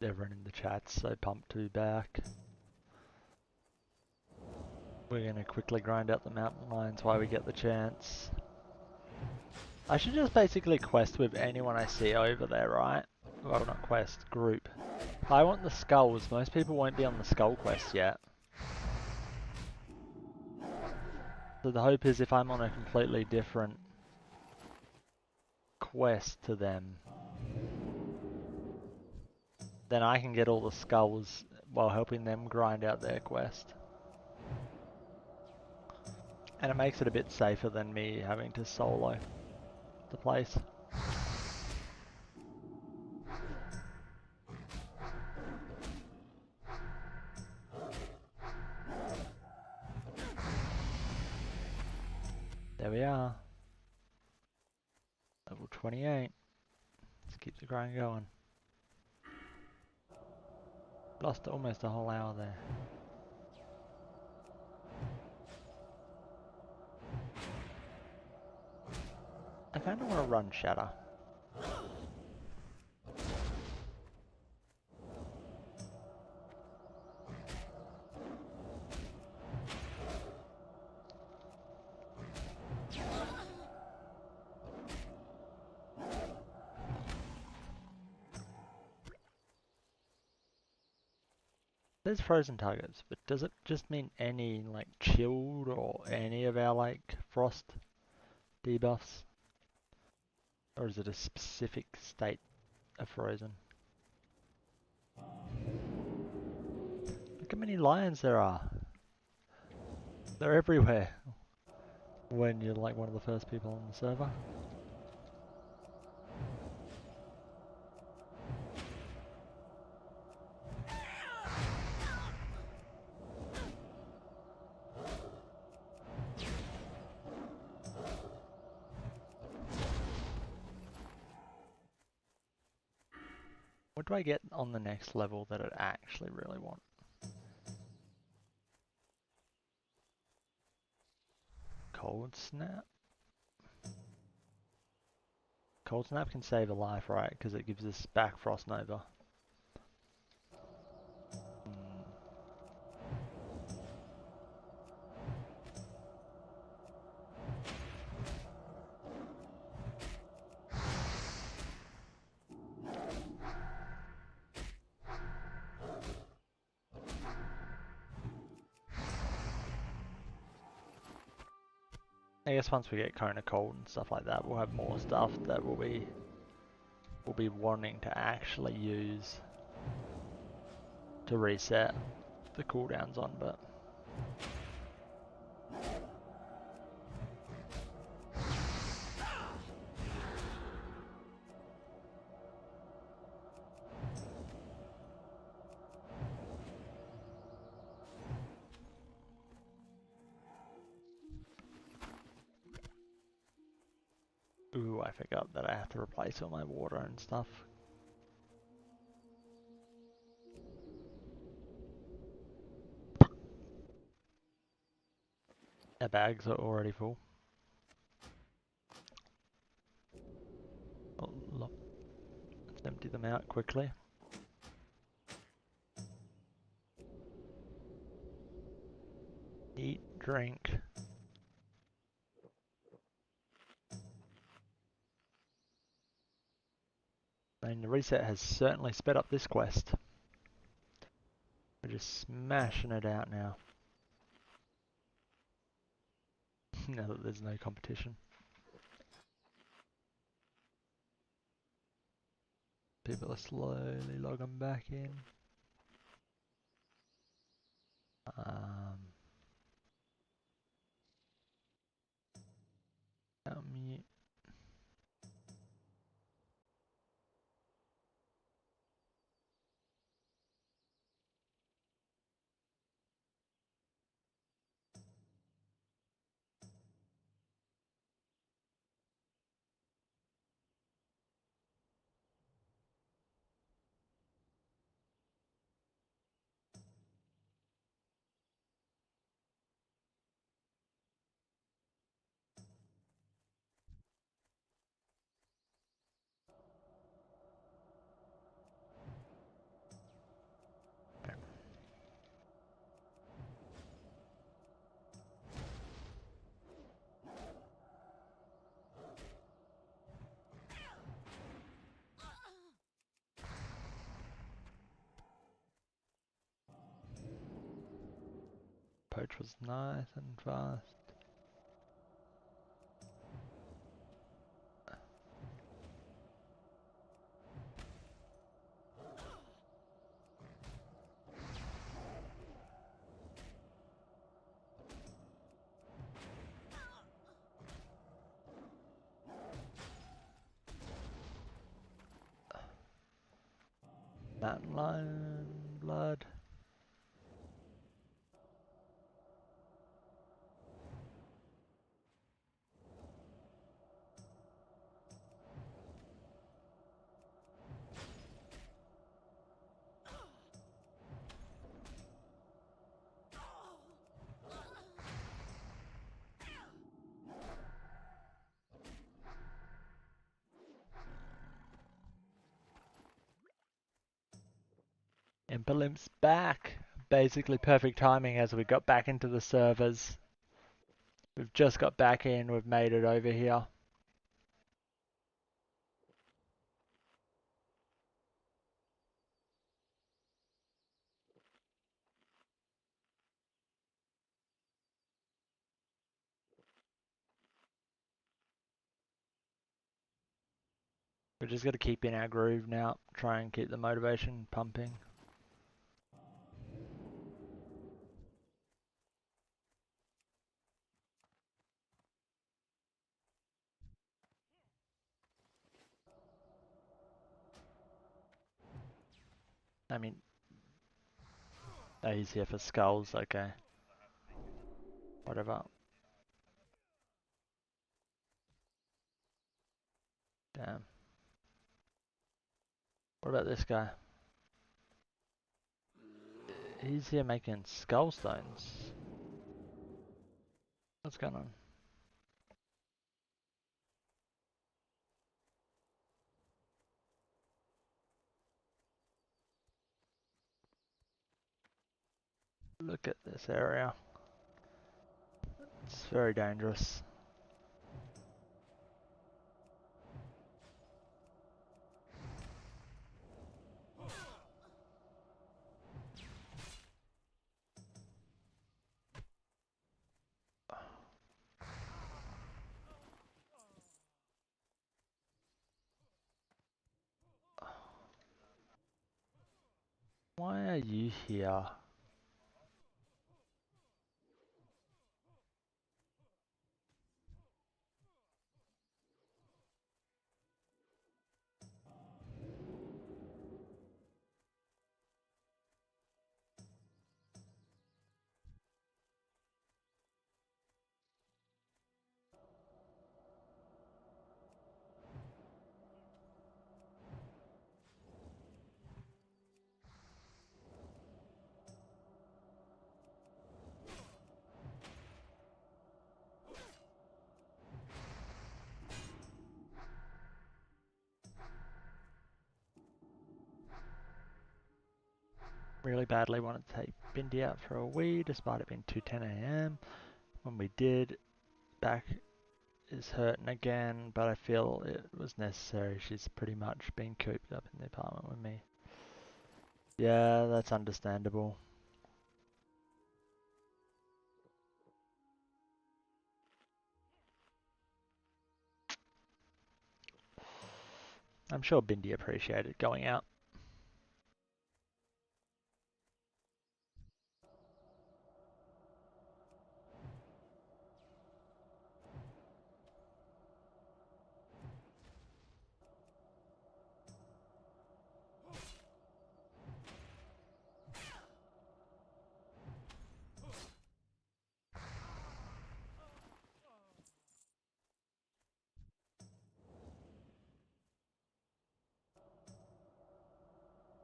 Everyone in the chat's so pumped to be back. We're going to quickly grind out the mountain lions while we get the chance. I should just basically quest with anyone I see over there, right? Well, not quest, group. I want the skulls. Most people won't be on the skull quest yet. So the hope is if I'm on a completely different quest to them, then I can get all the skulls while helping them grind out their quest. And it makes it a bit safer than me having to solo the place. There we are. Level 28. the grind going. Lost almost a whole hour there. I kind of want to run Shatter. There's frozen targets, but does it just mean any like chilled or any of our like frost debuffs? Or is it a specific state of frozen? Look how many lions there are. They're everywhere when you're like one of the first people on the server. What do I get on the next level that I actually really want? Cold Snap? Cold Snap can save a life, right? Because it gives us back Frost Nova. I guess once we get Kona Cold and stuff like that, we'll have more stuff that we'll be wanting to actually use to reset the cooldowns on, but ooh, I forgot that I have to replace all my water and stuff. Our bags are already full. Oh, look. Let's empty them out quickly. Eat, drink. And the reset has certainly sped up this quest. We're just smashing it out now. Now that there's no competition. People are slowly logging back in. Mute. Poach was nice and fast. Mountain lion blood. Imperlimp's back. Basically perfect timing as we got back into the servers. We've just got back in, we've made it over here. We're just got to keep in our groove now, try and keep the motivation pumping. I mean, oh, he's here for skulls, okay. Whatever. Damn. What about this guy? He's here making skull stones. What's going on? Look at this area. It's very dangerous. Why are you here? Really badly wanted to take Bindi out for a wee, despite it being 2:10 AM. When we did, back is hurting again, but I feel it was necessary. She's pretty much been cooped up in the apartment with me. Yeah, that's understandable. I'm sure Bindi appreciated going out.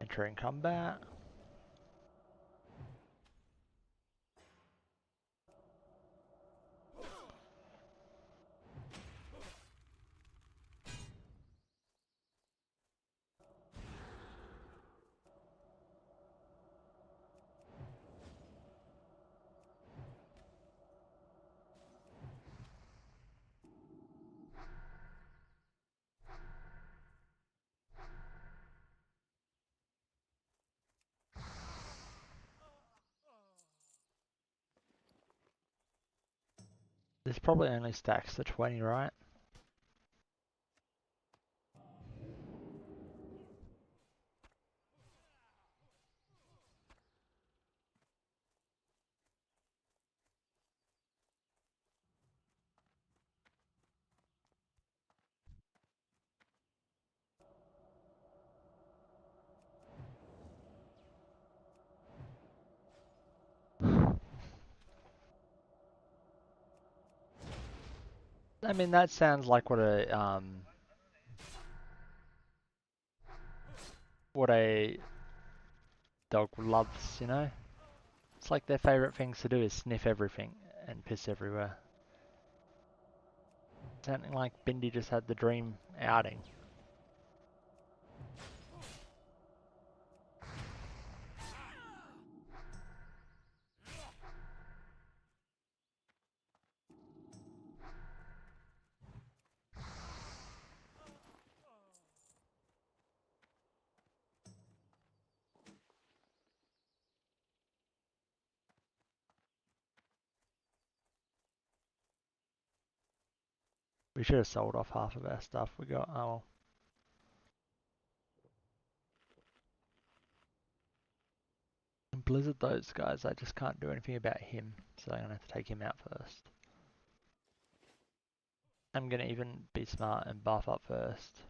Entering combat. This probably only stacks to 20, right? I mean, that sounds like what a dog loves, you know? It's like their favorite things to do is sniff everything and piss everywhere. Sounding like Bindi just had the dream outing. We should have sold off half of our stuff we got. Oh well. Blizzard those guys, I just can't do anything about him, so I'm gonna have to take him out first. I'm gonna even be smart and buff up first.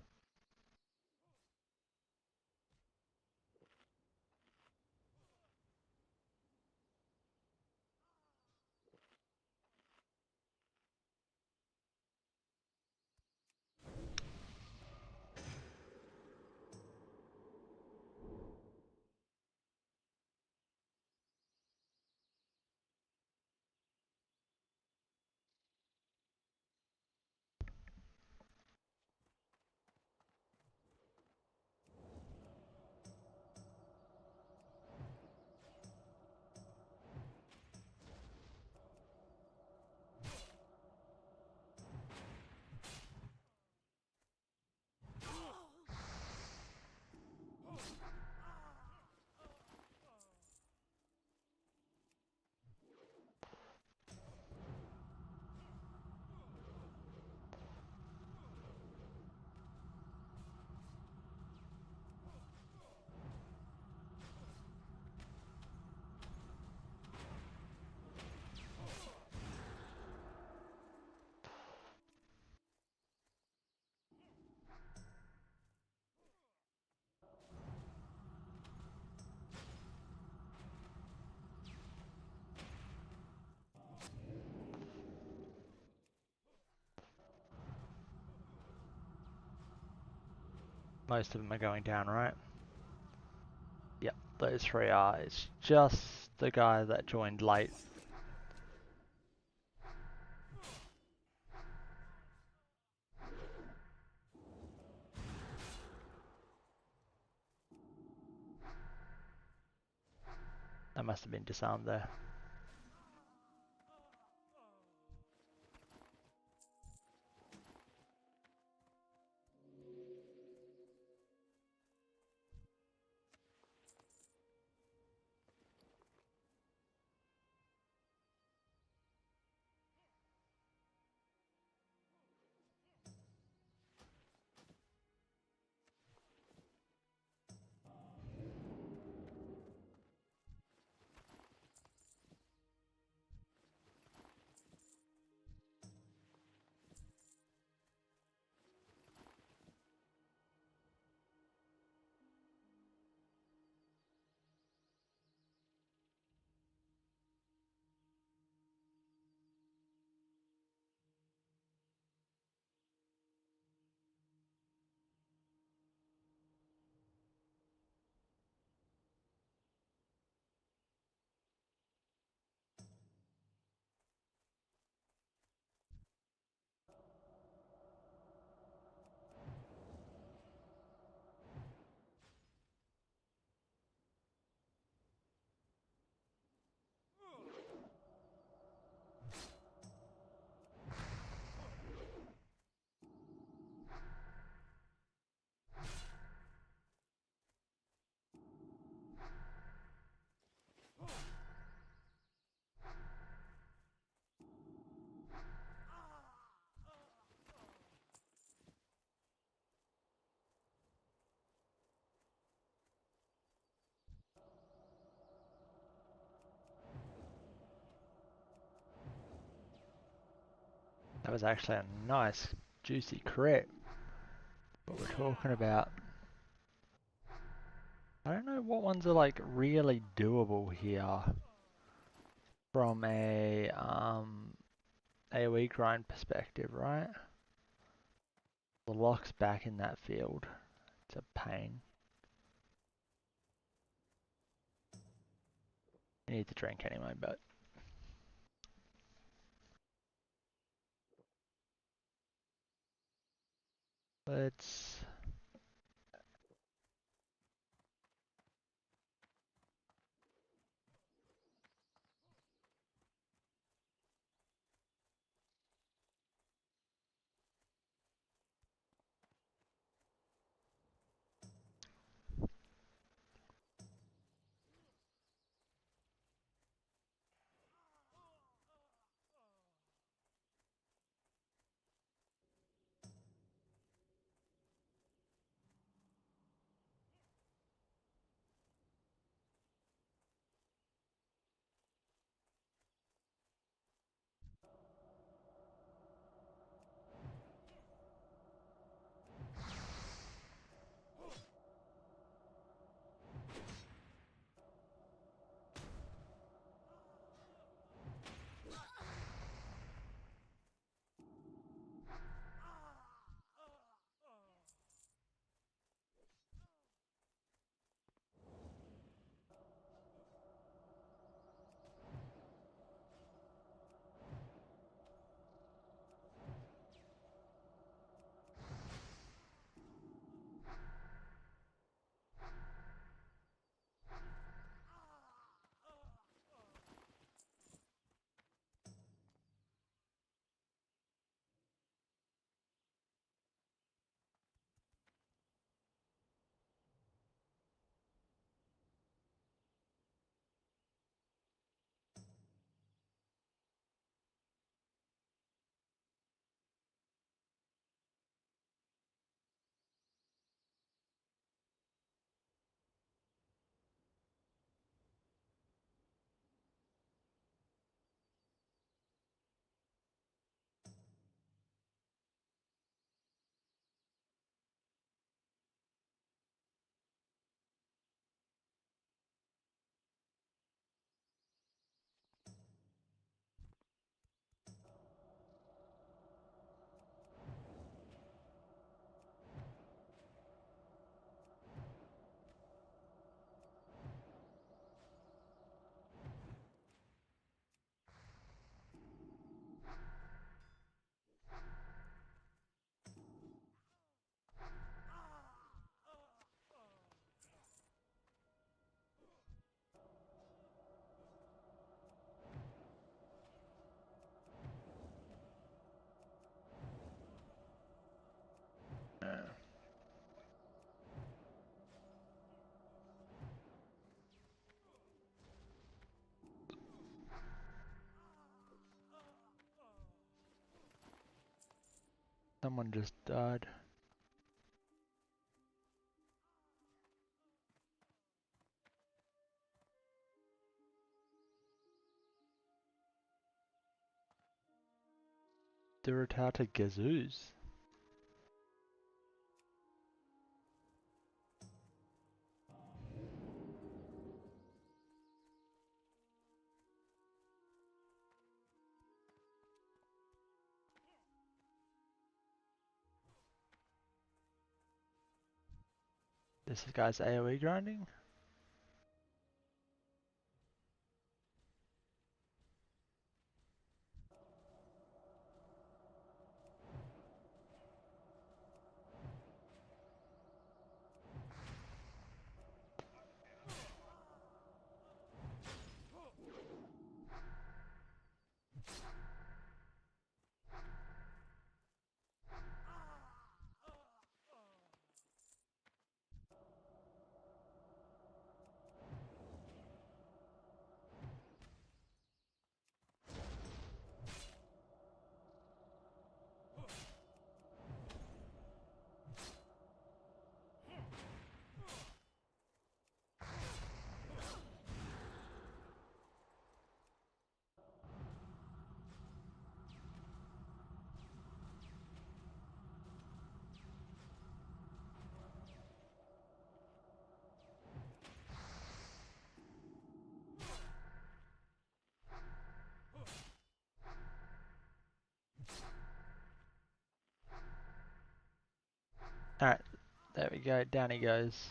Most of them are going down, right? Yep, those three are. It's just the guy that joined late. That must have been disarmed there. That was actually a nice, juicy crit. What we're talking about. I don't know what ones are like really doable here from a AoE grind perspective, right? The lock's back in that field. It's a pain. You need to drink anyway, but let's Someone just died. Duratata gazoos. This guy's AoE grinding? Alright, there we go, down he goes.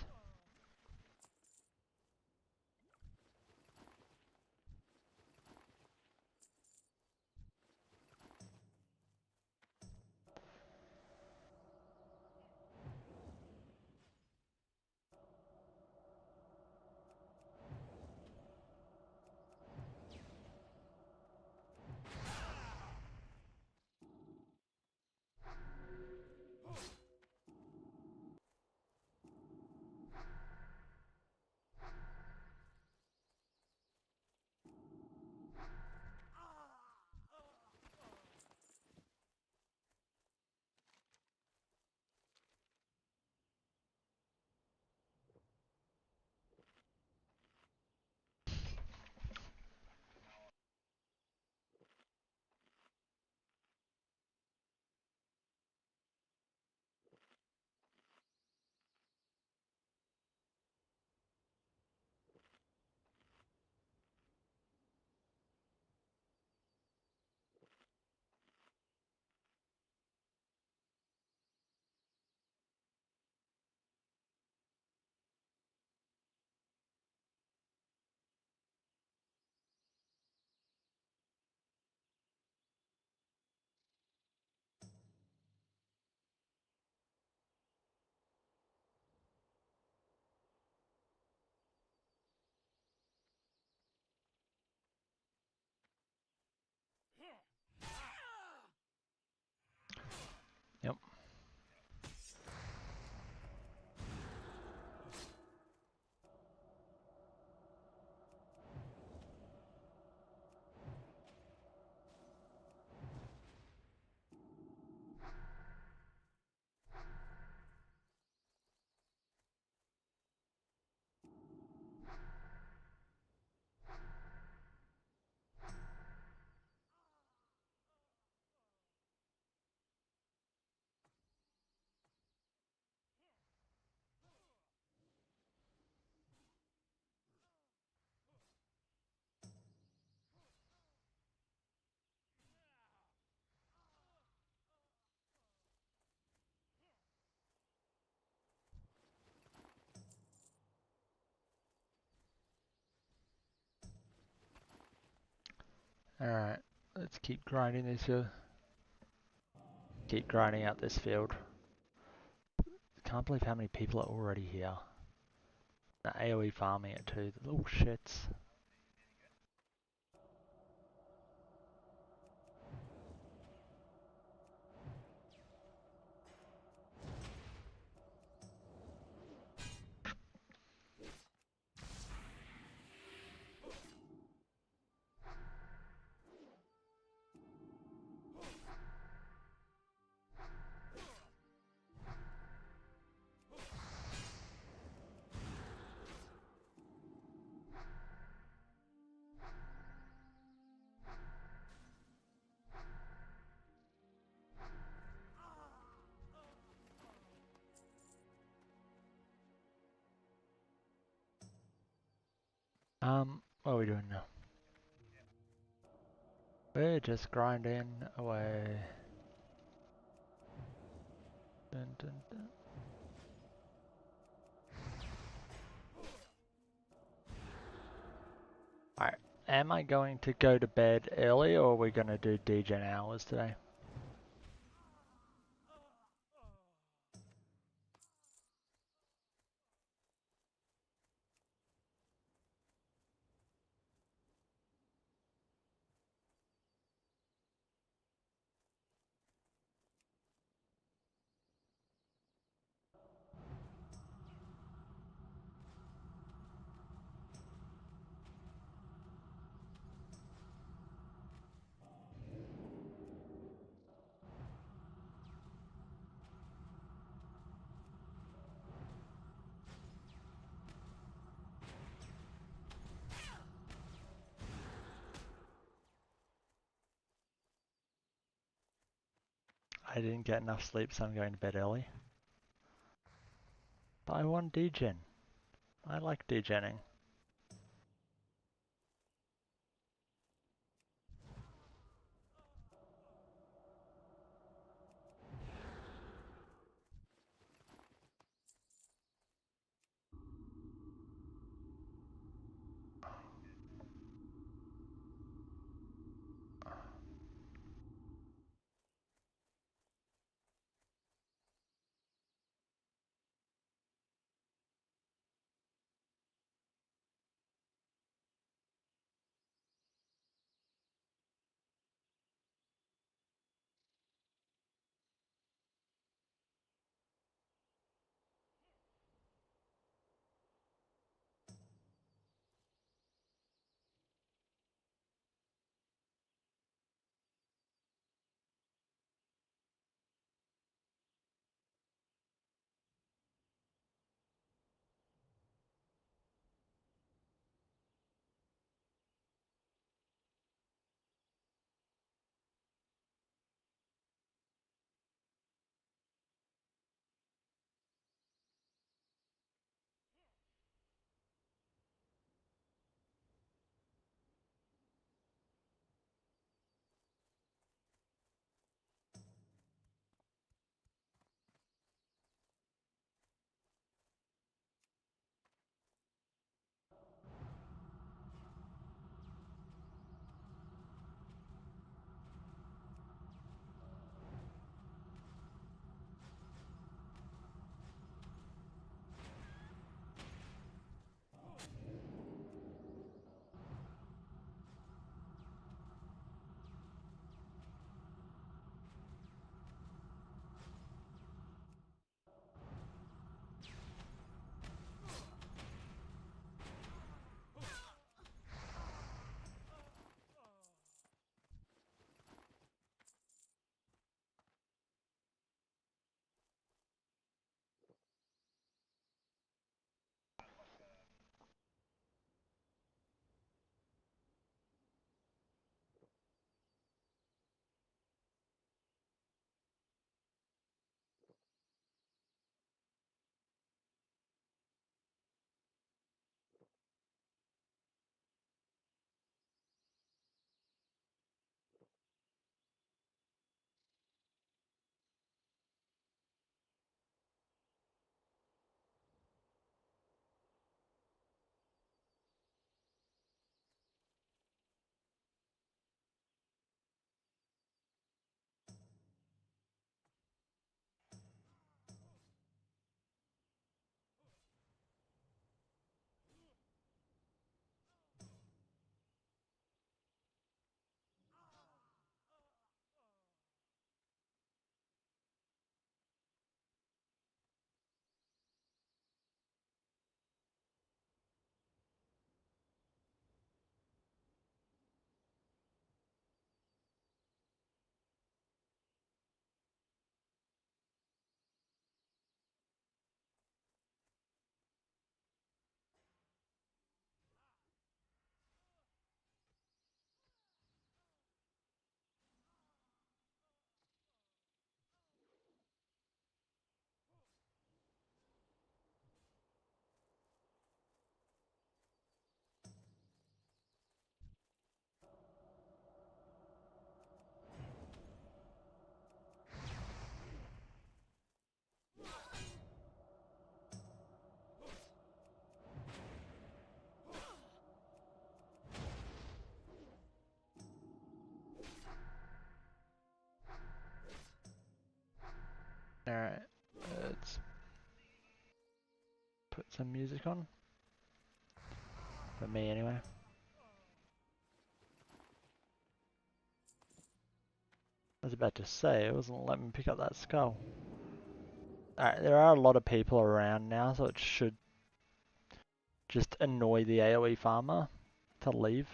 Yep. Alright, let's keep grinding this keep grinding out this field. Can't believe how many people are already here. The AoE farming it too, the little shits. What are we doing now? We're just grinding away. Dun, dun, dun. Alright, am I going to go to bed early or are we going to do degen hours today? I didn't get enough sleep, so I'm going to bed early. But I want degen. I like degenning. some music on. For me, anyway. I was about to say, it wasn't letting me pick up that skull. Alright, there are a lot of people around now, so it should just annoy the AoE farmer to leave.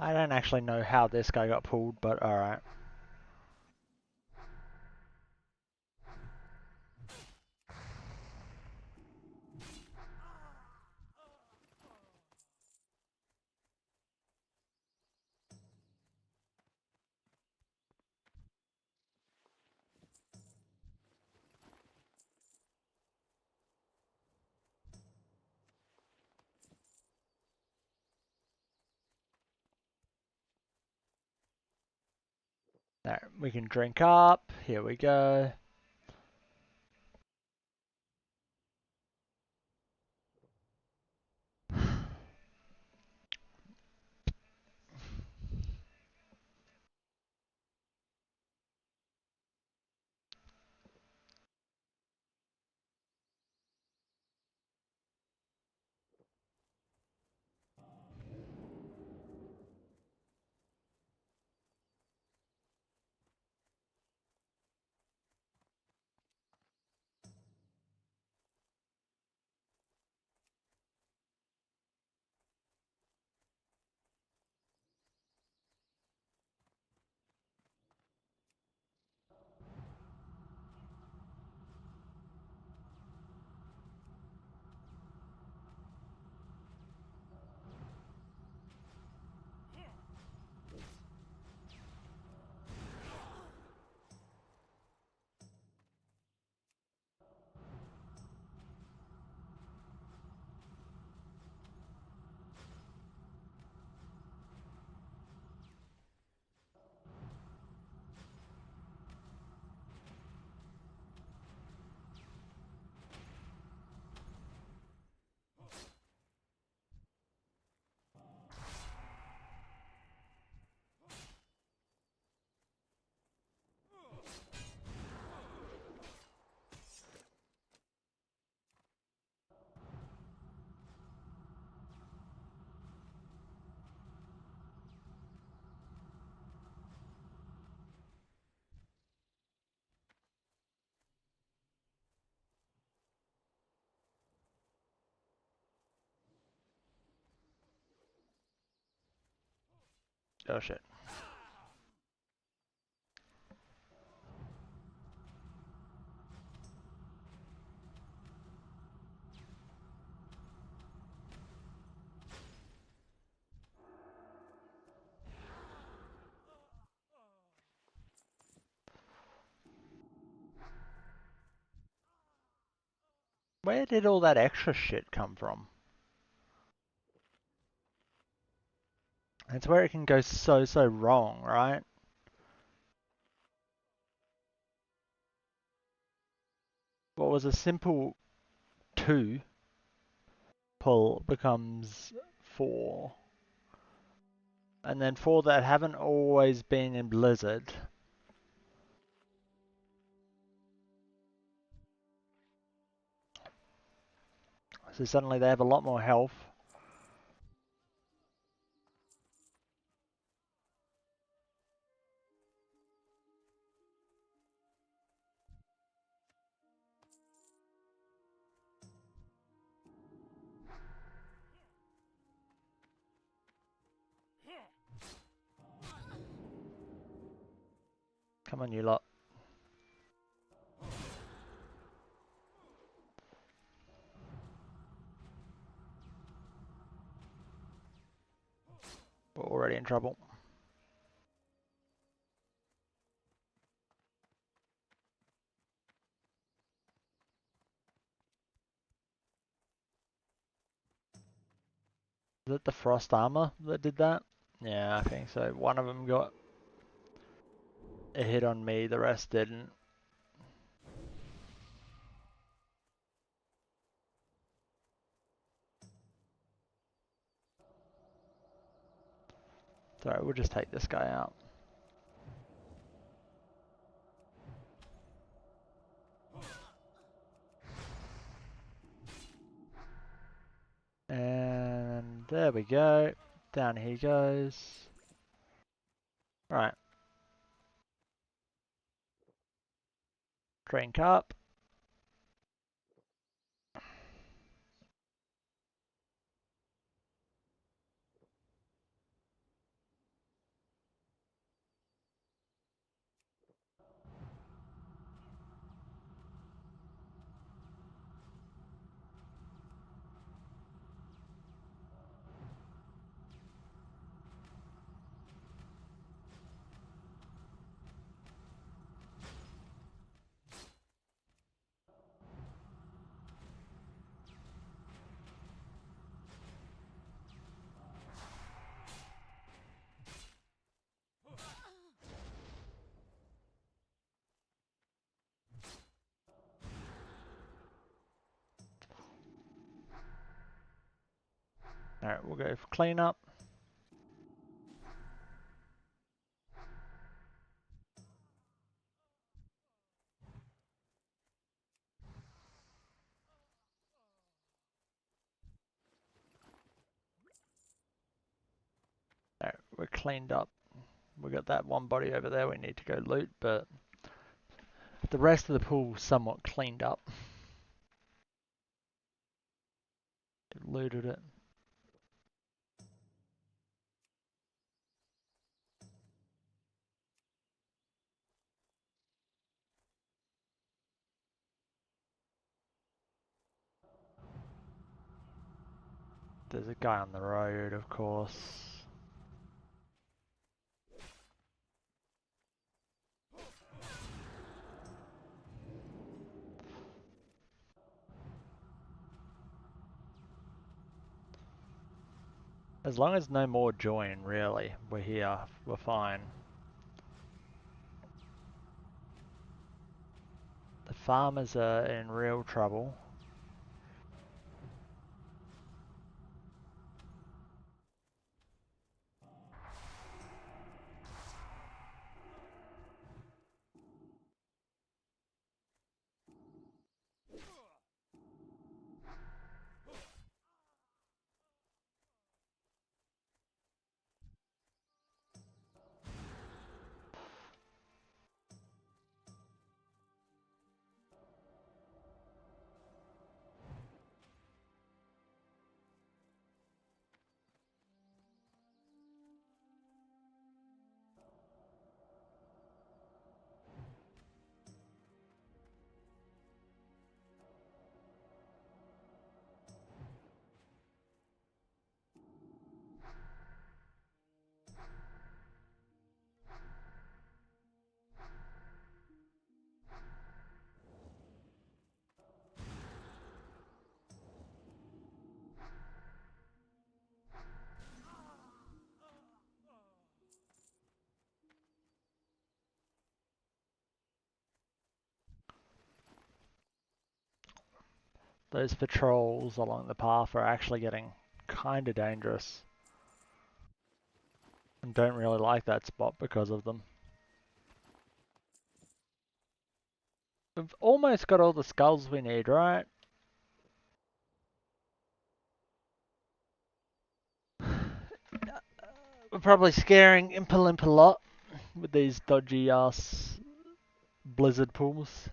I don't actually know how this guy got pulled, but alright. There, we can drink up. Here we go. Oh shit. Where did all that extra shit come from? That's where it can go so wrong, right? What was a simple 2 pull becomes 4. And then 4 that haven't always been in Blizzard. So suddenly they have a lot more health. Come on, you lot. We're already in trouble. Is it the frost armor that did that? Yeah, I think so. One of them got a hit on me, the rest didn't. Sorry, we'll just take this guy out. And there we go. Down he goes. Right. Drink up. Alright, we'll go for cleanup. Alright, we're cleaned up. We got that one body over there we need to go loot, but the rest of the pool's somewhat cleaned up. Looted it. There's a guy on the road, of course. As long as no more join, really, we're here, we're fine. The farmers are in real trouble. those patrols along the path are actually getting kind of dangerous. And don't really like that spot because of them. We've almost got all the skulls we need, right? We're probably scaring Impa a lot with these dodgy ass blizzard pools.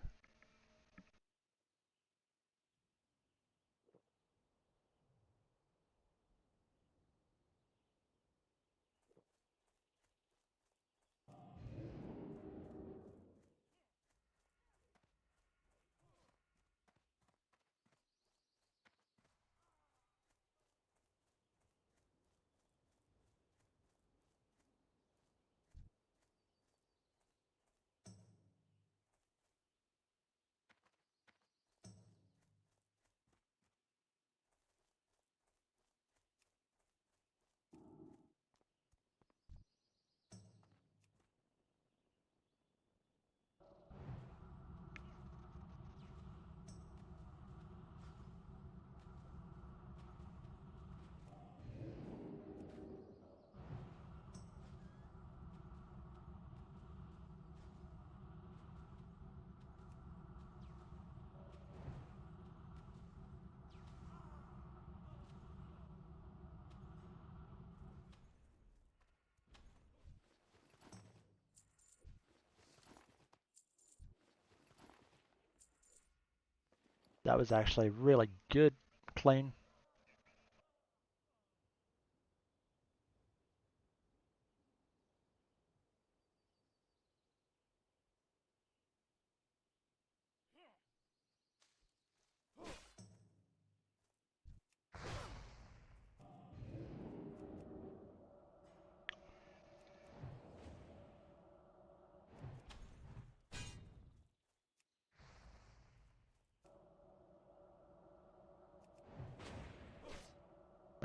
That was actually really good, clean.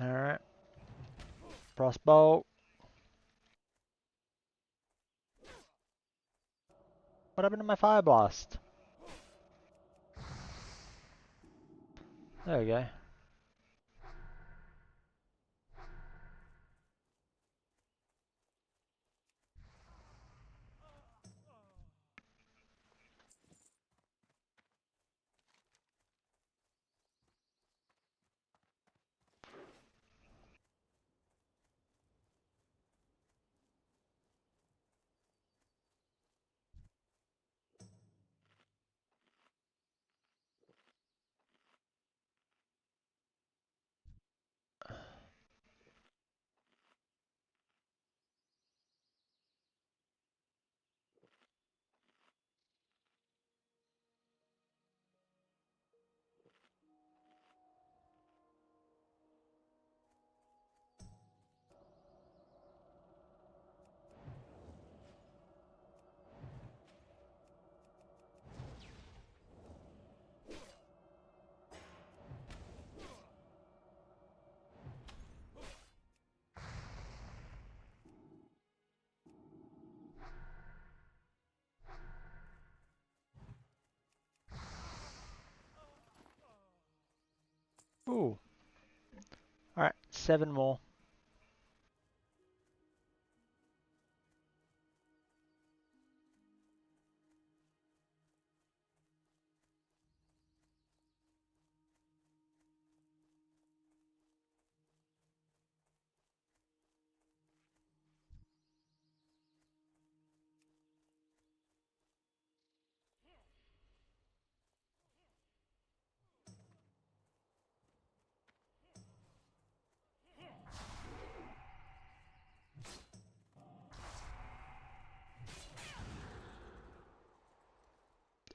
Alright. Crossbow. What happened to my fire blast? There we go. Ooh. Alright, 7 more.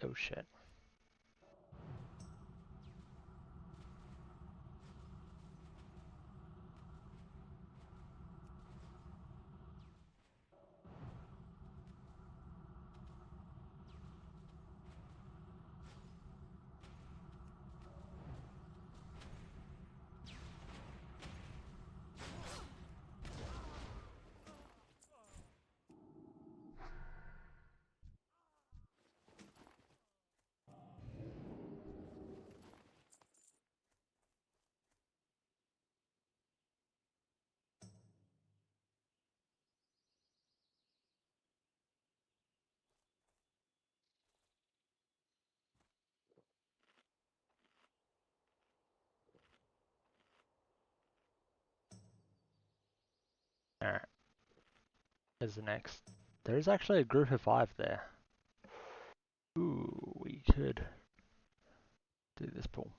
Oh shit. Alright. Here's the next. There's actually a group of 5 there. Ooh, we could do this pool.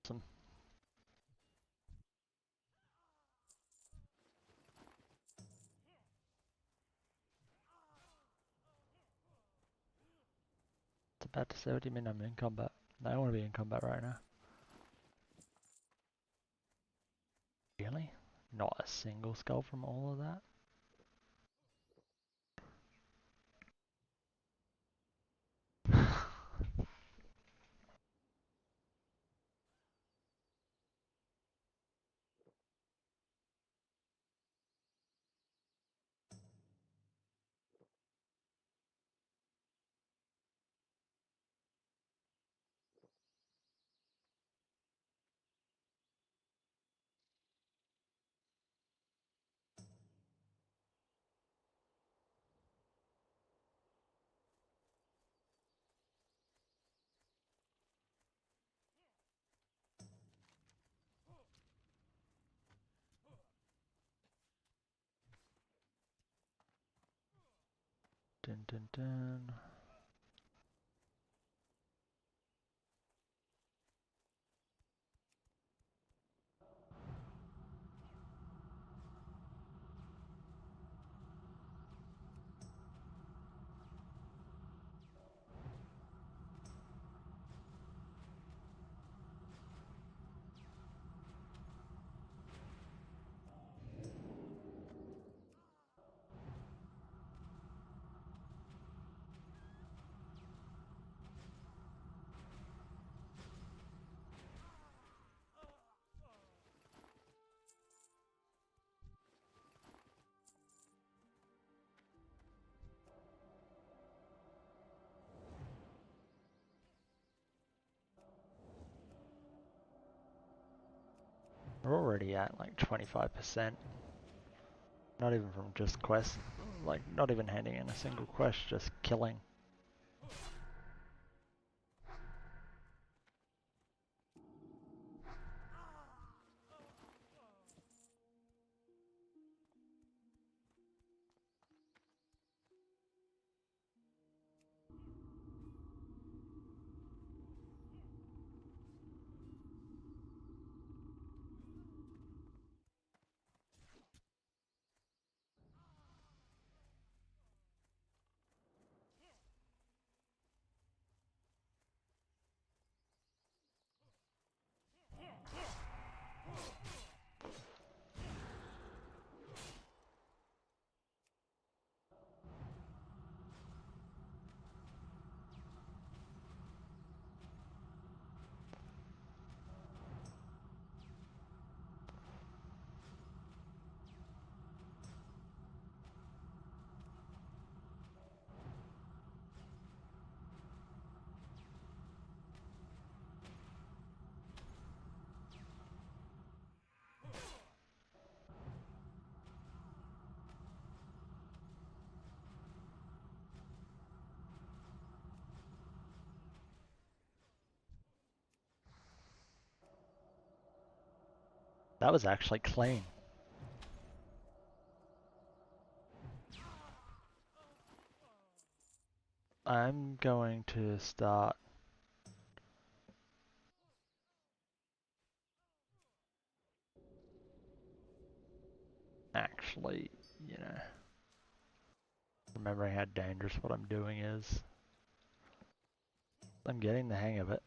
Awesome. It's about to say what do you mean I'm in combat? I don't want to be in combat right now. Really? Not a single skull from all of that? Dun dun dun. We're already at like 25%. Not even from just quests, like not even handing in a single quest, just killing. That was actually clean. I'm going to start actually, you know, remembering how dangerous what I'm doing is. I'm getting the hang of it.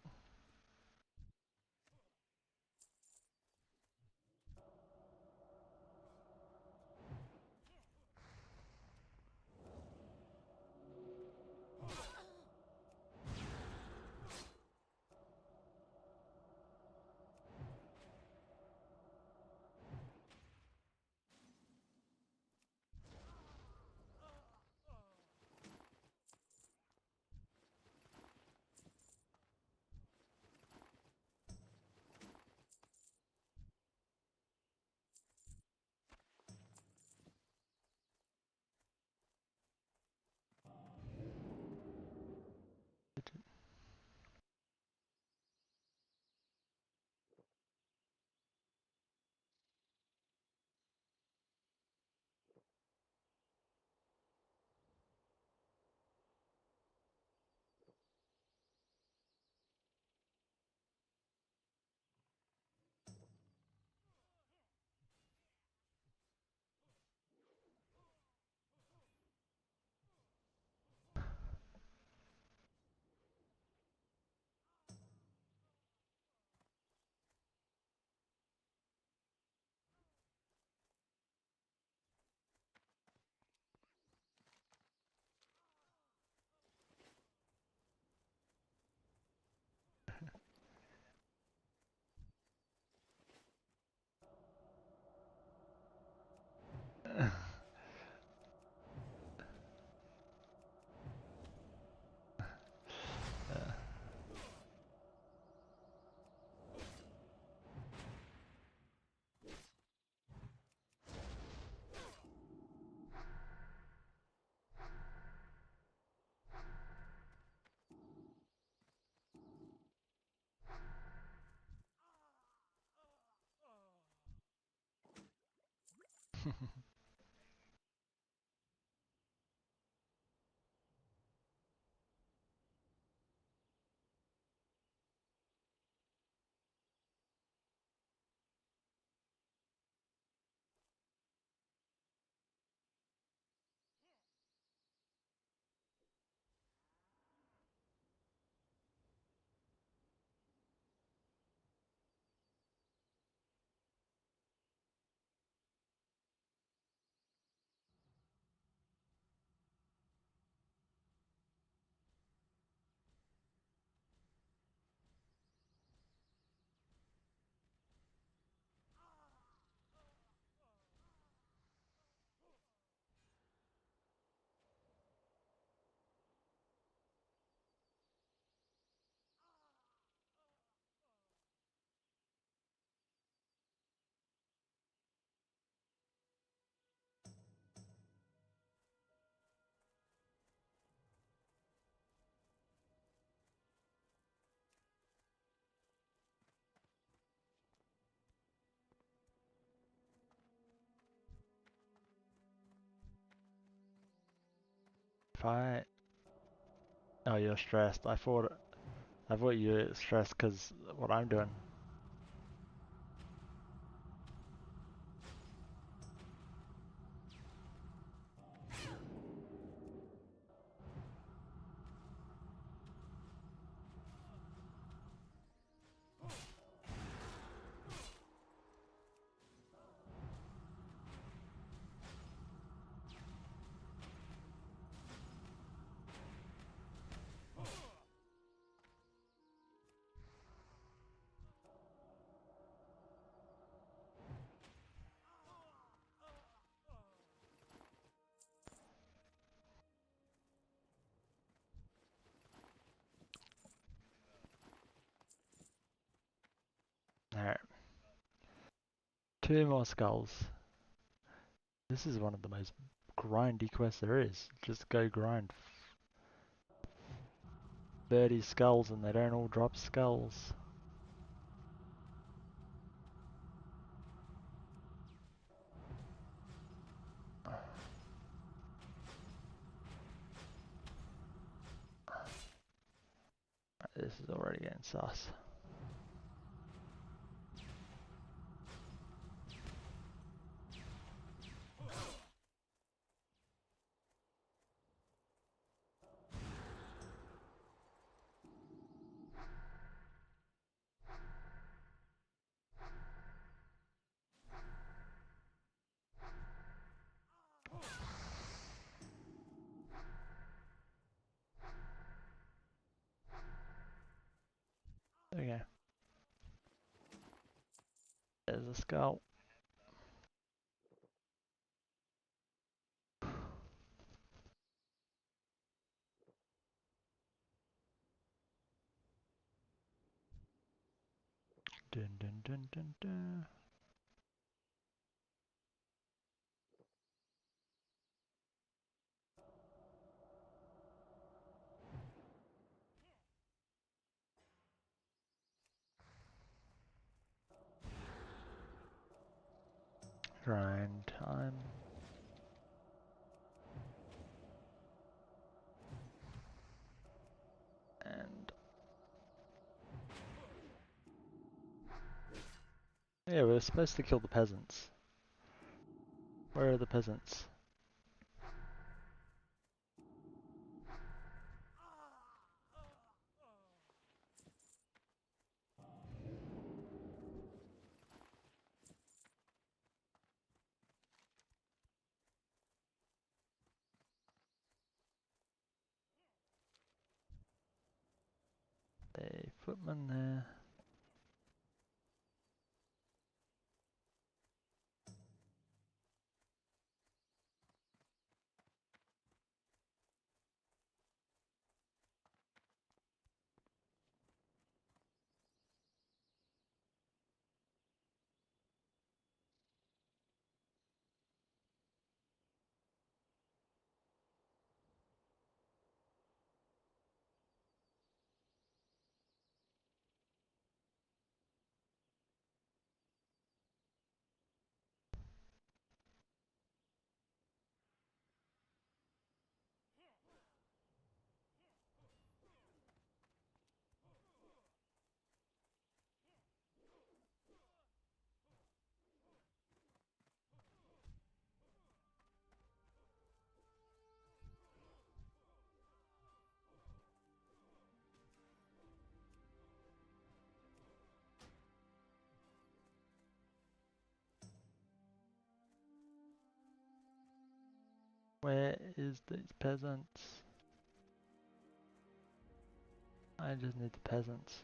If oh, you're stressed. I thought you were stressed because what I'm doing. Alright. 2 more skulls. This is one of the most grindy quests there is. Just go grind 30 skulls and they don't all drop skulls. This is already getting sus. skull. Dun dun dun dun dun. Grind time. And yeah, we're supposed to kill the peasants. Where are the peasants? A footman there. Where is these peasants? I just need the peasants.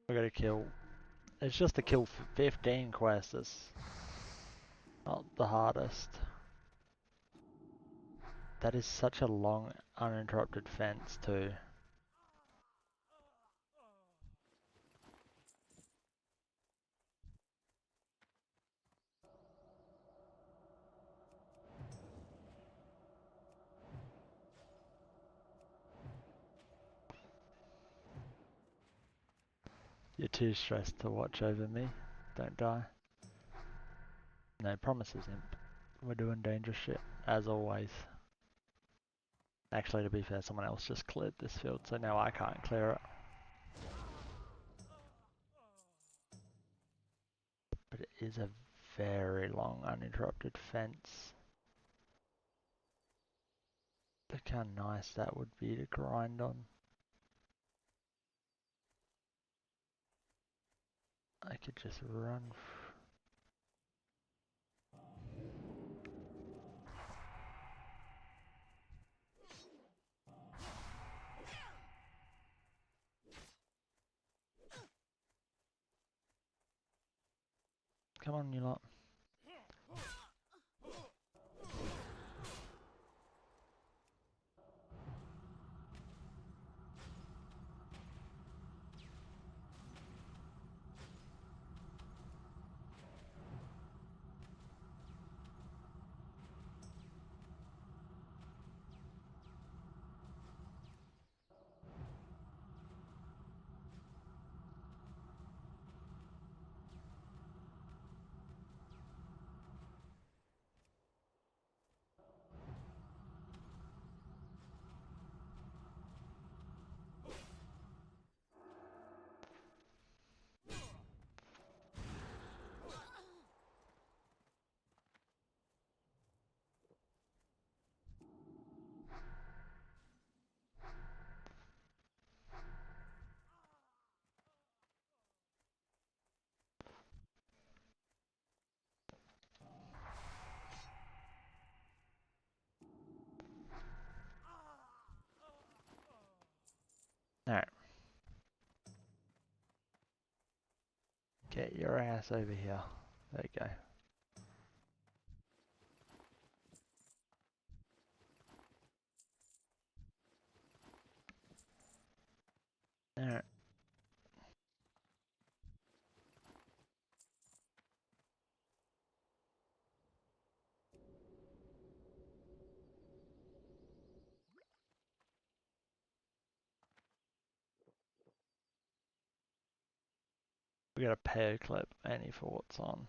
We gotta kill. It's just to kill 15 quests. It's not the hardest. That is such a long, uninterrupted fence too. You're too stressed to watch over me. Don't die. No promises, imp. We're doing dangerous shit, as always. Actually, to be fair, someone else just cleared this field, so now I can't clear it. But it is a very long, uninterrupted fence. Look how nice that would be to grind on. I could just run. Come on, you lot. Get your ass over here. There you go. Alright. We got a pair clip, any thoughts on?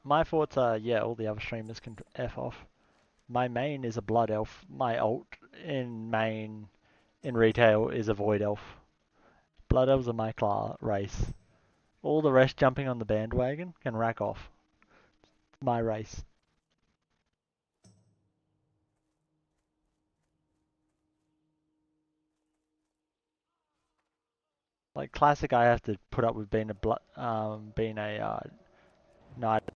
My thoughts are, yeah, all the other streamers can F off. My main is a blood elf. My ult in main, in retail, is a void elf. Blood elves are my race. All the rest jumping on the bandwagon can rack off. It's my race. Like classic, I have to put up with being a knight.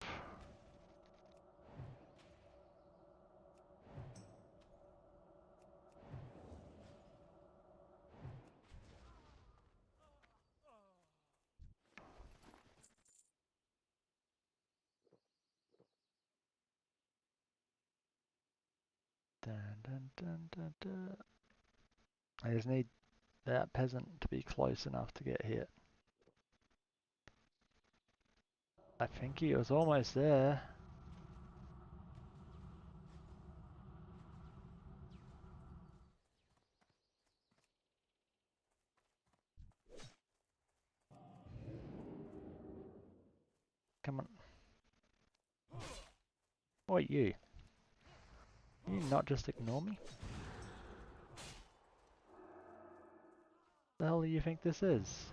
Dun, dun, dun, dun, dun. I just need that peasant to be close enough to get hit. I think he was almost there. Come on. What, you? You not just ignore me? The hell do you think this is?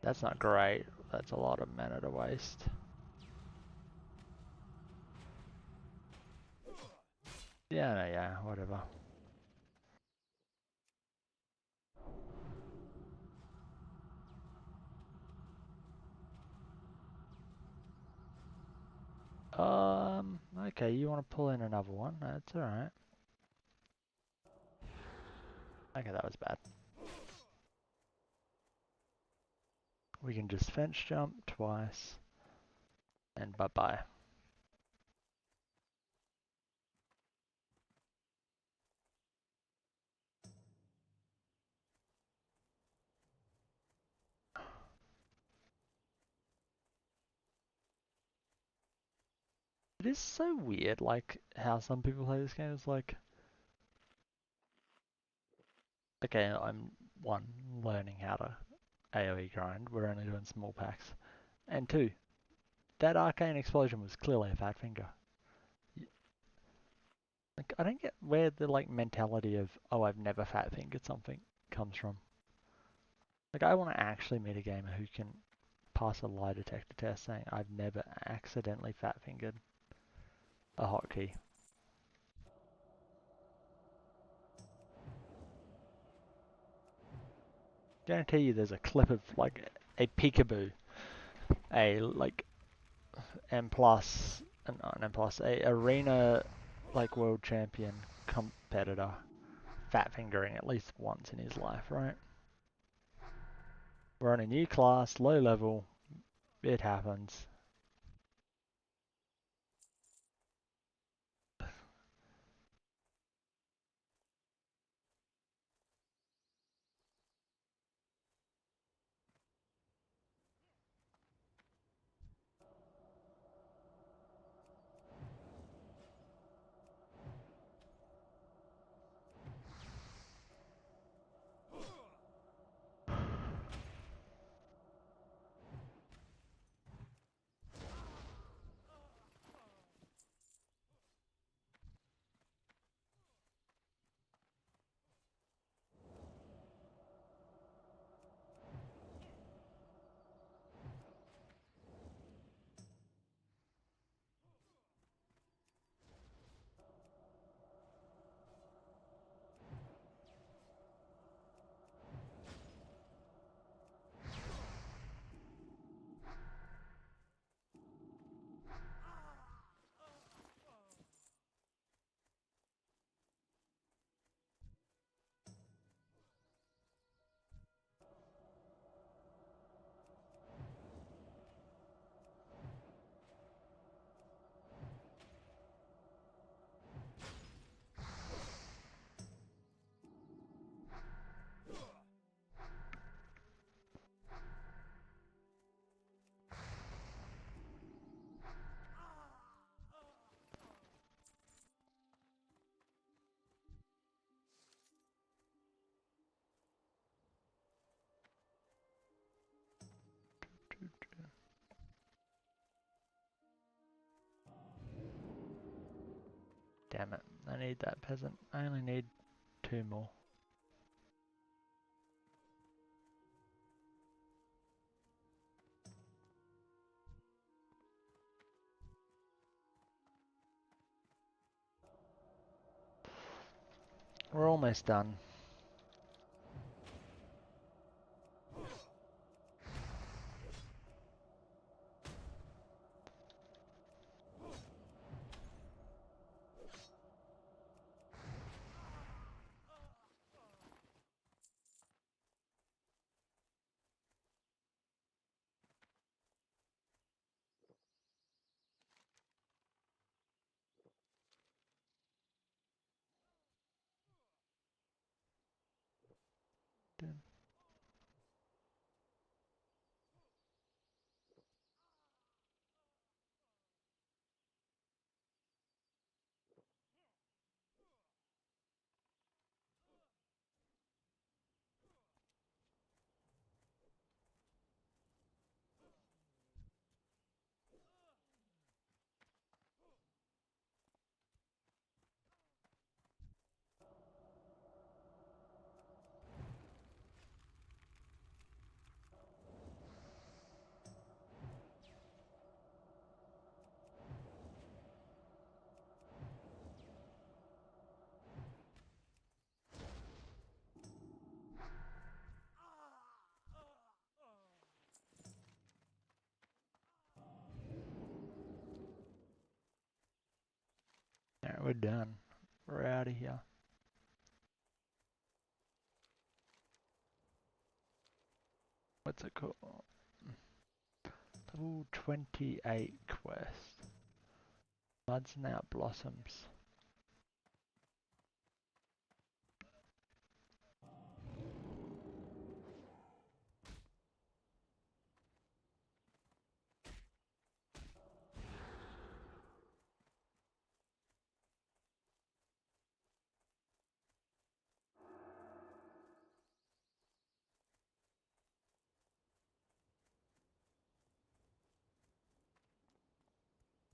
That's not great. That's a lot of mana to waste. Yeah, no, yeah, whatever. Okay, you want to pull in another one? That's alright. Okay, that was bad. We can just fence jump twice. And bye-bye. It is so weird, like, how some people play this game. It's like... Okay, I'm, one, learning how to AoE grind. We're only doing small packs. And two, that arcane explosion was clearly a fat finger. Like, I don't get where the, like, mentality of, oh, I've never fat fingered something comes from. Like, I want to actually meet a gamer who can pass a lie detector test saying I've never accidentally fat fingered a hotkey. Guarantee you there's a clip of, like, a peekaboo, a, like, M plus, not an M plus, a arena, like, world champion competitor fat fingering at least once in his life, right? We're on a new class, low level, it happens. Damn it, I need that peasant. I only need 2 more. We're almost done. Dun. Alright, we're done. We're out of here. What's it called? Level 28 quest. Buds and out blossoms.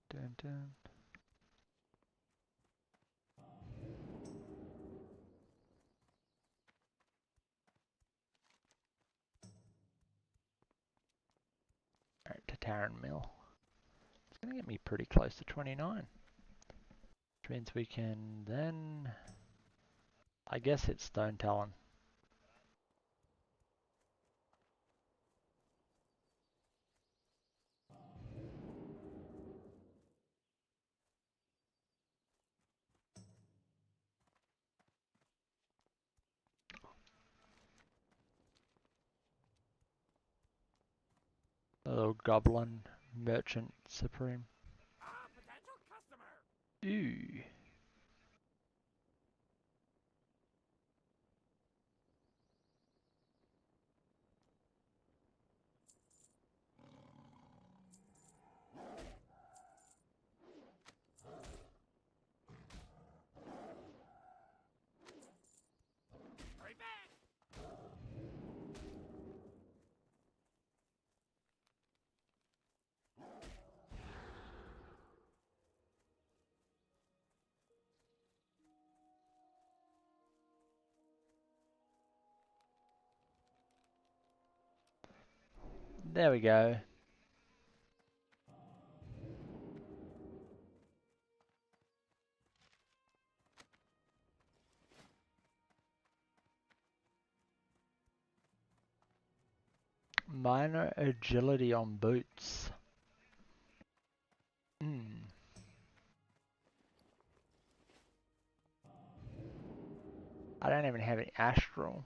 Dun dun. Alright, to Taran Mill. It's gonna get me pretty close to 29. Which means we can then, I guess, hit Stone Talon. The little goblin merchant supreme. Ooh. There we go. Minor agility on boots. I don't even have any astral.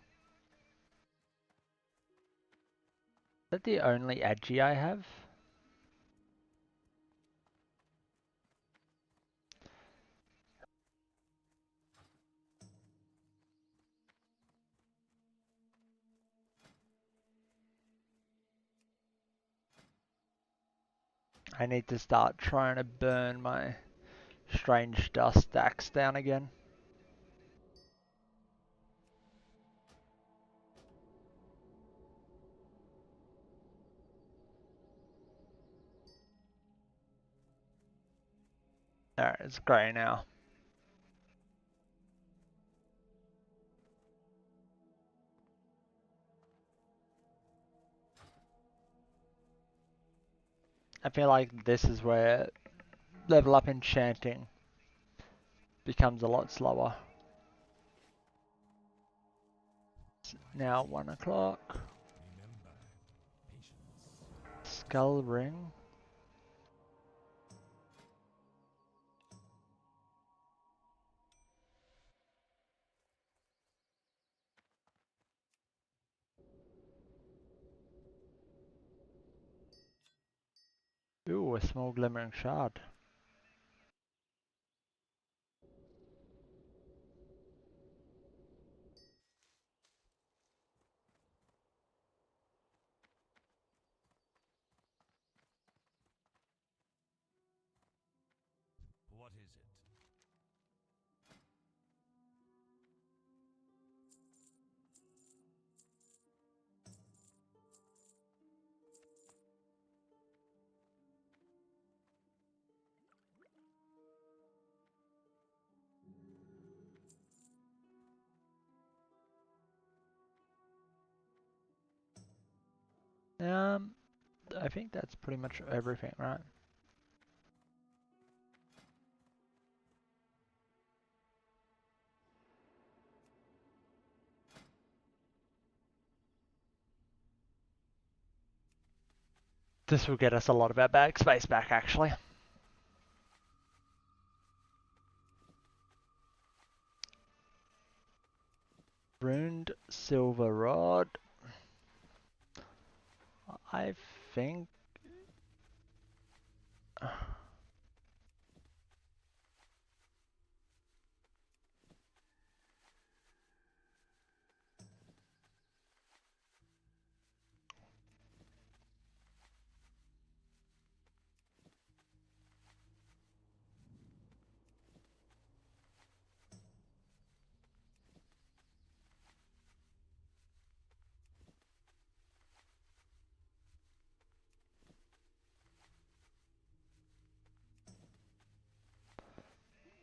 Is that the only agi I have? I need to start trying to burn my strange dust stacks down again. Alright, it's grey now. I feel like this is where level up enchanting becomes a lot slower. It's now 1 o'clock. Skull ring. Ooh, a small glimmering shard. What is it? I think that's pretty much everything, right? This will get us a lot of our bag space back, actually. Runed silver rod. I think...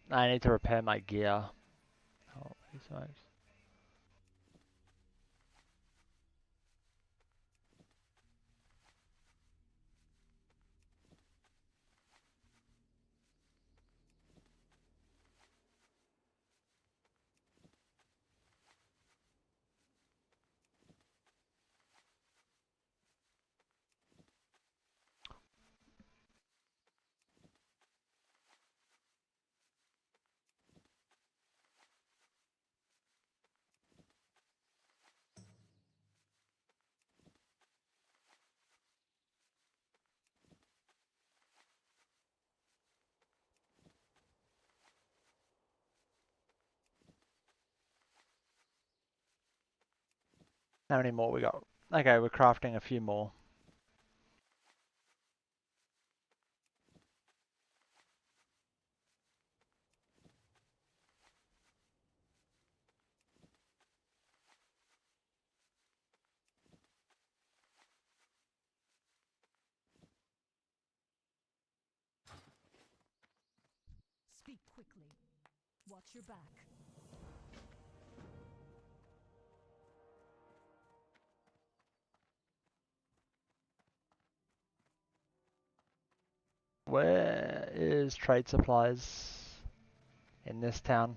I need to repair my gear. Holy smokes. How many more we got? Okay, we're crafting a few more. Speak quickly. Watch your back. Where is trade supplies in this town?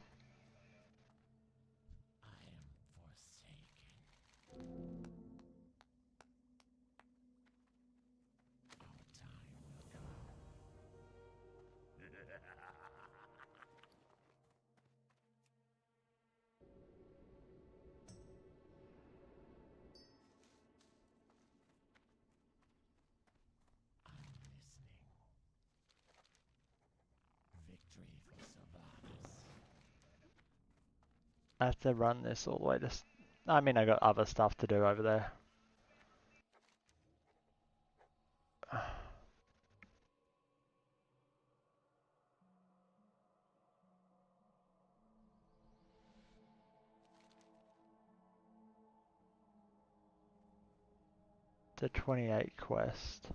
I have to run this all the way to... I mean, I got other stuff to do over there. The 28 quest.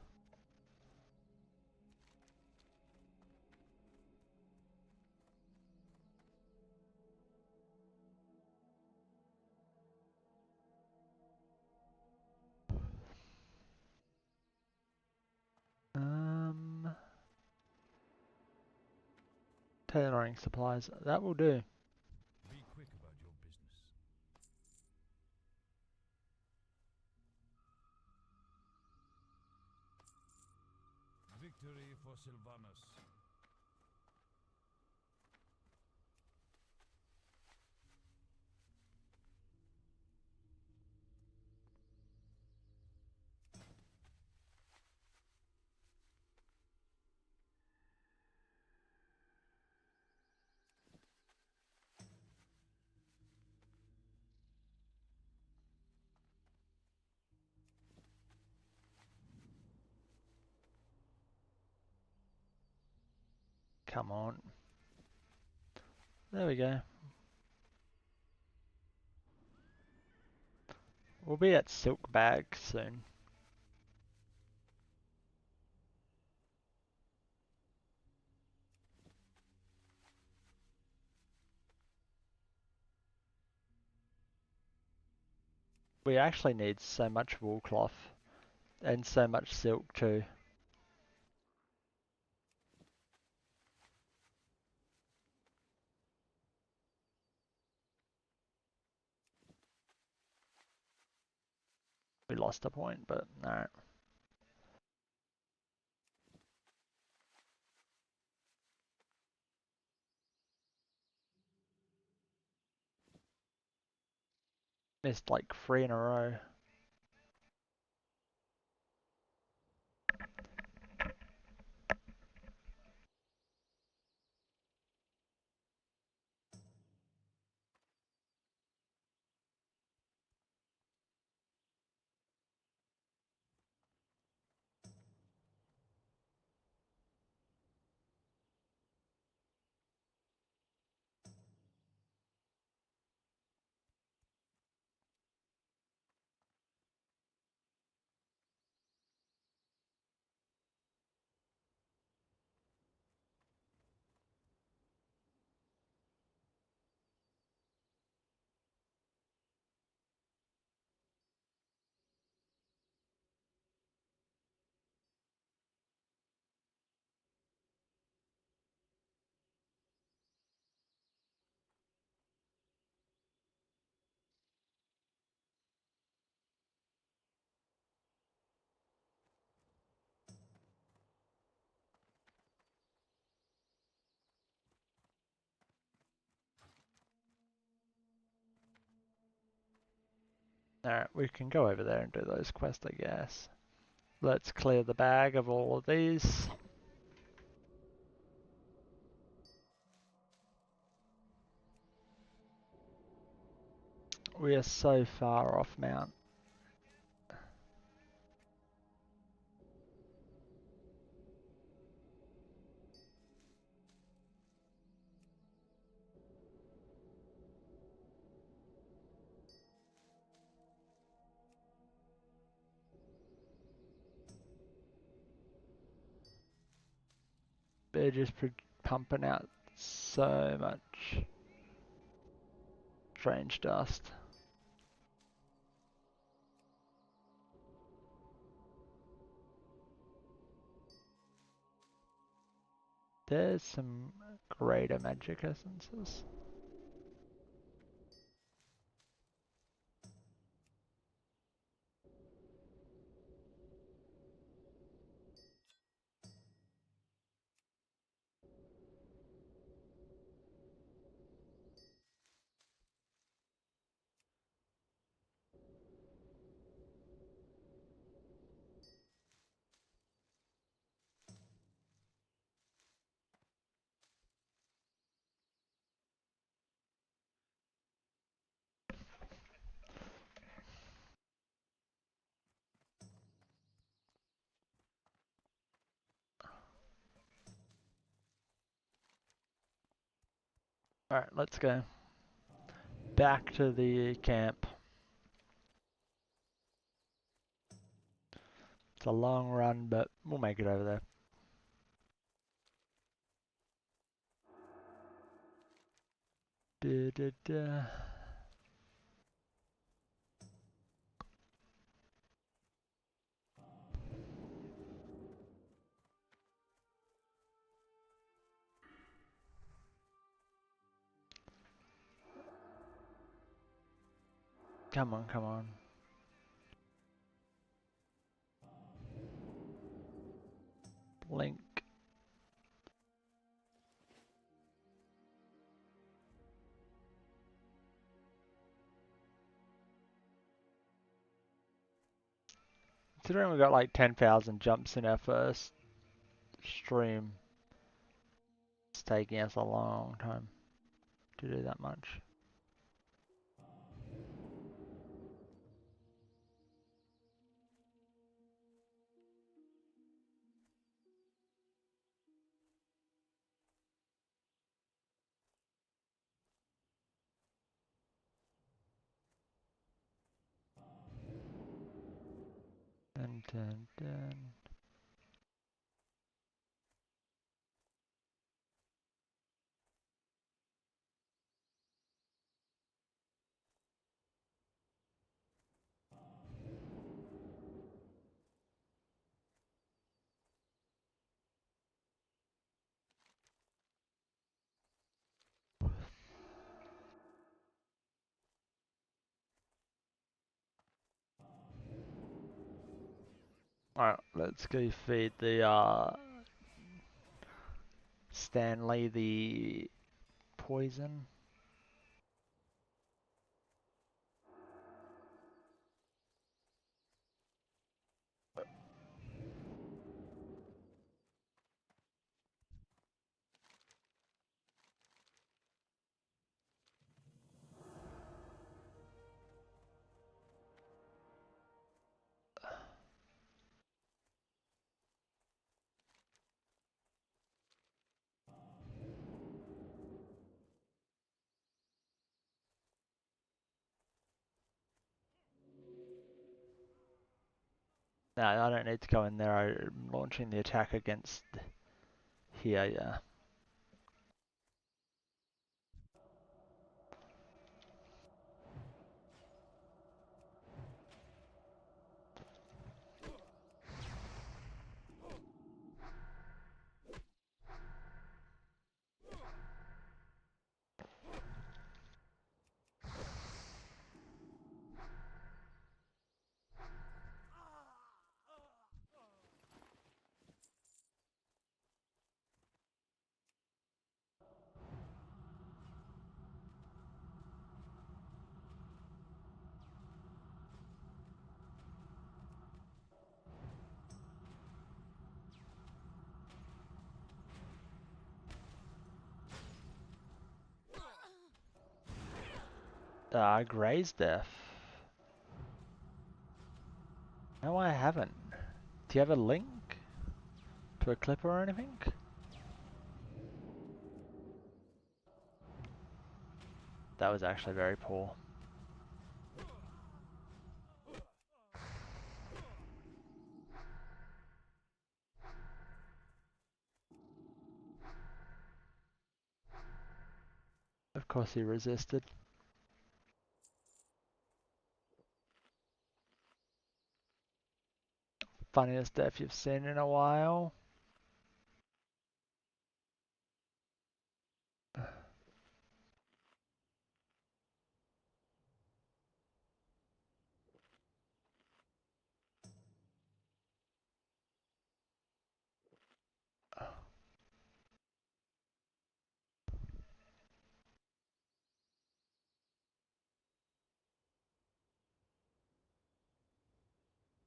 Tailoring supplies. That will do. Be quick about your business. Victory for Sylvanus. Come on. There we go. We'll be at Silk Bag soon. We actually need so much wool cloth and so much silk too. We lost a point, but no. Missed like 3 in a row. Alright, we can go over there and do those quests, I guess. Let's clear the bag of all of these. We are so far off Mount. They're just pumping out so much strange dust. There's some greater magic essences. Alright, let's go. Back to the camp. It's a long run, but we'll make it over there. Da, da, da. Come on, come on. Blink. Considering we got like 10,000 jumps in our first stream, it's taking us a long time to do that much. Dun, dun, dun. Alright, let's go feed the Stanley the poison. No, I don't need to go in there. I'm launching the attack against here, yeah. Gray's death. No, I haven't. Do you have a link to a clip or anything? That was actually very poor. Of course he resisted. Funniest death you've seen in a while.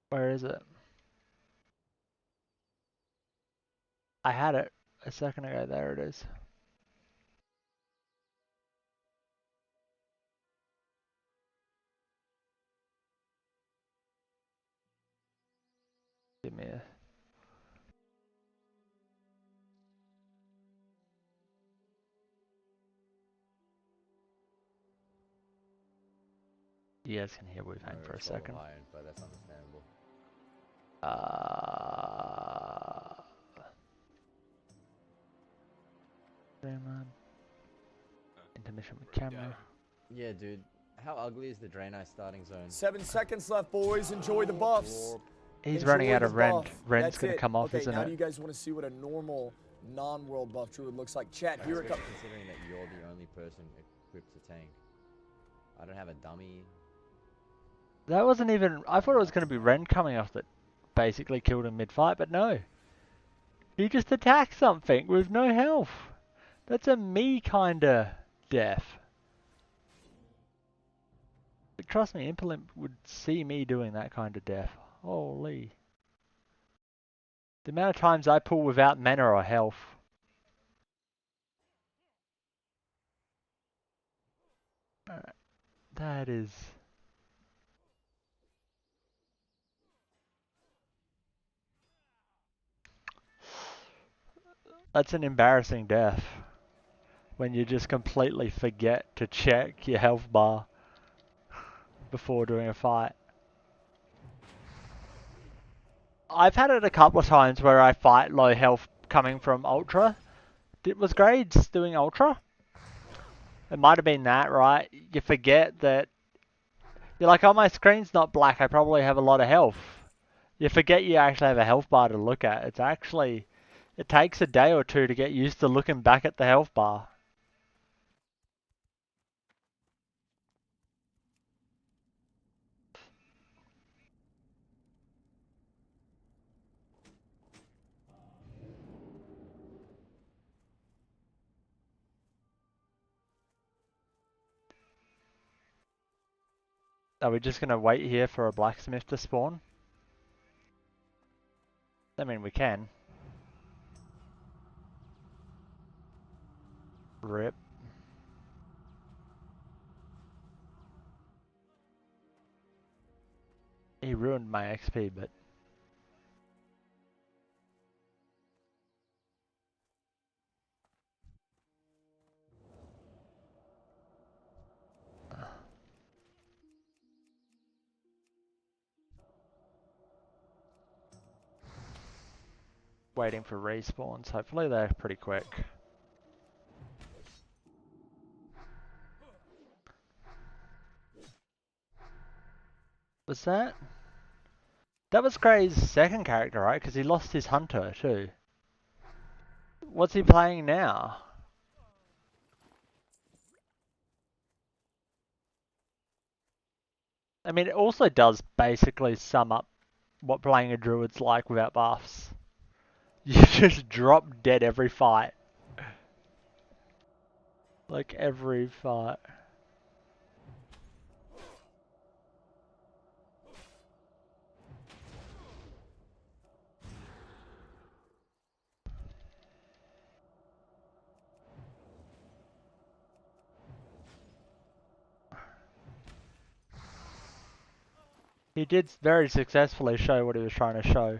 Where is it? I had it a second ago. There it is. Give me a... You guys can hear we've hung for a second. But that's understandable. Intermission with camera. Yeah, dude. How ugly is the Draenei starting zone? 7 seconds left, boys. Enjoy the buffs. He's Enjoy running out the of rent. buff. Rent's That's gonna it. come off, okay, isn't now it? do you guys want to see what a normal non-world buff druid looks like? Chat, here it comes. Considering that you're the only person equipped to tank. I don't have a dummy. That wasn't even... I thought it was going to be Ren coming off that basically killed him mid-fight, but no. He just attacked something with no health. That's a me kinda death. But trust me, Impotent would see me doing that kind of death. Holy. The amount of times I pull without mana or health. That is... That's an embarrassing death. When you just completely forget to check your health bar before doing a fight. I've had it a couple of times where I fight low health coming from Ultra. Was Grades doing Ultra? It might have been that, right? You forget that... You're like, oh, my screen's not black, I probably have a lot of health. You forget you actually have a health bar to look at. It's actually... It takes a day or two to get used to looking back at the health bar. Are we just going to wait here for a blacksmith to spawn? I mean, we can. Rip. He ruined my XP, but... Waiting for respawns. Hopefully they're pretty quick. Was that? That was Gray's second character, right? Because he lost his hunter too. What's he playing now? I mean, it also does basically sum up what playing a druid's like without buffs. You just drop dead every fight. Like every fight. He did very successfully show what he was trying to show.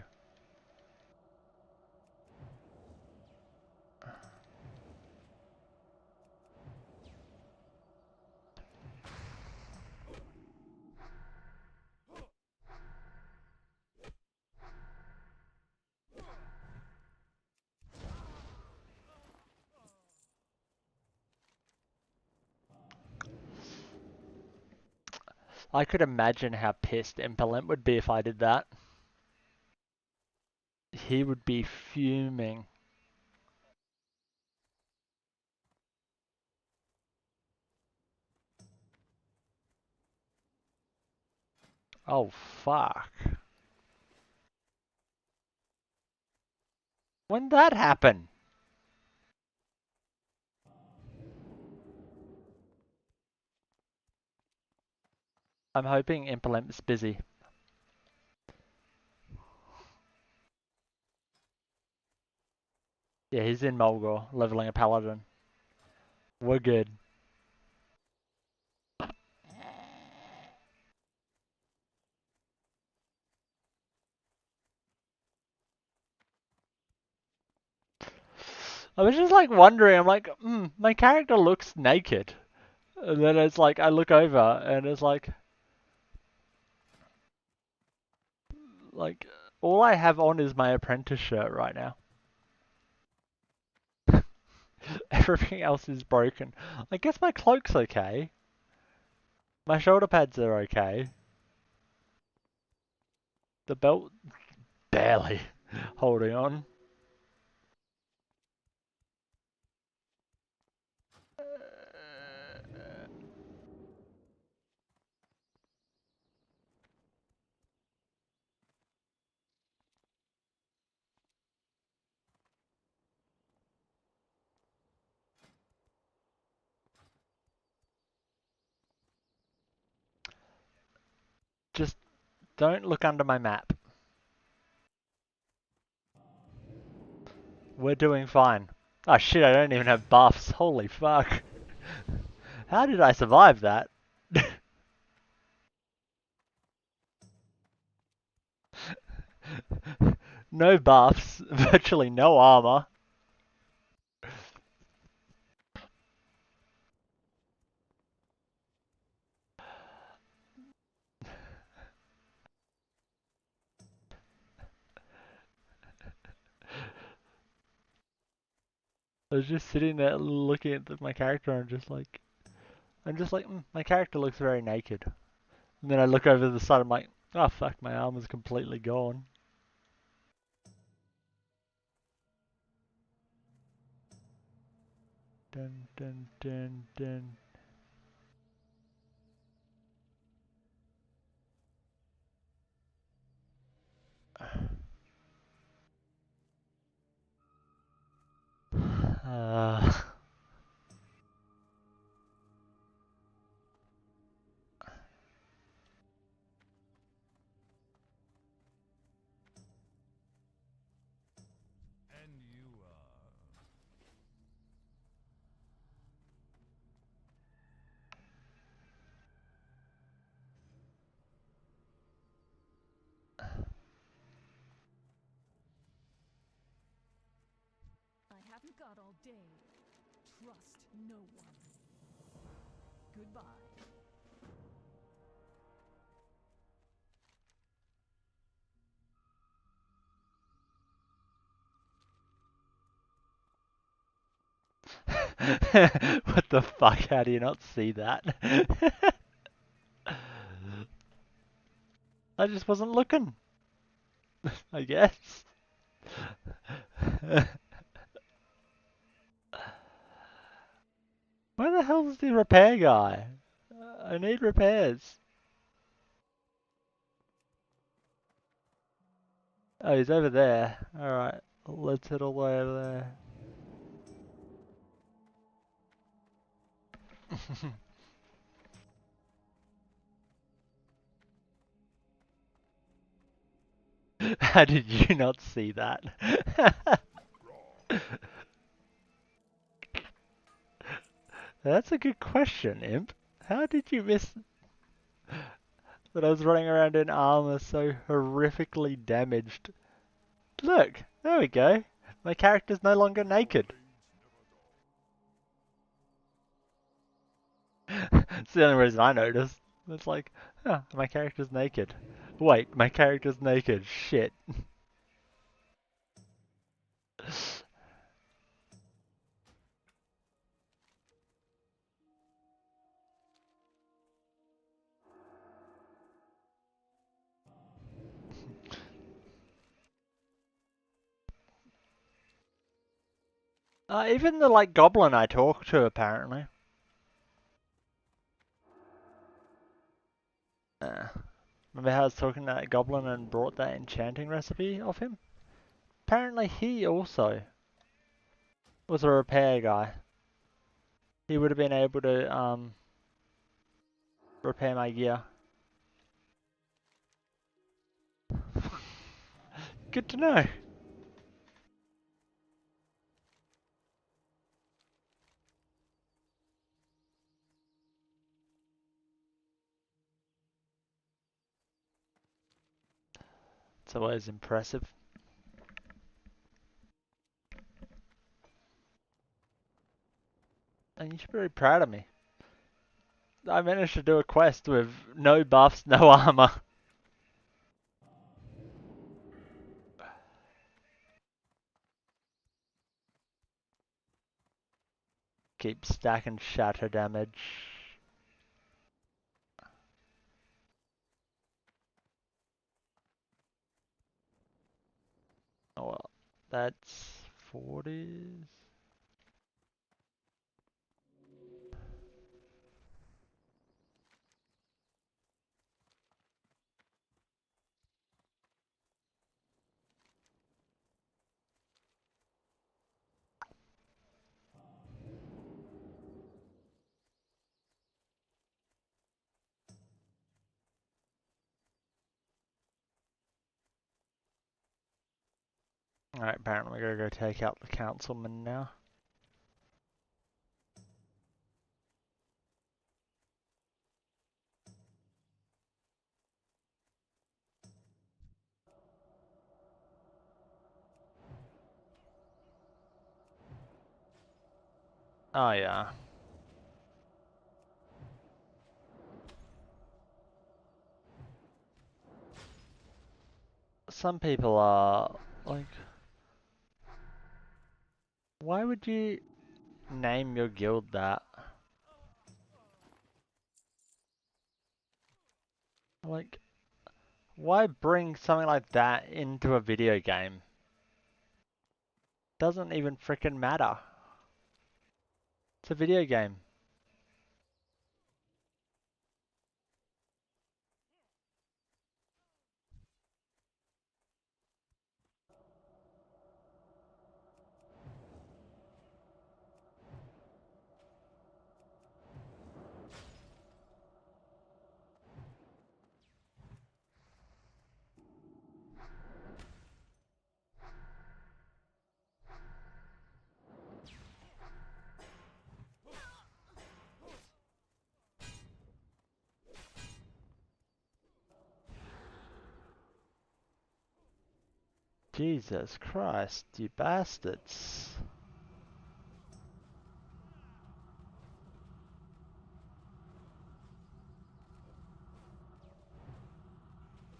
I could imagine how pissed Impelent would be if I did that. He would be fuming. Oh, fuck. When did that happen? I'm hoping Impelent's busy. Yeah, he's in Mulgore, leveling a paladin. We're good. I was just like wondering, I'm like, my character looks naked. And then it's like, I look over and it's like, all I have on is my apprentice shirt right now. Everything else is broken. I guess my cloak's okay. My shoulder pads are okay. The belt, barely holding on. Just don't look under my map. We're doing fine. Oh shit, I don't even have buffs. Holy fuck. How did I survive that? No buffs, virtually no armor. I was just sitting there looking at my character and I'm just like, my character looks very naked. And then I look over the side, I'm like, oh fuck, my armor's completely gone. Dun dun dun dun. And you I haven't got all day. Trust no one. Goodbye. What the fuck? How do you not see that? I just wasn't looking. I guess. Where the hell is the repair guy? I need repairs. Oh, he's over there. Alright, let's head all the way over there. How did you not see that? That's a good question, Imp. How did you miss that I was running around in armor so horrifically damaged? Look, there we go. My character's no longer naked. It's the only reason I noticed. It's like, huh, my character's naked. Wait, my character's naked. Shit. Even the goblin I talked to apparently. Remember how I was talking to that goblin and brought that enchanting recipe off him? Apparently he also was a repair guy. He would have been able to repair my gear. Good to know. It's always impressive. And you should be very proud of me. I managed to do a quest with no buffs, no armor. Keep stacking shatter damage. Oh well, that's 40s. Alright, apparently we gotta go take out the councilman now. Oh yeah. Some people are like, why would you name your guild that? Like, why bring something like that into a video game? Doesn't even frickin' matter. It's a video game. Jesus Christ, you bastards.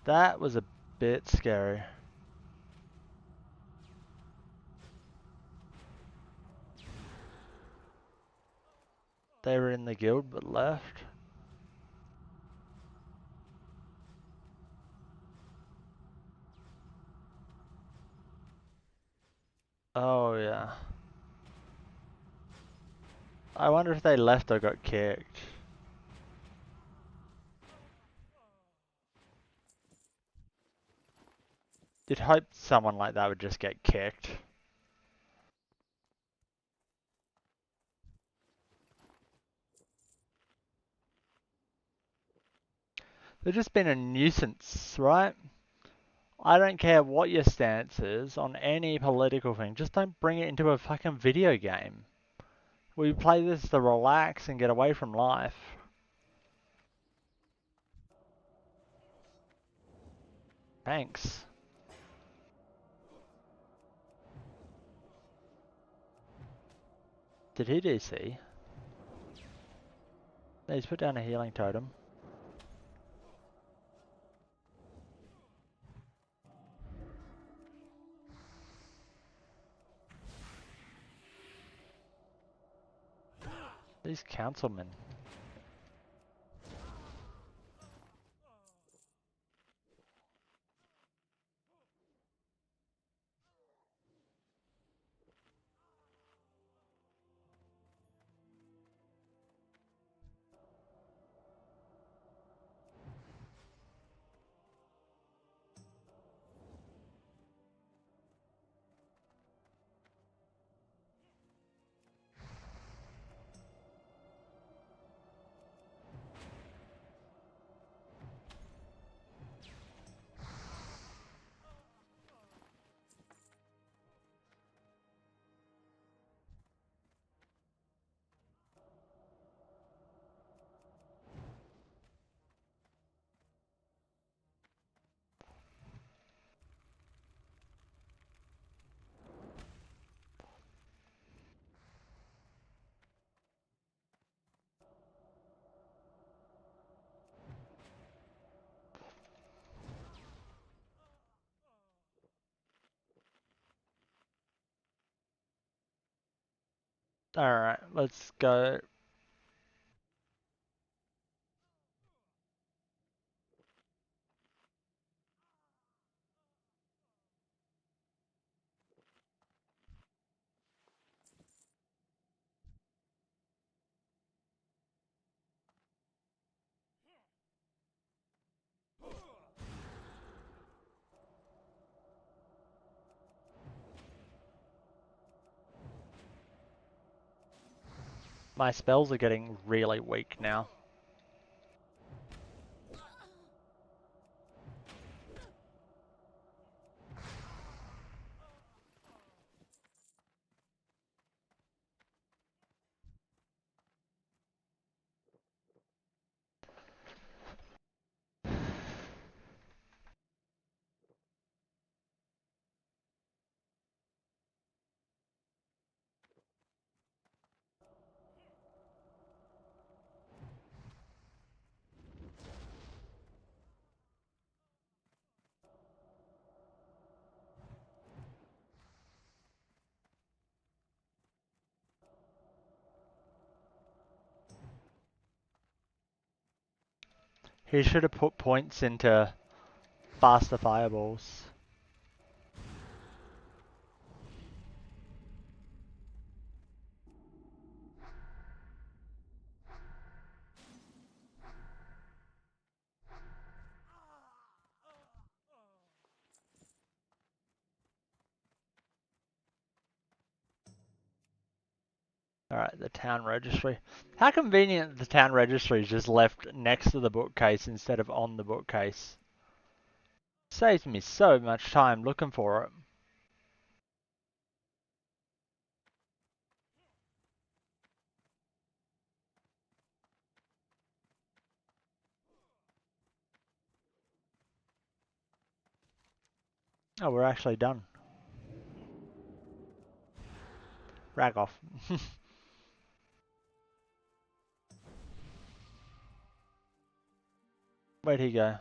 That was a bit scary. They were in the guild but left. Oh yeah. I wonder if they left or got kicked. You'd hope someone like that would just get kicked. They've just been a nuisance, right? I don't care what your stance is on any political thing, just don't bring it into a fucking video game. We play this to relax and get away from life. Thanks. Did he DC? No, he's put down a healing totem. These councilmen. Alright, let's go. My spells are getting really weak now. He should have put points into faster fireballs. Alright, the town registry. How convenient the town registry is just left next to the bookcase instead of on the bookcase. Saves me so much time looking for it. Oh, we're actually done. Rag off. Where'd he go?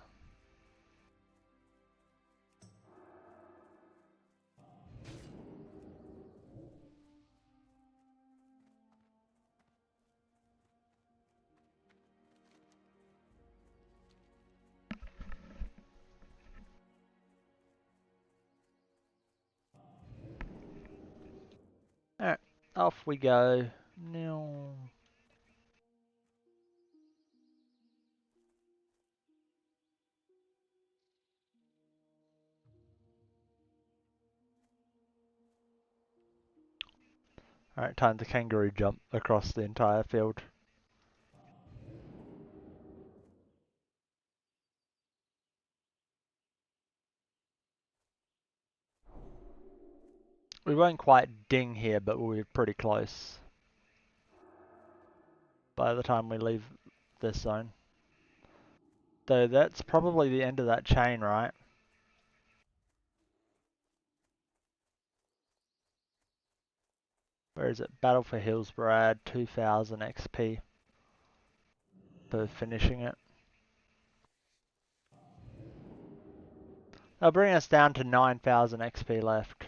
Alright, off we go. No. Alright, time to kangaroo jump across the entire field. We won't quite ding here, but we'll be pretty close by the time we leave this zone. Though that's probably the end of that chain, right? Where is it? Battle for Hillsborough, add 2000 XP for finishing it. That'll bring us down to 9000 XP left.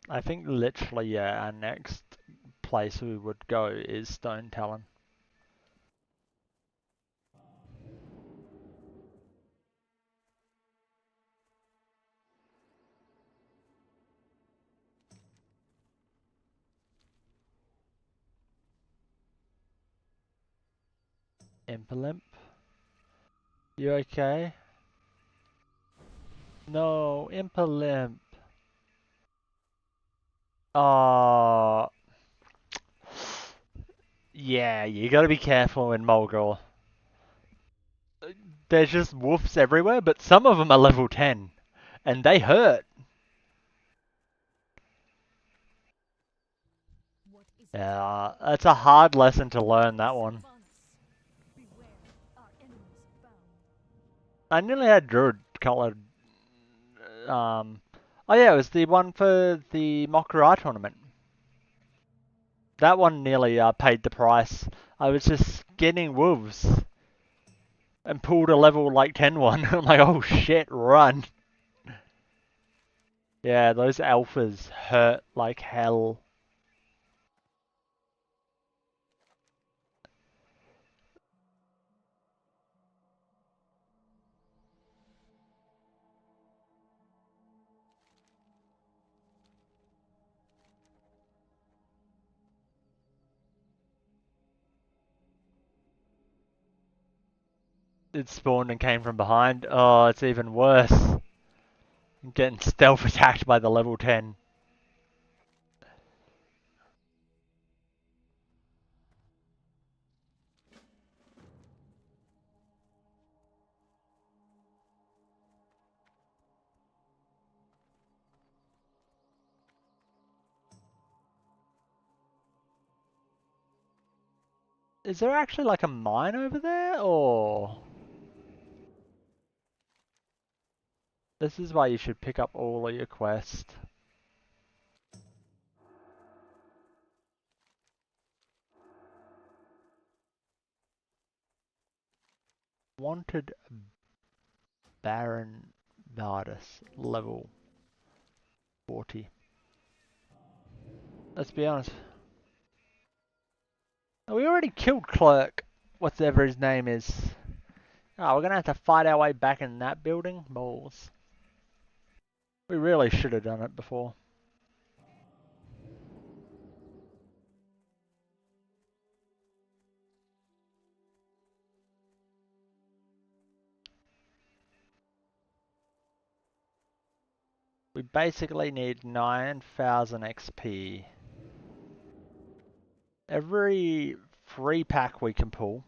I think literally, yeah, our next place we would go is Stone Talon. Impolimp? You okay? No, Impolimp. Oh. Yeah, you gotta be careful in Mulgore. There's just wolves everywhere, but some of them are level 10. And they hurt. Yeah, that's a hard lesson to learn, that one. I nearly had Druid colored. Oh yeah, it was the one for the Mokra tournament. That one nearly paid the price. I was just getting wolves and pulled a level like 10 one. I'm like, oh shit, run. Yeah, those alphas hurt like hell. It spawned and came from behind. Oh, it's even worse. I'm getting stealth attacked by the level 10. Is there actually like a mine over there, or? This is why you should pick up all of your quests. Wanted Baron Vardis, level 40. Let's be honest. Oh, we already killed Clerk, whatever his name is. Oh, we're gonna have to fight our way back in that building? Balls. We really should have done it before. We basically need 9,000 XP. Every free pack we can pull.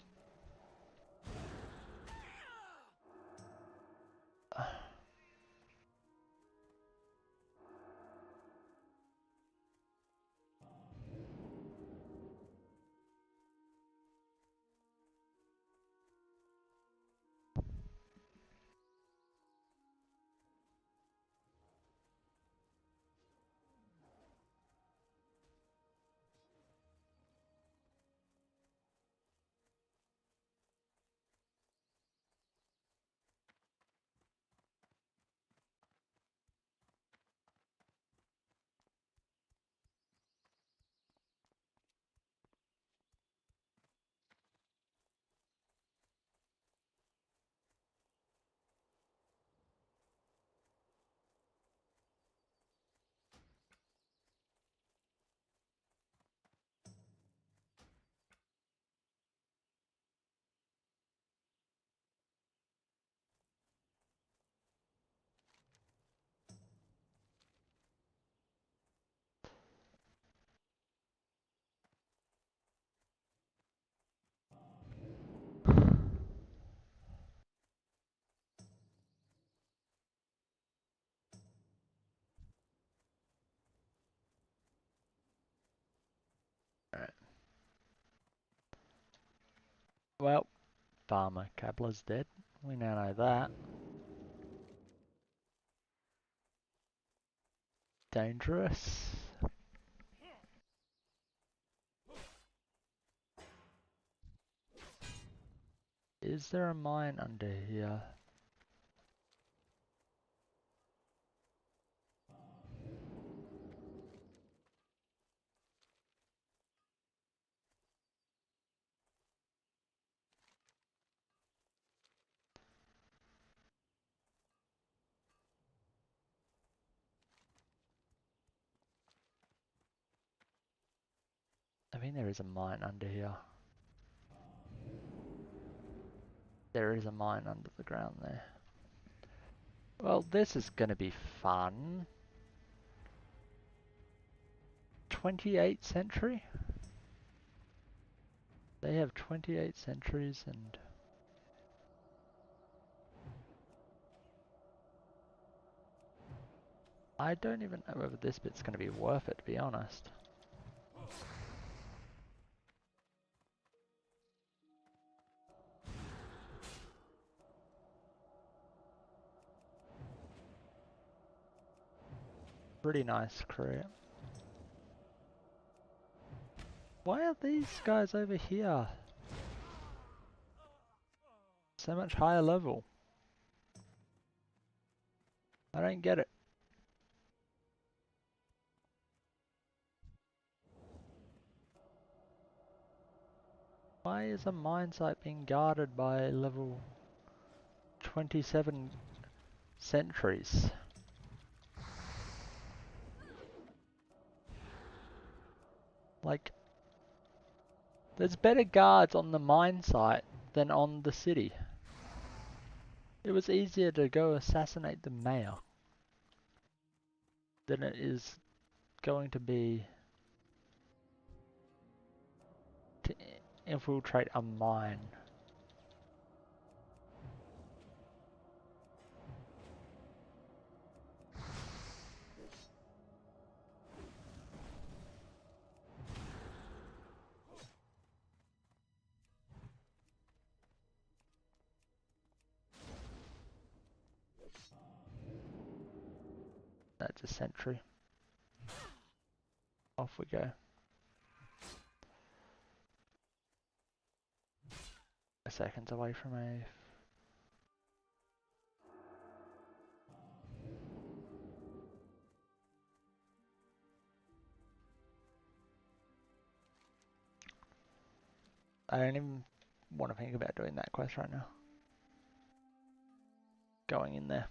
Alright. Well, Farmer Kabler's dead. We now know that. Dangerous. Is there a mine under here? I think there is a mine under here. There is a mine under the ground there. Well, this is gonna be fun. 28th century? They have 28 centuries and... I don't even know whether this bit's gonna be worth it, to be honest. Pretty nice crew. Why are these guys over here? So much higher level. I don't get it. Why is a mine site being guarded by level 27 sentries? Like, there's better guards on the mine site than on the city. It was easier to go assassinate the mayor than it is going to be to infiltrate a mine. That's a sentry. Off we go. Seconds away from a. I don't even want to think about doing that quest right now. Going in there.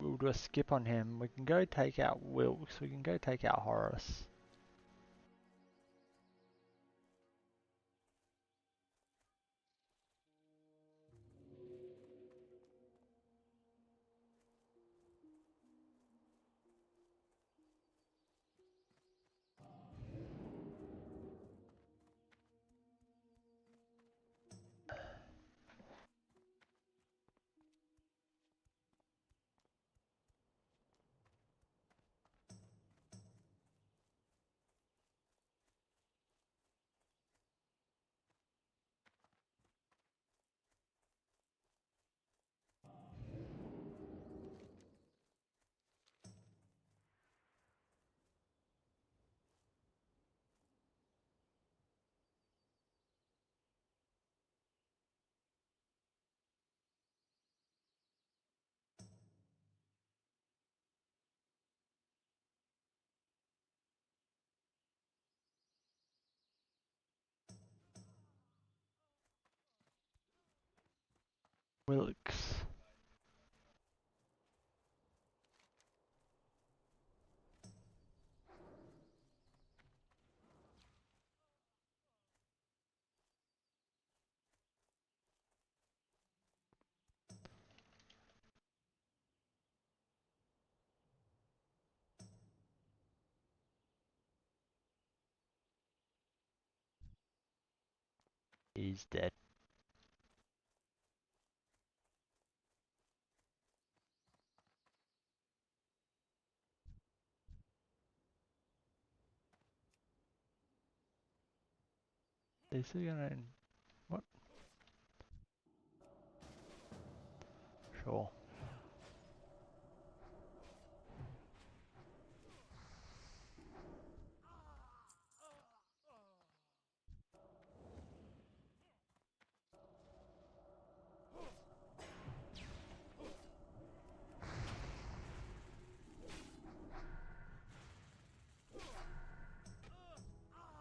We'll do a skip on him. We can go take out Wilkes. We can go take out Horace. Wilkes. He's dead. They still gonna. What? Sure.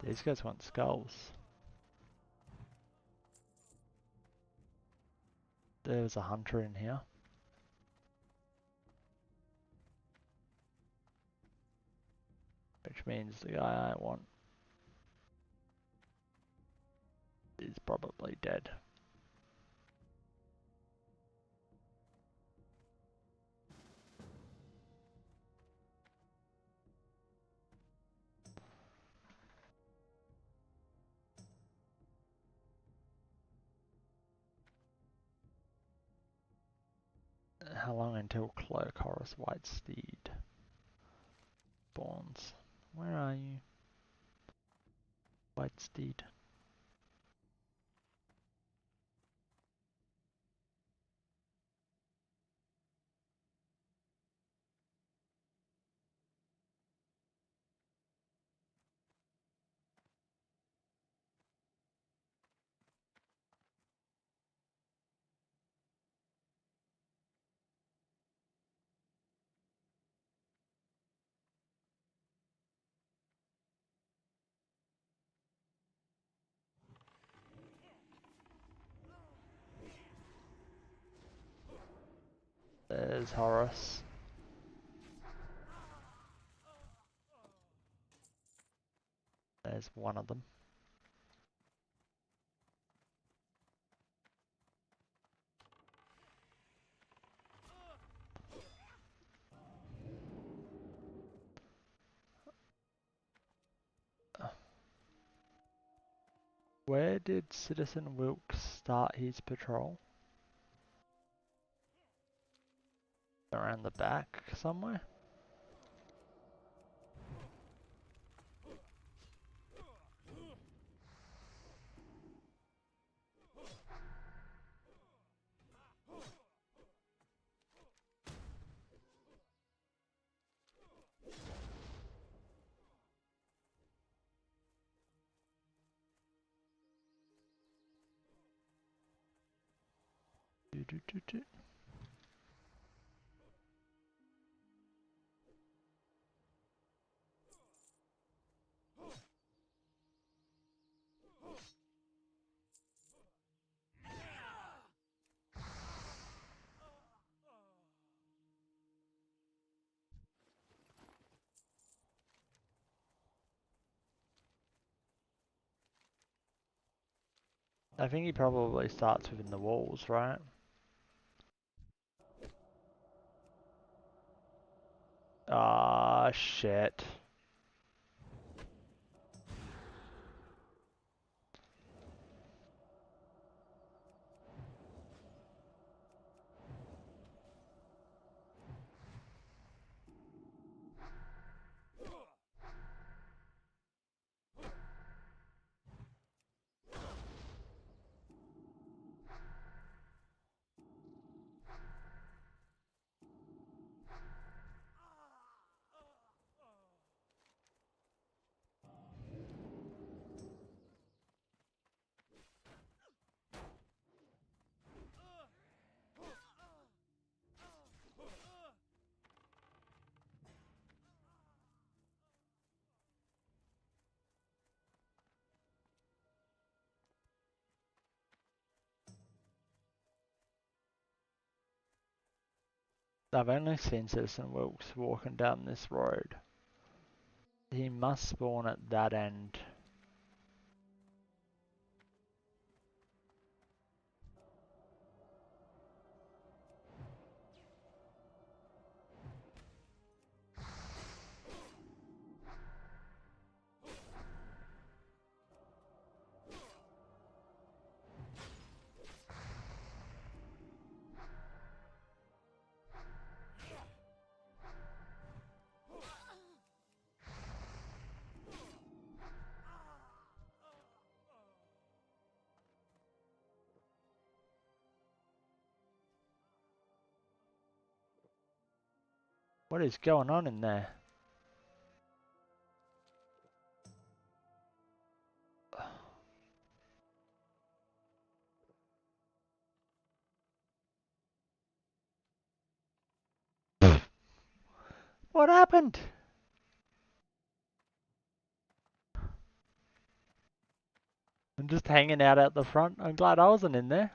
These guys want skulls. There's a hunter in here. Which means the guy I want is probably dead. How long until Cloak Horace White Steed spawns? Where are you? White Steed. There's Horace. There's one of them. Where did Citizen Wilkes start his patrol? Around the back somewhere? I think he probably starts within the walls, right? Ah, shit. I've only seen Citizen Wilkes walking down this road. He must spawn at that end. What is going on in there? What happened? I'm just hanging out the front. I'm glad I wasn't in there.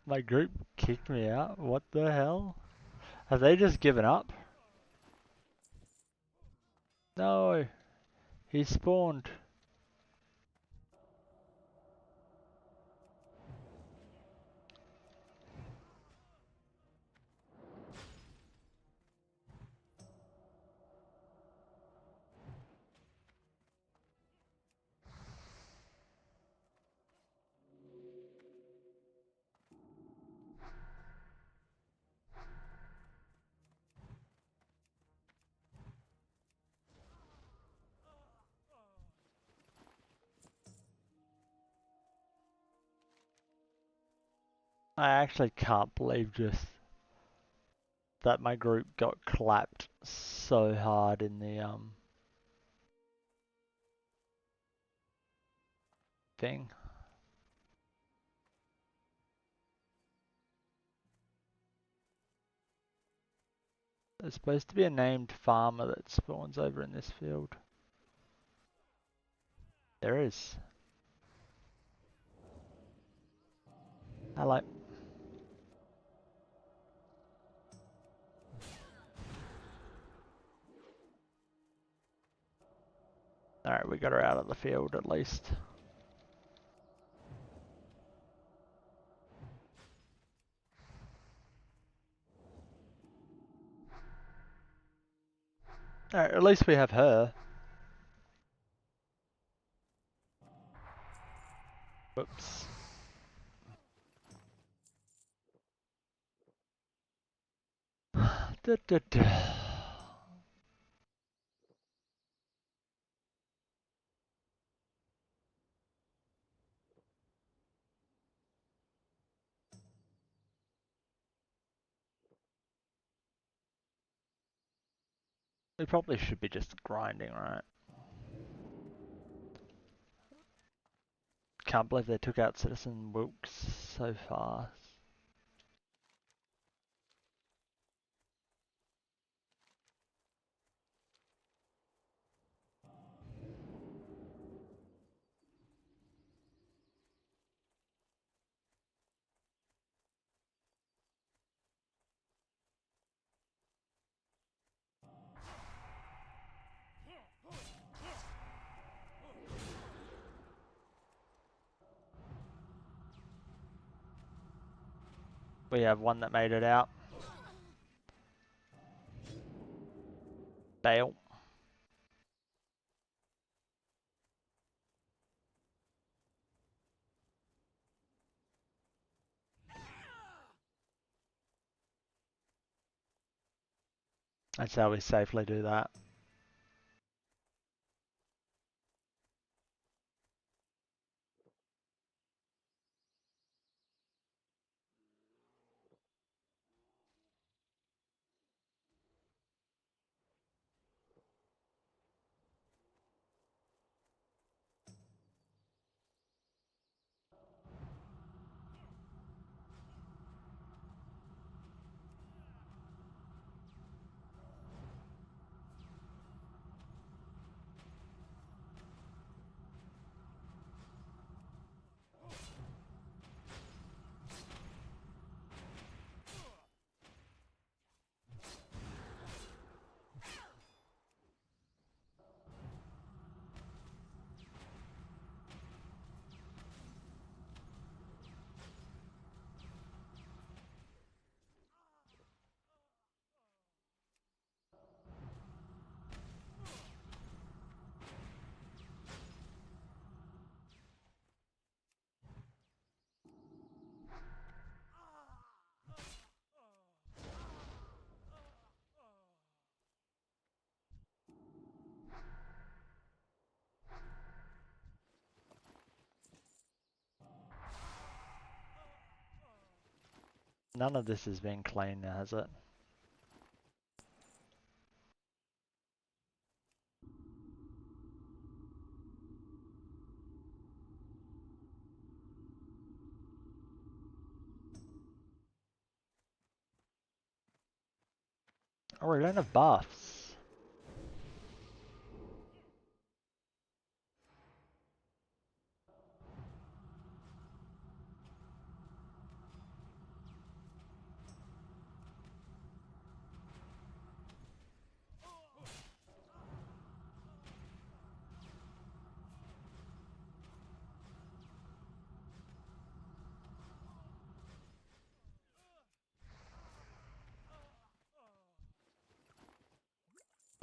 My group kicked me out? What the hell? Have they just given up? No, he spawned. I actually can't believe just that my group got clapped so hard in the thing. There's supposed to be a named farmer that spawns over in this field. There is. Hello. Alright, we got her out of the field at least. Alright, at least we have her. Whoops. Da, da, da. We probably should be just grinding, right? Can't believe they took out Citizen Wilkes so fast. We have one that made it out. Bail. That's how we safely do that. None of this has been clean, has it? Oh, we don't have buffs.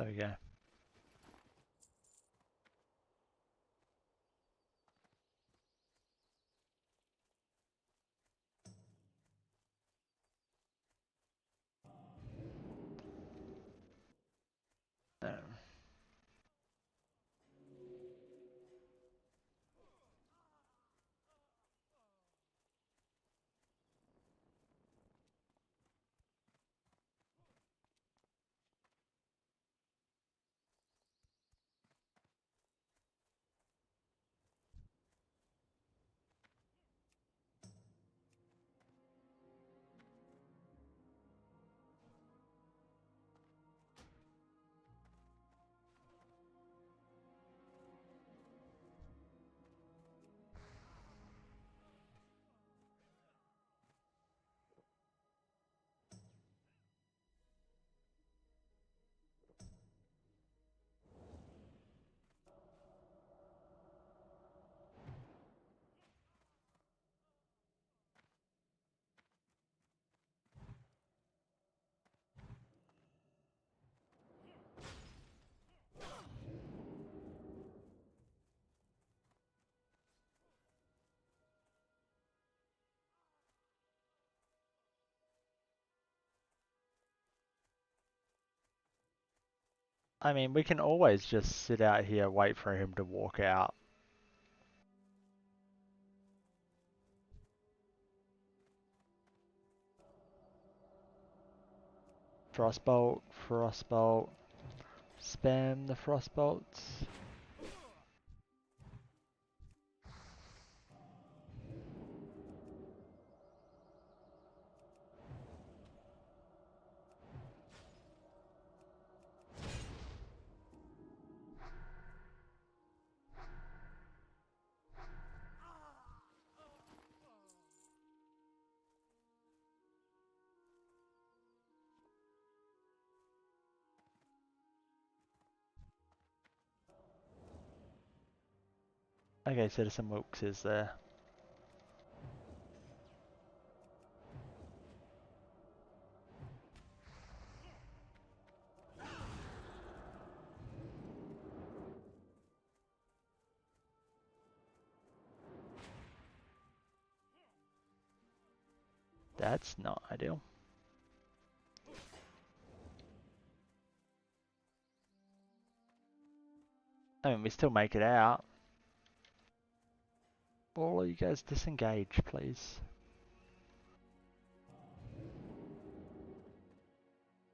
There we go. There. I mean, we can always just sit out here, wait for him to walk out. Frostbolt, Frostbolt. Spam the Frostbolts. Okay, Citizen Wilkes is there. That's not ideal. I mean, we still make it out. All of you guys disengage, please.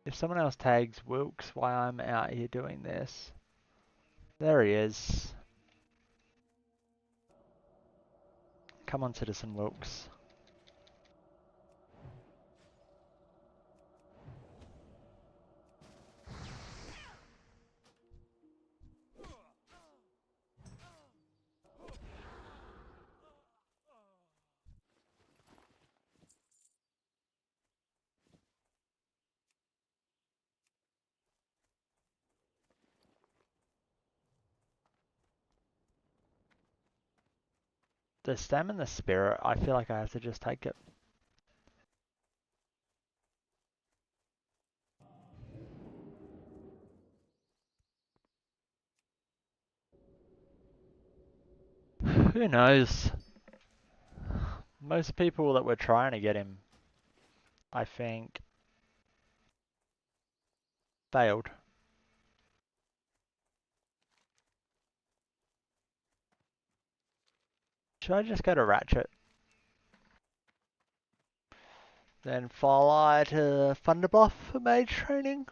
If someone else tags Wilkes while I'm out here doing this. There he is. Come on, Citizen Wilkes. The stem and the spirit, I feel like I have to just take it. Who knows? Most people that were trying to get him, I think, failed. Should I just go to Ratchet? Then fly to Thunderbluff for mage training?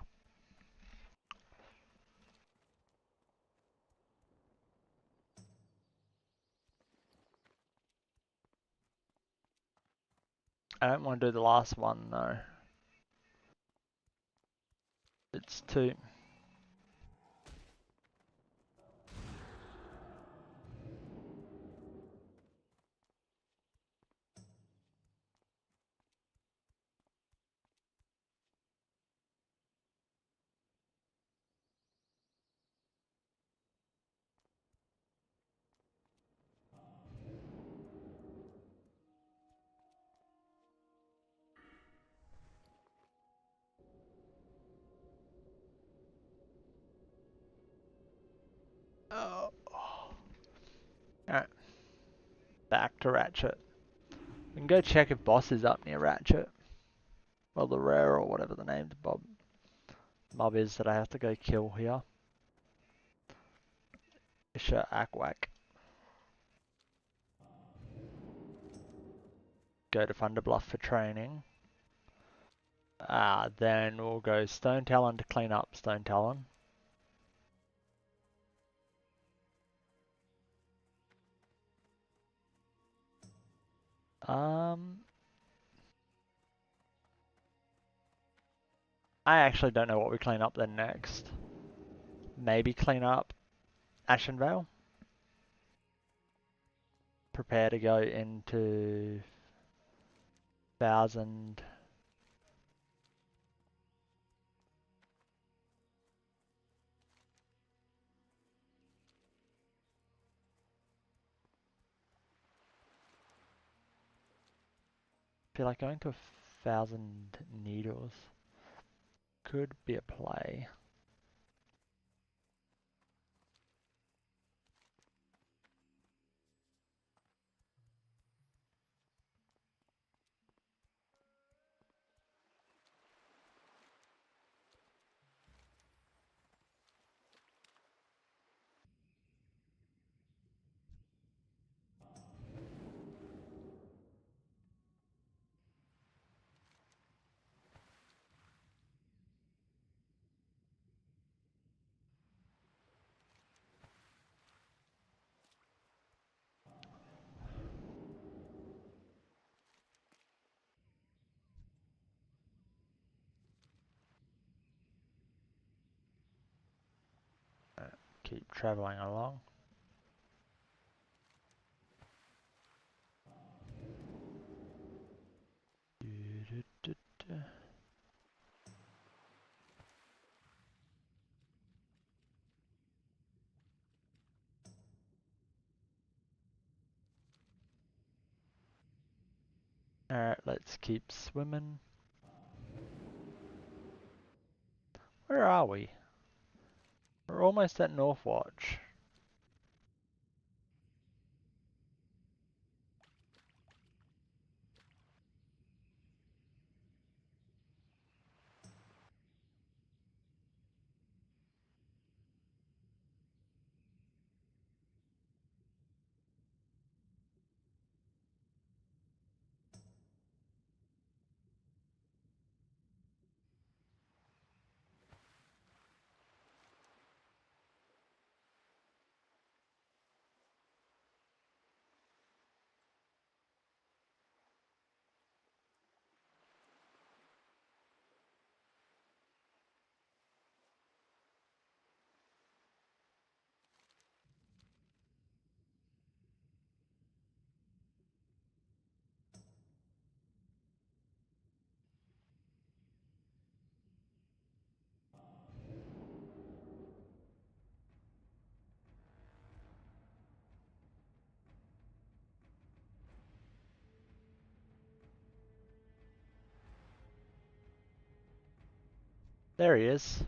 I don't want to do the last one though. It's too... Oh. Alright. Back to Ratchet. We can go check if boss is up near Ratchet. Well, the rare or whatever the name the mob is that I have to go kill here. Isha Akwak. Go to Thunderbluff for training. Then we'll go Stone Talon to clean up Stone Talon. I actually don't know what we clean up then next. Maybe clean up Ashenvale. Prepare to go into 1000. Feel like going to 1000 needles could be a play. keep traveling along. Alright, let's keep swimming. Where are we? We're almost at Northwatch. There he is.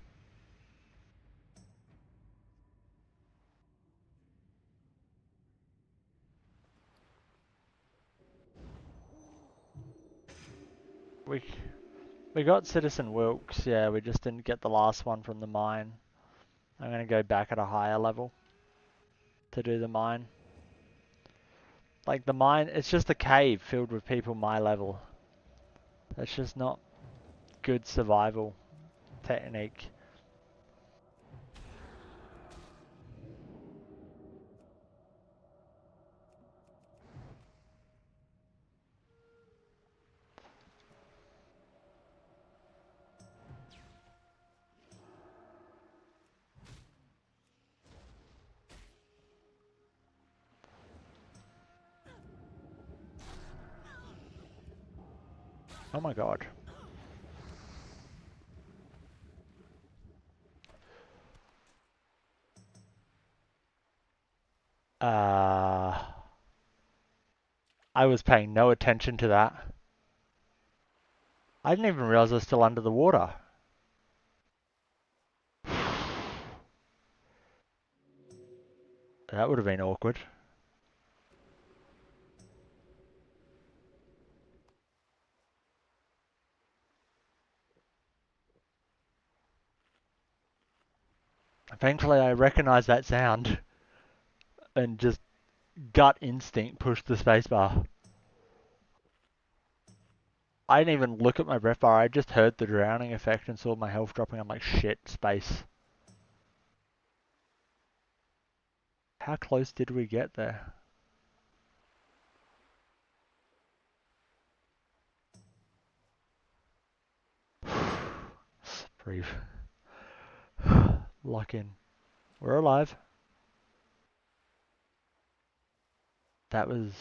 We got Citizen Wilkes, yeah, we just didn't get the last one from the mine. I'm gonna go back at a higher level to do the mine. Like the mine, it's just a cave filled with people my level. That's just not good survival technique. Oh my god. I was paying no attention to that. I didn't even realize I was still under the water. That would have been awkward. Thankfully I recognized that sound and just gut instinct pushed the spacebar. I didn't even look at my breath bar, I just heard the drowning effect and saw my health dropping. I'm like, shit, space. How close did we get there? Breathe. Lock in. We're alive. That was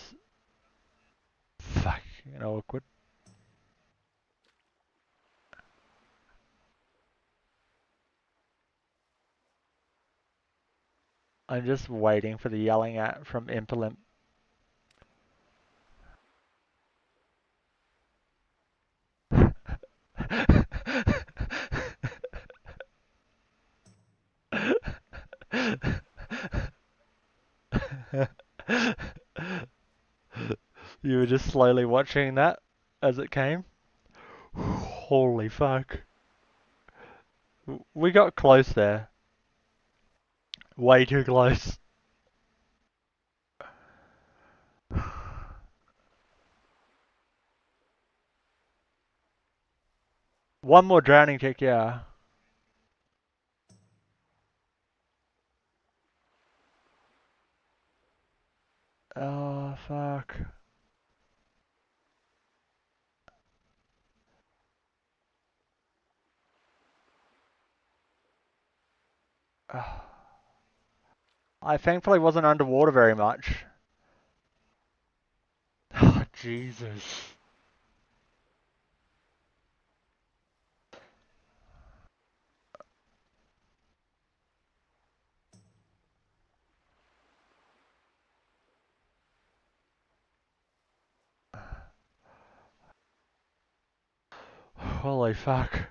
fucking awkward. I'm just waiting for the yelling at from Impolimp. You were just slowly watching that as it came? Holy fuck. We got close there. Way too close. One more drowning tick, yeah. Oh, fuck. Oh. I thankfully wasn't underwater very much. Oh, Jesus. Holy fuck.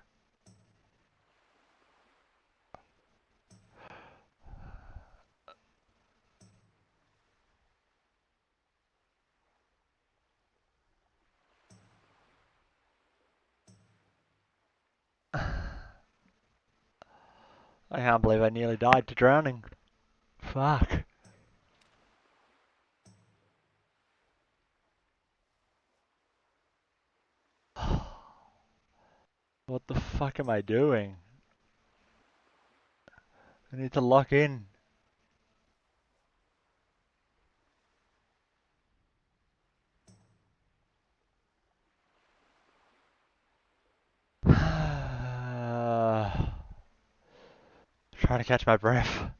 I can't believe I nearly died to drowning. Fuck. What the fuck am I doing? I need to lock in. Trying to catch my breath.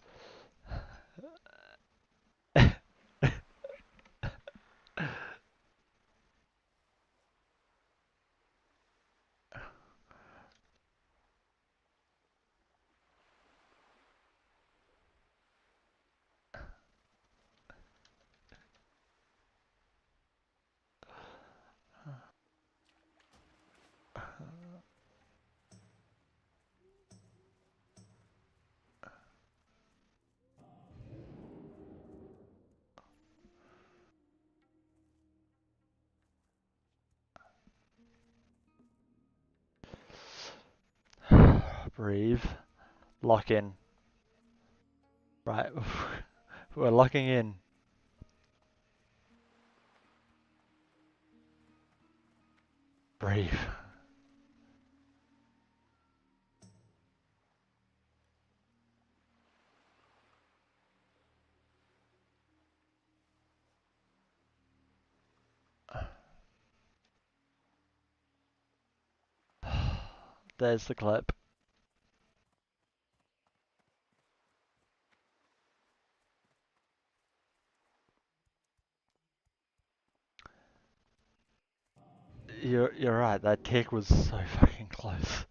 Breathe. Lock in. Right. We're locking in. Breathe. There's the clip. You're right, that tick was so fucking close.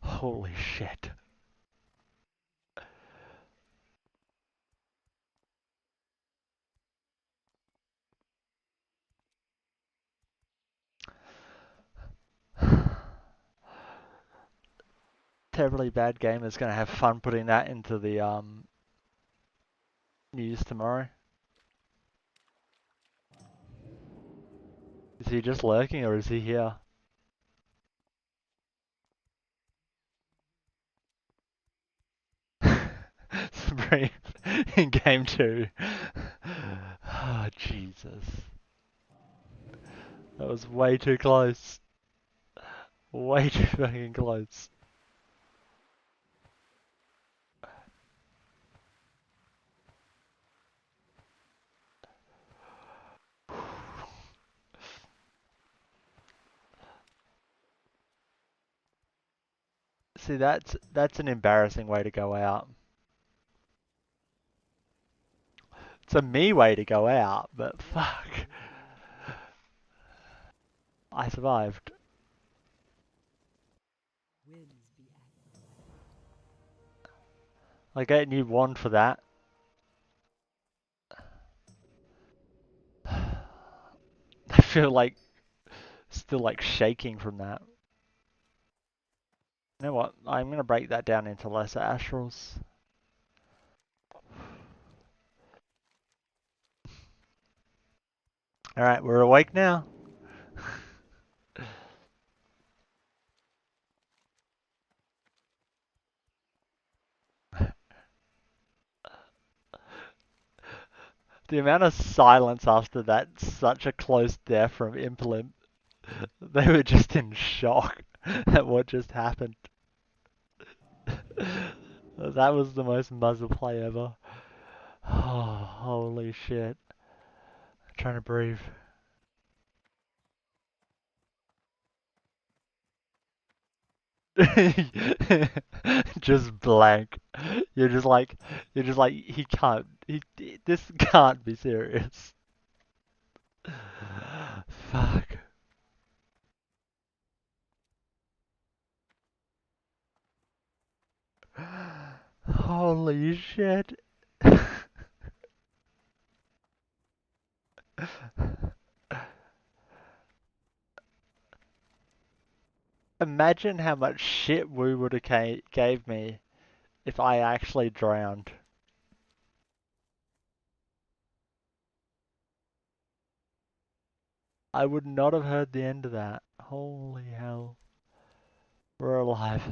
Holy shit. Terribly Bad Game is gonna have fun putting that into the news tomorrow. Is he just lurking or is he here? Supreme in game 2. Oh, Jesus. That was way too close. Way too fucking close. See, that's an embarrassing way to go out. It's a me way to go out, but fuck. I survived. I get a new wand for that. I feel like still like shaking from that. You know what? I'm gonna break that down into lesser astrals. Alright, we're awake now. The amount of silence after that, such a close death from Implement, they were just in shock at what just happened. That was the most muzzle play ever. Oh, holy shit. I'm trying to breathe. Just blank. You're just like he can't. This can't be serious. Fuck. Holy shit. Imagine how much shit Wu would have gave me if I actually drowned. I would not have heard the end of that. Holy hell. We're alive.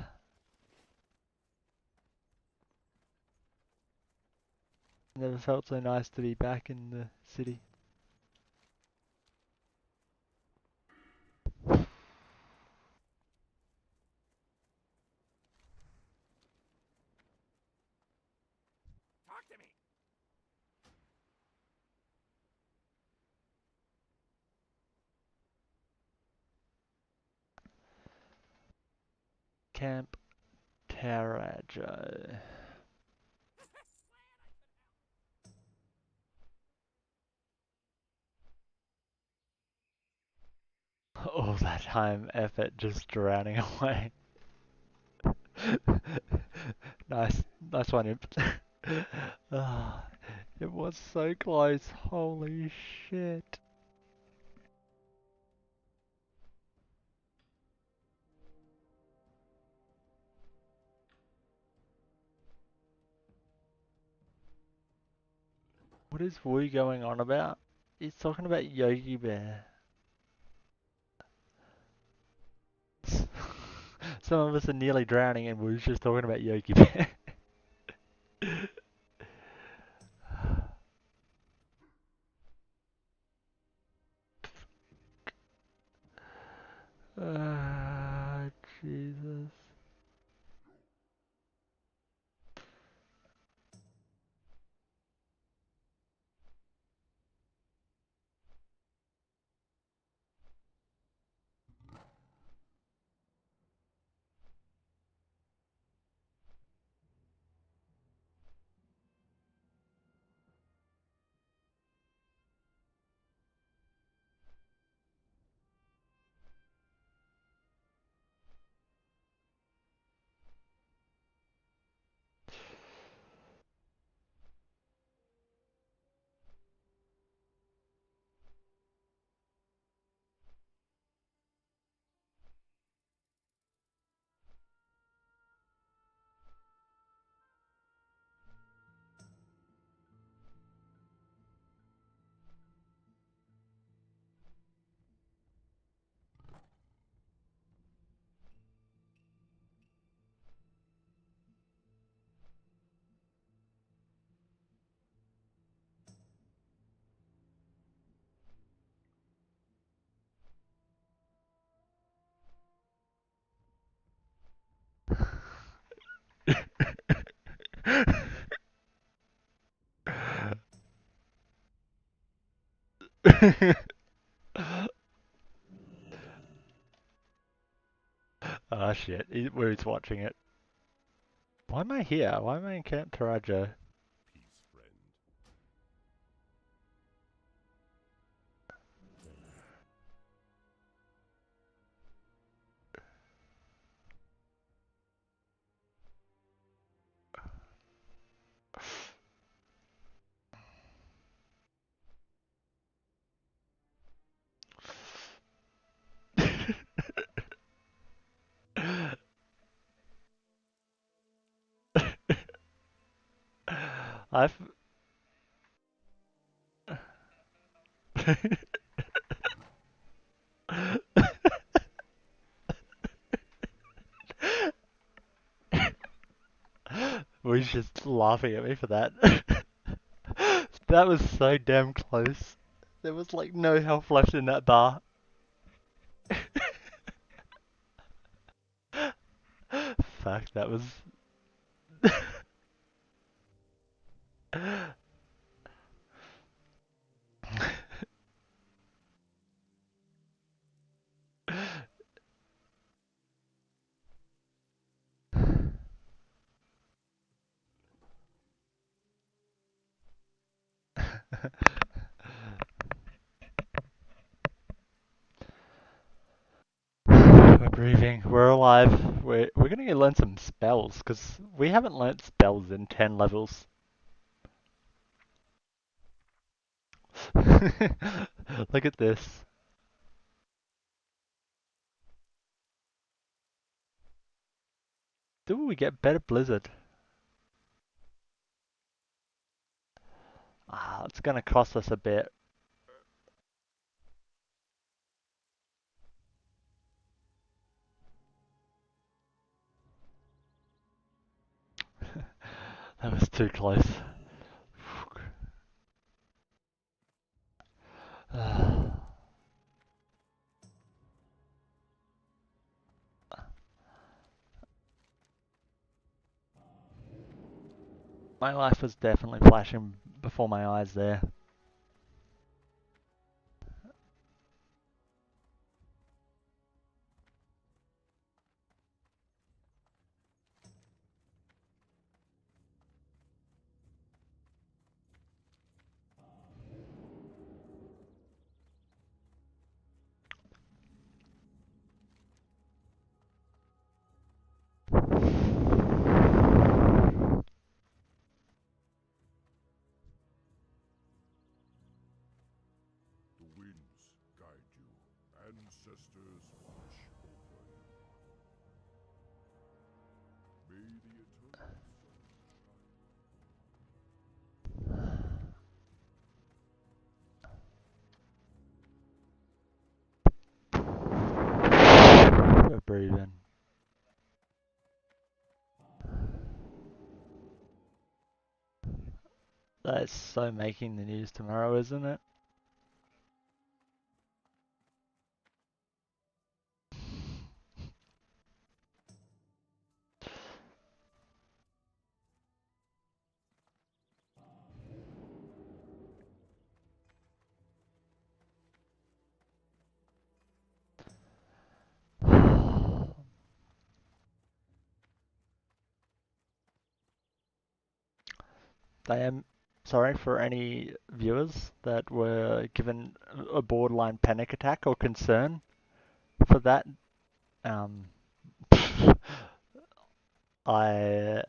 Never felt so nice to be back in the city. Talk to me. Camp Tarajo. All that time, effort, just drowning away. Nice one, Imp. Ah, it was so close. Holy shit. What is Wu going on about? He's talking about Yogi Bear. Some of us are nearly drowning and Wu's just talking about Yogi Bear. Ah, Jesus. Oh shit, Wu's watching it. Why am I here? Why am I in Camp Tarajo? Peace, friend. I've... Wu's just laughing at me for that. That was so damn close. There was like no health left in that bar. Fuck, that was... We're breathing. We're alive. We're gonna learn some spells because we haven't learnt spells in 10 levels. Look at this. Do we get better Blizzard? Ah, it's gonna cost us a bit. That was too close. My life was definitely flashing before my eyes there. The winds guide you. Ancestors watch over you. May the eternal sun We're breathing. That is so making the news tomorrow, isn't it? I am sorry for any viewers that were given a borderline panic attack or concern for that. I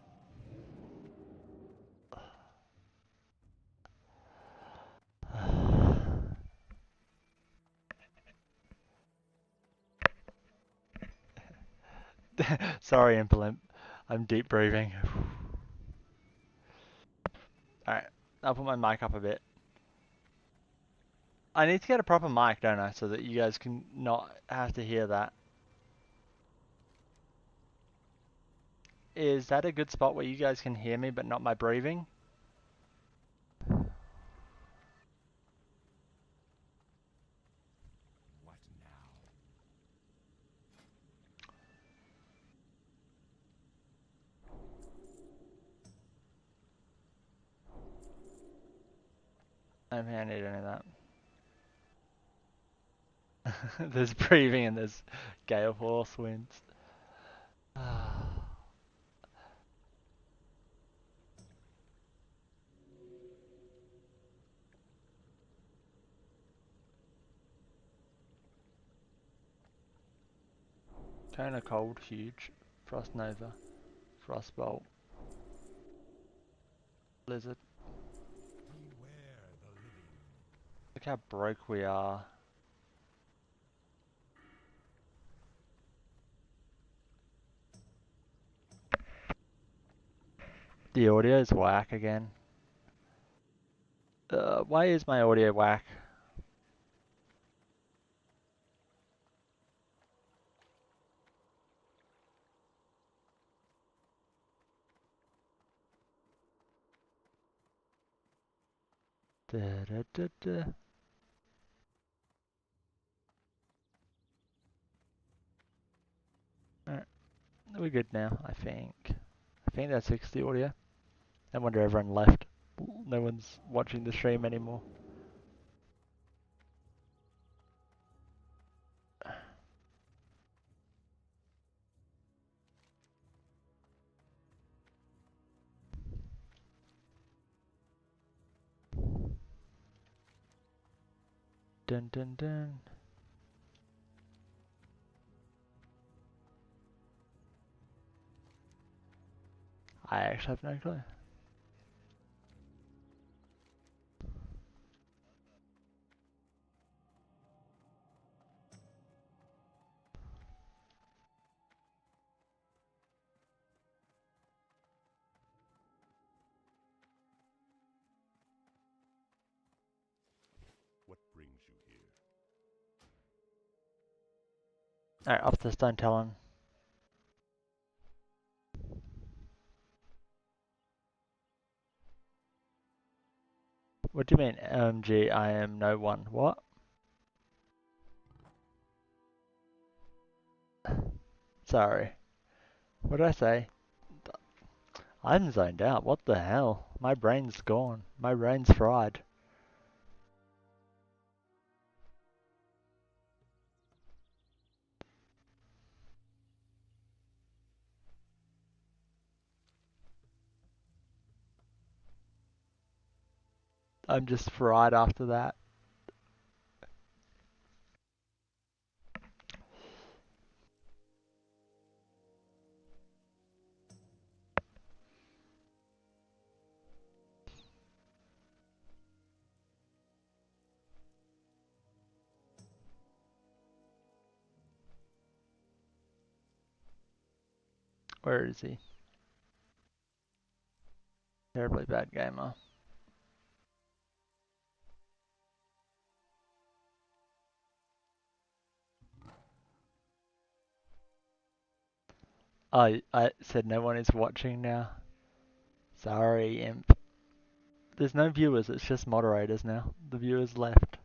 sorry, Impolimp. I'm deep breathing. Alright, I'll put my mic up a bit. I need to get a proper mic, don't I, so that you guys can not have to hear that. Is that a good spot where you guys can hear me but not my breathing? What now? I don't think I need any of that. There's breathing and there's gale force winds. Kona cold, huge. Frost Nova. Frostbolt. Blizzard. Beware the living. Look how broke we are. The audio is whack again. Why is my audio whack? Da, da, da, da. Alright, we're good now, I think. I think that's fixed the audio. I wonder everyone left. No one's watching the stream anymore. dun dun dun. I actually have no clue. What brings you here? Alright, off the stone talon. What do you mean, OMG, I am no one? What? Sorry. What did I say? I'm zoned out. What the hell? My brain's gone. My brain's fried. I'm just fried after that. Where is he? Terribly bad gamer. Oh, I said no one is watching now. Sorry, imp. There's no viewers, it's just moderators now. The viewers left.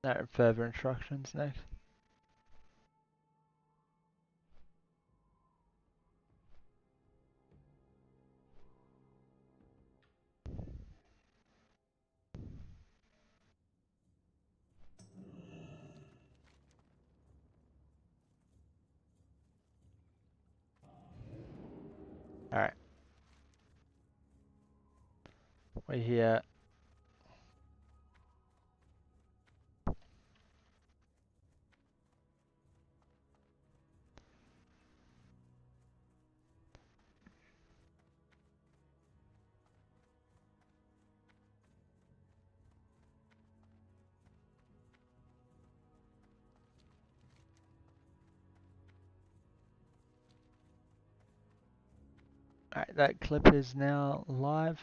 Alright, further instructions next. Alright. We're here. Alright, that clip is now live.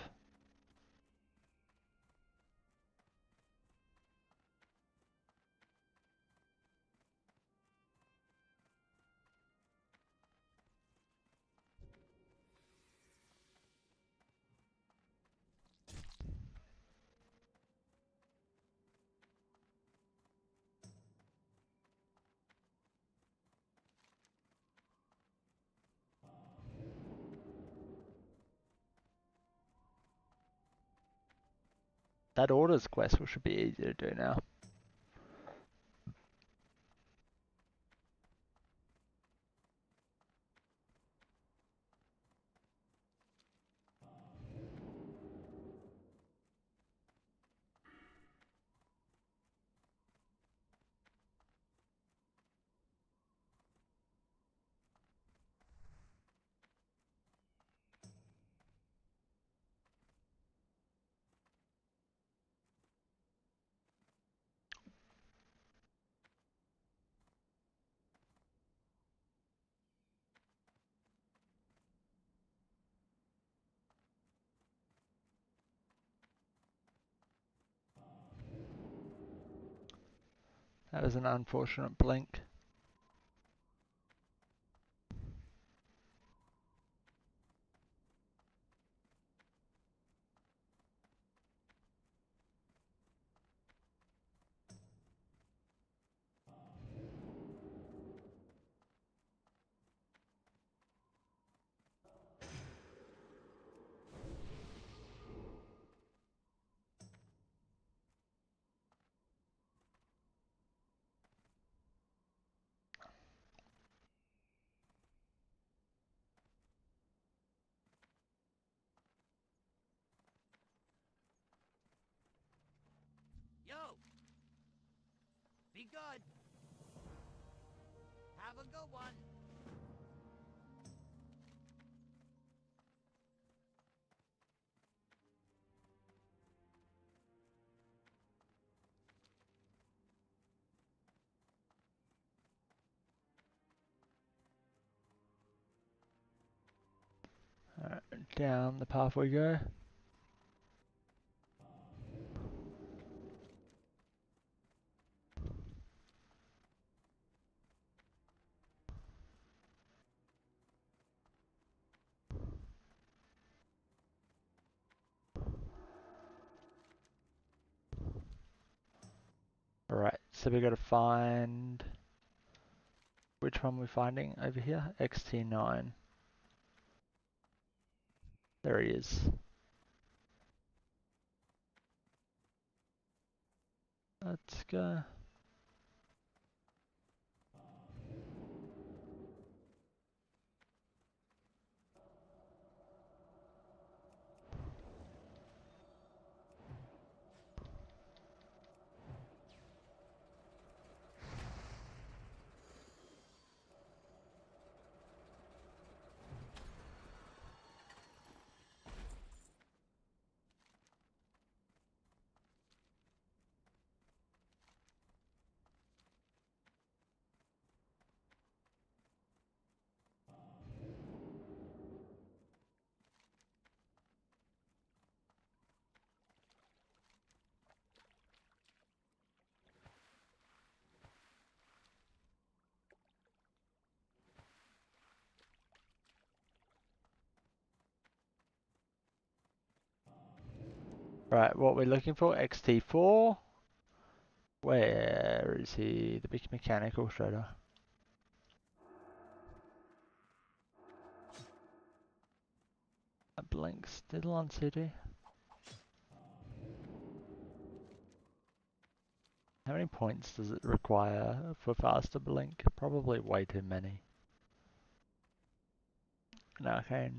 That orders quest should be easy to do now. That was an unfortunate blink. Yo! Be good! Have a good one! Alright, down the path we go. Alright, so we gotta find... Which one we're finding over here? XT9. There he is. Let's go. Right, what we're looking for, XT4. Where is he? The big mechanical shredder. That blink still on CD. How many points does it require for faster blink? Probably way too many. No, okay.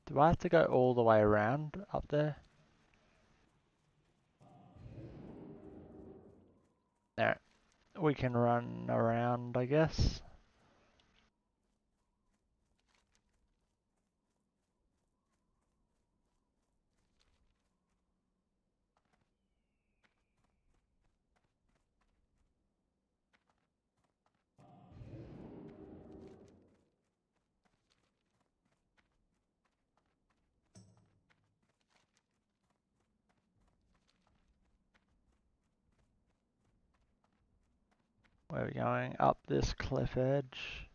Do I have to go all the way around up there? There. We can run around, I guess. Where are we going? Up this cliff edge.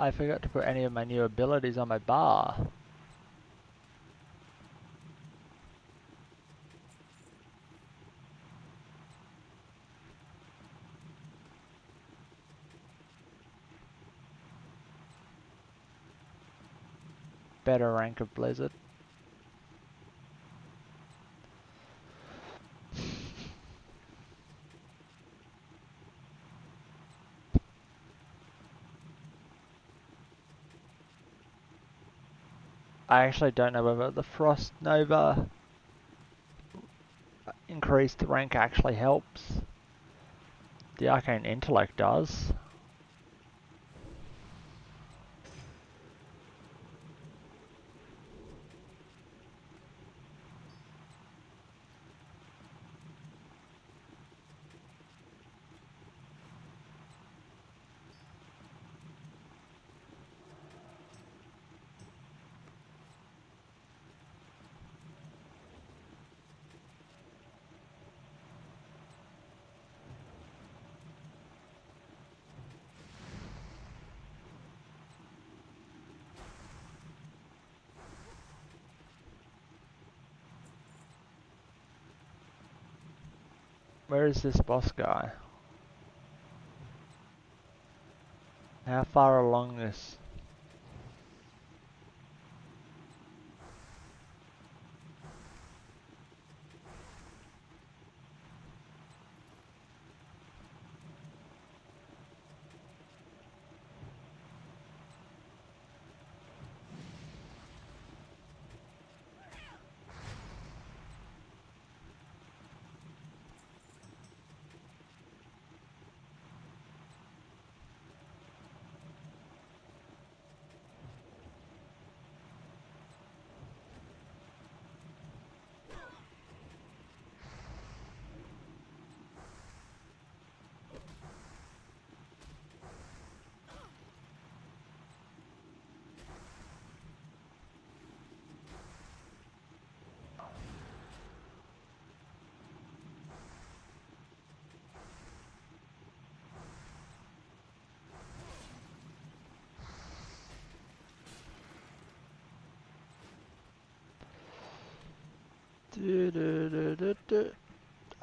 I forgot to put any of my new abilities on my bar. Better rank of Blizzard. I actually don't know whether the Frost Nova increased rank actually helps. The Arcane Intellect does. Where is this boss guy? How far along this?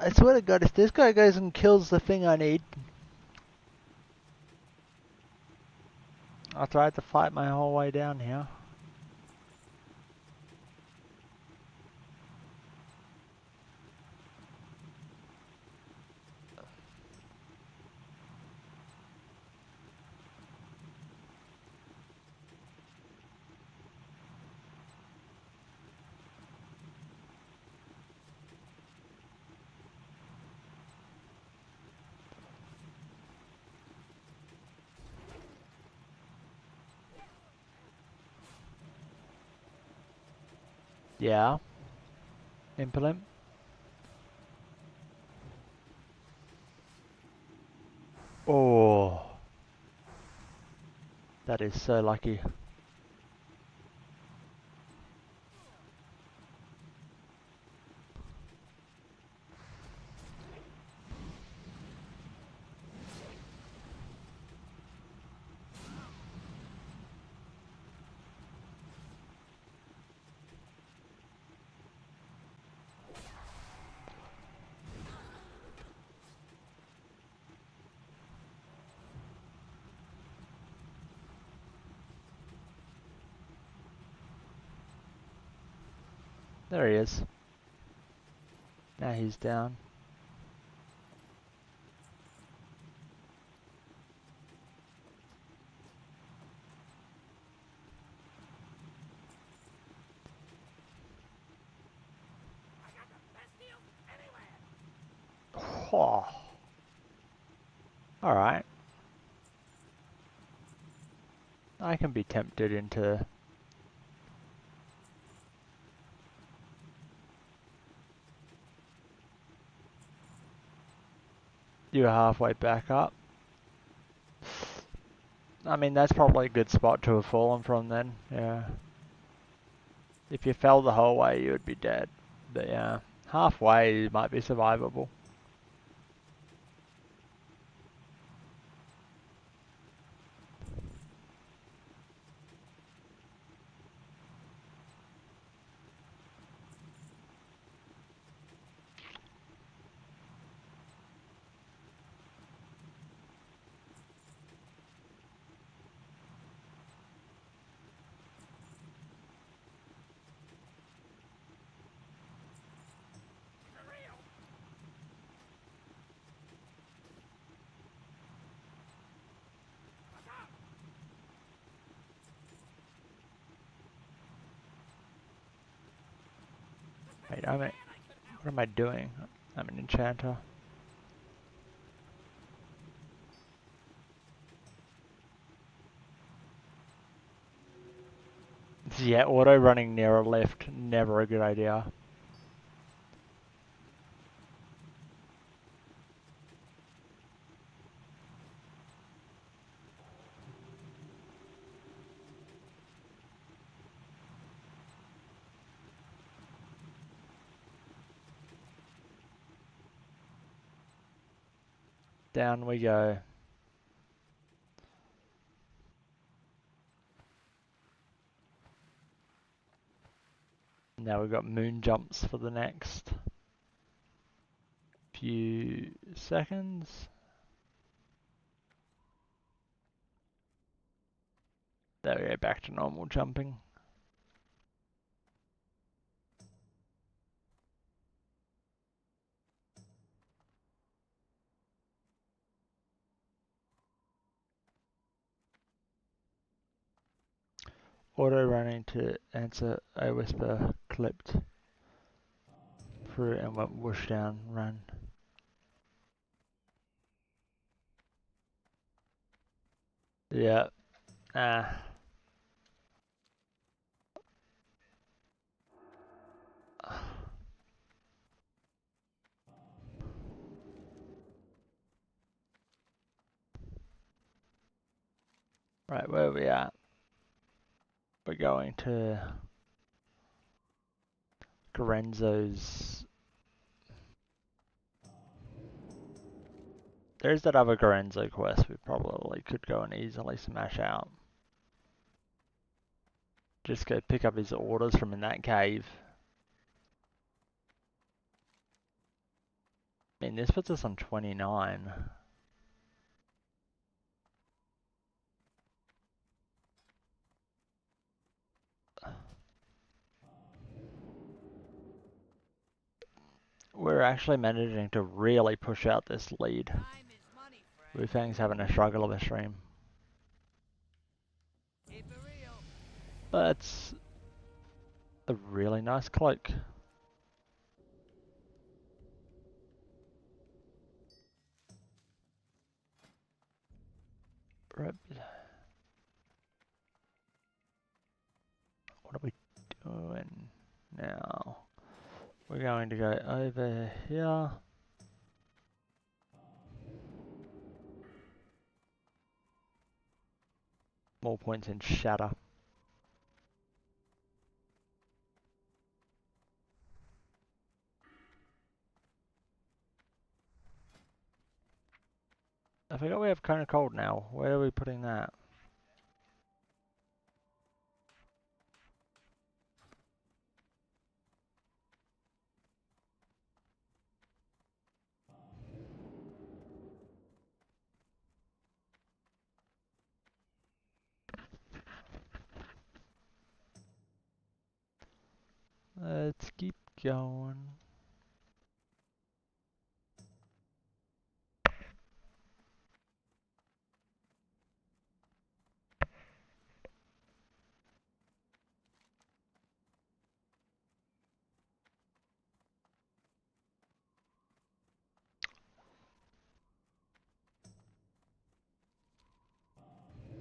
I swear to God, if this guy goes and kills the thing I need, I'll try to fight my whole way down here. Yeah. Implement. Oh. That is so lucky. There he is. Now he's down. Oh. Alright. I can be tempted into... You're halfway back up. I mean, that's probably a good spot to have fallen from then, yeah. If you fell the whole way, you would be dead. But yeah, halfway might be survivable. Wait, what am I doing? I'm an enchanter. Yeah, auto running near a lift, never a good idea. Down we go. Now we've got moon jumps for the next few seconds. There we go, back to normal jumping. Auto running to answer a whisper clipped through and went whoosh down, run. Yeah. Right, where are we at? We're going to Garenzo's. There's that other Garenzo quest we probably could go and easily smash out. Just go pick up his orders from in that cave. I mean, this puts us on 29. We're actually managing to really push out this lead. Wu Fang's having a struggle of a stream. That's a really nice cloak. Right. What are we doing now? We're going to go over here. More points in Shatter. I forgot we have Cone of Cold now. Where are we putting that? Let's keep going.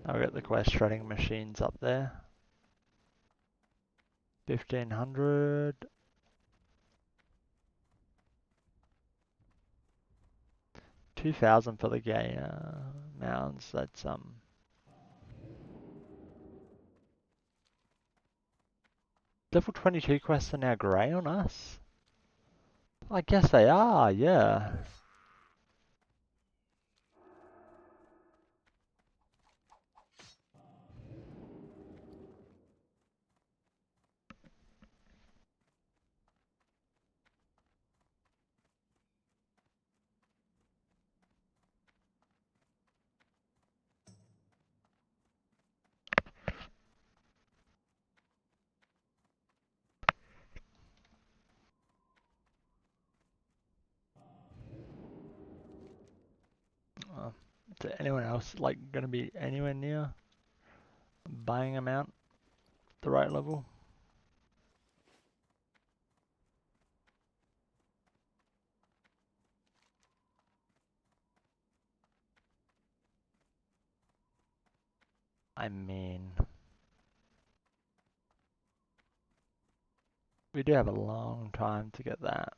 I've got the quest shredding machines up there. 1500. $2,000 for the gay mounds. That's level 22 quests are now grey on us. I guess they are, yeah. Is anyone else like gonna be anywhere near buying them out the right level? I mean, we do have a long time to get that.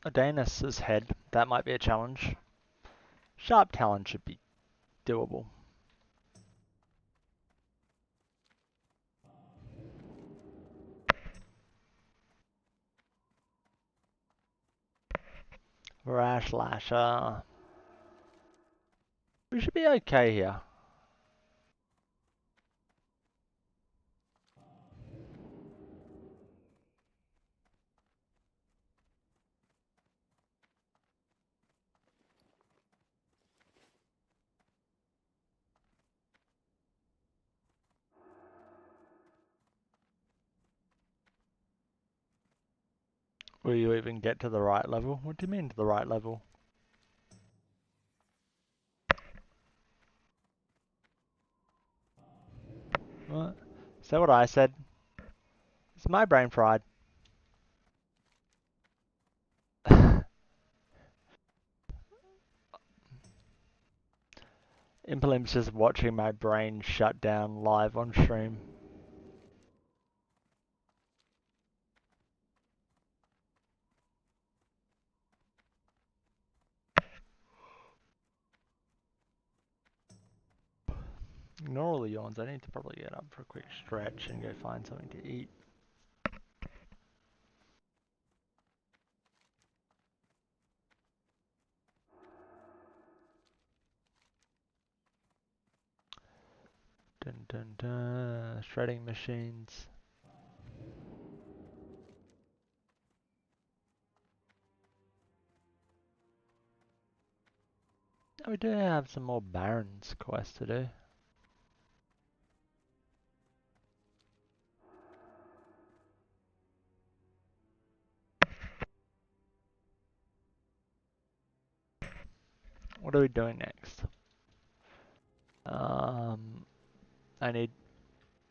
Adanus' head, that might be a challenge. Sharp talon should be doable. Rash Lasher. We should be okay here. Will you even get to the right level? What do you mean to the right level? What? Is that what I said? Is my brain fried? Impalim's just watching my brain shut down live on stream. Ignore all the yawns. I need to probably get up for a quick stretch and go find something to eat. Dun dun dun. Shredding machines. Oh, we do have some more Barons quests to do. What are we doing next? I need,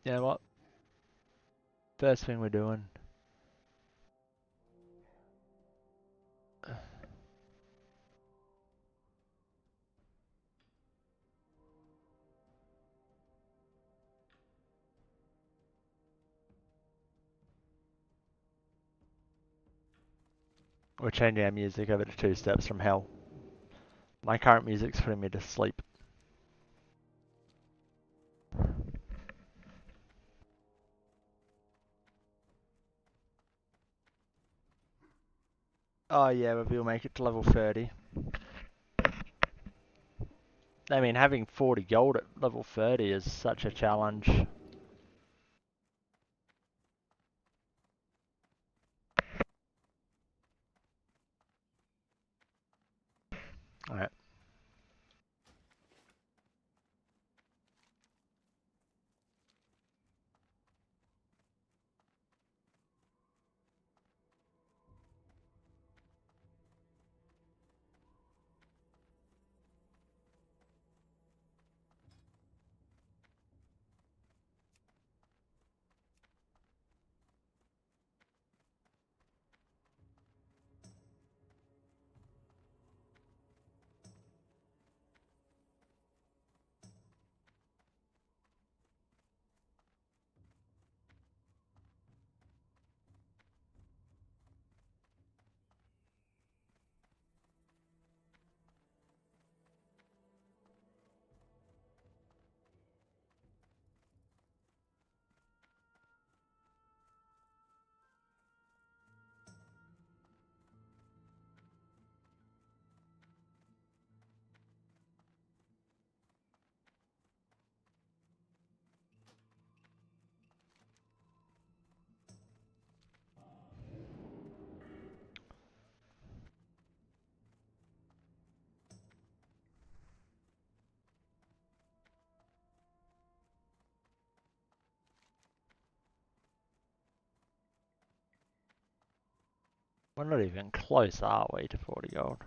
you know what? First thing we're doing. We're changing our music over to 2 Steps from Hell. My current music's putting me to sleep. Oh yeah, but we'll make it to level 30. I mean, having 40 gold at level 30 is such a challenge. Alright. We're not even close, are we, to 40 gold?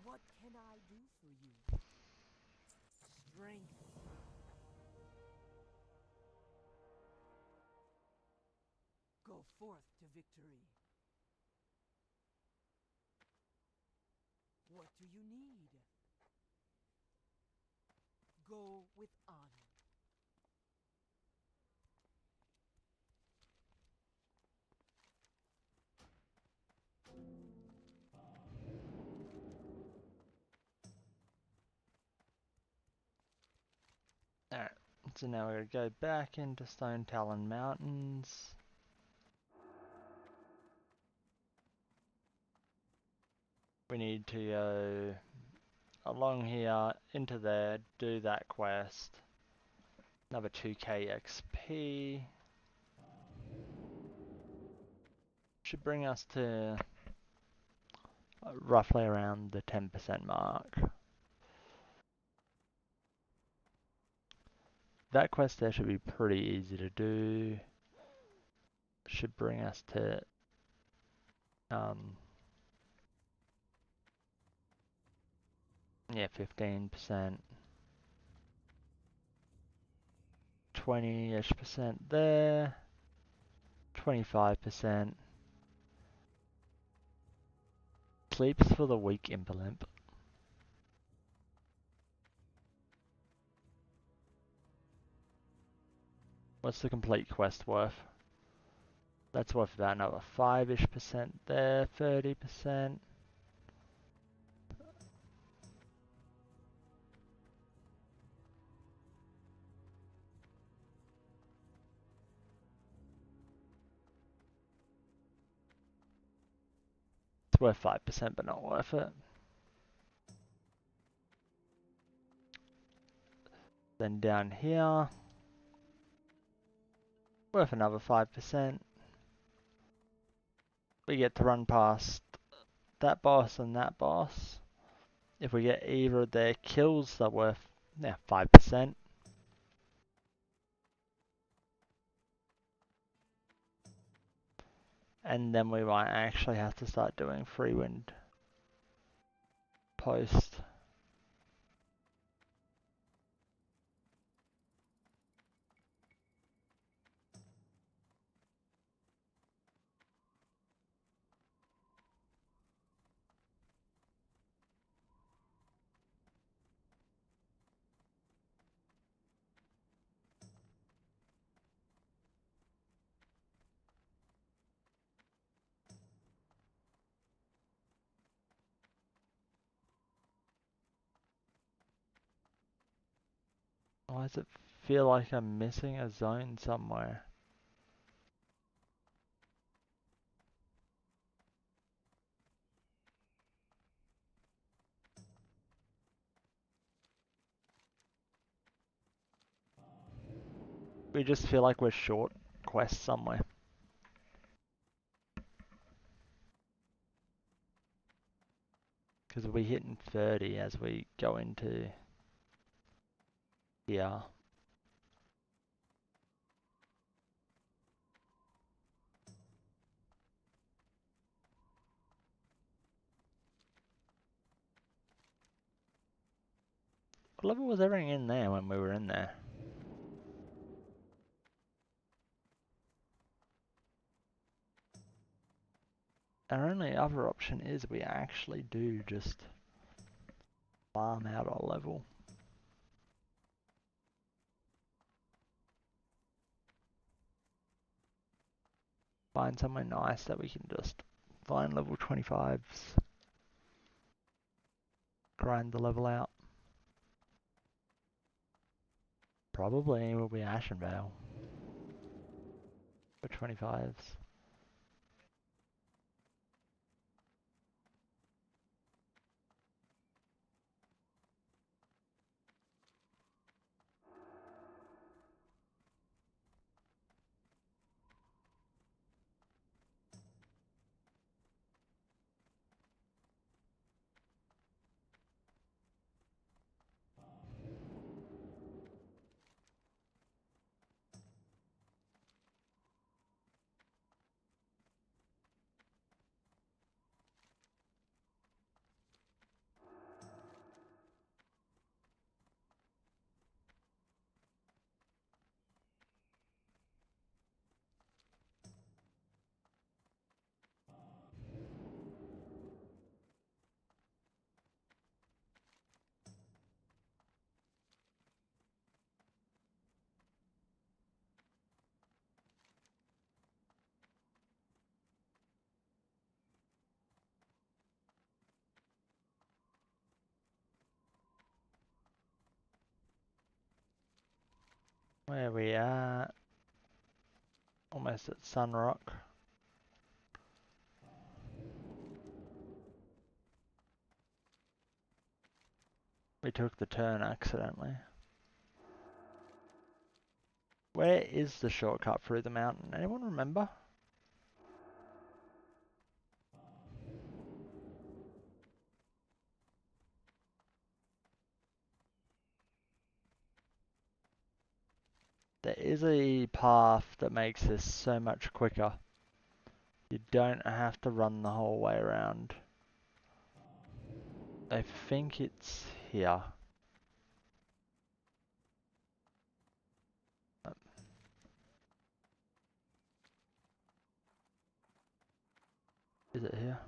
What can I do for you? Strength. Go forth to victory. What do you need? Go with honor. Alright, so now we're gonna go back into Stone Talon Mountains. We need to go along here, into there, do that quest. Another 2k XP. Should bring us to roughly around the 10% mark. That quest there should be pretty easy to do. Should bring us to yeah, 15%, 20-ish% there, 25%. Sleeps for the weak Impolimp. What's the complete quest worth? That's worth about another 5-ish% there, 30%. It's worth 5%, but not worth it. Then down here, worth another 5%. We get to run past that boss and that boss. If we get either of their kills, they're worth 5%. And then we might actually have to start doing free wind post. Why does it feel like I'm missing a zone somewhere? We just feel like we're short quests somewhere. Because we'll be hitting 30 as we go into here. What level was everything in there when we were in there? Our only other option is we actually do just farm out our level. Find somewhere nice that we can just find level 25s. Grind the level out. Probably will be Ashenvale for 25s. Where we at? Almost at Sunrock. We took the turn accidentally. Where is the shortcut through the mountain? Anyone remember? There is a path that makes this so much quicker. You don't have to run the whole way around. I think it's here. Is it here?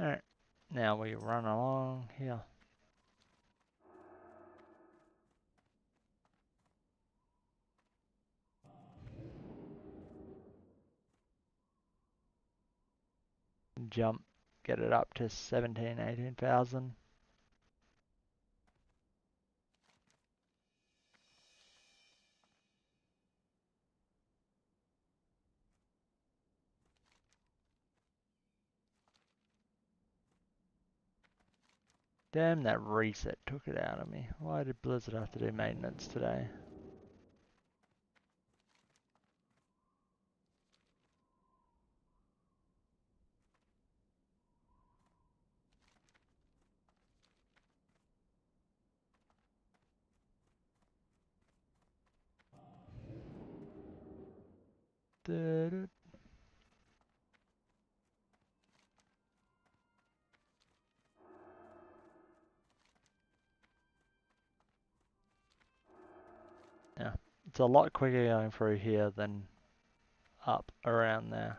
Alright, now we run along here. Jump, get it up to 17, 18,000. Damn, that reset took it out of me. Why did Blizzard have to do maintenance today? Da-da. Yeah, it's a lot quicker going through here than up around there.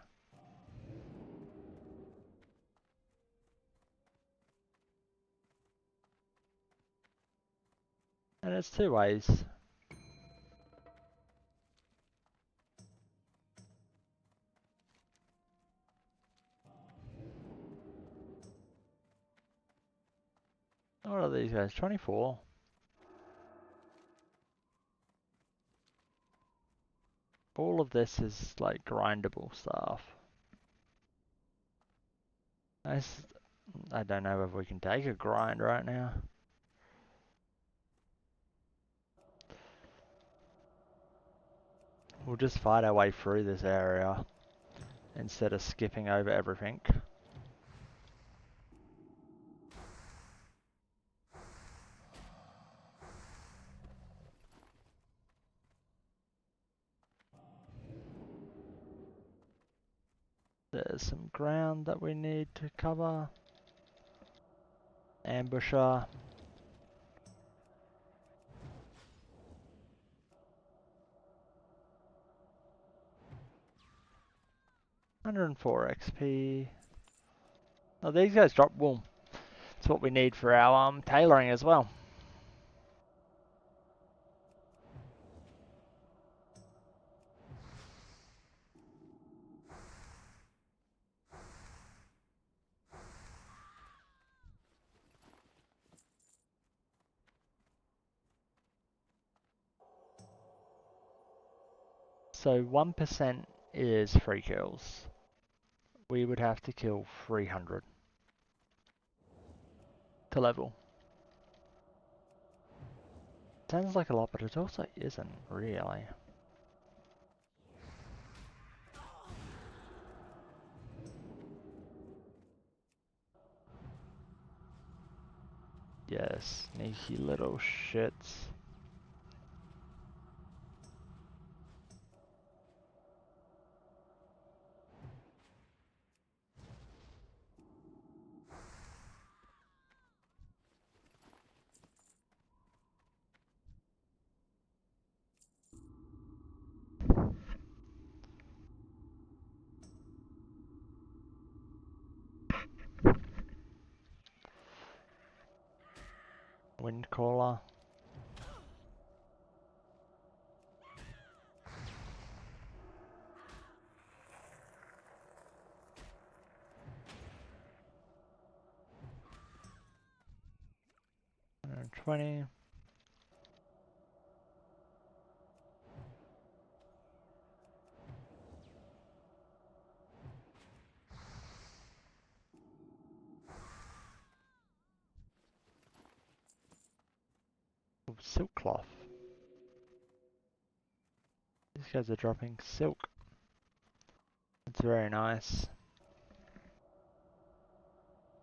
And it's two ways. What are these guys? 24? All of this is like grindable stuff. I don't know if we can take a grind right now. We'll just fight our way through this area instead of skipping over everything. There's some ground that we need to cover. Ambusher. $104 XP. Oh, these guys drop wool. That's what we need for our tailoring as well. So 1% is 3 kills. We would have to kill 300 to level. Sounds like a lot, but it also isn't really. Yes, sneaky little shits. Wind caller. 120. Oh, silk cloth. These guys are dropping silk. It's very nice.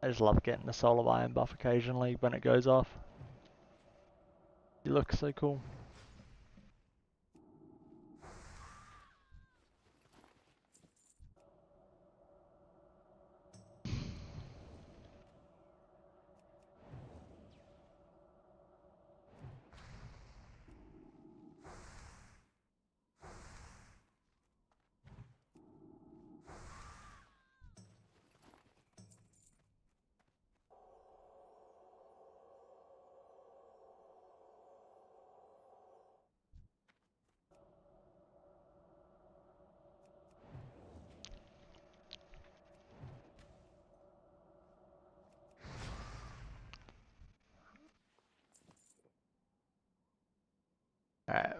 I just love getting the solar iron buff occasionally when it goes off. It looks so cool. Alright,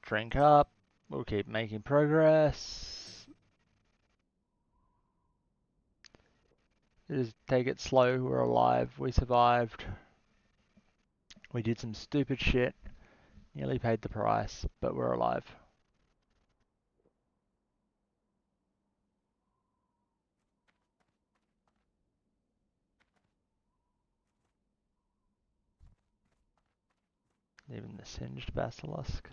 drink up. We'll keep making progress. Just take it slow, we're alive, we survived. We did some stupid shit, nearly paid the price, but we're alive. Even the singed basilisk.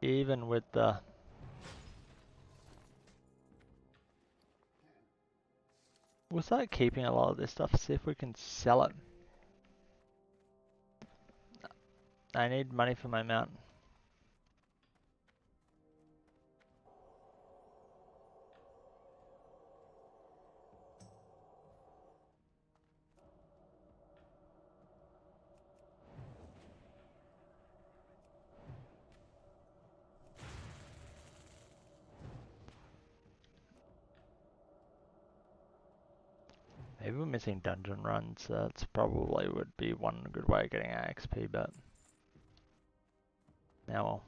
Even with the we'll start keeping a lot of this stuff, see if we can sell it. I need money for my mount. Maybe we're missing dungeon runs, so that's probably would be one good way of getting our XP, but now well.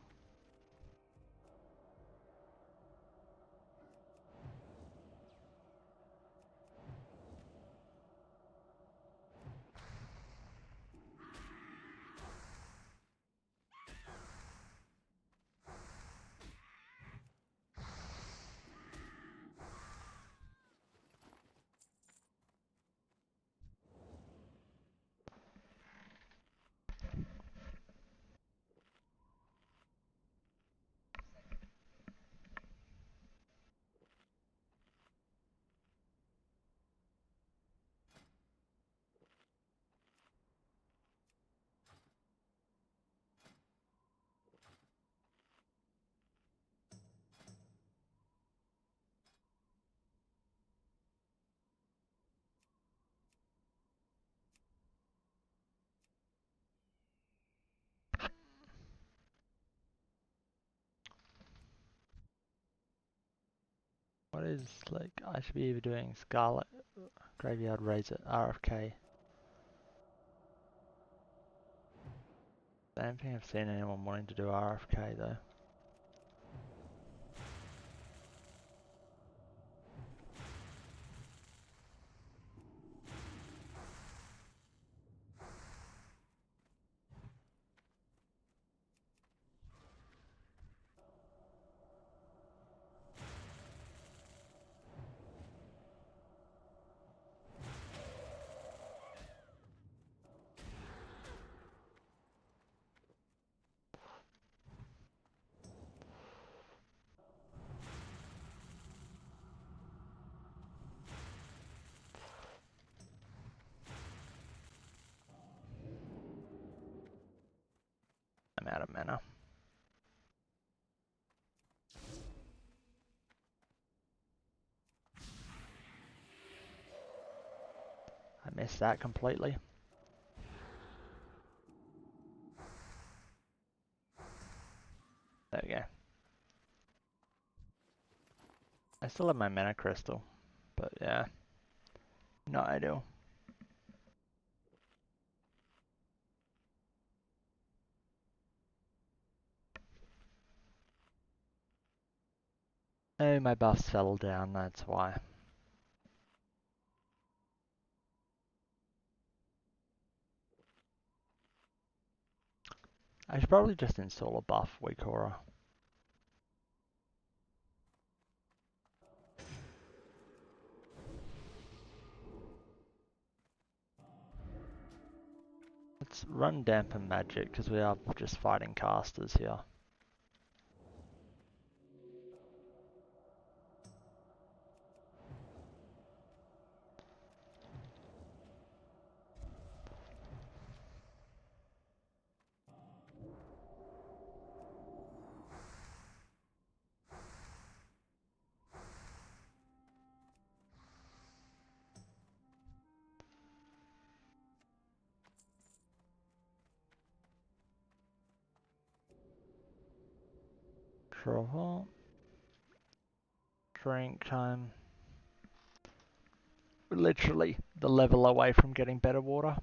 What is, like, I should be either doing Scarlet, Graveyard Razor, RFK. I don't think I've seen anyone wanting to do RFK though. I'm out of mana. I missed that completely. we go. I still have my mana crystal, but yeah, not ideal. Oh, my buffs fell down, that's why. I should probably just install a buff weak aura. Let's run dampen magic because we are just fighting casters here. Draw. Drink time. We're literally the level away from getting better water.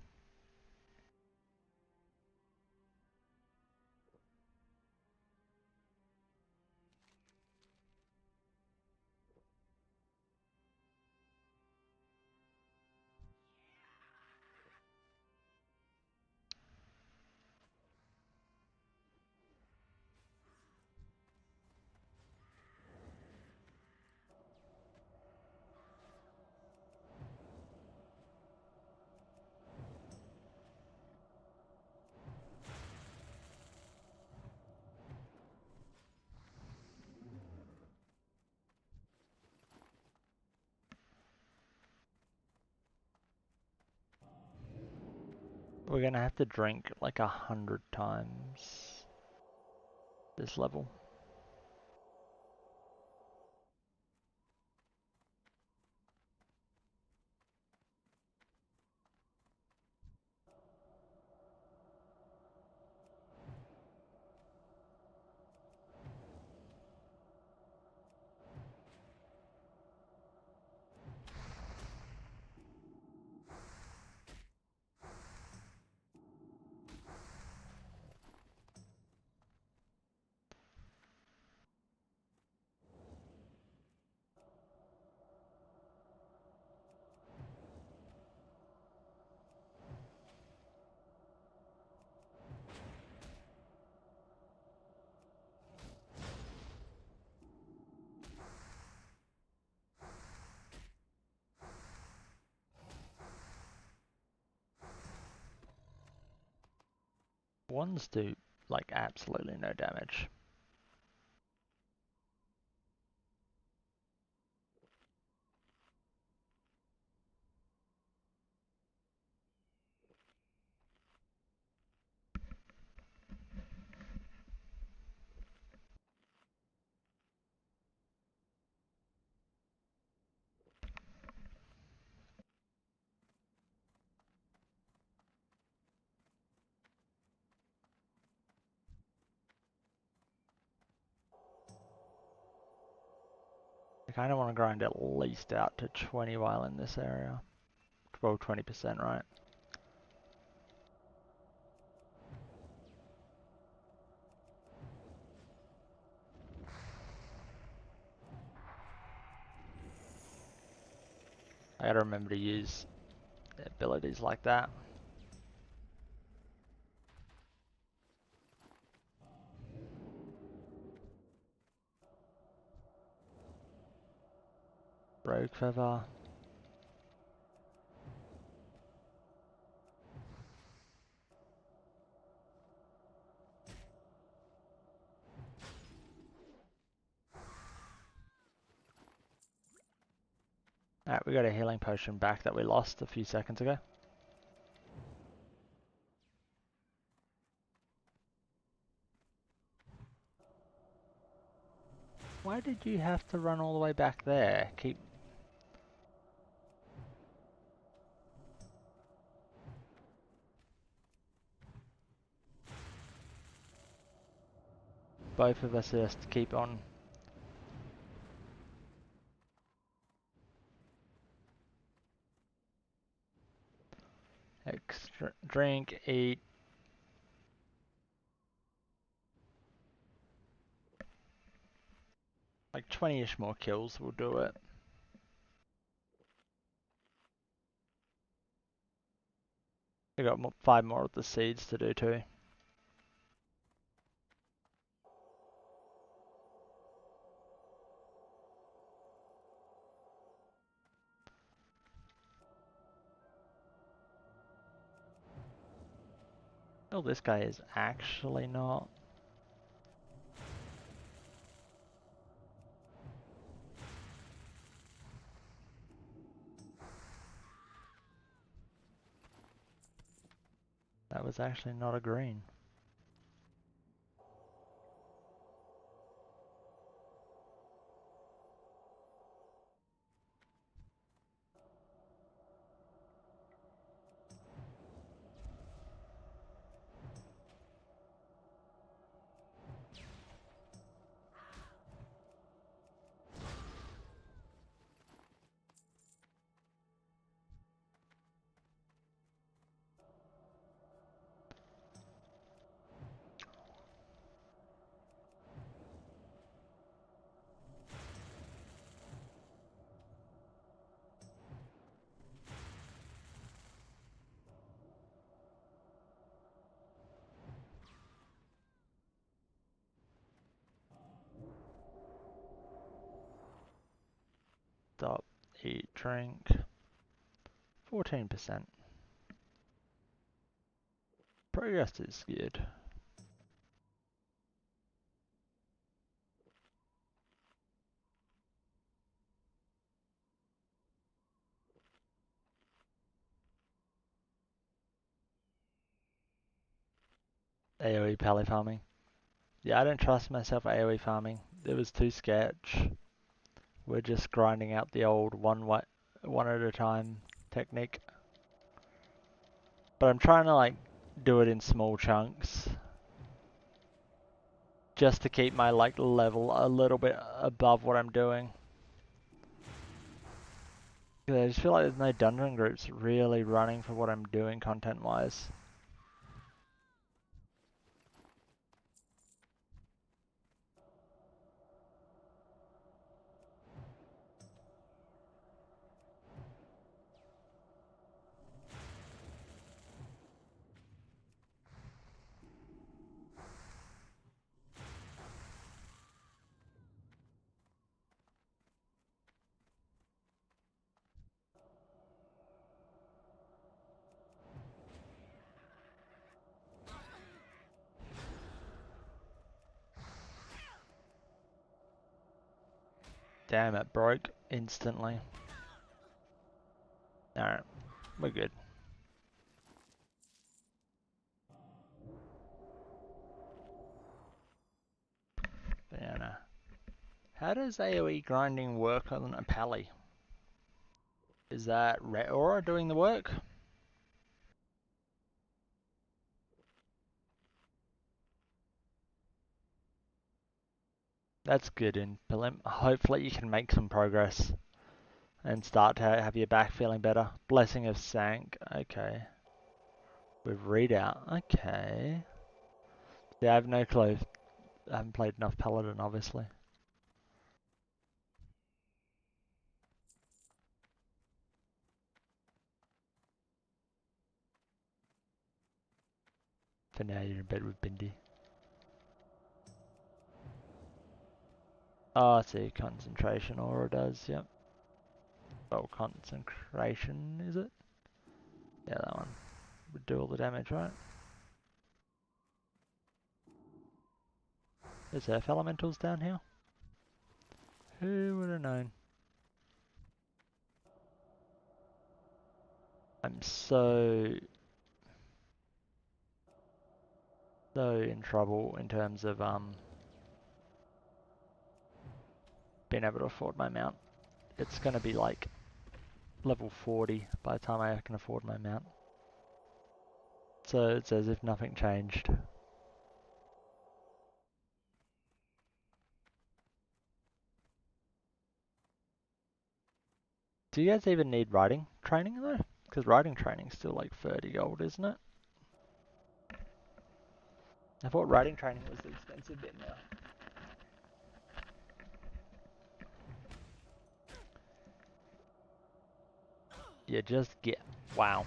We're gonna have to drink like 100 times this level. Ones do like absolutely no damage. I kind of want to grind at least out to 20 while in this area. Well, 20%, right? I gotta remember to use abilities like that. Rogue Feather. Alright, we got a healing potion back that we lost a few seconds ago. Why did you have to run all the way back there? Keep... both of us just keep on. Extra drink, eat. Like 20-ish more kills will do it. I got 5 more of the seeds to do too. Oh, this guy is actually not. That was actually not a green. Stop, eat, drink. 14%. Progress is good. AoE pally farming. Yeah, I don't trust myself AoE farming. It was too sketch. We're just grinding out the old one at a time technique. But I'm trying to like do it in small chunks. Just to keep my like level a little bit above what I'm doing. I just feel like there's no dungeon groups really running for what I'm doing content wise. Damn, it broke instantly. Alright, we're good. Banana. How does AoE grinding work on a pally? Is that Ret Aura doing the work? That's good in prelim. Hopefully you can make some progress and start to have your back feeling better. Blessing of Sank, okay. With readout, okay. Yeah, I have no clue. I haven't played enough Paladin, obviously. For now, you're in bed with Bindi. Oh, I see. Concentration aura does, yep. Oh, concentration, is it? Yeah, that one. Would do all the damage, right? There's Earth Elementals down here. Who would have known? I'm so in trouble in terms of being able to afford my mount. It's gonna be like level 40 by the time I can afford my mount. So it's as if nothing changed. Do you guys even need riding training though? Because riding training's still like 30 gold, isn't it? I thought riding training was the expensive bit now. You just get... Wow.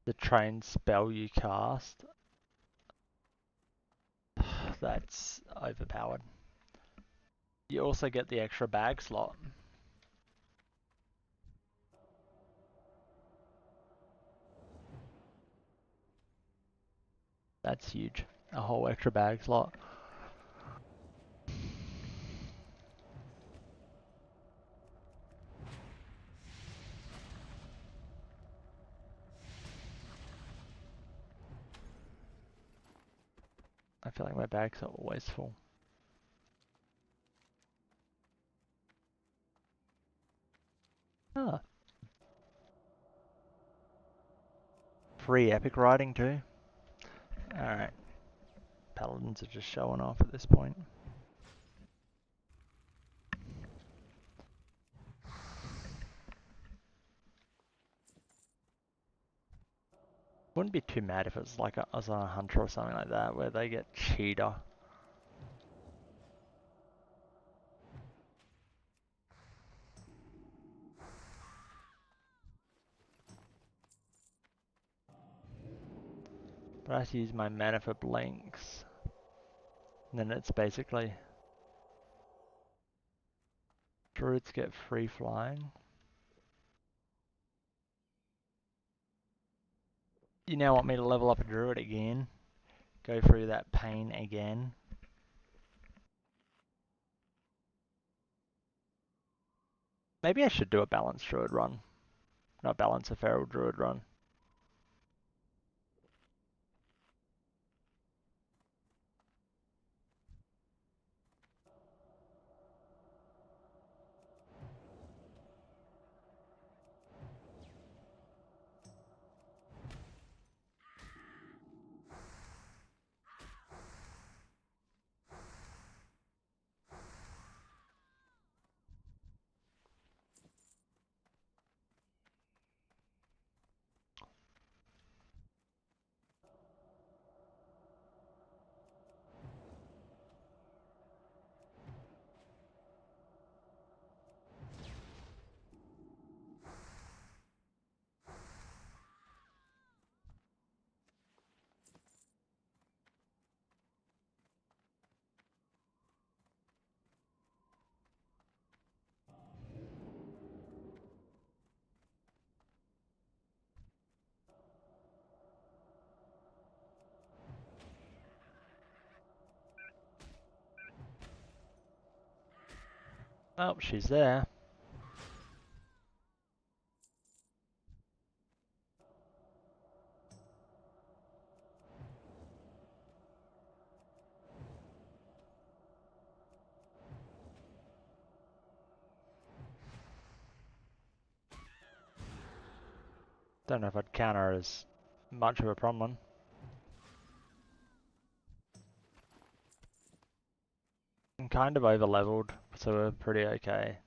The train spell you cast. That's overpowered. You also get the extra bag slot. That's huge. A whole extra bag slot. I feel like my bags are always full. Ah. Free epic riding too. Alright. Paladins are just showing off at this point. Wouldn't be too mad if it was like I was on a hunter or something like that where they get cheater. But I have to use my mana for blinks. And then it's basically... Druids get free flying. You now want me to level up a druid again? Go through that pain again? Maybe I should do a balanced druid run. Not balance, a feral druid run. Oh, she's there. Don't know if I'd count her as much of a problem. I'm kind of over leveled, so we're pretty okay.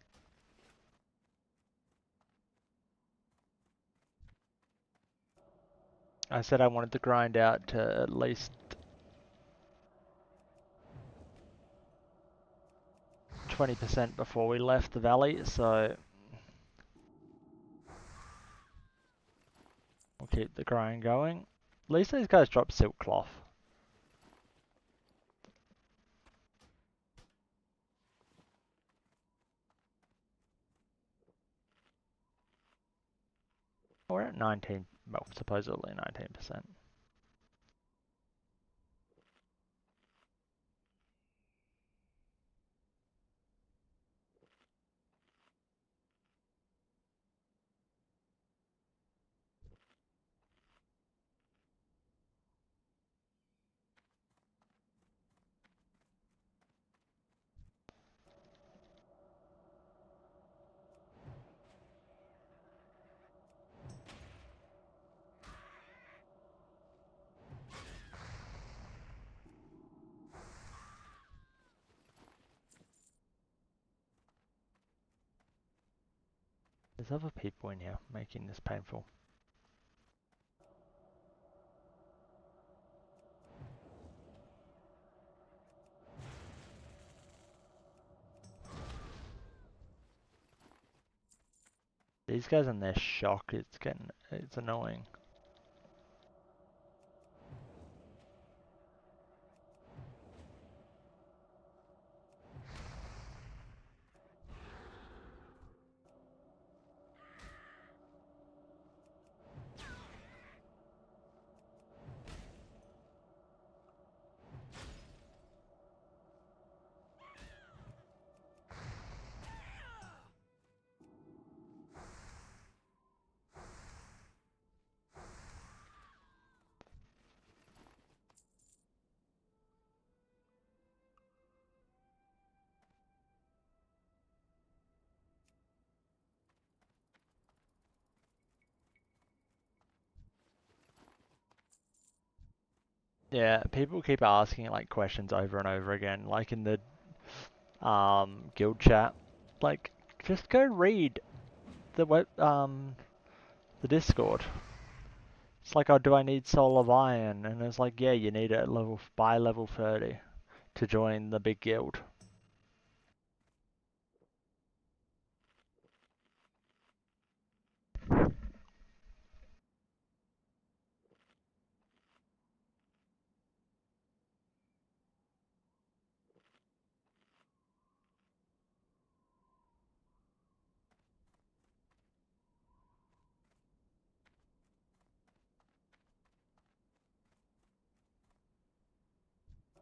I said I wanted to grind out to at least 20% before we left the valley, so we'll keep the grind going. At least these guys drop silk cloth. We're at 19, well, supposedly 19%. There's other people in here making this painful. These guys and their shock, it's annoying. Yeah, people keep asking like questions over and over again, like in the guild chat. Like, just go read the the Discord. It's like, oh, do I need Soul of Iron? And it's like, yeah, you need it at by level 30 to join the big guild.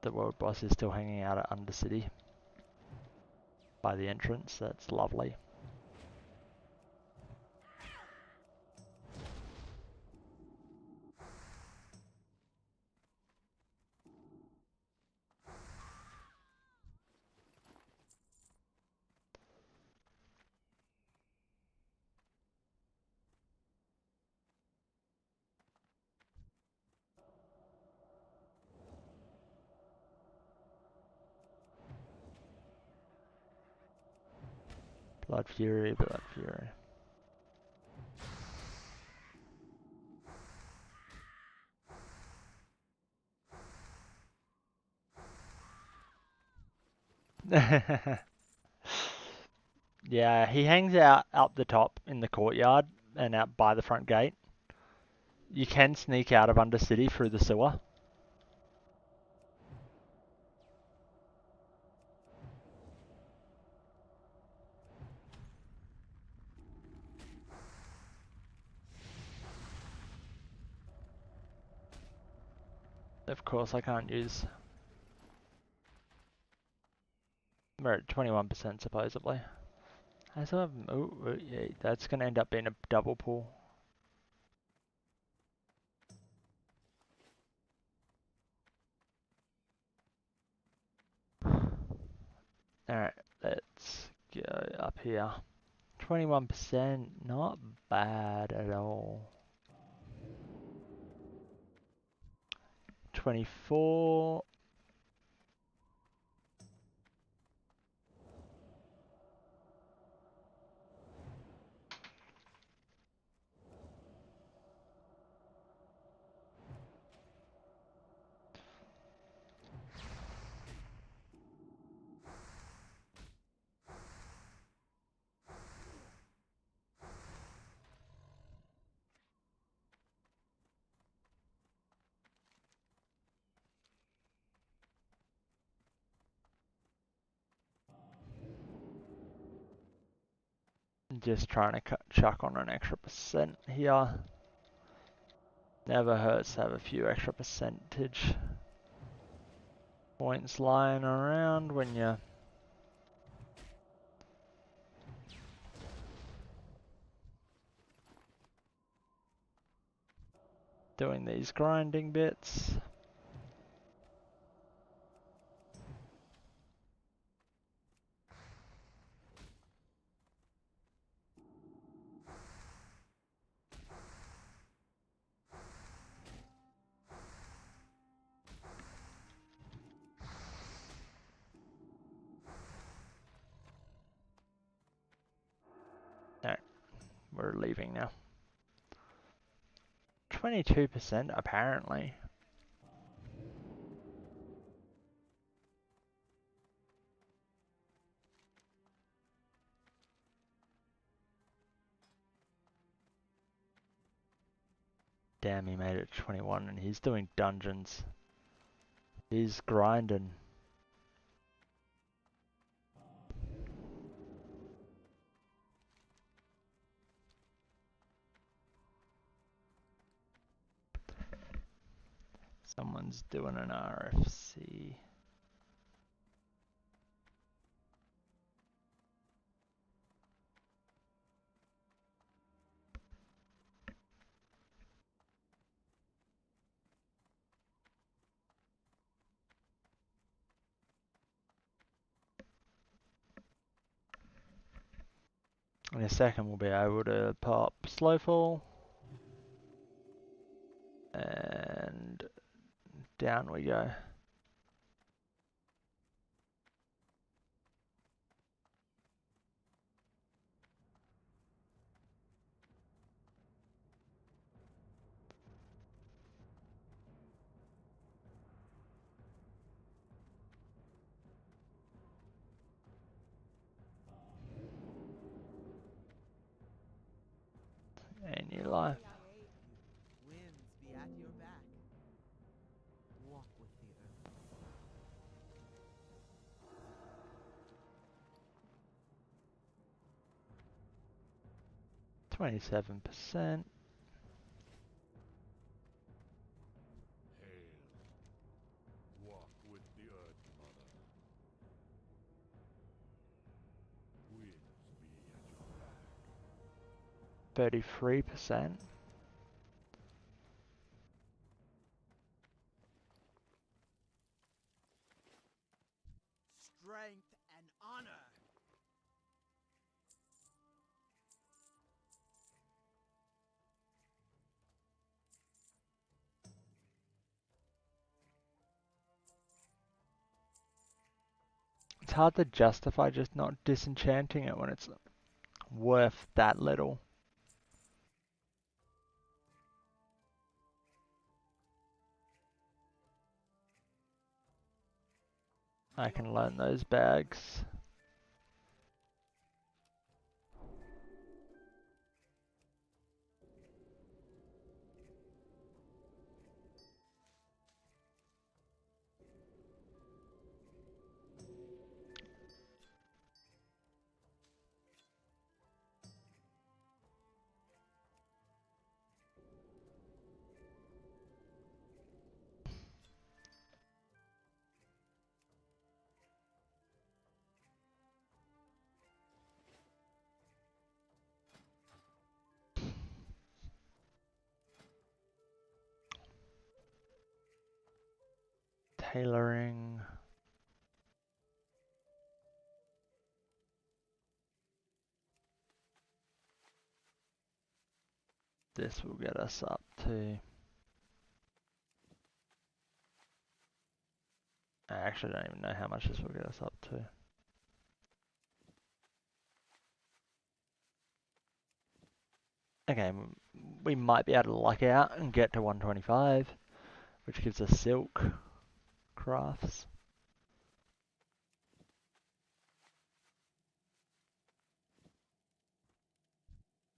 The world boss is still hanging out at Undercity by the entrance. That's lovely. Blood Fury, Blood Fury. Yeah, he hangs out up the top in the courtyard and out by the front gate. You can sneak out of Undercity through the sewer. Of course, I can't use. We're at 21% supposedly. I still have. Oh, yeah, that's gonna end up being a double pull. Alright, let's go up here. 21%, not bad at all. 24. Just trying to chuck on an extra percent here. Never hurts to have a few extra percentage points lying around when you're doing these grinding bits. Alright, we're leaving now. 22% apparently. Damn, he made it 21 and he's doing dungeons. He's grinding. Someone's doing an RFC. In a second we'll be able to pop Slowfall. And down we go. And your life. Winds be at your back. Walk with the earth. 27%. Hail. Walk with the earth, mother. Winds be at your back. 33%. Strength and honor. It's hard to justify just not disenchanting it when it's worth that little. I can learn those bags. Tailoring. This will get us up to... I actually don't even know how much this will get us up to. Okay, we might be able to luck out and get to 125, which gives us silk crafts.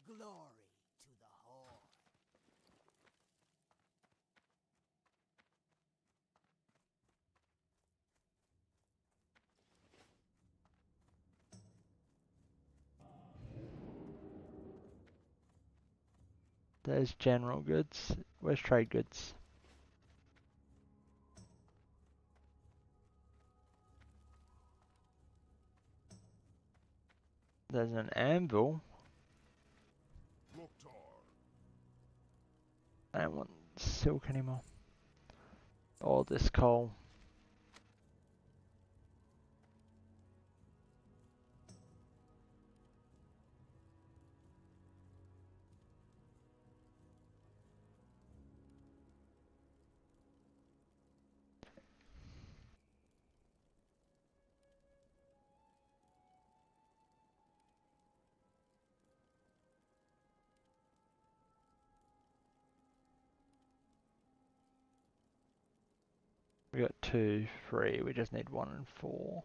Glory to the Horde. There's general goods. Where's trade goods? There's an anvil. I don't want silk anymore. Or this coal. We got 2, 3. We just need 1 and 4.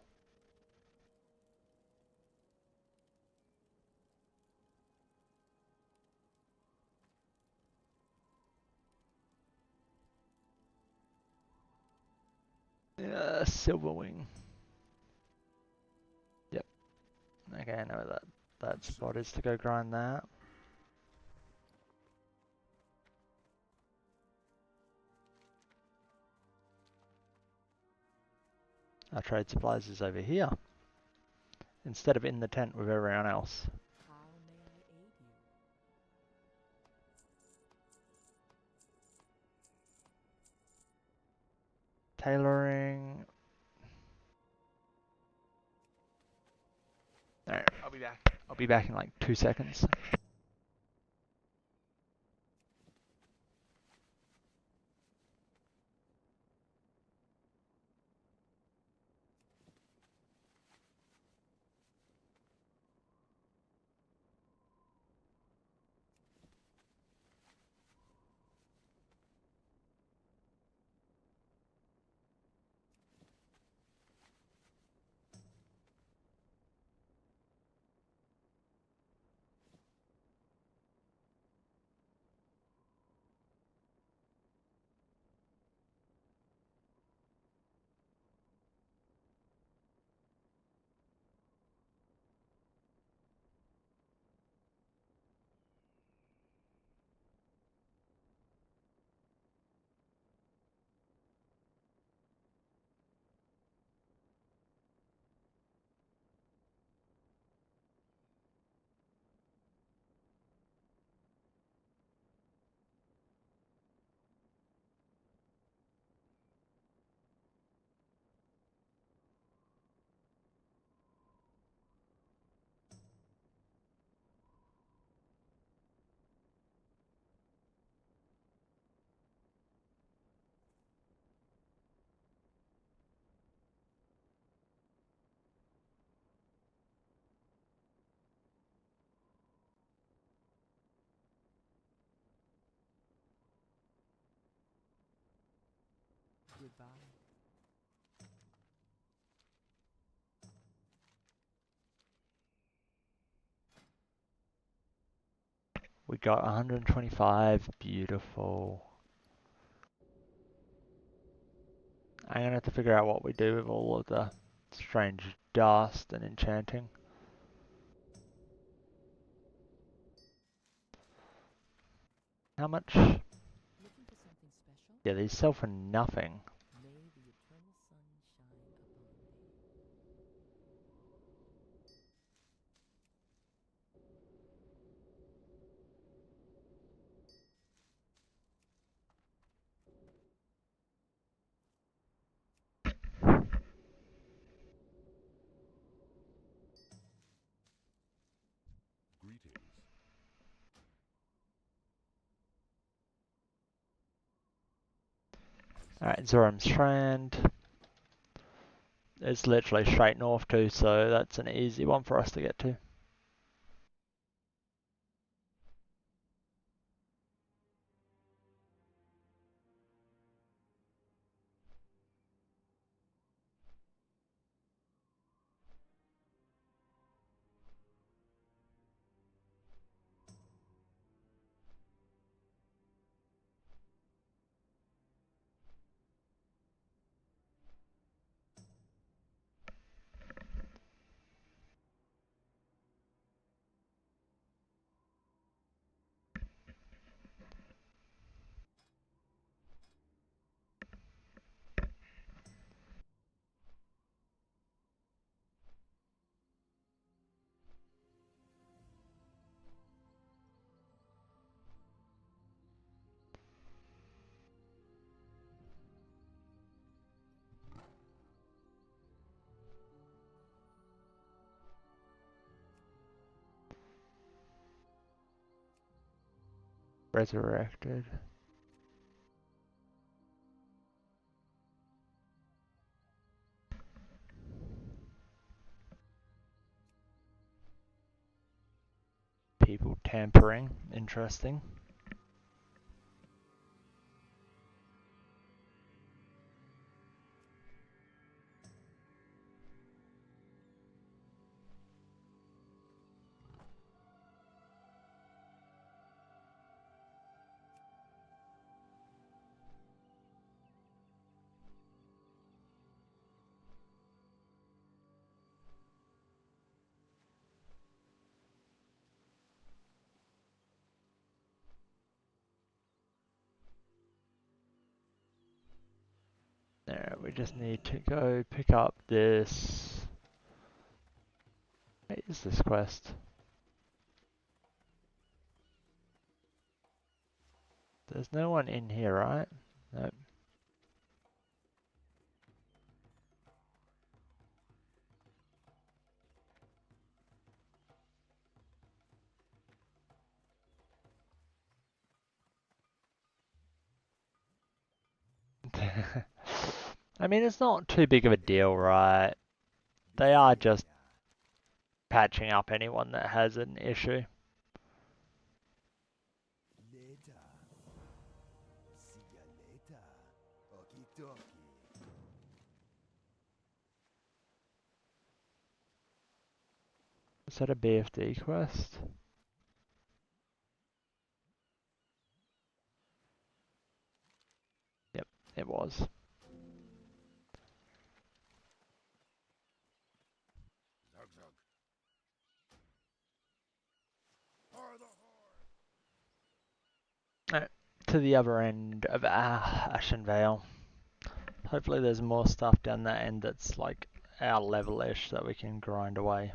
Silverwing. Yep. Okay, I know that spot is to go grind that. Our trade supplies is over here, instead of in the tent with everyone else. How may I aid you? Tailoring. Alright, I'll be back. I'll be back in like 2 seconds. Goodbye. We got 125. Beautiful. I'm gonna have to figure out what we do with all of the strange dust and enchanting. How much? Looking for something special? Yeah, these sell for nothing. May the eternal sun shine upon thee. Greetings. Alright, Zoram Strand. It's literally straight north too, so that's an easy one for us to get to. Resurrected. People tampering. Interesting. There, we just need to go pick up this. What is this quest? There's no one in here, right? Nope. I mean, it's not too big of a deal, right? They are just patching up anyone that has an issue. Later. See ya later. Okie dokie. Is that a BFD quest? Yep, it was. Zug zug. To the other end of Ashen Vale. Hopefully there's more stuff down that end that's like our level-ish that we can grind away.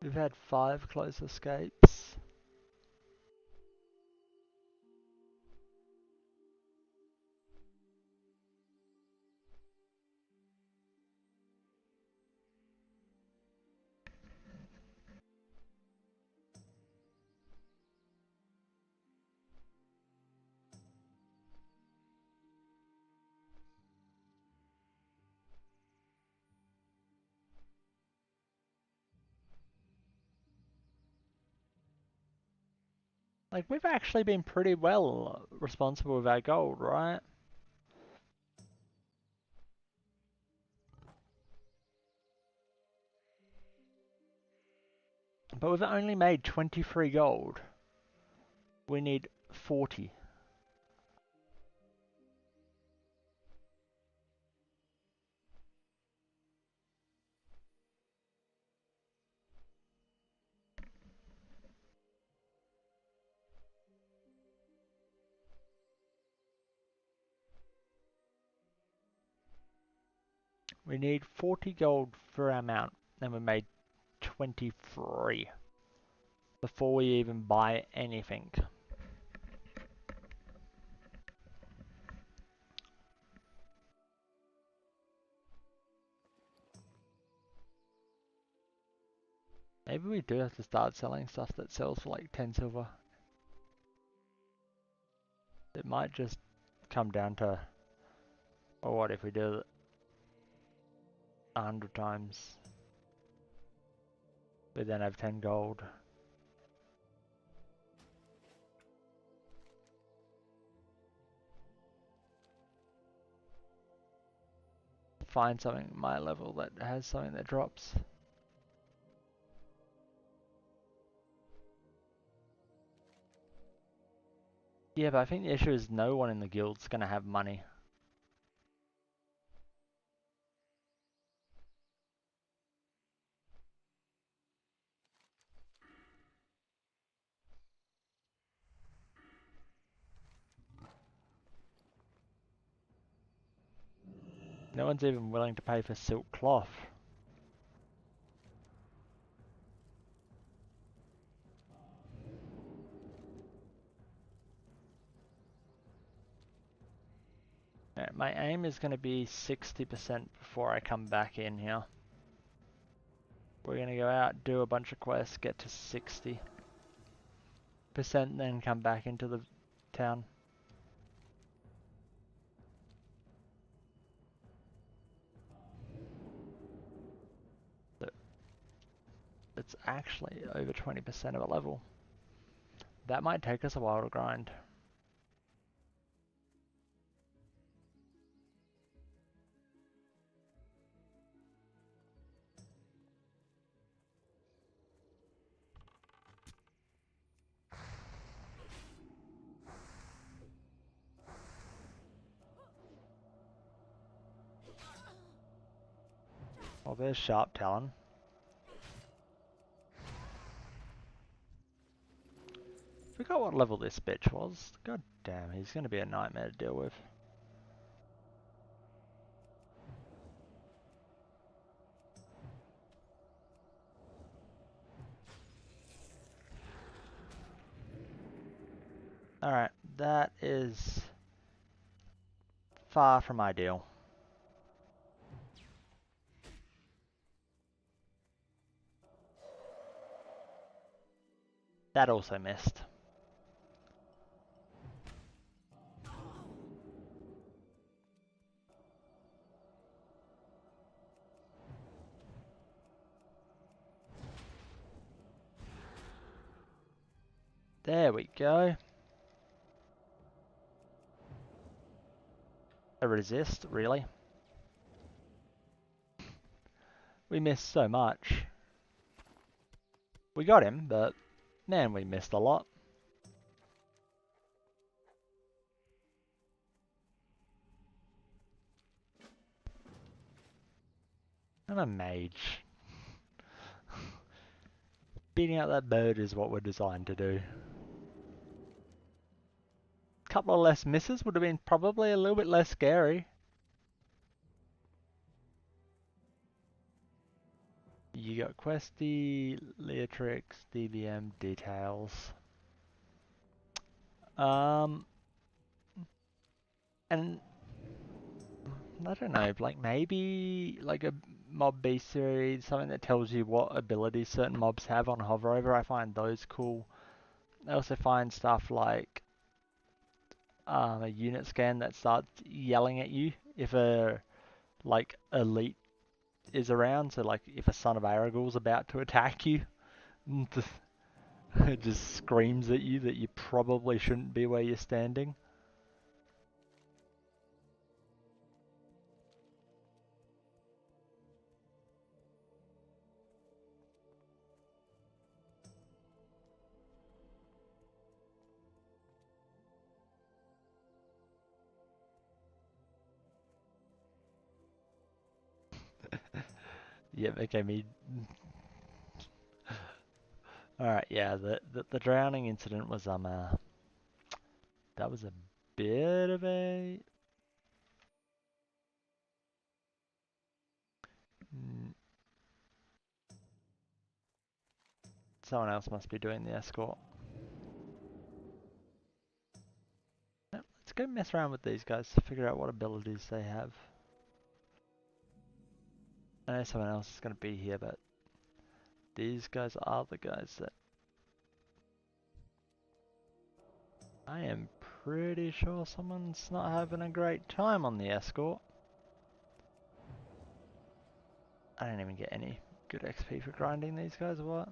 We've had 5 close escapes. Like, we've actually been pretty well responsible with our gold, right? But we've only made 23 gold. We need 40. We need 40 gold for our mount, and we made 23 before we even buy anything. Maybe we do have to start selling stuff that sells for like 10 silver. It might just come down to, or what if we do it 100 times? We then have 10 gold. Find something my level that has something that drops. Yeah, but I think the issue is no one in the guild's gonna have money. No one's even willing to pay for silk cloth. Alright, my aim is going to be 60% before I come back in here. We're going to go out, do a bunch of quests, get to 60%, then come back into the town. So it's actually over 20% of a level. That might take us a while to grind. Oh, there's Sharp Talon. Forgot what level this bitch was. God damn, he's gonna be a nightmare to deal with. Alright, that is far from ideal. That also missed. There we go. A resist, really? We missed so much. We got him, but man, we missed a lot. I'm a mage. Beating out that bird is what we're designed to do. Couple of less misses would have been probably a little bit less scary. You got Questy, Leatrix, DBM, details. And I don't know, like maybe like a mob beast series, something that tells you what abilities certain mobs have on hover over. I find those cool. I also find stuff like a unit scan that starts yelling at you if a like elite is around. So like if a son of Aragorn's about to attack you, it just screams at you that you probably shouldn't be where you're standing. Yep, okay, me. Alright, yeah, the drowning incident was that was a bit of a someone else must be doing the escort. Let's go mess around with these guys to figure out what abilities they have. I know someone else is going to be here, but these guys are the guys that I am pretty sure someone's not having a great time on the escort. I don't even get any good XP for grinding these guys, or what?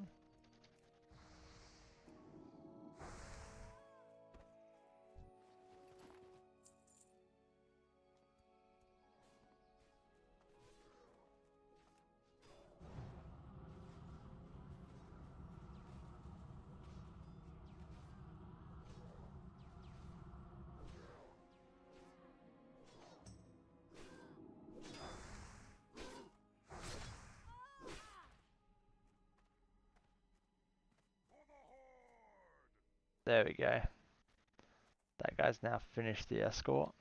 There we go. That guy's now finished the escort.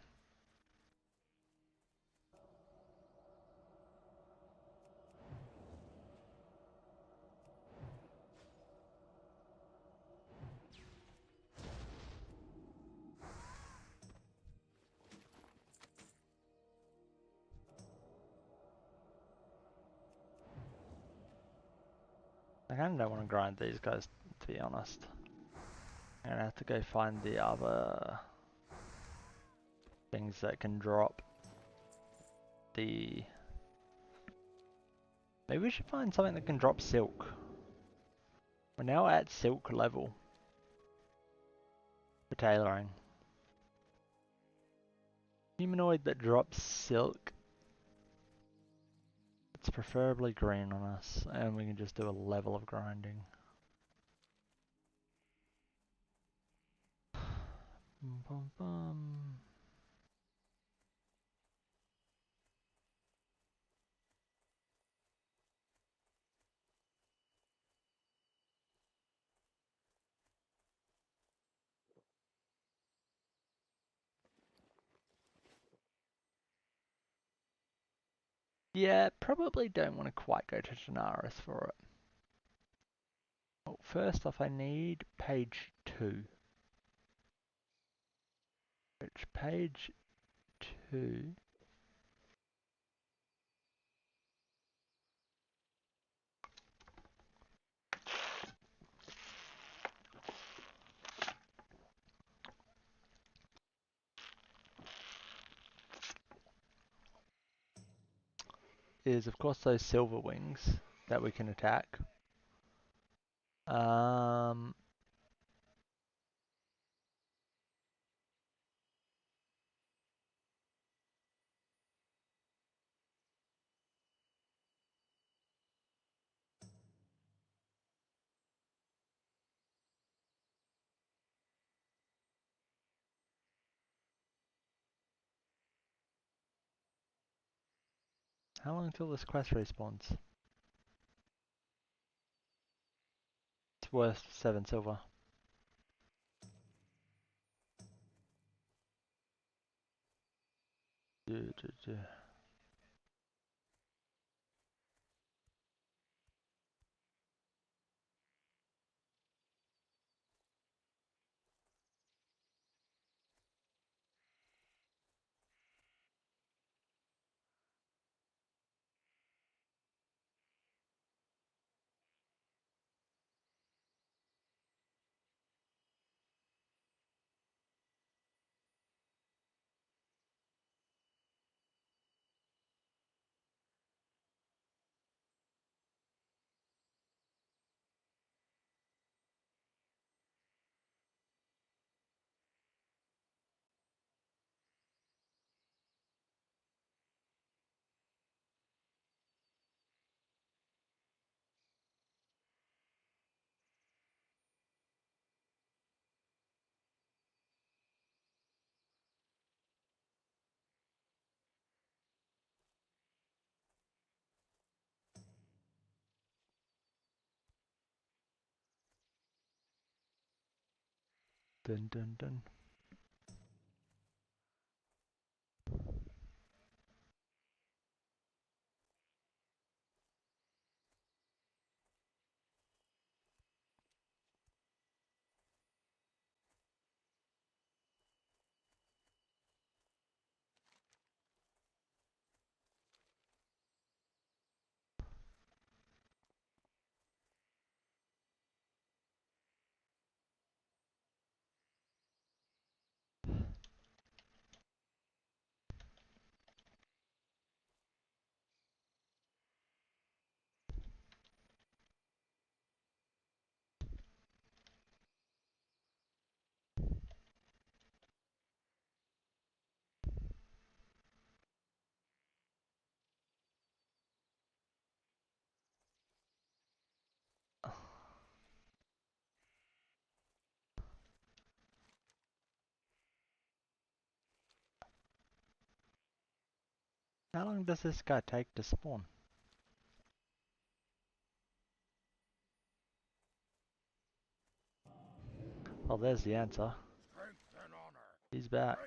I kind of don't want to grind these guys, to be honest. I'm gonna have to go find the other things that can drop the... Maybe we should find something that can drop silk. We're now at silk level for tailoring. Humanoid that drops silk. It's preferably green on us, and we can just do a level of grinding. Bum, bum, bum. Yeah, probably don't want to quite go to Daenerys for it. Well, first off, I need page 2. Which page 2... is of course those silver wings that we can attack. How long until this quest respawns? It's worth 7 silver. Dun dun dun. How long does this guy take to spawn? Well, there's the answer. He's back.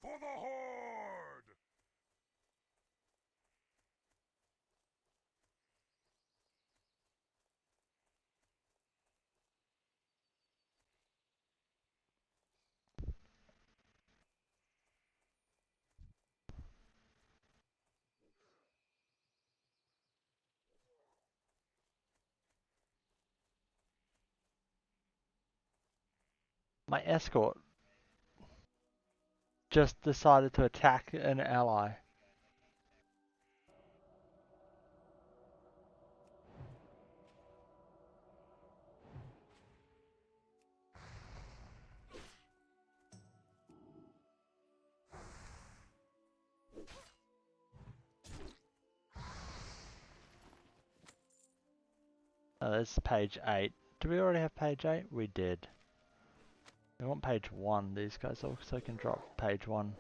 For the Horde! My escort just decided to attack an ally. Oh, that's page 8. Do we already have page 8? We did. We want page 1. These guys also can drop page 1.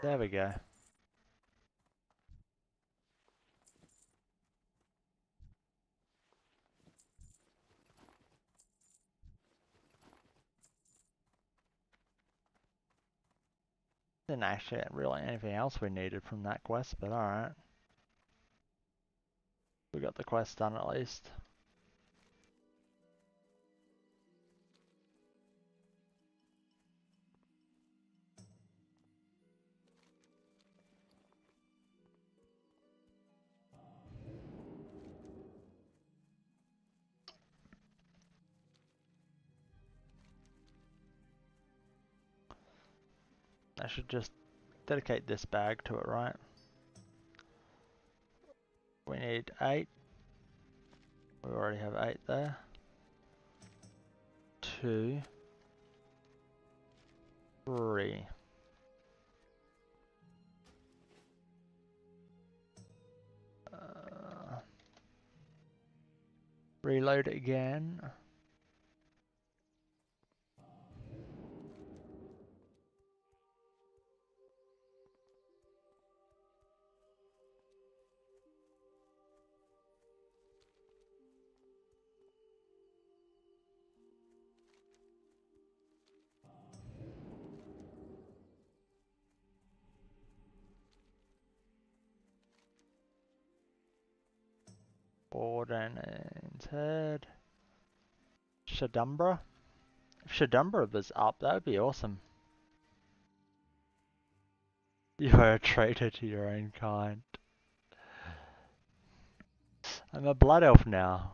There we go. Didn't actually get really anything else we needed from that quest, but alright. We got the quest done at least. I should just dedicate this bag to it, right? We need 8. We already have 8 there. 2. 3. Reload it again. Board and head. Shadumbra? If Shadumbra was up, that would be awesome. You are a traitor to your own kind. I'm a blood elf now.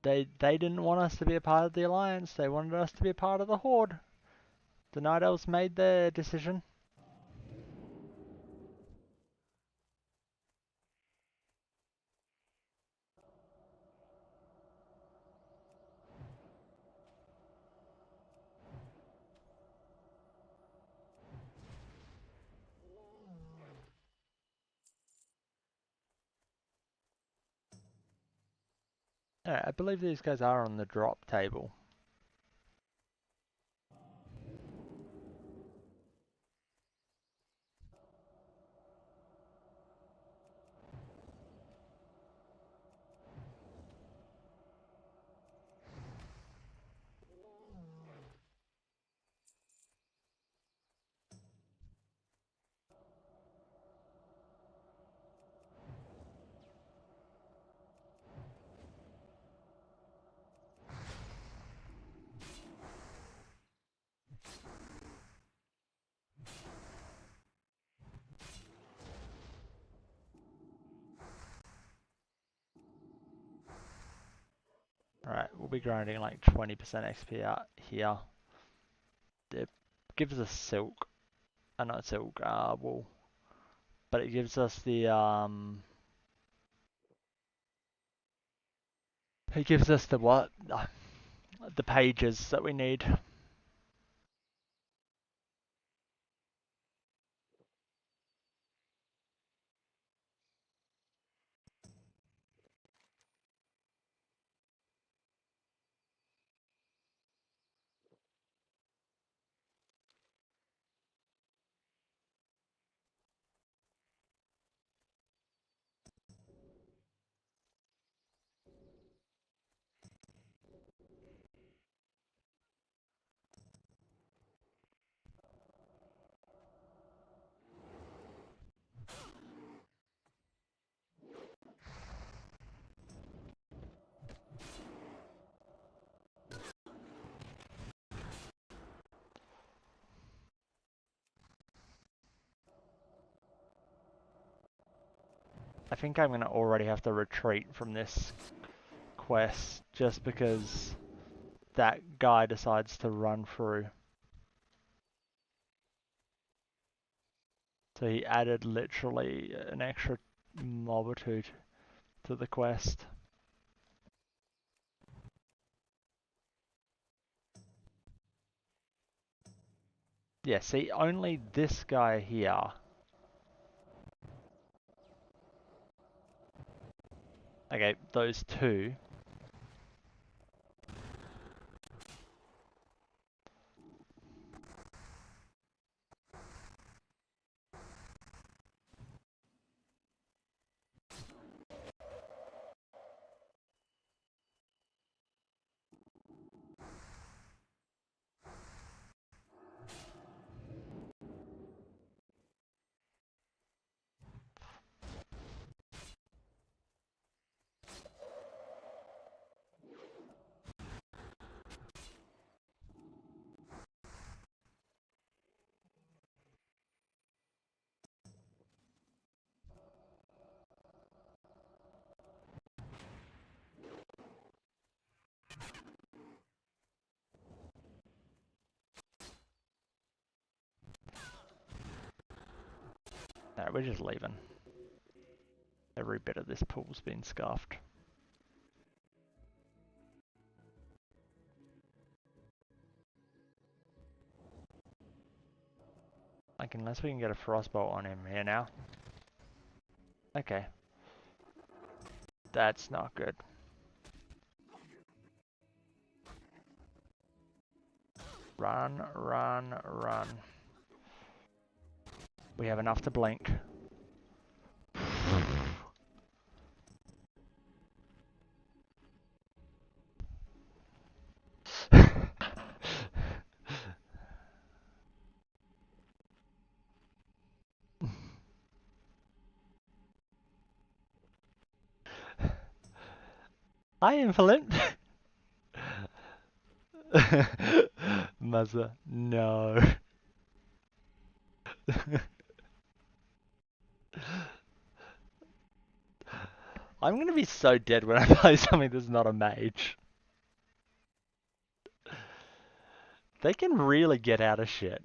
They didn't want us to be a part of the Alliance, they wanted us to be a part of the Horde. The Night Elves made their decision. Yeah, I believe these guys are on the drop table. Alright, we'll be grinding like 20% XP out here. It gives us silk. Not silk, wool. But it gives us the, it gives us the what? The pages that we need. I think I'm gonna already have to retreat from this quest just because that guy decides to run through. So he added literally an extra mob or two to the quest. Yeah, see, only this guy here. Okay, those two. Alright, we're just leaving. Every bit of this pool's been scuffed. Like, unless we can get a frostbolt on him here now. Okay. That's not good. Run, run, run. We have enough to blink. Hi, Infinite. Muzza, no. I'm gonna be so dead when I play something that's not a mage. They can really get out of shit.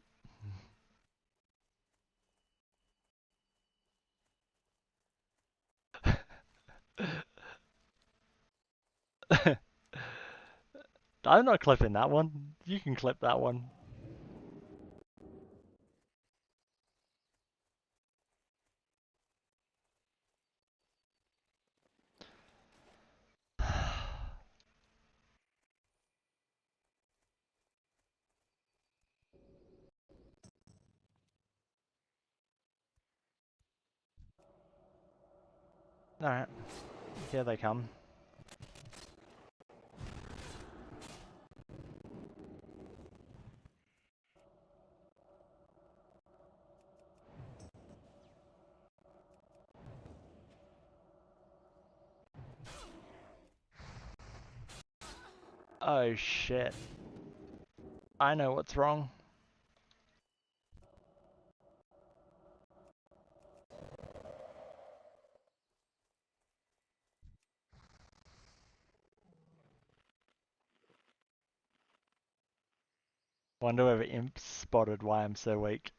I'm not clipping that one. You can clip that one. Alright. Here they come. Oh shit. I know what's wrong. Wonder whether Imp spotted why I'm so weak.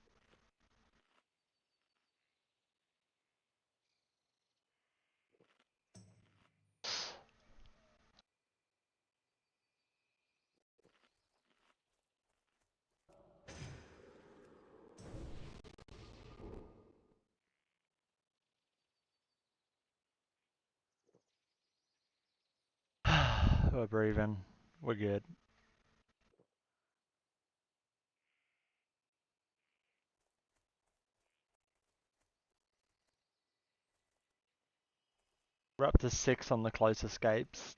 We're breathing. We're good. We're up to 6 on the close escapes.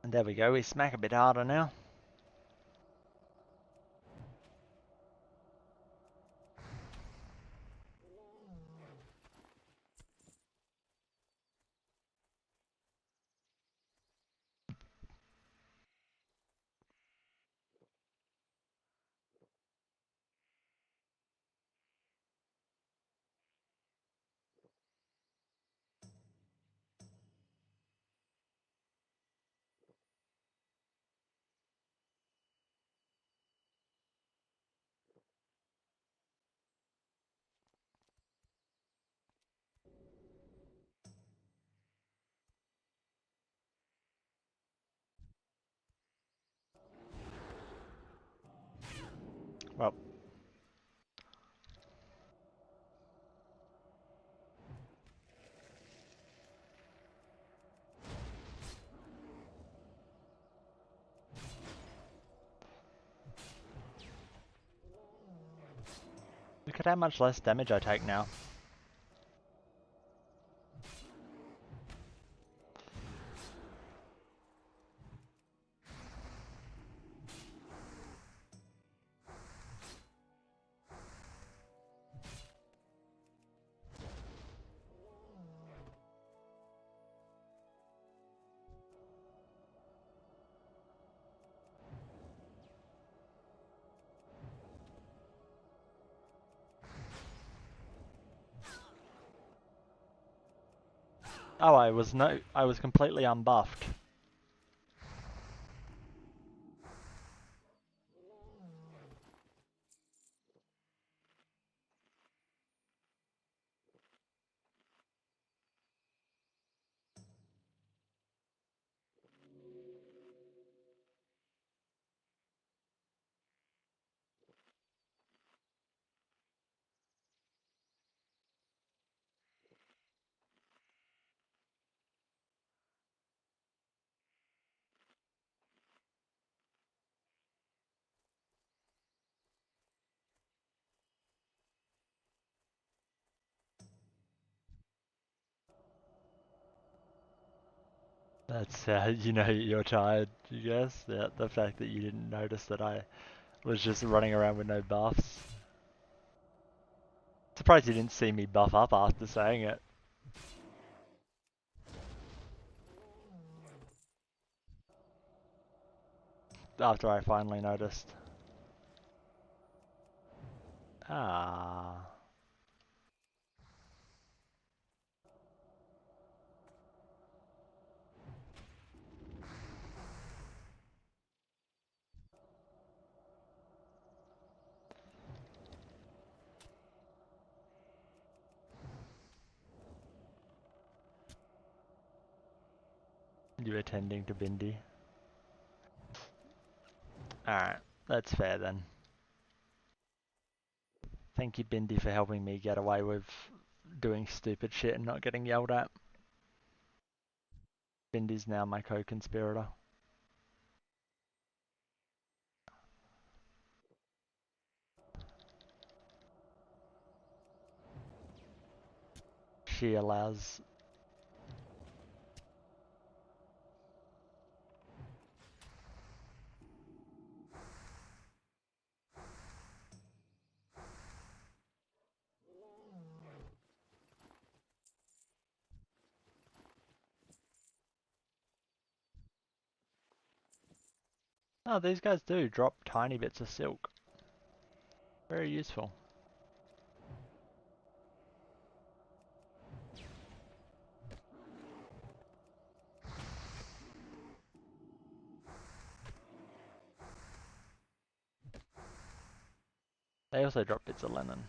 And there we go, we smack a bit harder now. Well. Look at how much less damage I take now. Oh, I was completely unbuffed. That's you know, you're tired, you guess? Yeah, the fact that you didn't notice that I was just running around with no buffs. Surprised you didn't see me buff up after saying it. After I finally noticed. Ah. You attending to Bindi? Alright, that's fair then. Thank you, Bindi, for helping me get away with doing stupid shit and not getting yelled at. Bindi's now my co-conspirator. She allows... Oh, these guys do drop tiny bits of silk. Very useful. They also drop bits of linen.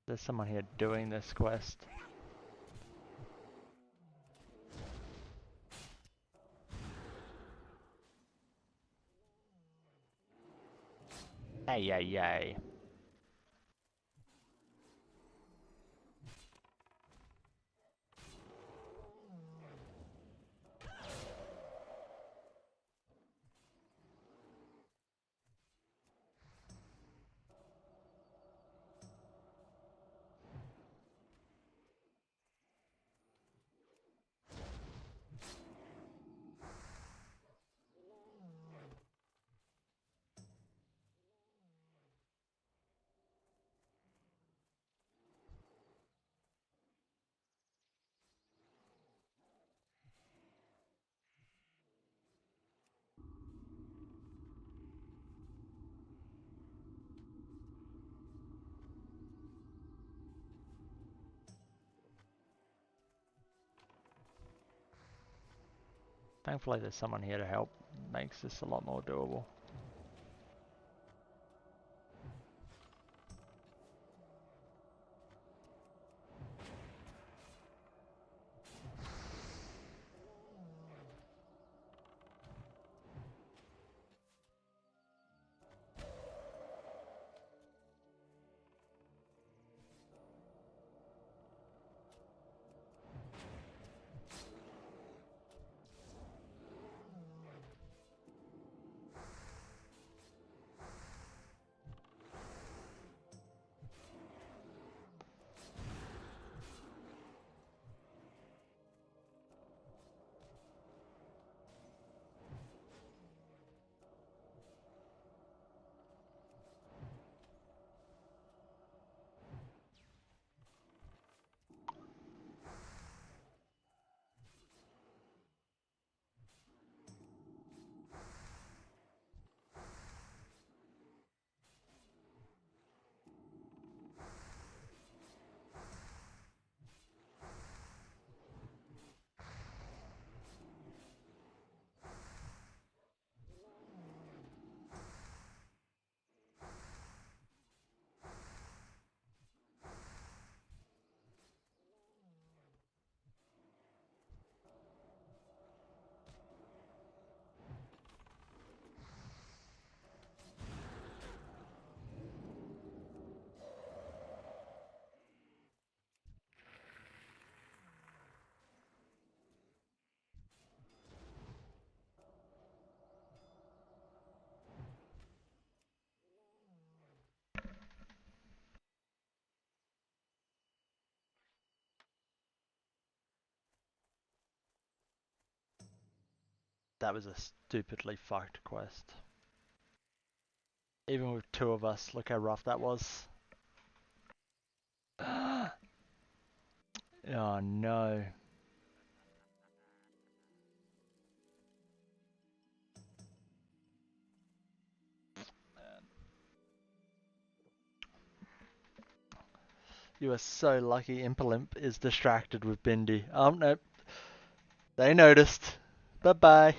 There's someone here doing this quest. Hey, yay, yay. Thankfully there's someone here to help. Makes this a lot more doable. That was a stupidly fucked quest. Even with 2 of us, look how rough that was. Oh no. You are so lucky Impolimp is distracted with Bindi. Oh no. They noticed. Bye bye.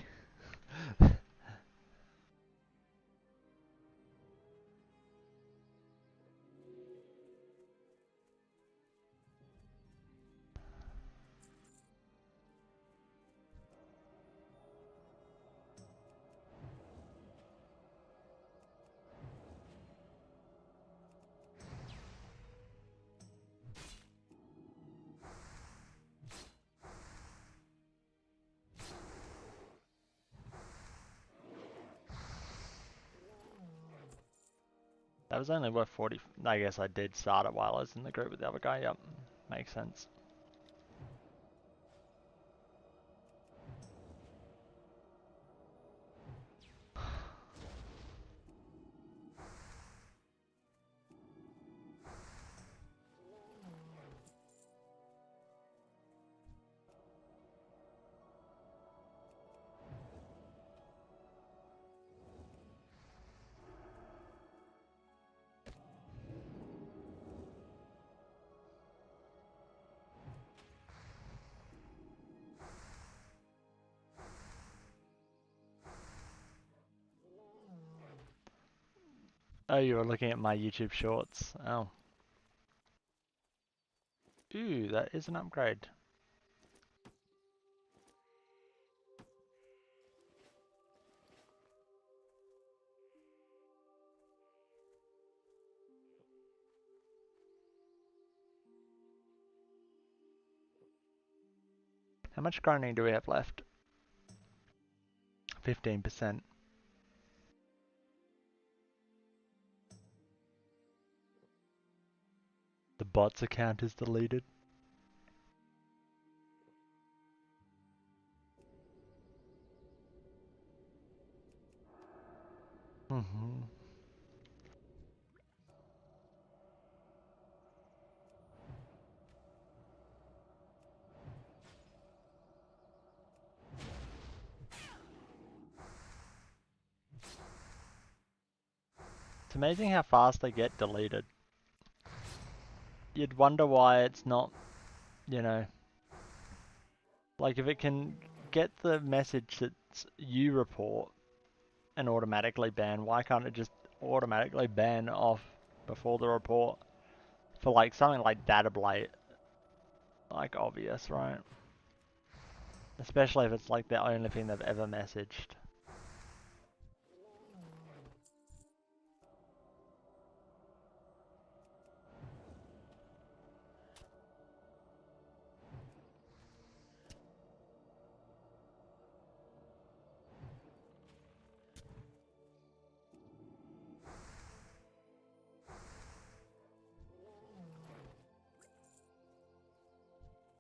That was only worth 40. I guess I did start it while I was in the group with the other guy. Yep. Makes sense. Oh, you were looking at my YouTube shorts. Oh. Ooh, that is an upgrade. How much grinding do we have left? 15%. The bot's account is deleted. Mm-hmm. It's amazing how fast they get deleted. You'd wonder why it's not, you know, like if it can get the message that you report and automatically ban, why can't it just automatically ban off before the report? For like something like data blight, like obvious, right? Especially if it's like the only thing they've ever messaged.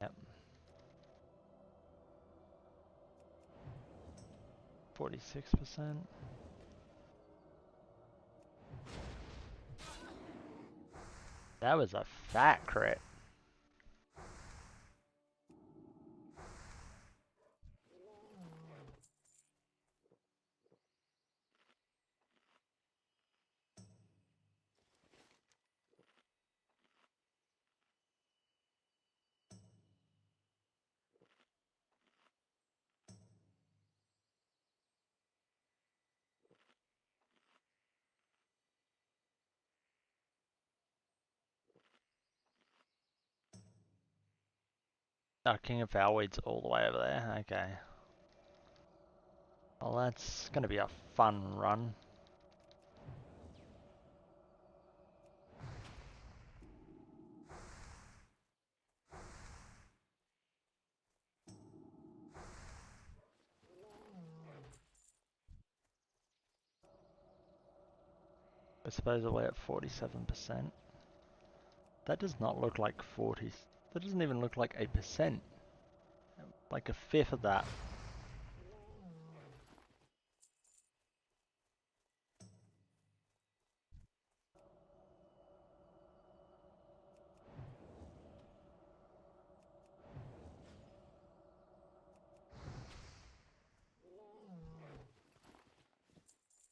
Yep. 46%. That was a fat crit. Oh, King of Foulweed's all the way over there. Okay. Well, that's going to be a fun run. I suppose we're at 47%. That does not look like 40. That doesn't even look like a percent. Like a fifth of that.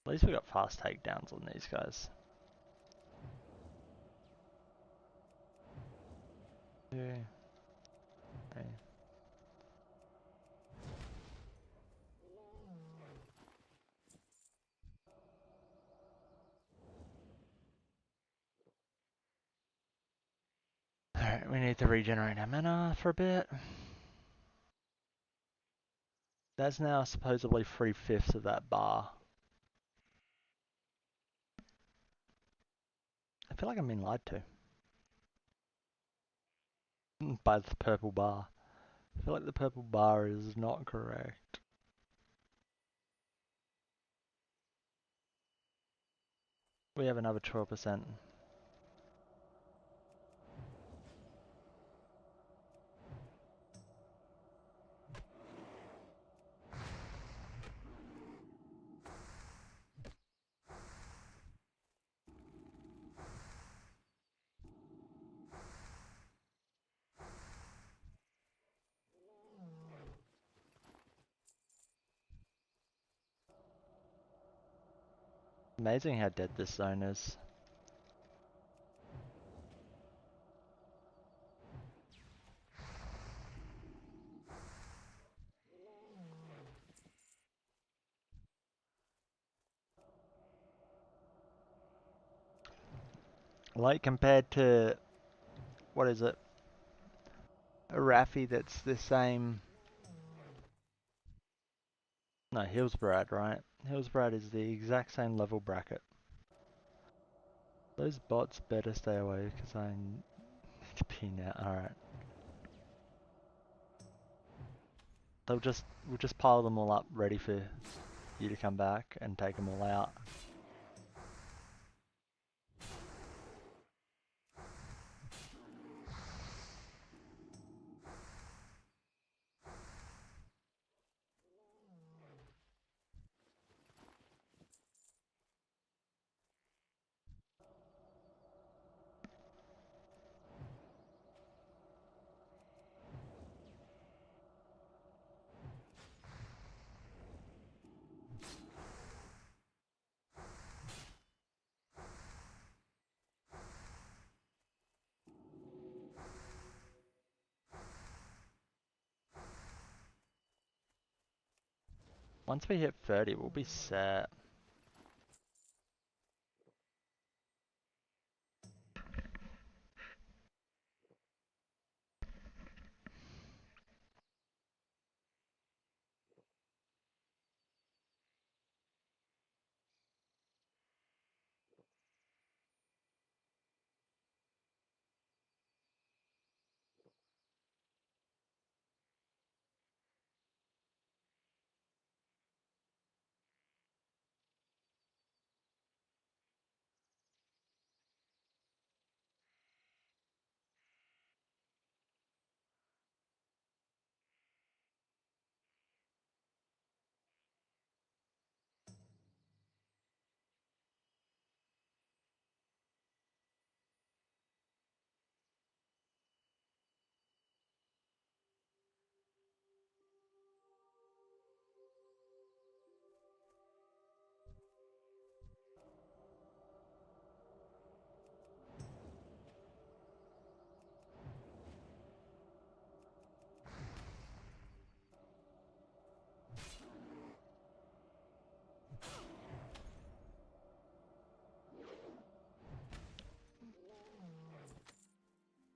At least we got fast takedowns on these guys. Yeah. Hey. Alright, we need to regenerate our mana for a bit. That's now supposedly 3/5 of that bar. I feel like I'm being lied to. By the purple bar. I feel like the purple bar is not correct. We have another 12%. Amazing how dead this zone is. Like compared to, what is it? A Raffi that's the same. No, Hillsbrad, right? Hillsbrad is the exact same level bracket. Those bots better stay away because I need to pee now. Alright. We'll just pile them all up ready for you to come back and take them all out. Once we hit 30, we'll be set.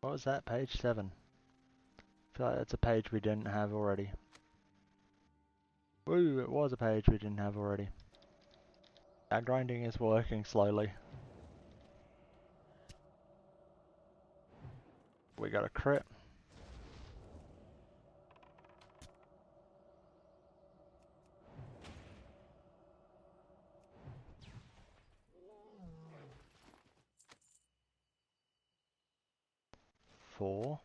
What was that? Page 7. I feel like that's a page we didn't have already. Woo, it was a page we didn't have already. Our grinding is working slowly. We got a crit. Four.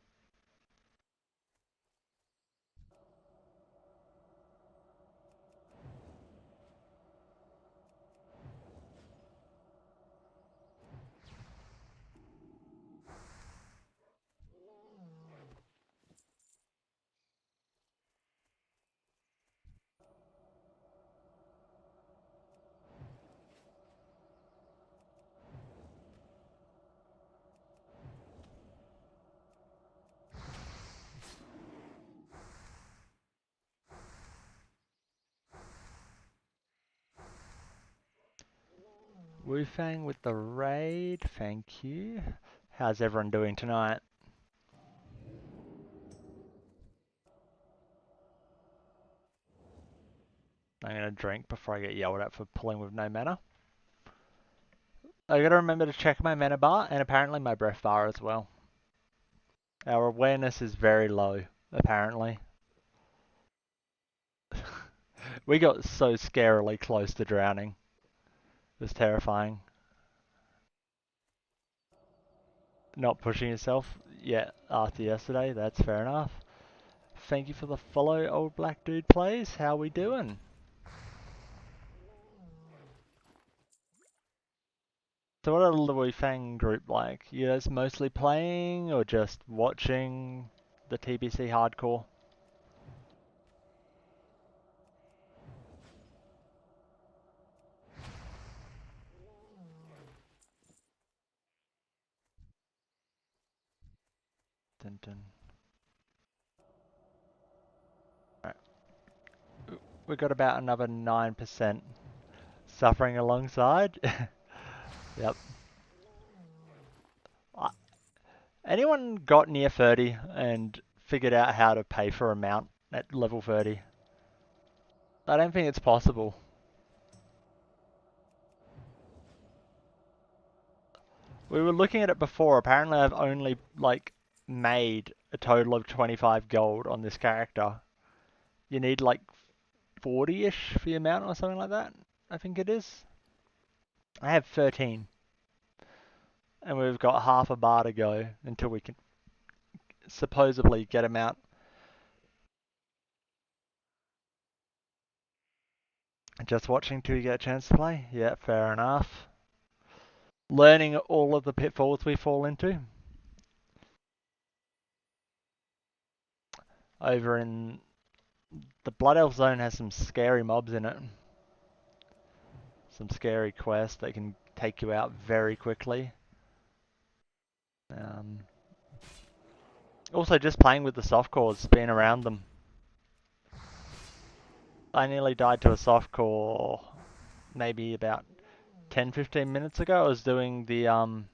Wufang with the raid, thank you. How's everyone doing tonight? I'm gonna drink before I get yelled at for pulling with no mana. I gotta remember to check my mana bar and apparently my breath bar as well. Our awareness is very low, apparently. We got so scarily close to drowning. It was terrifying. Not pushing yourself yet after yesterday, that's fair enough. Thank you for the follow, old black dude plays. How we doing? So what are the Wufang group like? You guys mostly playing or just watching the TBC Hardcore? Dun dun. Alright. We've got about another 9% suffering alongside. Yep. Anyone got near 30 and figured out how to pay for a mount at level 30? I don't think it's possible. We were looking at it before. Apparently I've only made a total of 25 gold on this character. You need like 40-ish for your mount or something like that, I think it is. I have 13. And we've got half a bar to go until we can supposedly get a mount. Just watching till you get a chance to play? Yeah, fair enough. Learning all of the pitfalls we fall into. Over in the Blood Elf Zone has some scary mobs in it. Some scary quests that can take you out very quickly. Also just playing with the soft cores, being around them. I nearly died to a soft core maybe about 10-15 minutes ago. I was doing the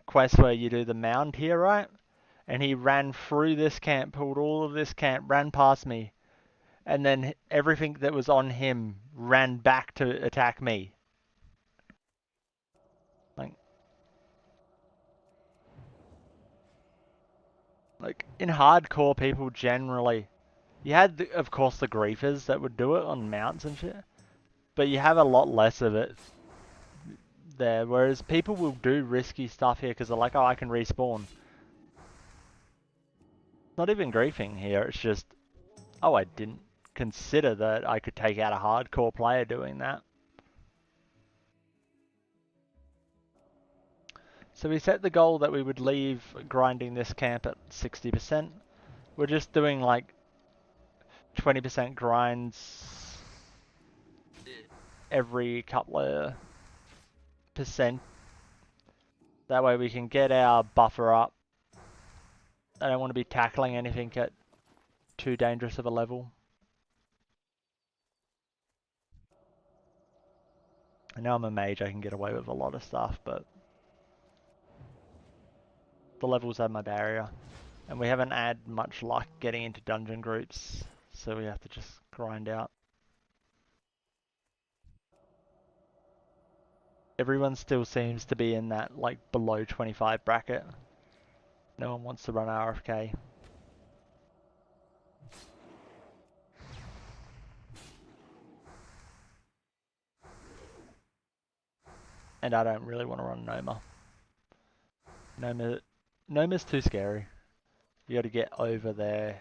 quest where you do the mound here, right? And he ran through this camp, pulled all of this camp, ran past me, and then everything that was on him ran back to attack me. Like in hardcore, people generally, you had of course the griefers that would do it on mounts and shit, but you have a lot less of it there. Whereas people will do risky stuff here because they're like, oh, I can respawn. Not even griefing here. It's just, oh, I didn't consider that I could take out a hardcore player doing that. So we set the goal that we would leave grinding this camp at 60%. We're just doing like 20% grinds every couple of percent. That way we can get our buffer up. I don't want to be tackling anything at too dangerous of a level. I know I'm a mage, I can get away with a lot of stuff, but the levels are my barrier. And we haven't had much luck getting into dungeon groups, so we have to just grind out. Everyone still seems to be in that like below 25 bracket. No one wants to run RFK. And I don't really want to run Noma. Noma's too scary. You gotta get over there.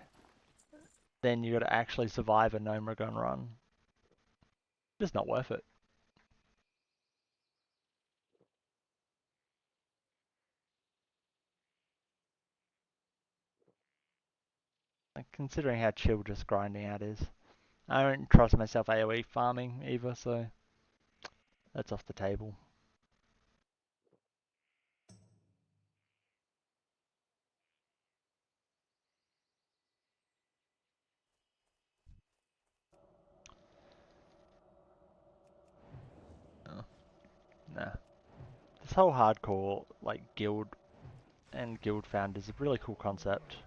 Then you gotta actually survive a Noma gun run. Just not worth it. Like, considering how chill just grinding out is. I don't trust myself AoE farming either, so that's off the table. Oh. No, whole hardcore like guild and guild found is a really cool concept.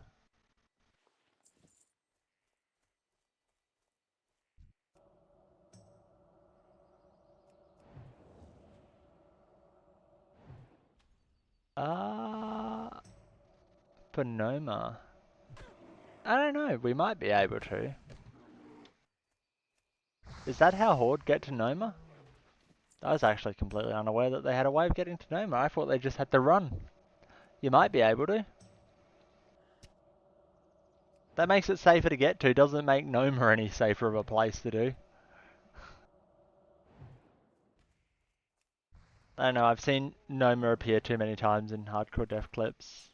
For Noma, I don't know, we might be able to. Is that how Horde get to Noma? I was actually completely unaware that they had a way of getting to Noma. I thought they just had to run. You might be able to. That makes it safer to get to, doesn't make Noma any safer of a place to do. I don't know, I've seen Noma appear too many times in hardcore death clips.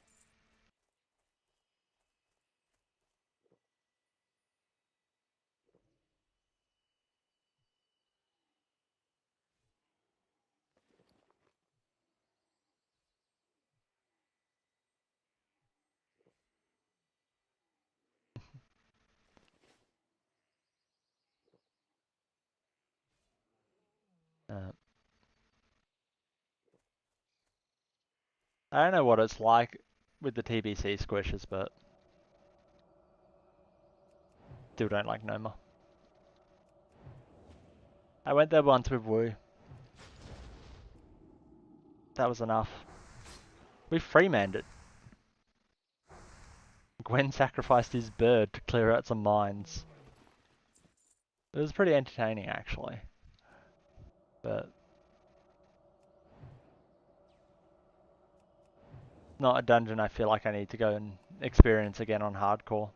I don't know what it's like with the TBC squishes, but still don't like Noma. I went there once with Wu. That was enough. We freemanned it. Gwen sacrificed his bird to clear out some mines. It was pretty entertaining, actually. But not a dungeon I feel like I need to go and experience again on hardcore.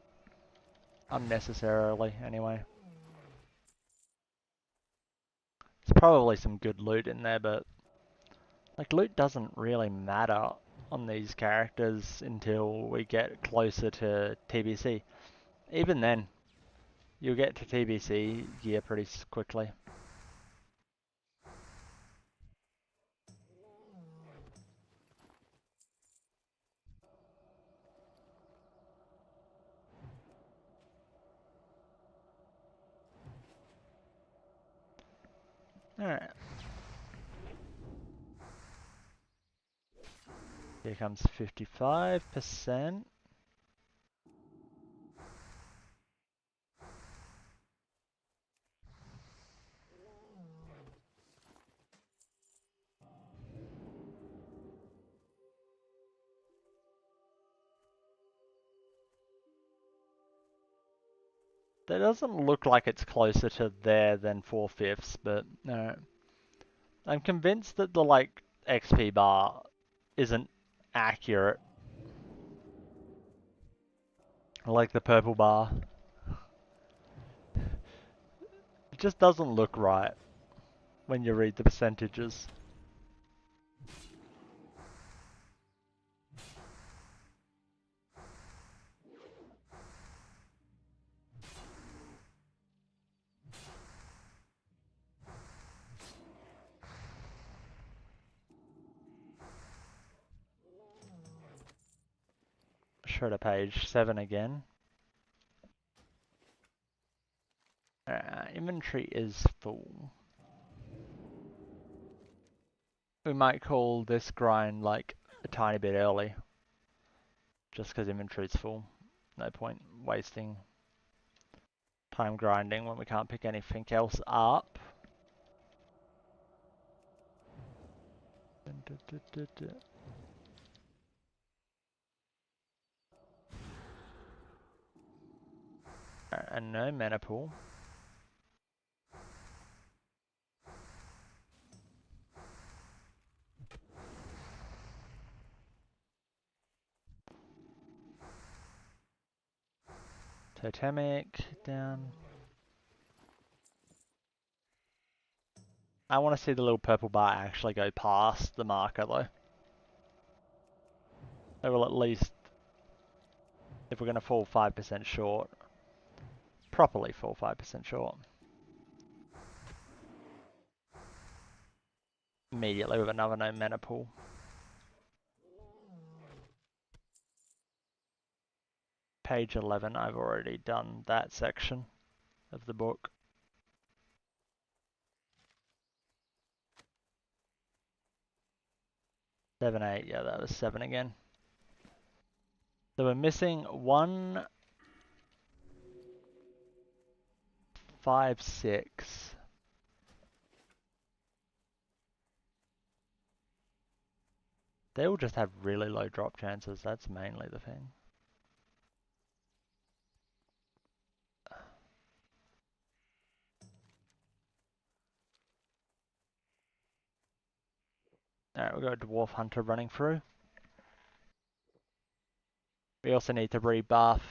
Unnecessarily, anyway. There's probably some good loot in there, but like loot doesn't really matter on these characters until we get closer to TBC. Even then, you'll get to TBC gear pretty quickly. Alright. Here comes 55%. That doesn't look like it's closer to there than 4/5, but no. I'm convinced that the like XP bar isn't accurate. Like the purple bar. It just doesn't look right when you read the percentages. Shredder page 7 again. Inventory is full. We might call this grind like a tiny bit early. Just because inventory's full. No point wasting time grinding when we can't pick anything else up. And no mana pool. Totemic down. I want to see the little purple bar actually go past the marker though. It will at least, if we're going to fall 5% short, properly fall 5% short. Immediately with another no mana pool. Page 11, I've already done that section of the book. 7, 8. Yeah, that was 7 again. So we're missing 1, 5, 6. They all just have really low drop chances. That's mainly the thing. Alright, we've got a Dwarf Hunter running through. We also need to rebuff,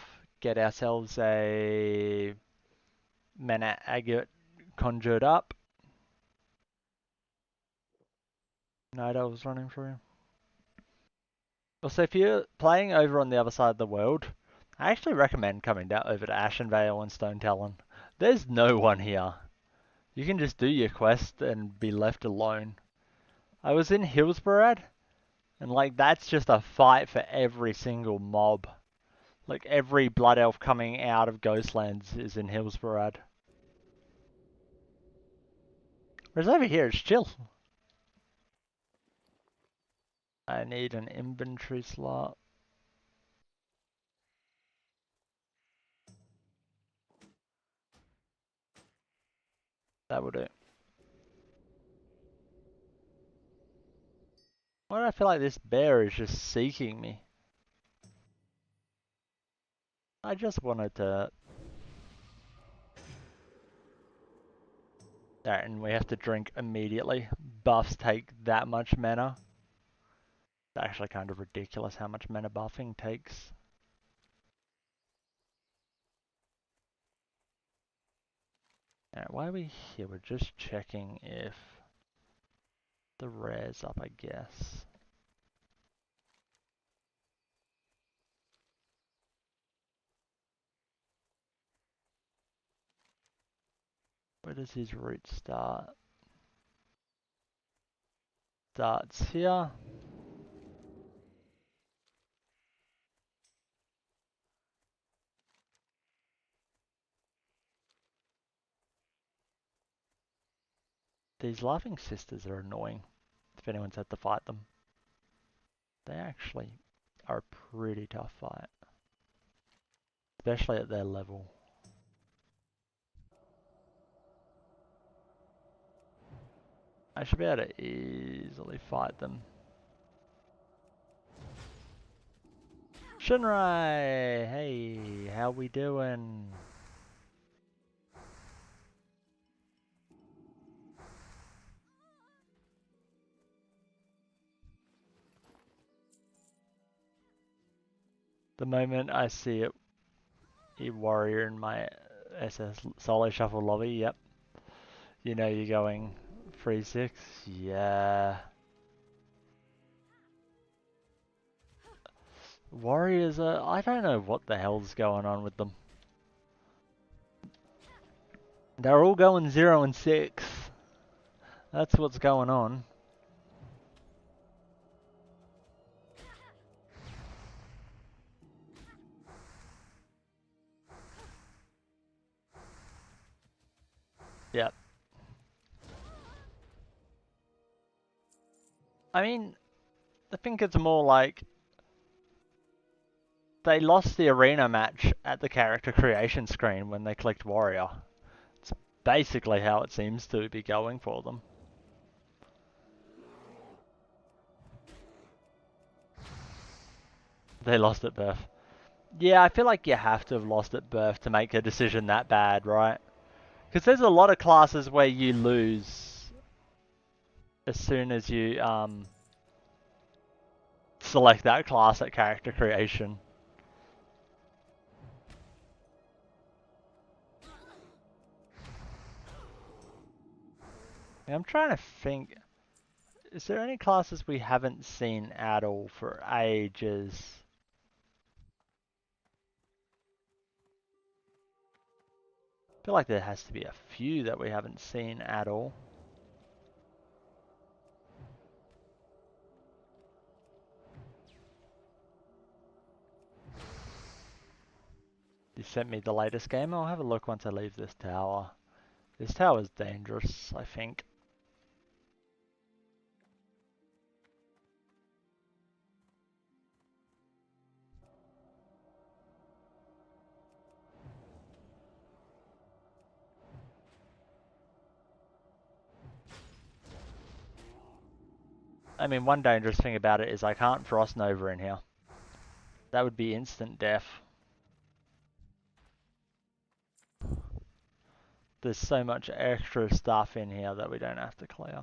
get ourselves a Mana Agate conjured up. Nido's running through. Also, if you're playing over on the other side of the world, I actually recommend coming down over to Ashenvale and Stone Talon. There's no one here. You can just do your quest and be left alone. I was in Hillsborough, and like that's just a fight for every single mob. Like every Blood Elf coming out of Ghostlands is in Hillsborough. Whereas over here it's chill. I need an inventory slot. That will do. Why do I feel like this bear is just seeking me? I just wanted to... Alright, and we have to drink immediately. Buffs take that much mana. It's actually kind of ridiculous how much mana buffing takes. Alright, why are we here? We're just checking if the rare's up, I guess. Where does his route start? Starts here. These laughing sisters are annoying, if anyone's had to fight them. They actually are a pretty tough fight. Especially at their level. I should be able to easily fight them. Shinrai! Hey, how we doing? The moment I see a warrior in my SS solo shuffle lobby, yep. You know you're going 3-6, yeah. Warriors are, I don't know what the hell's going on with them. They're all going 0 and 6. That's what's going on. Yep. I mean, I think it's more like they lost the arena match at the character creation screen when they clicked warrior. It's basically how it seems to be going for them. They lost at birth. Yeah, I feel like you have to have lost at birth to make a decision that bad, right? Because there's a lot of classes where you lose as soon as you select that class at character creation. I'm trying to think, is there any classes we haven't seen at all for ages? I feel like there has to be a few that we haven't seen at all. You sent me the latest game. I'll have a look once I leave this tower. This tower's dangerous, I think. I mean, one dangerous thing about it is I can't Frost Nova in here. That would be instant death. There's so much extra stuff in here that we don't have to clear.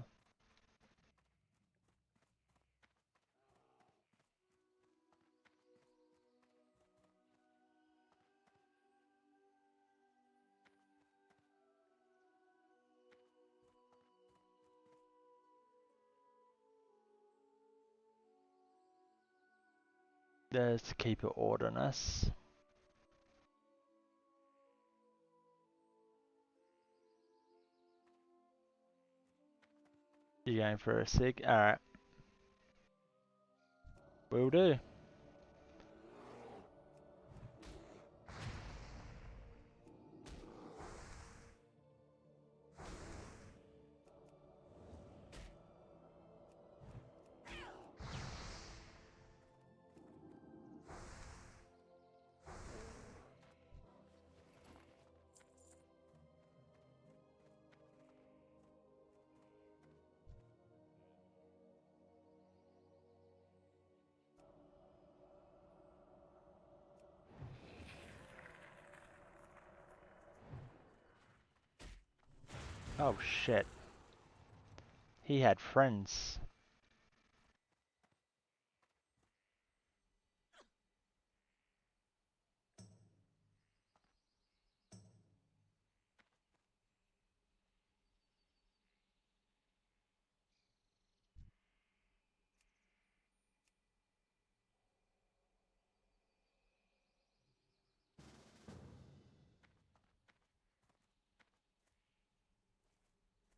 There's Keeper Ordinance. You going for a sig? Alright. Will do. Oh shit. He had friends.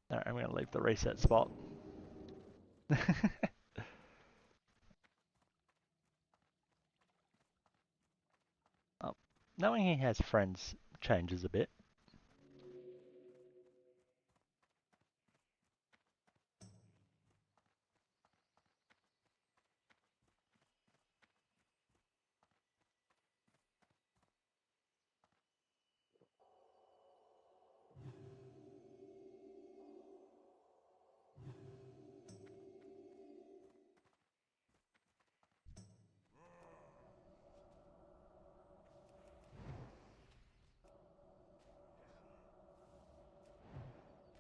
Alright, I'm gonna leave the reset spot. Oh, knowing he has friends changes a bit.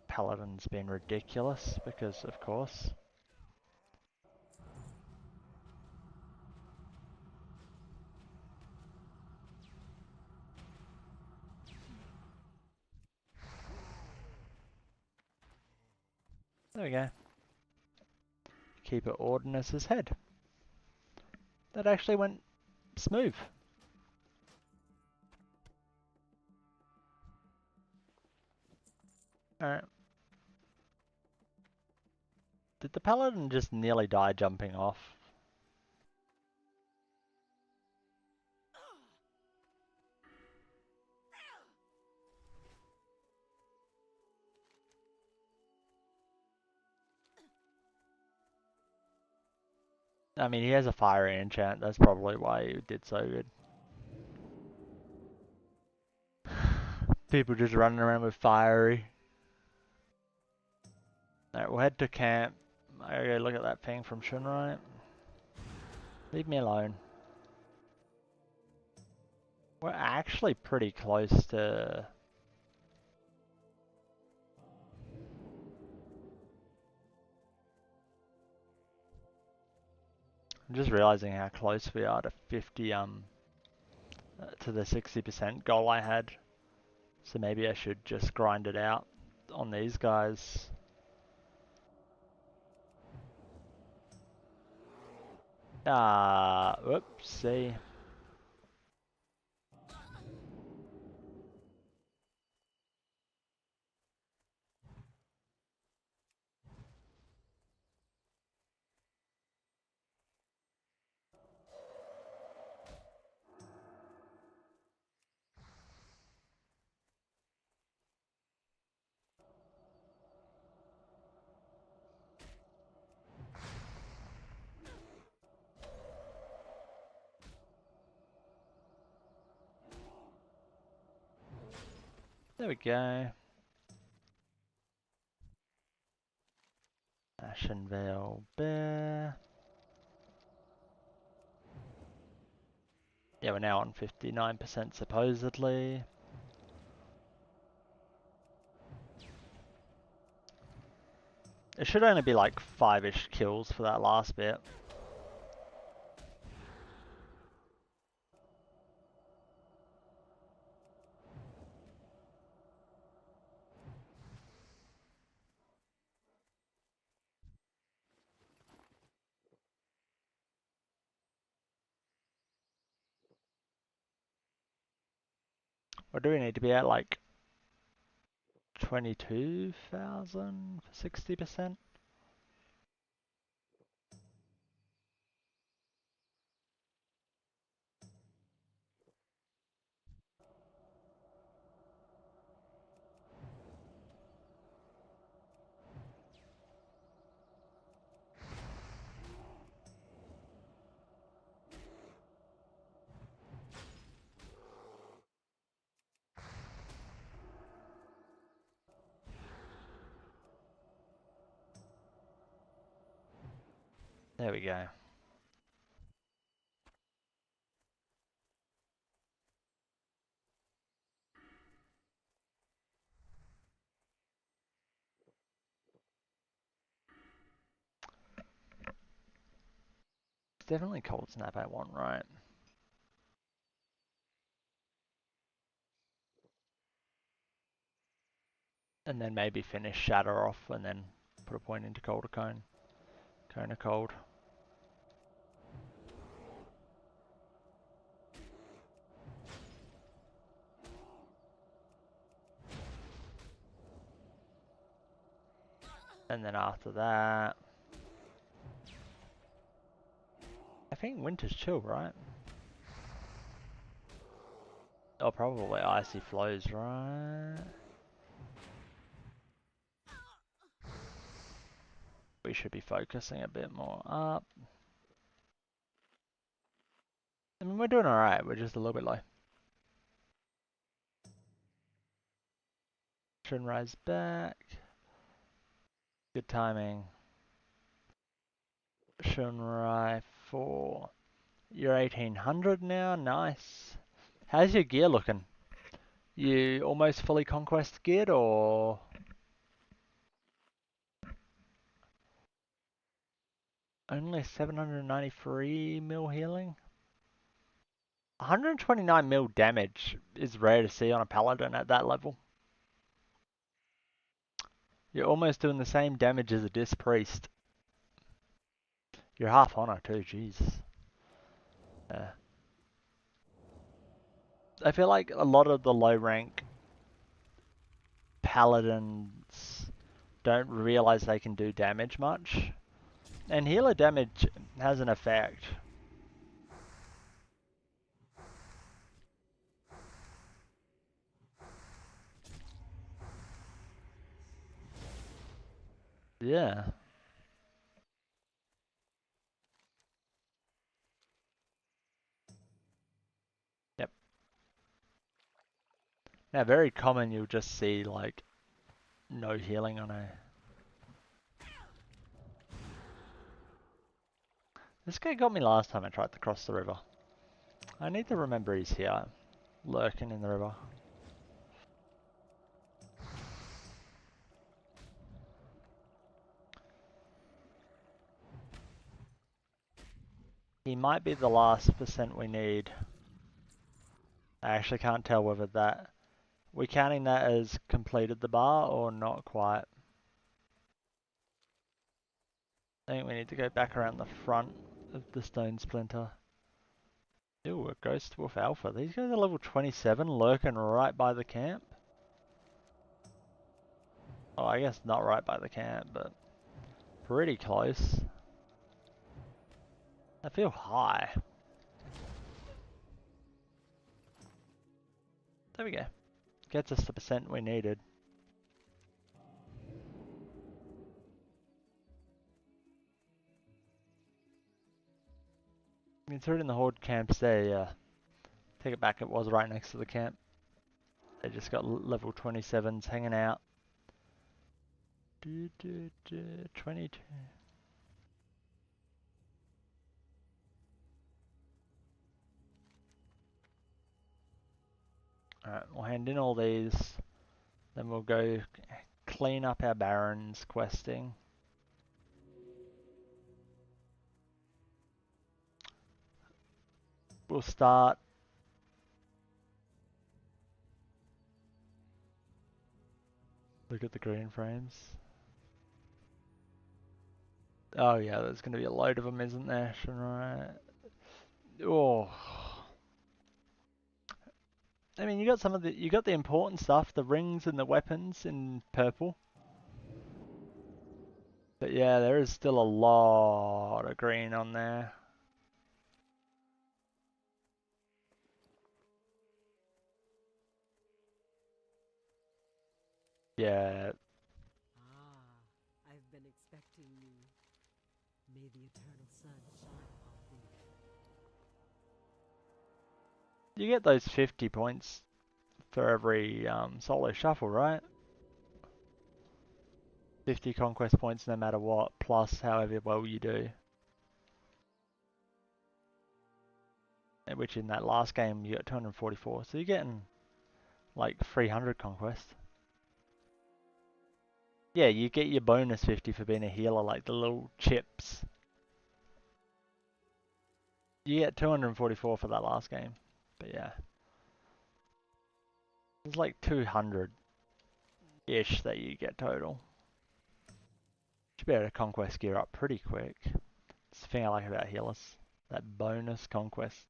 Paladin's been ridiculous because, of course. There we go. Keeper Ordinance's head. That actually went smooth. Alright. Did the Paladin just nearly die jumping off? I mean, he has a fiery enchant, that's probably why he did so good. People just running around with fiery. Alright, we'll head to camp. I gotta go look at that thing from Shunrite. Leave me alone. We're actually pretty close to... I'm just realizing how close we are to 50, to the 60% goal I had. So maybe I should just grind it out on these guys. Whoopsie. There we go. Ah, Ashenvale Bear. Yeah, we're now on 59% supposedly. It should only be like 5-ish kills for that last bit. Or do we need to be at like 22,000 for 60%? There we go. It's definitely Cold Snap I want, right? And then maybe finish Shatter off and then put a point into Cold Cone. Cone of Cold. And then after that, I think Winter's Chill, right? Oh, probably Icy Flows, right? We should be focusing a bit more up. I mean, we're doing alright, we're just a little bit low. Shinrise back. Good timing. Shunrai 4. You're 1800 now, nice. How's your gear looking? You almost fully conquest geared or? Only 793 mil healing? 129 mil damage is rare to see on a paladin at that level. You're almost doing the same damage as a Disc Priest. You're half honor too, Jesus. I feel like a lot of the low rank paladins don't realize they can do damage much. And healer damage has an effect. Yeah. Yep. Now, very common you'll just see like no healing on a. This guy got me last time I tried to cross the river. I need to remember he's here, lurking in the river. He might be the last percent we need. I actually can't tell whether that... We're counting that as completed the bar or not quite. I think we need to go back around the front of the stone splinter. Ooh, a Ghost Wolf Alpha. These guys are level 27, lurking right by the camp. Oh, I guess not right by the camp, but pretty close. I feel high. There we go. Gets us the percent we needed. Considering the Horde camp's there, yeah. Take it back, it was right next to the camp. They just got level 27s hanging out. 22. Alright, we'll hand in all these. Then we'll go clean up our barons questing. We'll start. Look at the green frames. Oh yeah, there's going to be a load of them, isn't there? Right. Oh. I mean, you got the important stuff, the rings and the weapons in purple. But yeah, there is still a lot of green on there. Yeah. I've been expecting you. May the eternal sun shine upon thee. You get those 50 points for every solo shuffle, right? 50 conquest points no matter what, plus however well you do. Which in that last game you got 244, so you're getting like 300 conquest. Yeah, you get your bonus 50 for being a healer, like the little chips. You get 244 for that last game, but yeah. It's like 200-ish that you get total. Should be able to conquest gear up pretty quick. It's the thing I like about healers. That bonus conquest.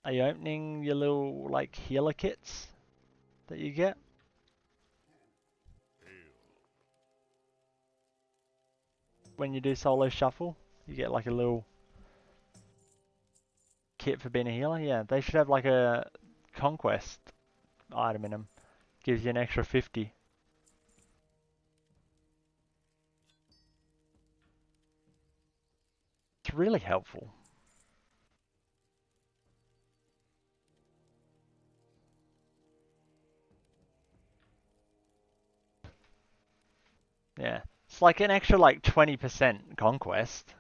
Are you opening your little like healer kits that you get? When you do solo shuffle, you get like a little kit for being a healer. Yeah, they should have like a conquest item in them. Gives you an extra 50. It's really helpful. Yeah, it's like an extra like 20% conquest.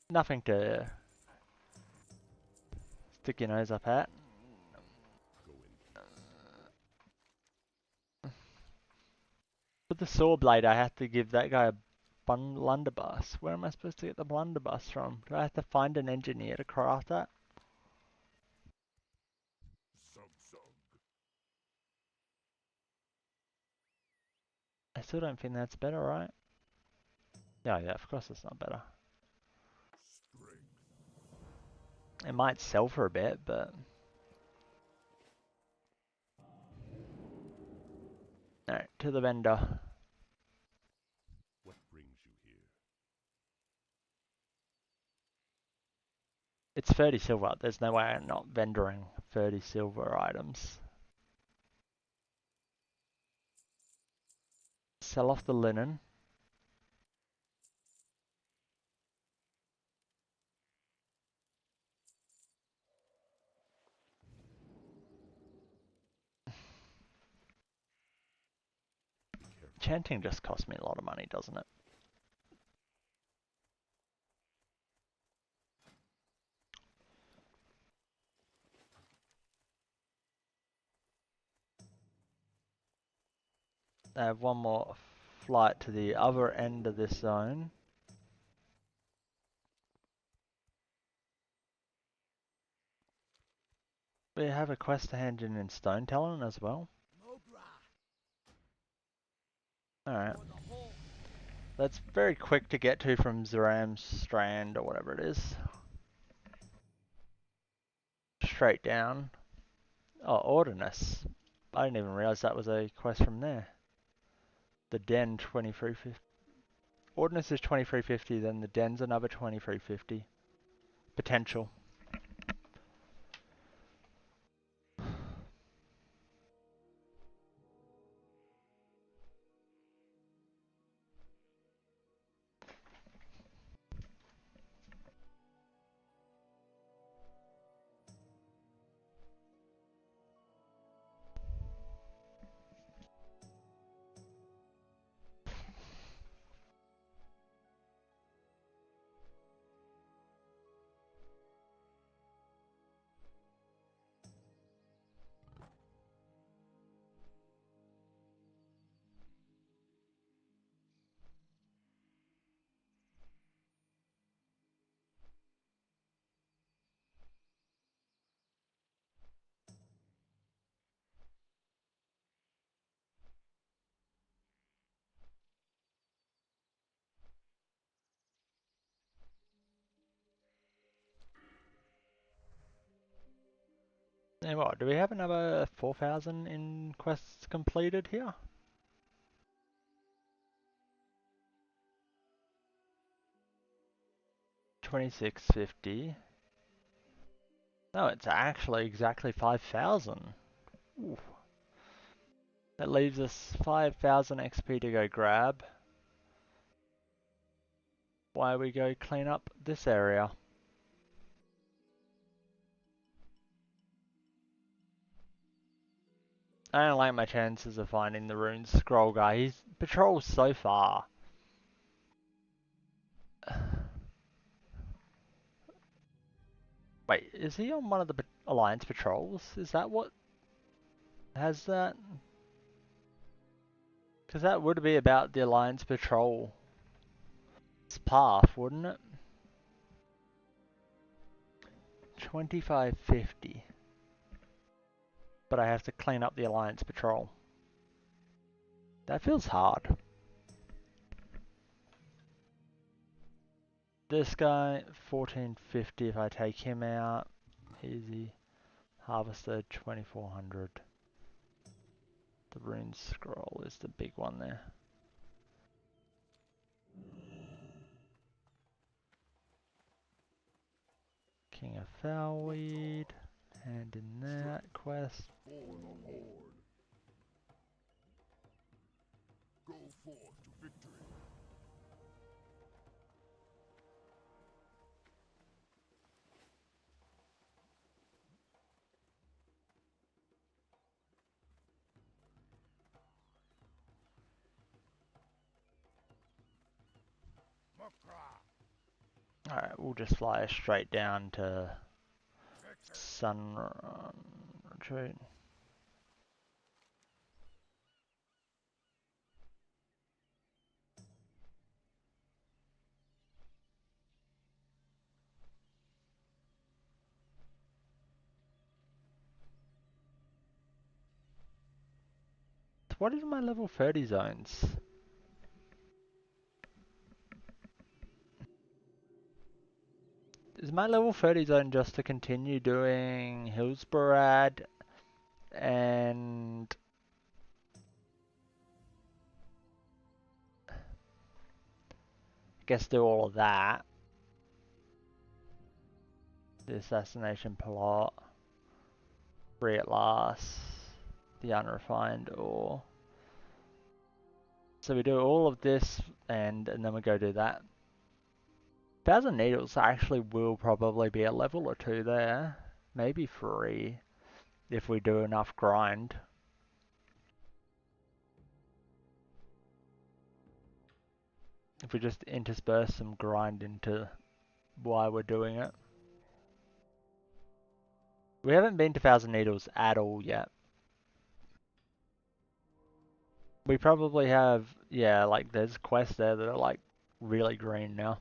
Nothing to stick your nose up at. With the saw blade, I have to give that guy a blunderbuss. Where am I supposed to get the blunderbuss from? Do I have to find an engineer to craft that? I still don't think that's better, right? Yeah, of course it's not better. It might sell for a bit, but... Alright, to the vendor. What brings you here? It's 30 silver. There's no way I'm not vendoring 30 silver items. Sell off the linen. Chanting just costs me a lot of money, doesn't it? I have one more flight to the other end of this zone. We have a quest to hand in Stone Talon as well. Alright. That's very quick to get to from Zeram's Strand or whatever it is. Straight down. Oh, Ordinus. I didn't even realize that was a quest from there. The Den 2350. Ordinance is 2350, then the Den's another 2350. Potential. And what, do we have another 4,000 in quests completed here? $26.50. No, it's actually exactly 5,000. Ooh. That leaves us 5,000 XP to go grab. Why we go clean up this area. I don't like my chances of finding the rune scroll guy. He patrols so far. Wait, is he on one of the Alliance patrols? Is that what has that? Because that would be about the Alliance patrol path, wouldn't it? 2550. But I have to clean up the Alliance patrol. That feels hard. This guy, 1450 if I take him out. Easy. Harvester, 2400. The rune scroll is the big one there. King of Foulweed. Hand in that quest. For the Horde. Go forth to victory. Alright, we'll just fly straight down to Sunrun Retreat. What is my level 30 zones? Is my level 30 zone just to continue doing Hillsborough and I guess do all of that? The assassination plot, free at last, the unrefined ore. So we do all of this and then we go do that. 1,000 needles actually will probably be a level or two there. Maybe 3 if we do enough grind. If we just intersperse some grind into why we're doing it. We haven't been to 1,000 needles at all yet. We probably have, yeah, like there's quests there that are like really green now.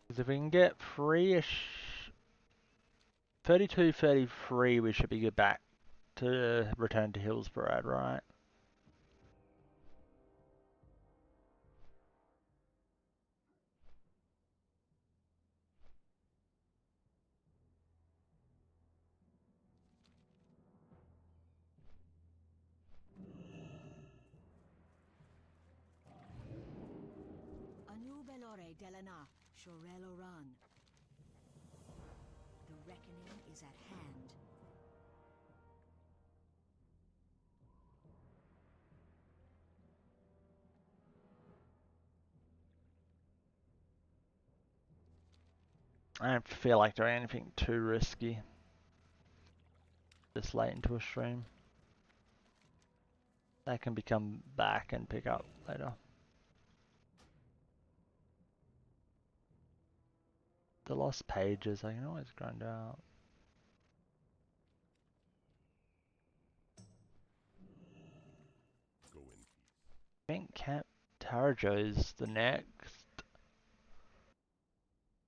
Because if we can get free-ish, 32, 33, we should be good back to return to Hillsborough, right? Anu Belore Delana, Shorello Run. The reckoning is at hand. I don't feel like doing anything too risky this late into a stream. That can become back and pick up later. The lost pages, I can always grind out. Go in peace. I think Camp Tarajo is the next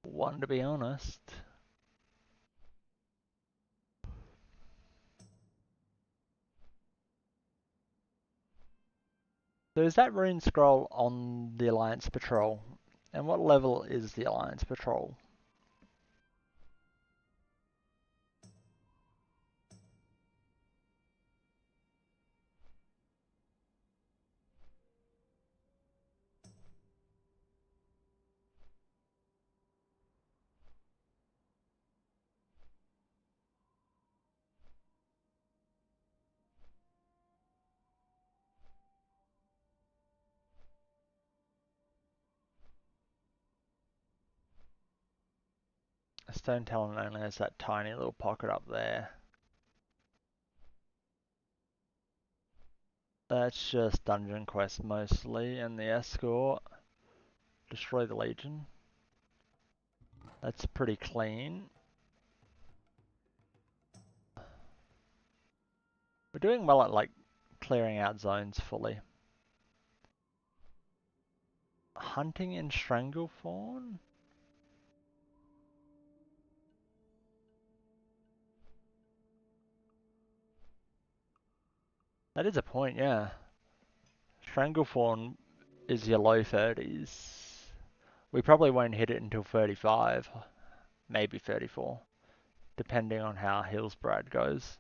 one, to be honest. So is that rune scroll on the Alliance Patrol? And what level is the Alliance Patrol? Stone Talon only has that tiny little pocket up there. That's just dungeon quests mostly, and the escort. Destroy the Legion. That's pretty clean. We're doing well at like clearing out zones fully. Hunting in Stranglefawn? That is a point, yeah. Stranglefawn is your low 30s. We probably won't hit it until 35, maybe 34, depending on how Hillsbrad goes.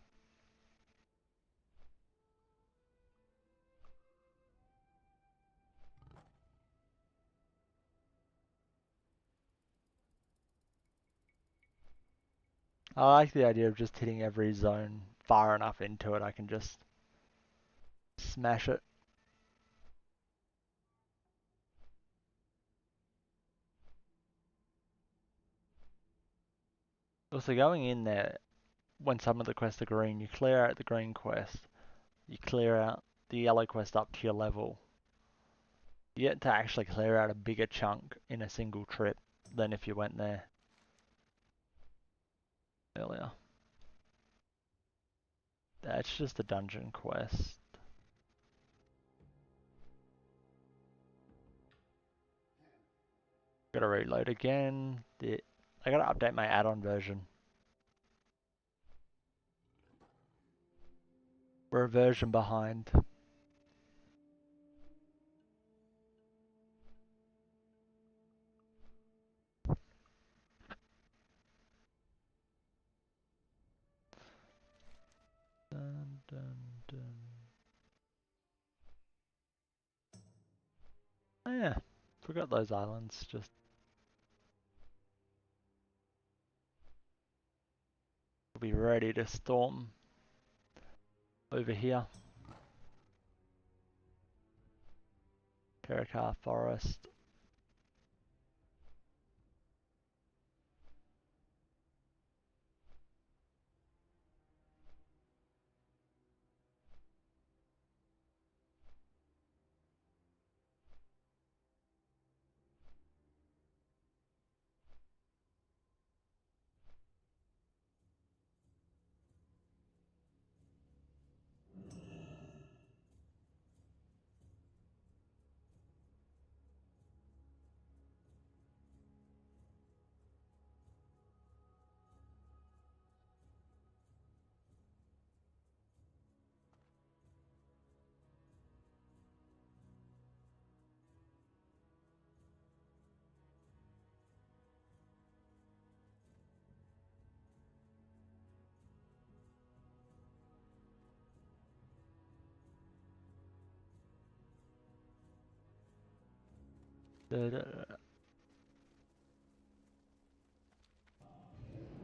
I like the idea of just hitting every zone far enough into it I can just smash it. Also going in there, when some of the quests are green, you clear out the green quest, you clear out the yellow quest up to your level. You get to actually clear out a bigger chunk in a single trip than if you went there earlier. That's just a dungeon quest. Gotta reload again. I gotta update my add-on version. We're a version behind. Dun, dun, dun. Oh yeah, forgot those islands. Just we'll be ready to storm over here. Karakar Forest.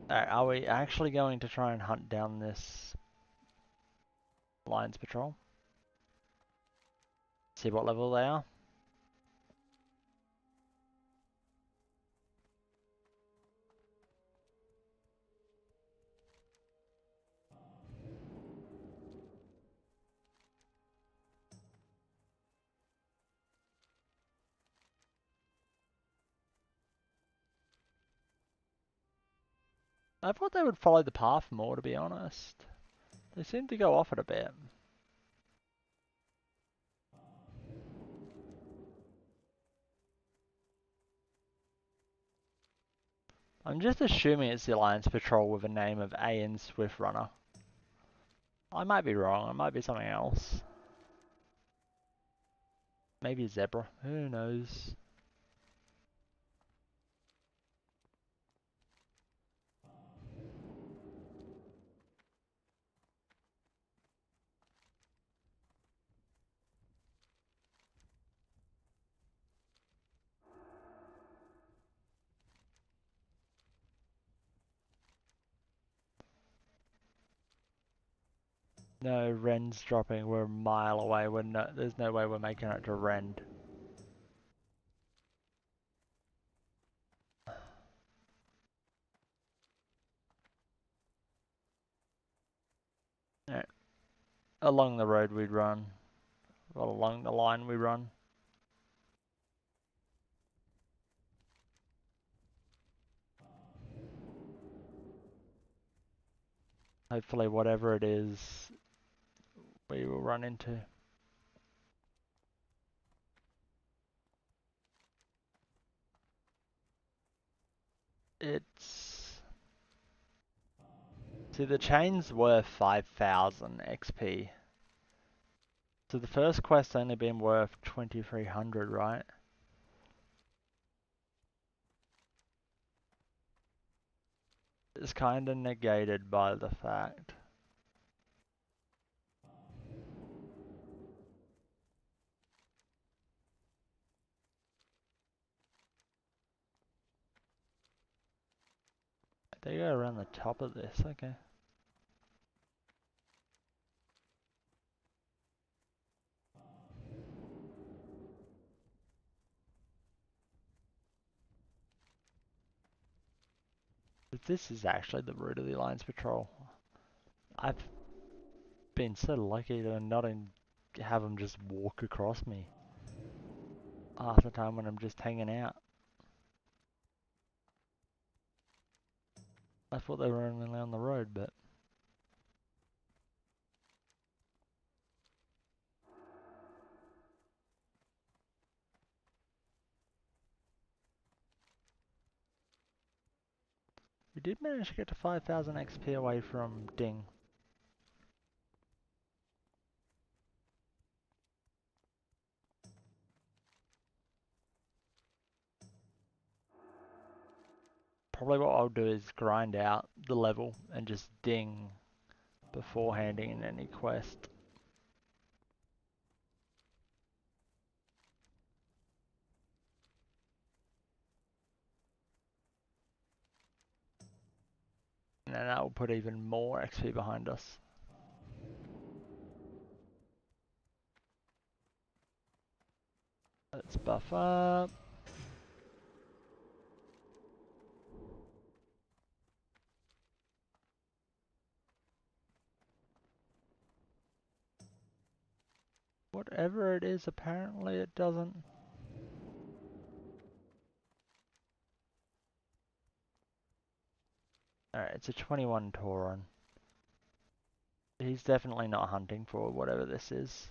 Are we actually going to try and hunt down this Alliance Patrol? See what level they are? I thought they would follow the path more, to be honest. They seem to go off it a bit. I'm just assuming it's the Alliance Patrol with a name of A.N. Swift Runner. I might be wrong, it might be something else. Maybe a zebra. Who knows? No, Ren's dropping. We're a mile away. There's no way we're making it to Ren. Yeah. Along the road we'd run. Well, along the line we run. Hopefully whatever it is, we will run into. See, the chain's worth 5,000 XP. So the first quest's only been worth 2,300, right? It's kind of negated by the fact. They go around the top of this, okay. This is actually the route of the Alliance Patrol. I've been so lucky to not have them just walk across me half the time when I'm just hanging out. I thought they were only on the road, but... We did manage to get to 5,000 XP away from Ding. Probably what I'll do is grind out the level and just Ding before handing in any quest. And then that will put even more XP behind us. Let's buff up. Whatever it is, apparently it doesn't. Alright, it's a 21 Tauron. He's definitely not hunting for whatever this is.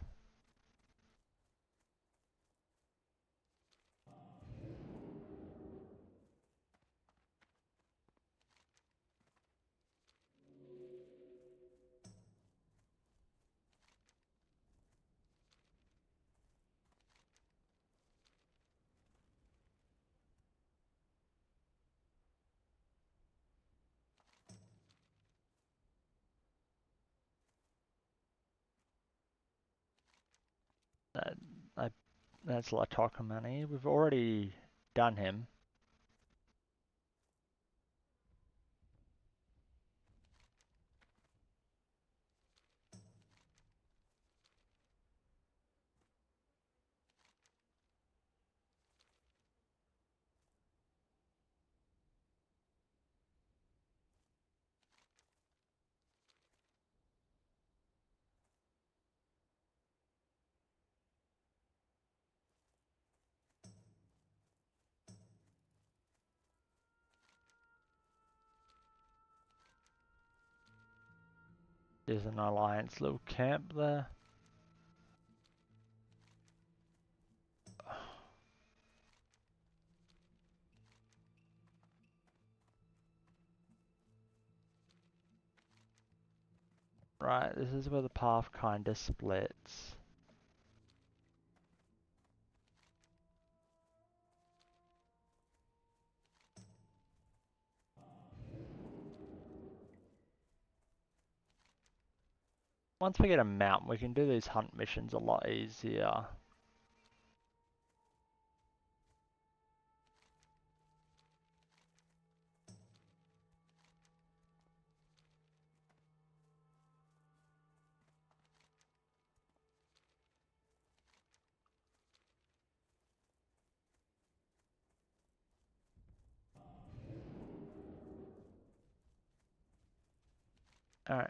That's Latoka money. We've already done him. There's an Alliance little camp there. Right, this is where the path kinda splits. once we get a mount, we can do these hunt missions a lot easier. Alright.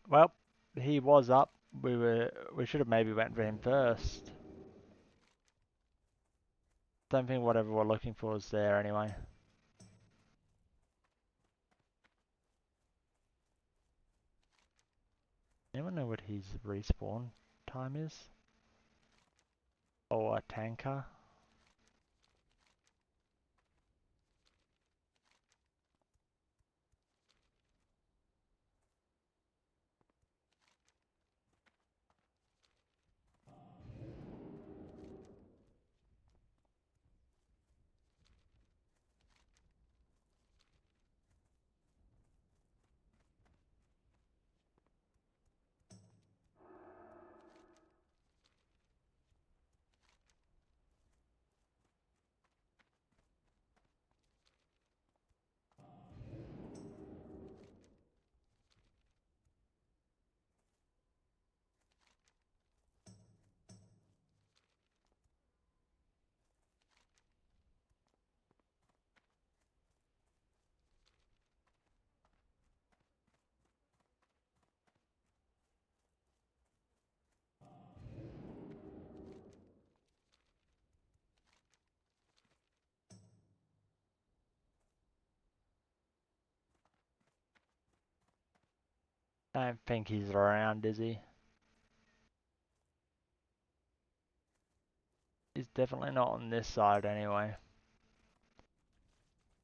Well, he was up. We should have maybe went for him first. Don't think whatever we're looking for is there anyway. Anyone know what his respawn time is? Or a tanker? I don't think he's around, is he? He's definitely not on this side anyway.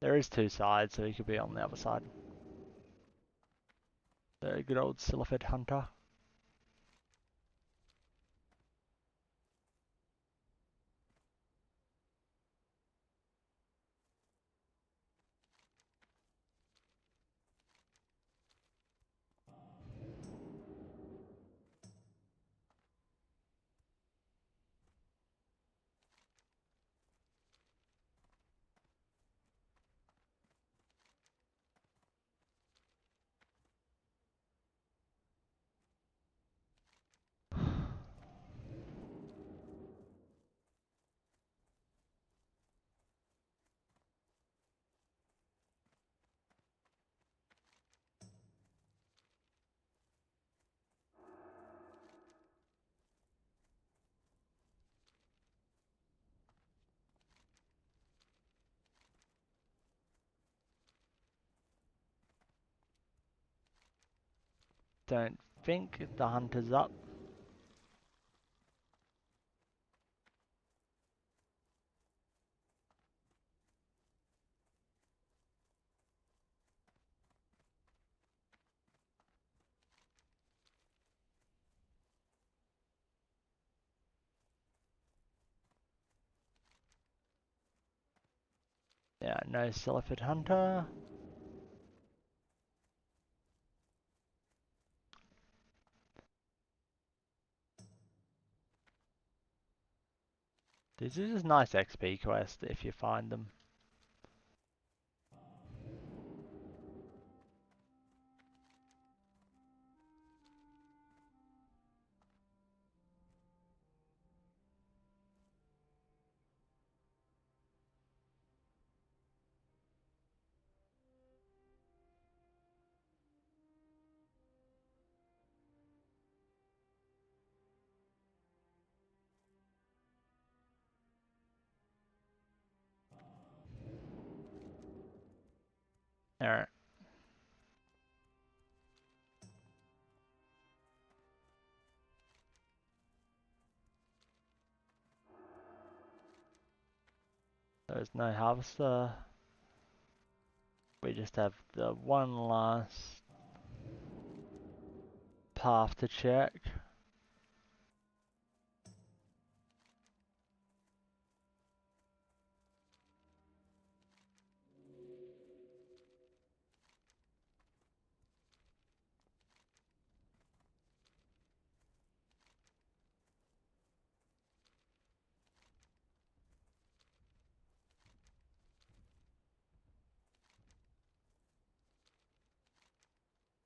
There is two sides, so he could be on the other side. The good old Silphid Hunter. Don't think the hunter's up. Yeah, no Silphid Hunter. These are just nice XP quests if you find them. Alright. There's no harvester. We just have the one last path to check.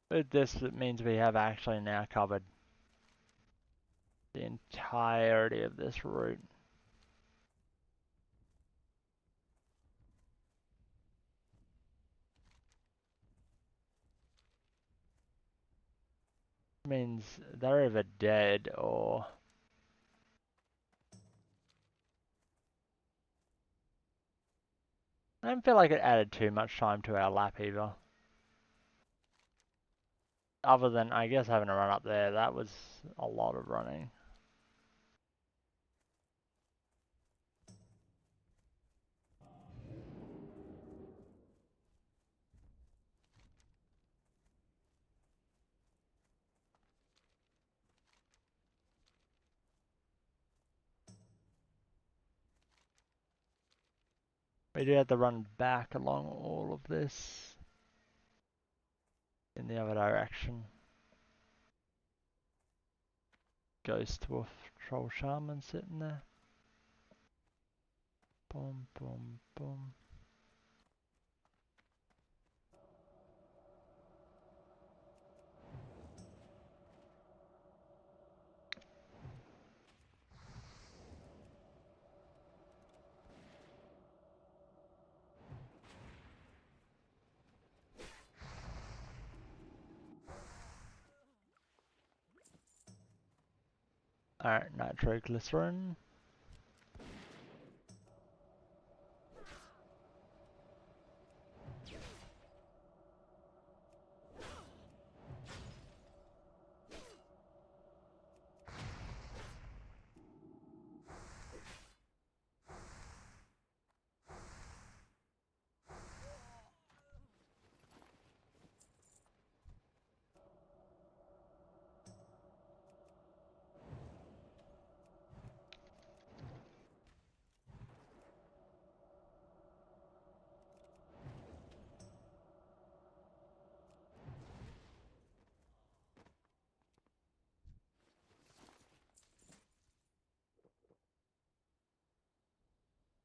But this means we have actually now covered the entirety of this route. Means they're either dead or I don't feel like it added too much time to our lap either. Other than, I guess, having a run up there, that was a lot of running. We do have to run back along all of this in the other direction. Ghost Wolf Troll Shaman sitting there. Boom, boom, boom. Alright, nitroglycerin.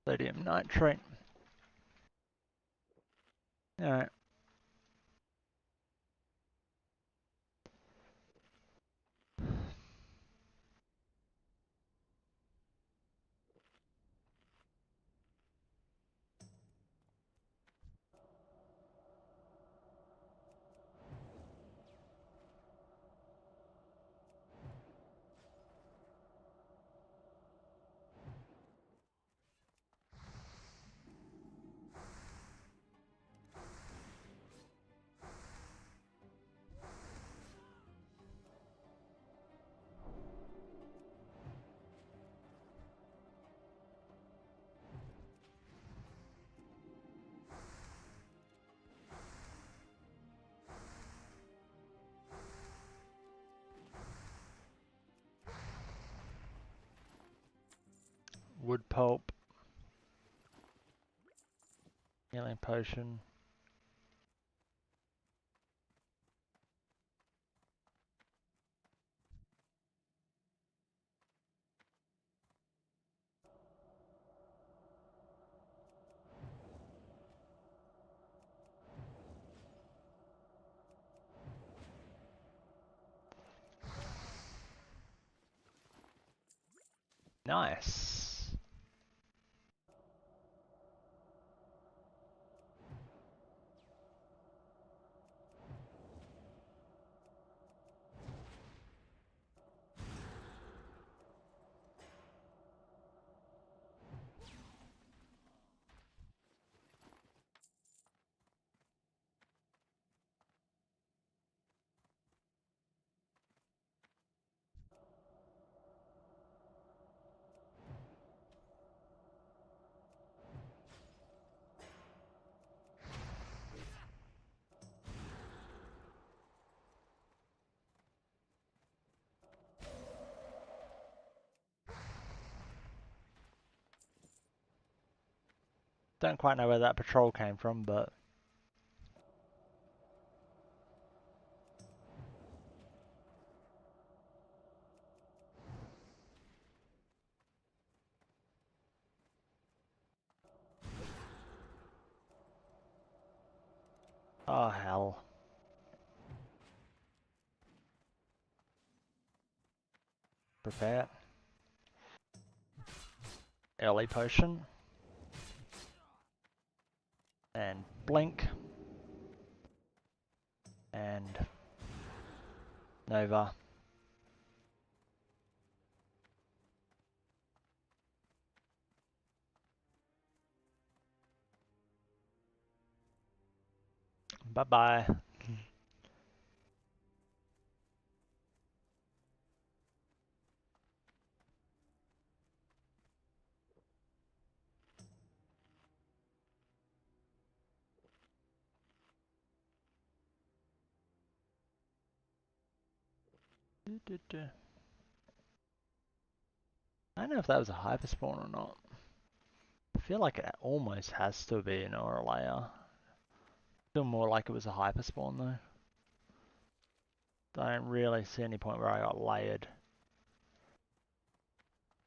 Sodium nitrate. Alright. Wood pulp. Healing potion. Nice. Don't quite know where that patrol came from, but oh hell. Prepare. Early potion. And blink. And Nova. Bye-bye. I don't know if that was a hyperspawn or not. I feel like it almost has to be an aura layer. Feel more like it was a hyperspawn though. I don't really see any point where I got layered.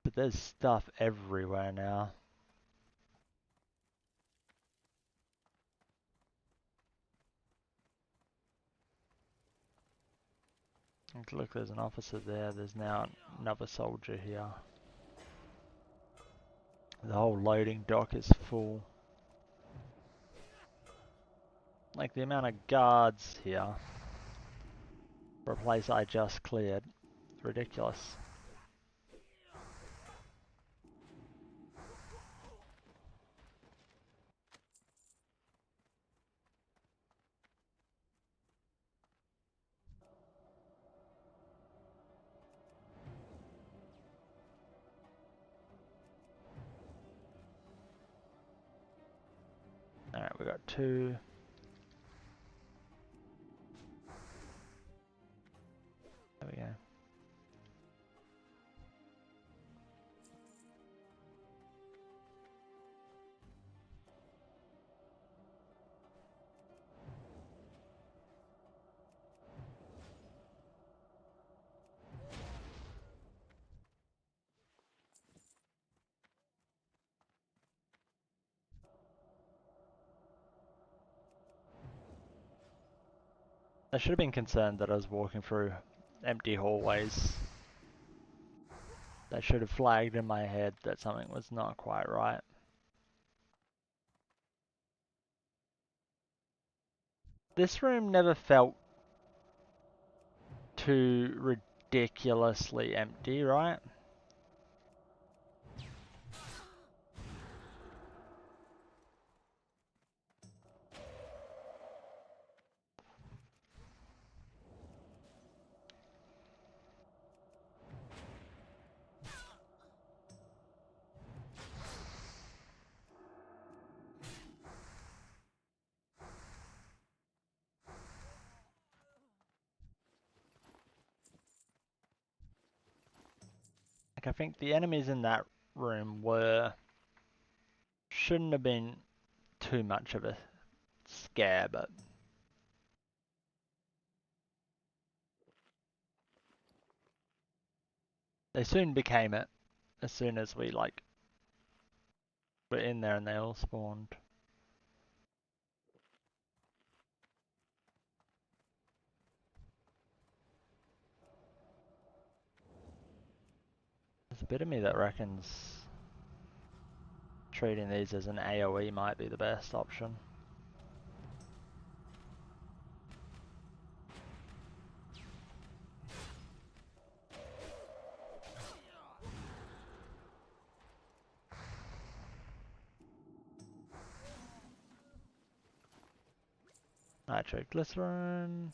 But there's stuff everywhere now. Look, there's an officer there. There's now another soldier here. The whole loading dock is full. Like the amount of guards here for a place I just cleared. It's ridiculous. Alright, we got 2. There we go. I should have been concerned that I was walking through empty hallways. That should have flagged in my head that something was not quite right. This room never felt too ridiculously empty, right? Like, I think the enemies in that room shouldn't have been too much of a scare, but they soon became it as soon as we were in there and they all spawned. There's a bit of me that reckons treating these as an AoE might be the best option. Nitroglycerin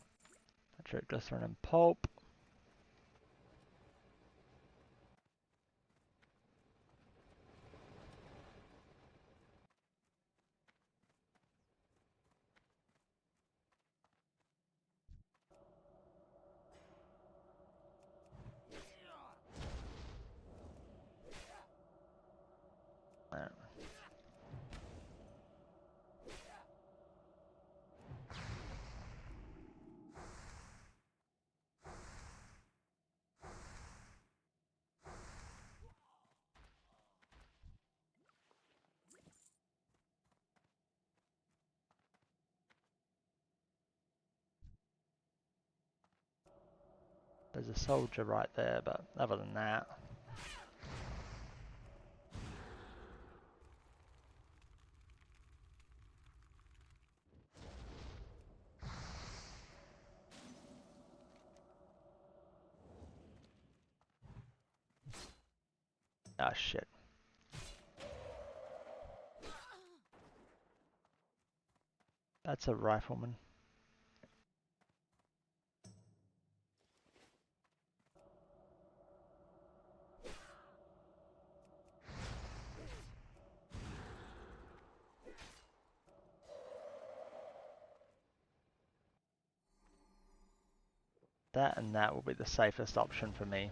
and pulp. There's a soldier right there, but other than that... Ah, shit. That's a rifleman. That and that will be the safest option for me.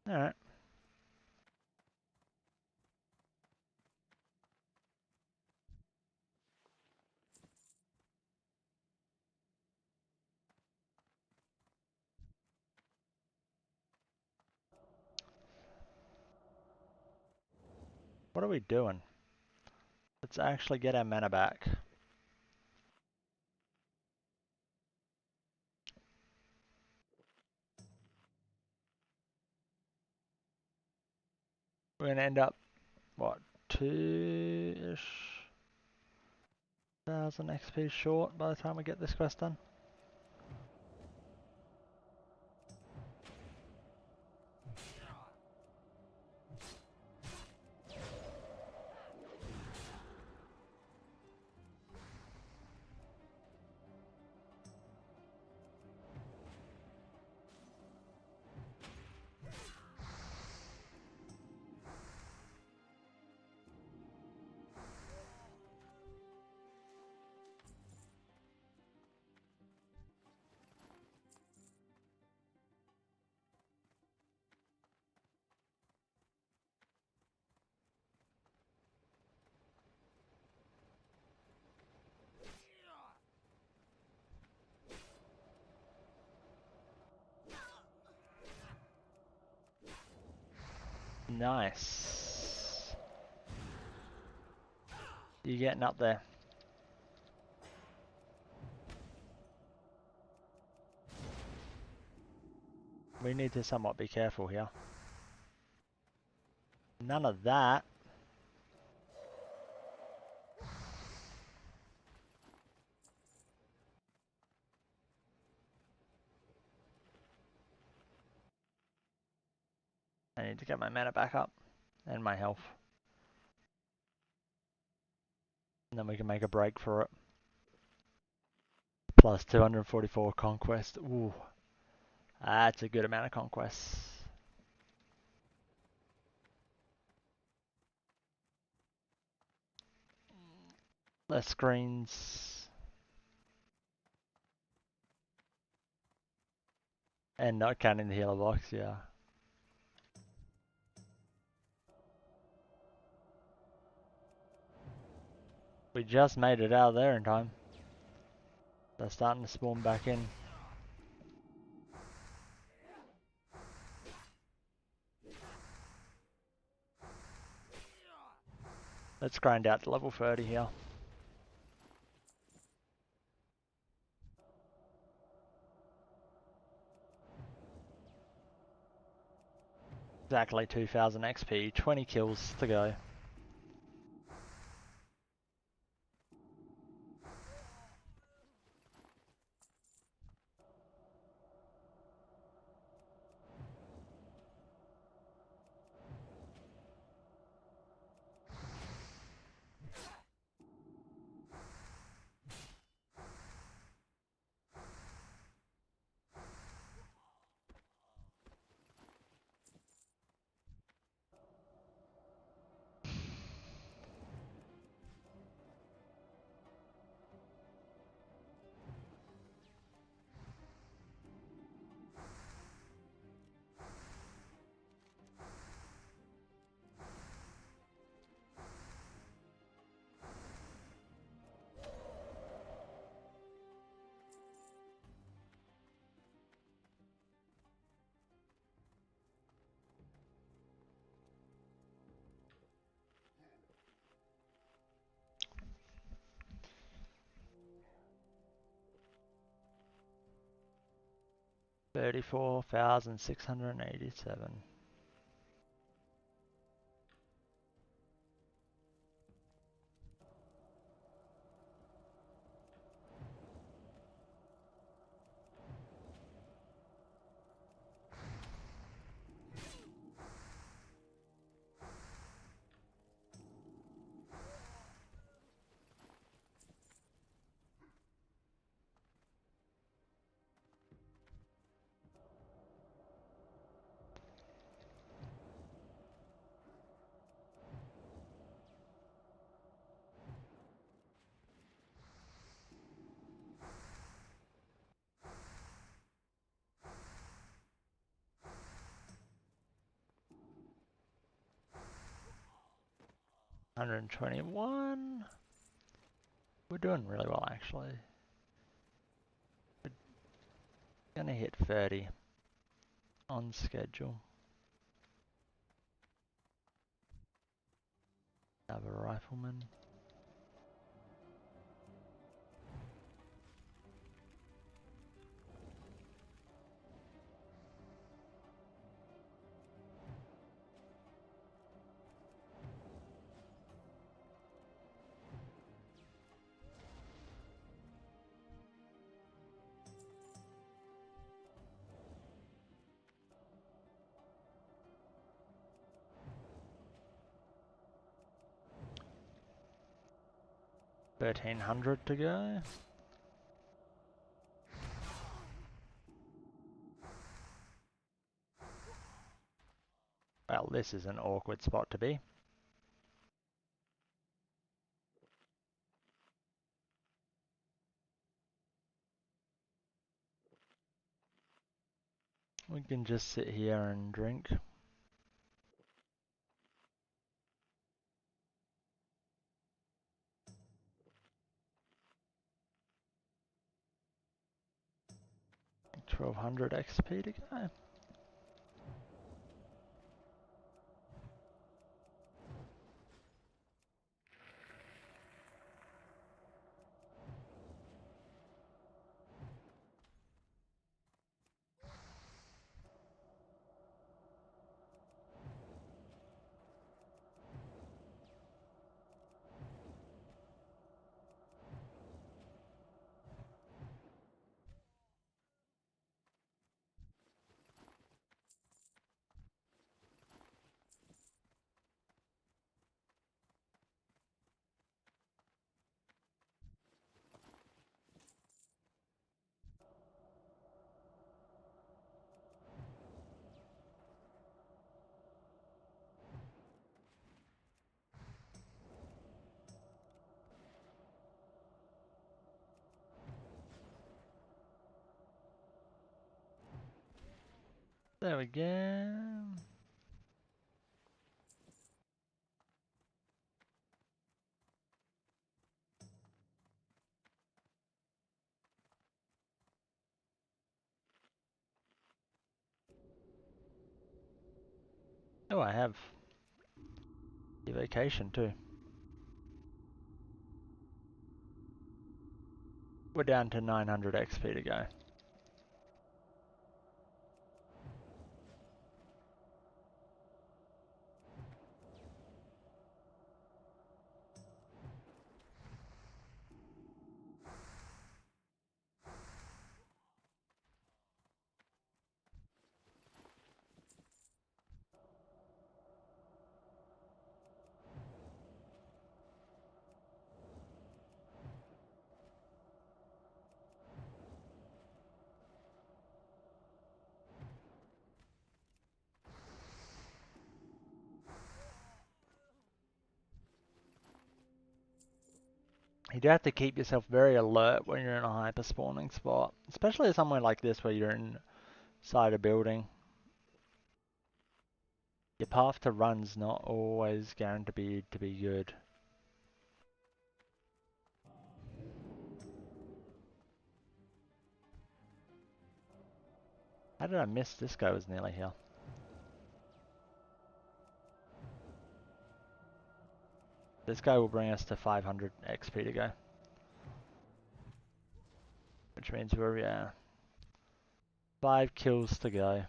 Alright. What are we doing? Let's actually get our mana back. We're gonna end up, what, 2-ish thousand XP short by the time we get this quest done. Nice. You getting up there? We need to somewhat be careful here. None of that. I need to get my mana back up and my health. And then we can make a break for it. Plus 244 conquest. Ooh. That's a good amount of conquests. Less screens. And not counting the healer box, yeah. We just made it out of there in time. They're starting to spawn back in. Let's grind out to level 30 here. Exactly 2000 XP, 20 kills to go. 34,687. $121. We're doing really well actually. We're gonna hit 30 on schedule. Have a rifleman. $1,300 to go. Well, this is an awkward spot to be. We can just sit here and drink. $1,200 XP to go. There we go. Oh, I have the vacation too. We're down to 900 XP to go. You do have to keep yourself very alert when you're in a hyper spawning spot, especially somewhere like this where you're inside a building. Your path to run's not always guaranteed to be good. How did I miss? This guy was nearly here. This guy will bring us to 500 XP to go. Which means we're, 5 kills to go.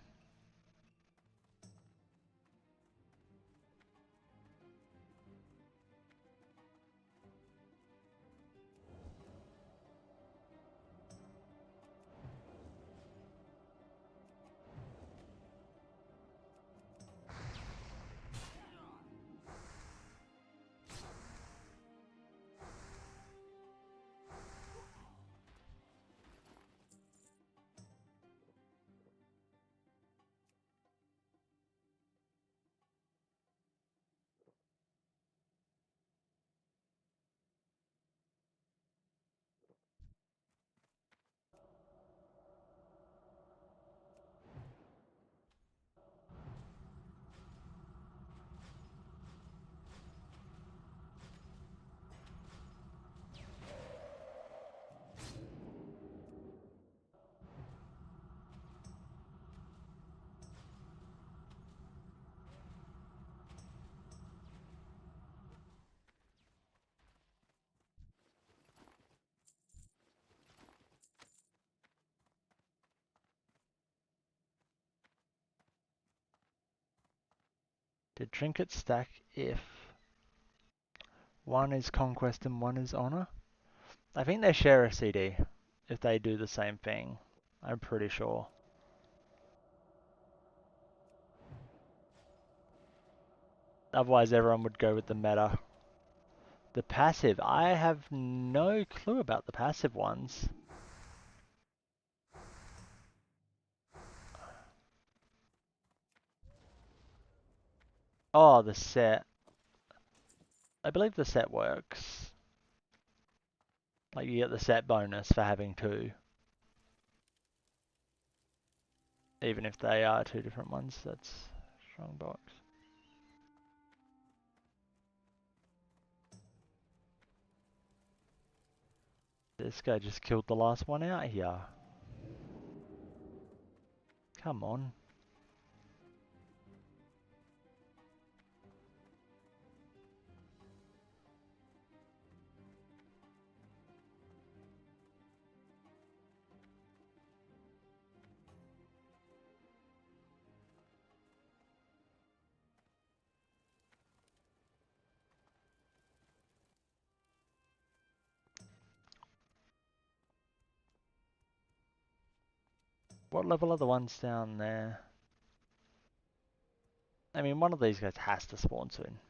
Did trinkets stack if one is conquest and one is honor? I think they share a CD if they do the same thing. I'm pretty sure. Otherwise everyone would go with the meta. The passive, I have no clue about the passive ones. Oh, the set. I believe the set works. Like you get the set bonus for having 2. Even if they are 2 different ones, that's strong box. This guy just killed the last one out here. Come on. What level are the ones down there? I mean, one of these guys has to spawn soon.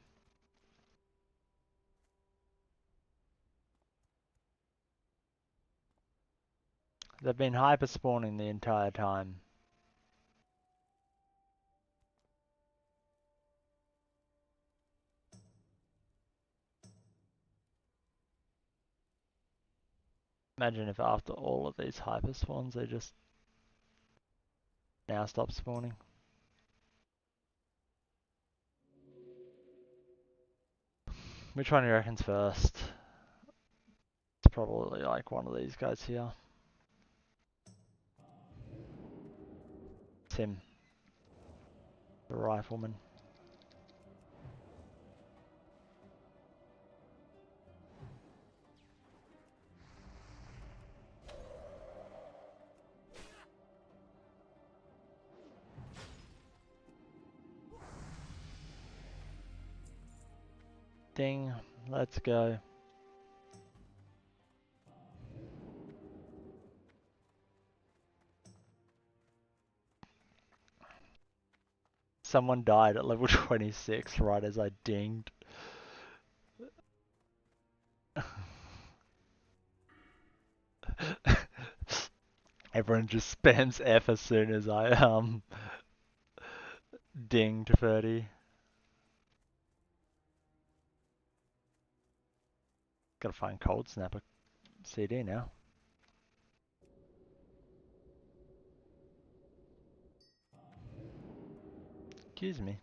They've been hyper spawning the entire time. Imagine if after all of these hyper spawns they just now stop spawning. Which one do you reckon's first? It's probably like one of these guys here. It's him. The rifleman. Ding. Let's go. Someone died at level 26 right as I dinged. Everyone just spams F as soon as I dinged 30. Gotta find Cold Snapper CD now. Excuse me.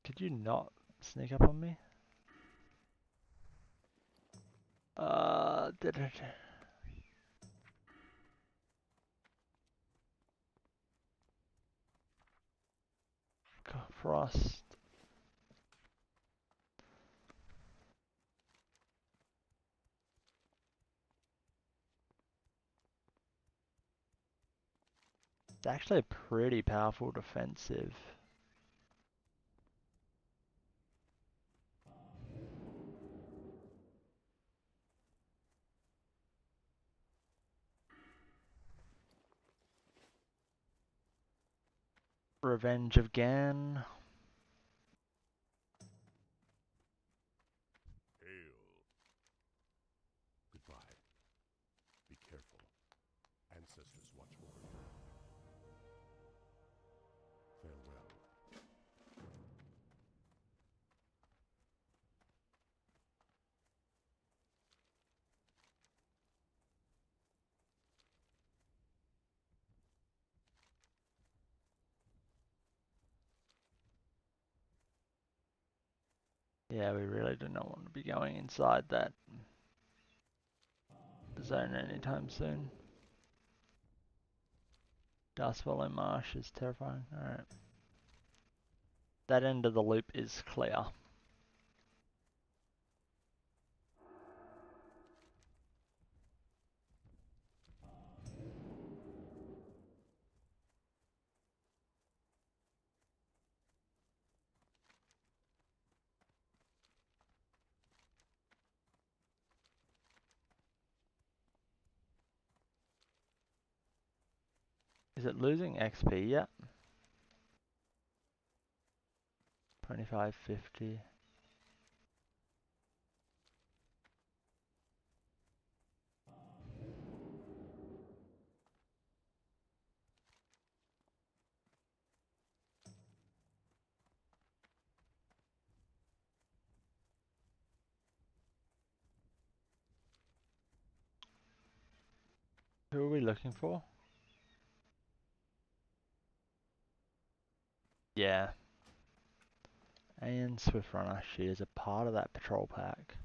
Could you not sneak up on me? Did it? Frost. It's actually a pretty powerful defensive. Revenge of Gan. Hail. Goodbye. Be careful. Ancestors watch over you. Farewell. Yeah, we really do not want to be going inside that zone anytime soon. Dust Swallow Marsh is terrifying. Alright. That end of the loop is clear. Is it losing XP yet? 2550. Who are we looking for? Yeah. And Swift Runner, she is a part of that patrol pack.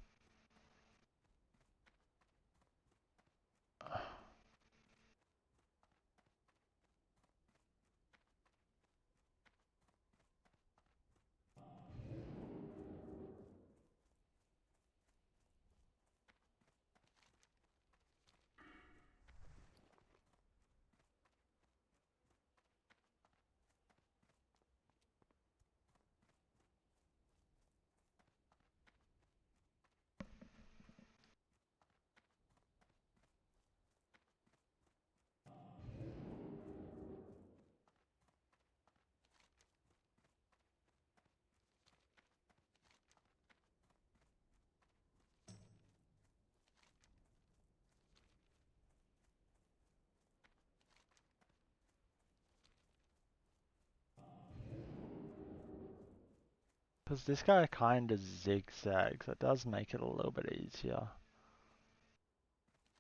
Because this guy kind of zigzags, that does make it a little bit easier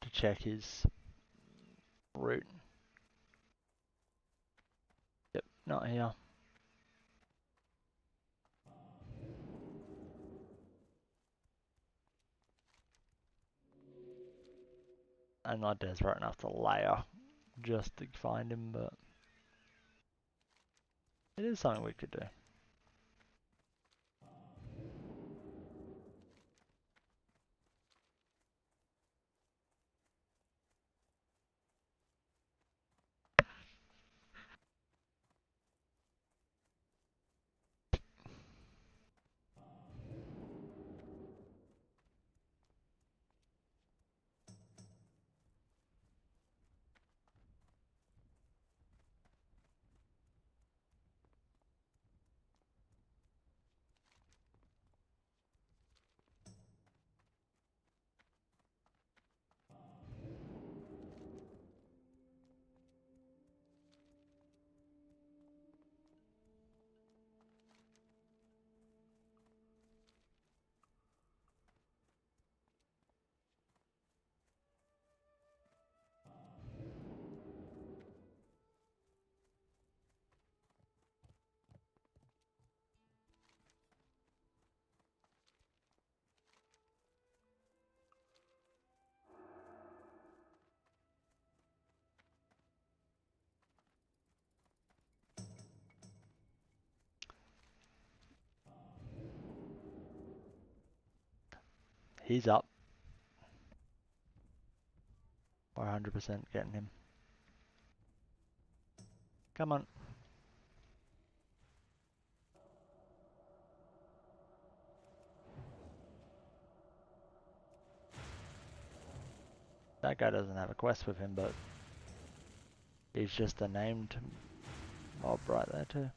to check his route. Yep, not here. I'm not desperate enough to layer just to find him, but it is something we could do. He's up. We're 100% getting him. Come on. That guy doesn't have a quest with him, but he's just a named mob right there too.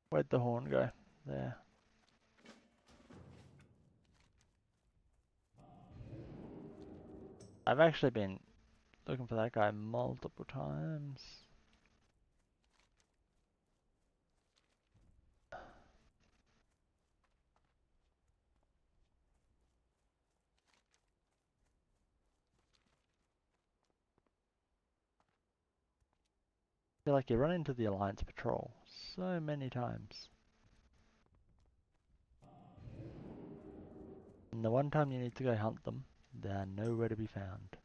Where'd the horn go? There. I've actually been looking for that guy multiple times. I feel like you run into the Alliance Patrol so many times. And the one time you need to go hunt them, they are nowhere to be found.